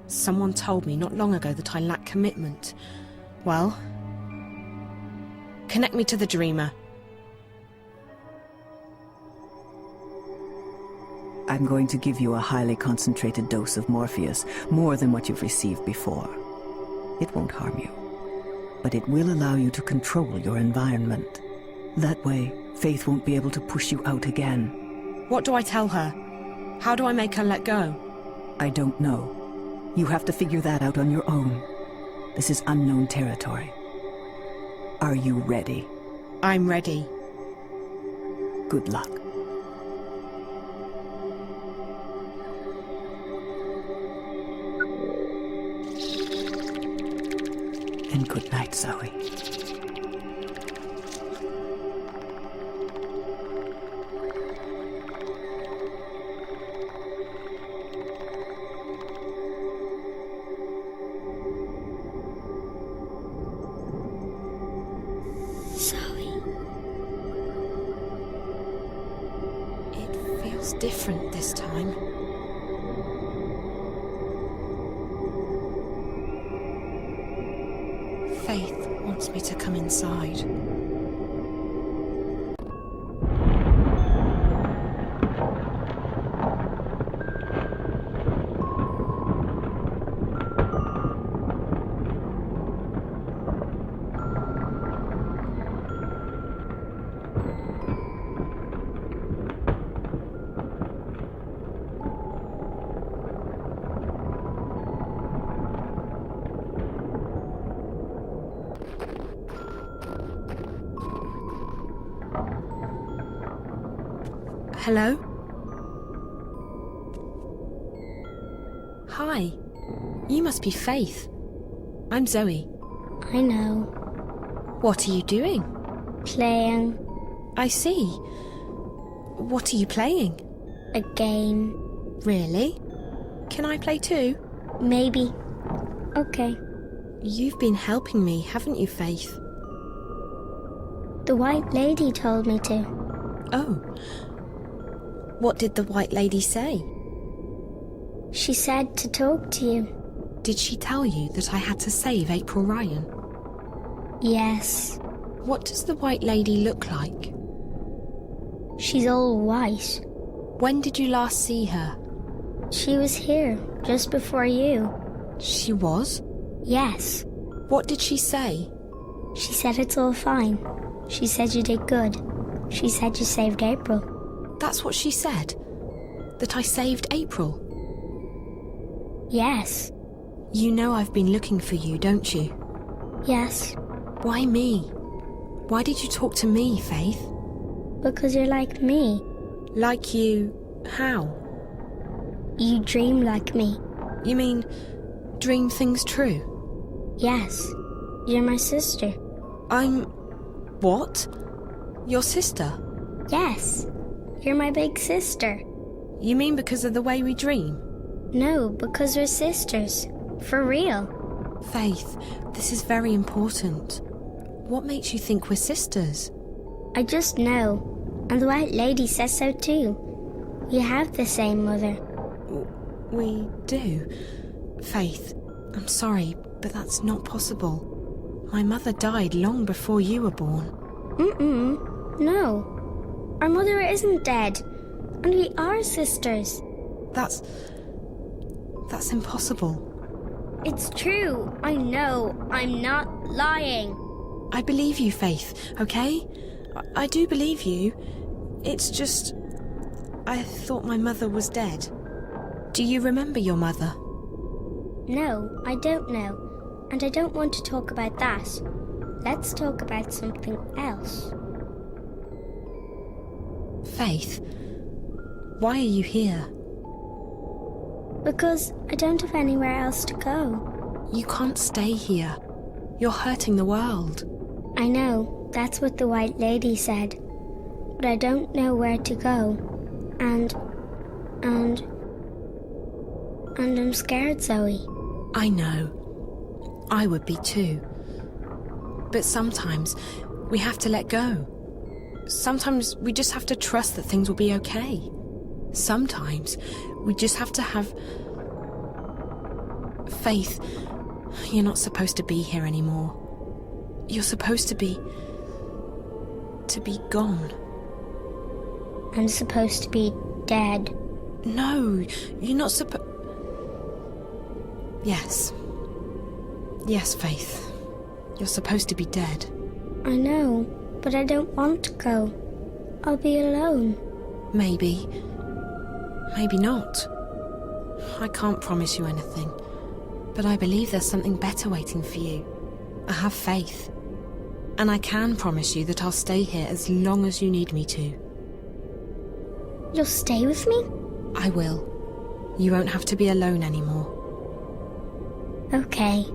Someone told me not long ago that I lack commitment. Well, connect me to the Dreamer. I'm going to give you a highly concentrated dose of Morpheus, more than what you've received before. It won't harm you, but it will allow you to control your environment. That way, Faith won't be able to push you out again. What do I tell her? How do I make her let go? I don't know. You have to figure that out on your own. This is unknown territory. Are you ready? I'm ready. Good luck. And good night, Zoe. It's different this time. Faith wants me to come inside. Hello? Hi. You must be Faith. I'm Zoe. I know. What are you doing? Playing. I see. What are you playing? A game. Really? Can I play too? Maybe. Okay. You've been helping me, haven't you, Faith? The White Lady told me to. Oh. What did the White Lady say? She said to talk to you. Did she tell you that I had to save April Ryan? Yes. What does the White Lady look like? She's all white. When did you last see her? She was here, just before you. She was? Yes. What did she say? She said it's all fine. She said you did good. She said you saved April. That's what she said? That I saved April? Yes. You know I've been looking for you, don't you? Yes. Why me? Why did you talk to me, Faith? Because you're like me. Like you... how? You dream like me. You mean, dream things true? Yes. You're my sister. I'm... what? Your sister? Yes. You're my big sister. You mean because of the way we dream? No, because we're sisters. For real. Faith, this is very important. What makes you think we're sisters? I just know. And the White Lady says so too. We have the same mother. We do. Faith, I'm sorry, but that's not possible. My mother died long before you were born. No. Our mother isn't dead. And we are sisters. That's impossible. It's true. I know. I'm not lying. I believe you, Faith, okay? I do believe you. It's just... I thought my mother was dead. Do you remember your mother? No, I don't know. And I don't want to talk about that. Let's talk about something else. Faith, why are you here? Because I don't have anywhere else to go. You can't stay here. You're hurting the world. I know, that's what the White Lady said. But I don't know where to go. And I'm scared, Zoe. I know. I would be too. But sometimes we have to let go. Sometimes we just have to trust that things will be okay. Sometimes we just have to have faith. You're not supposed to be here anymore. You're supposed to be gone. I'm supposed to be dead. No, you're not supposed... Yes. Yes, Faith. You're supposed to be dead. I know, but I don't want to go. I'll be alone. Maybe. Maybe not. I can't promise you anything. But I believe there's something better waiting for you. I have faith. And I can promise you that I'll stay here as long as you need me to. You'll stay with me? I will. You won't have to be alone anymore. Okay.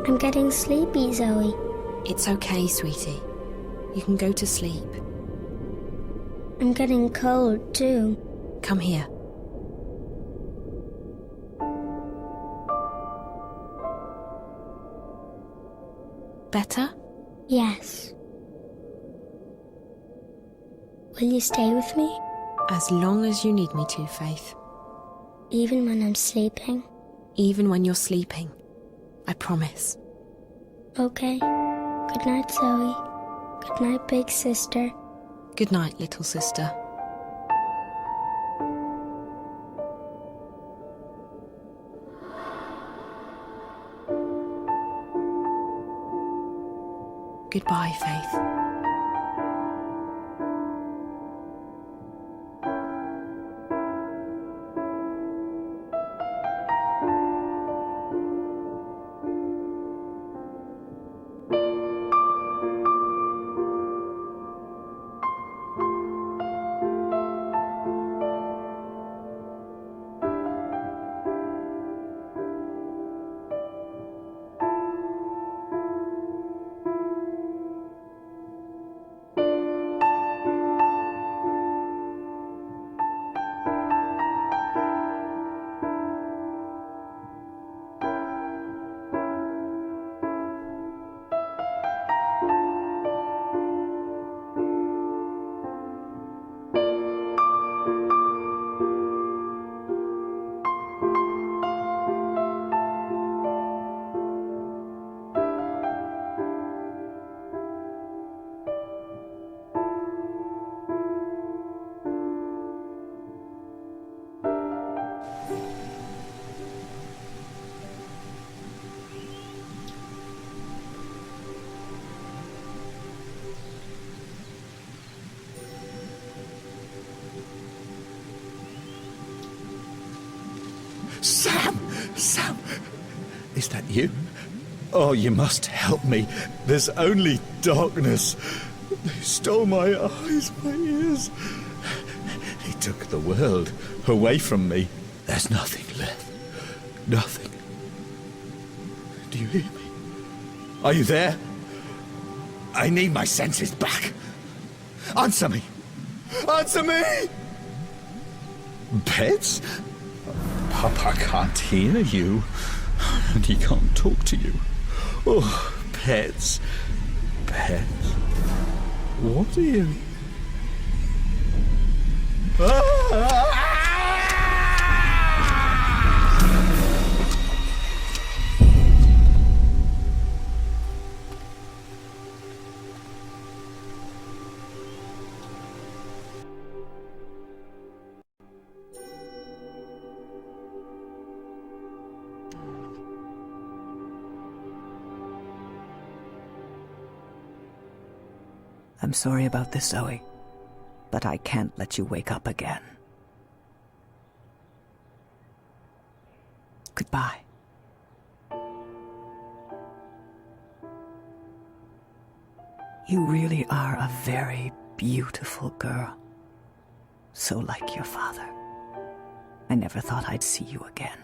I'm getting sleepy, Zoe. It's okay, sweetie. You can go to sleep. I'm getting cold, too. Come here. Better? Yes. Will you stay with me? As long as you need me to, Faith. Even when I'm sleeping? Even when you're sleeping. I promise. Okay. Good night, Zoe. Good night, big sister. Good night, little sister. Goodbye, Faith. Sam! Is that you? Oh, you must help me. There's only darkness. They stole my eyes, my ears. They took the world away from me. There's nothing left. Nothing. Do you hear me? Are you there? I need my senses back. Answer me! Answer me! Pets? Papa can't hear you, and he can't talk to you. Oh, pets. Pets. What are you? I'm sorry about this, Zoe, but I can't let you wake up again. Goodbye. You really are a very beautiful girl. So like your father. I never thought I'd see you again.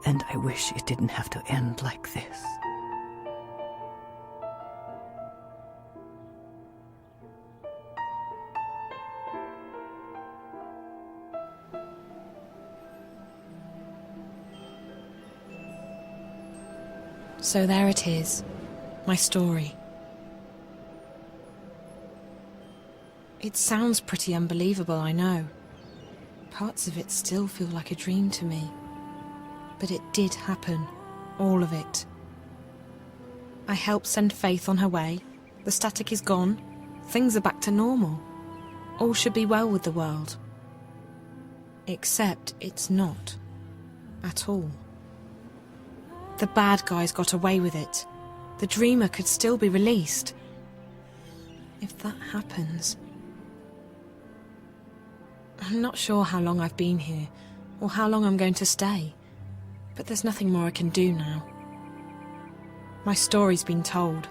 And I wish it didn't have to end like this. So there it is, my story. It sounds pretty unbelievable, I know. Parts of it still feel like a dream to me. But it did happen, all of it. I helped send Faith on her way, the static is gone, things are back to normal. All should be well with the world. Except it's not. At all. The bad guys got away with it. The dreamer could still be released. If that happens... I'm not sure how long I've been here, or how long I'm going to stay. But there's nothing more I can do now. My story's been told.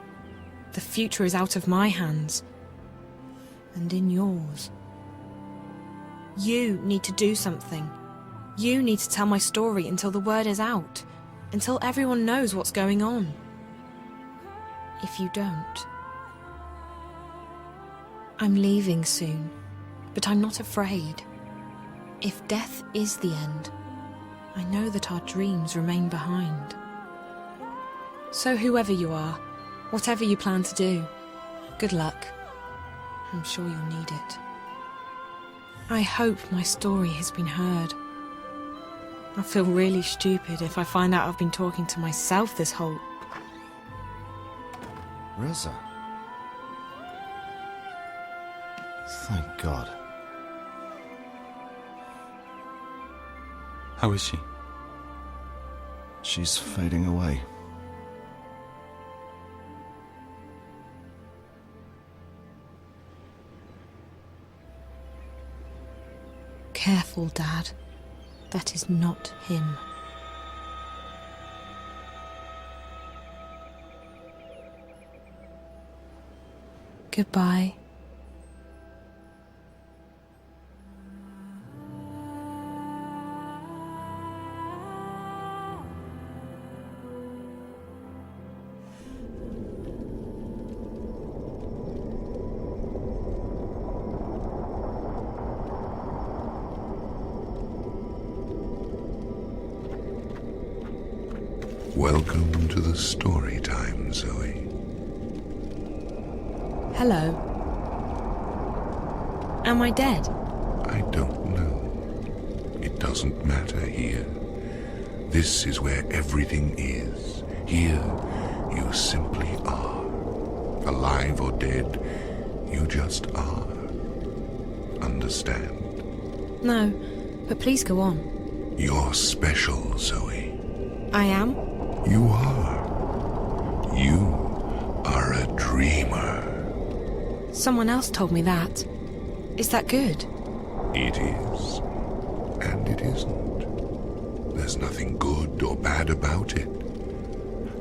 The future is out of my hands. And in yours. You need to do something. You need to tell my story until the word is out. Until everyone knows what's going on. If you don't... I'm leaving soon, but I'm not afraid. If death is the end, I know that our dreams remain behind. So whoever you are, whatever you plan to do, good luck. I'm sure you'll need it. I hope my story has been heard. I feel really stupid if I find out I've been talking to myself this whole... Reza. Thank God. How is she? She's fading away. Careful, Dad. That is not him. Goodbye. Welcome to the story time, Zoe. Hello. Am I dead? I don't know. It doesn't matter here. This is where everything is. Here, you simply are. Alive or dead, you just are. Understand? No, but please go on. You're special, Zoe. I am? You are. You are a dreamer. Someone else told me that. Is that good? It is. And it isn't. There's nothing good or bad about it.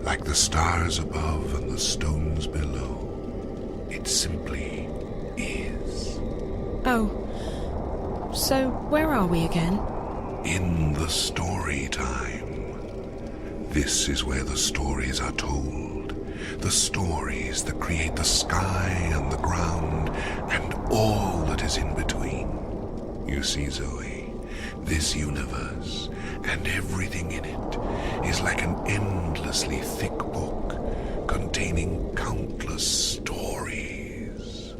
Like the stars above and the stones below. It simply is. Oh. So, where are we again? In the story time. This is where the stories are told. The stories that create the sky and the ground and all that is in between. You see, Zoe, this universe and everything in it is like an endlessly thick book containing countless stories.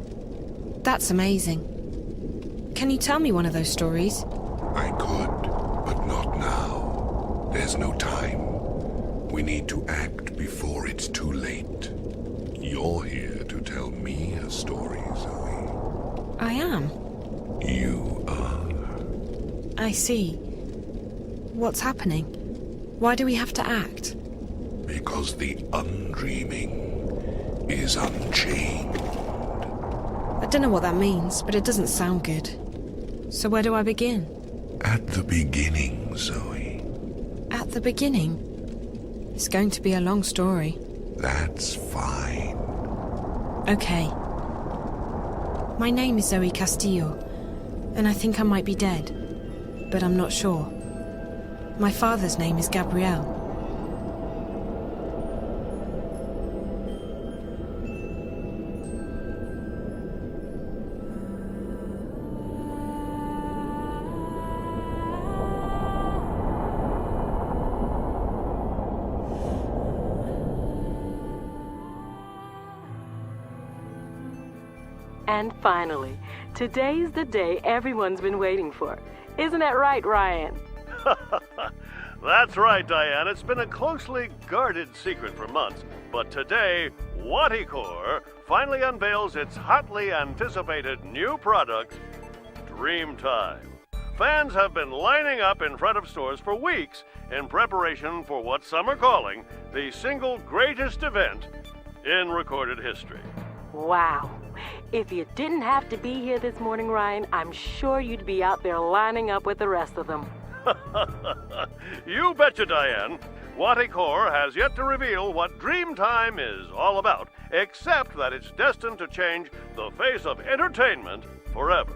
That's amazing. Can you tell me one of those stories? I could, but not now. There's no time. We need to act before it's too late. You're here to tell me a story, Zoe. I am. You are. I see. What's happening? Why do we have to act? Because the undreaming is unchained. I don't know what that means, but it doesn't sound good. So where do I begin? At the beginning, Zoe. At the beginning? It's going to be a long story. That's fine. Okay. My name is Zoe Castillo, and I think I might be dead, but I'm not sure. My father's name is Gabriel. And finally, today's the day everyone's been waiting for. Isn't that right, Ryan? That's right, Diane. It's been a closely guarded secret for months. But today, Waticore finally unveils its hotly anticipated new product, Dreamtime. Fans have been lining up in front of stores for weeks in preparation for what some are calling the single greatest event in recorded history. Wow. If you didn't have to be here this morning, Ryan, I'm sure you'd be out there lining up with the rest of them. You betcha, Diane. Waticore has yet to reveal what Dreamtime is all about, except that it's destined to change the face of entertainment forever.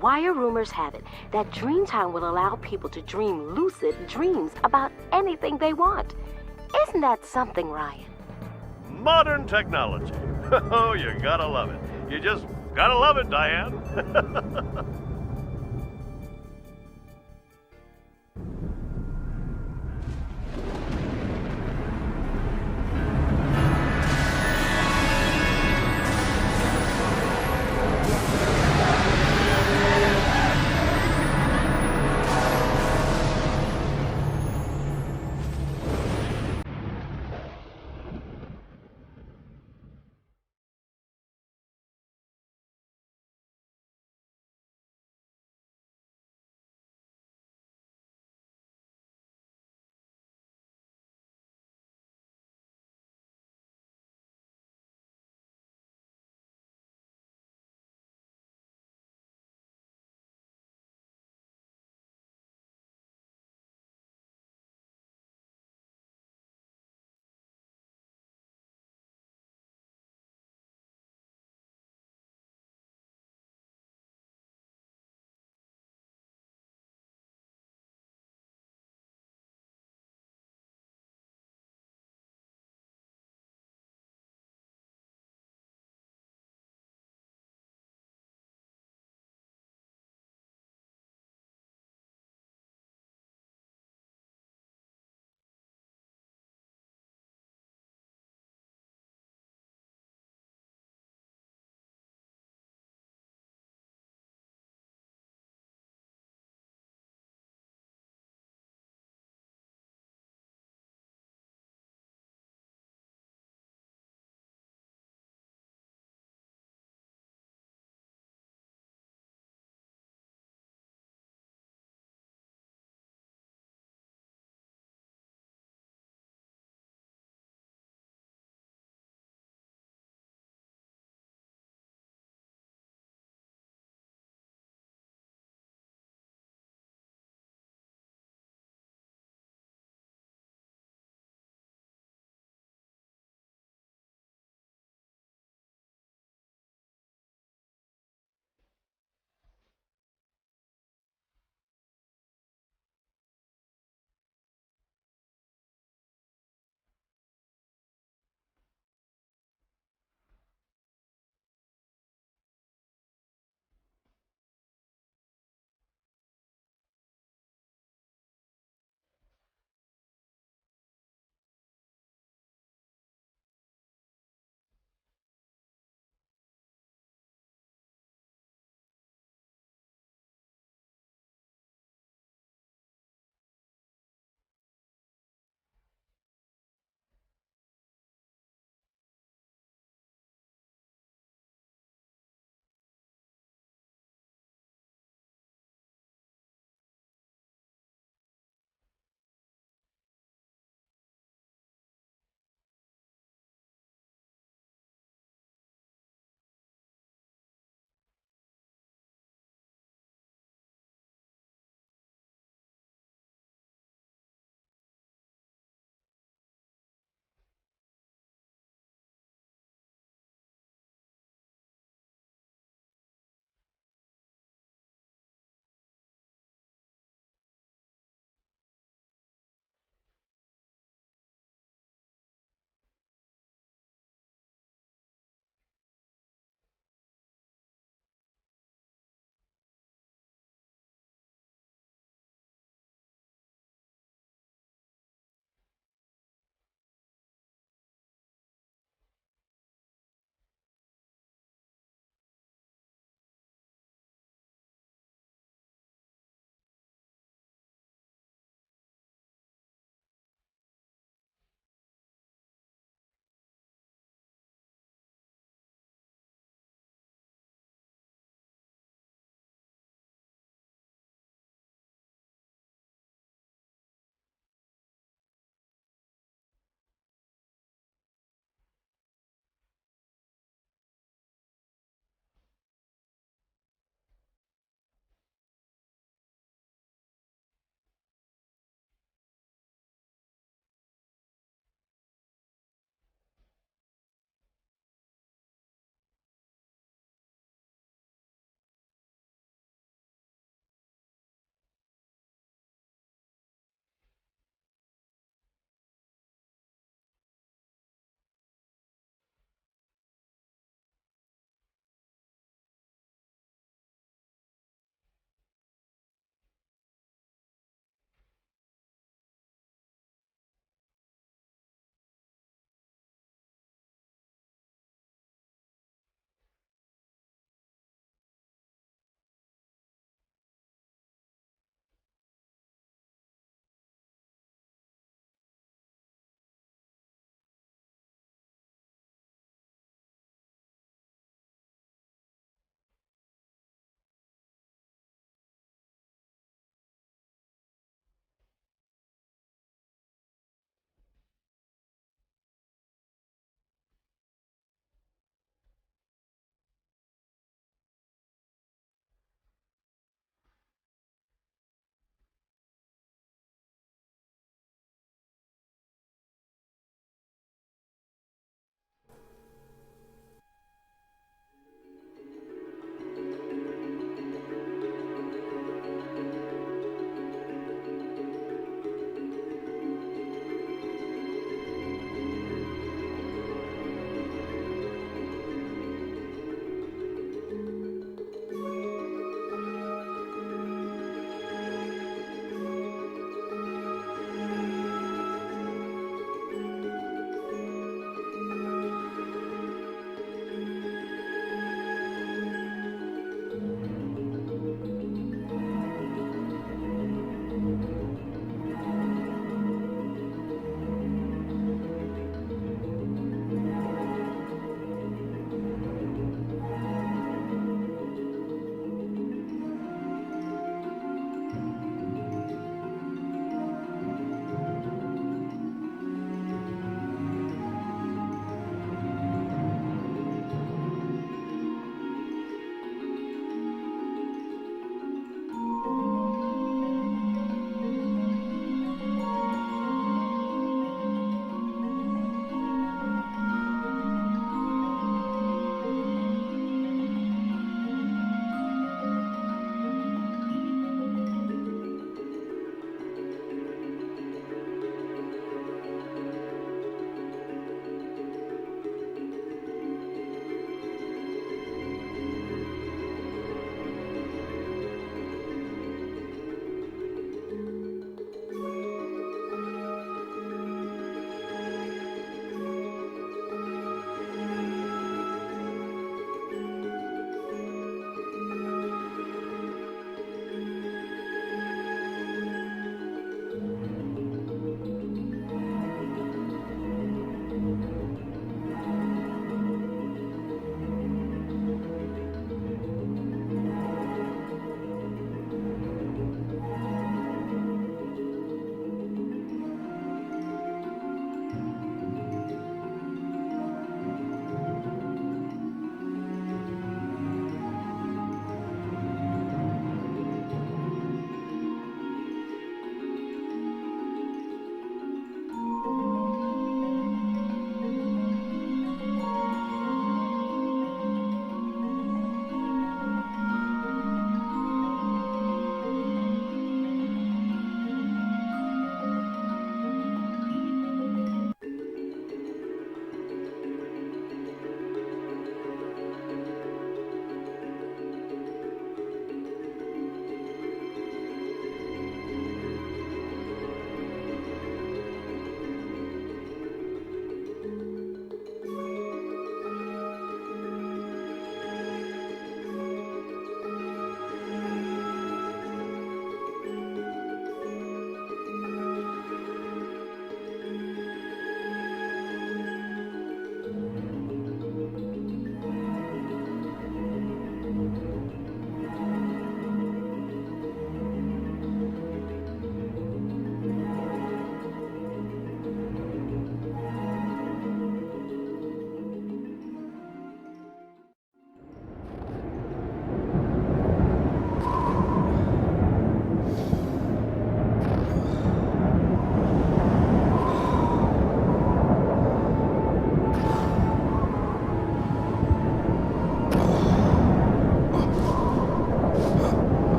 Wire rumors have it that Dreamtime will allow people to dream lucid dreams about anything they want. Isn't that something, Ryan? Modern technology. Oh, you gotta love it. You just gotta love it, Diane.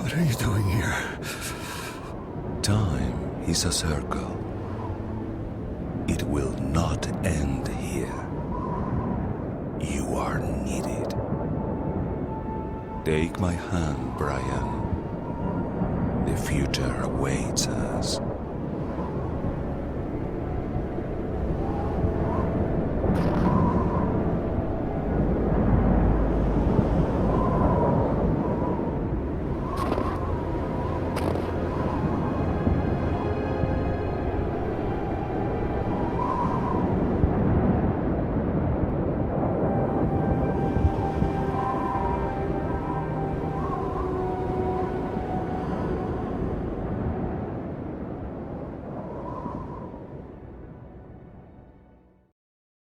What are you doing here? Time is a circle. It will not end here. You are needed. Take my hand, Brian. The future awaits us.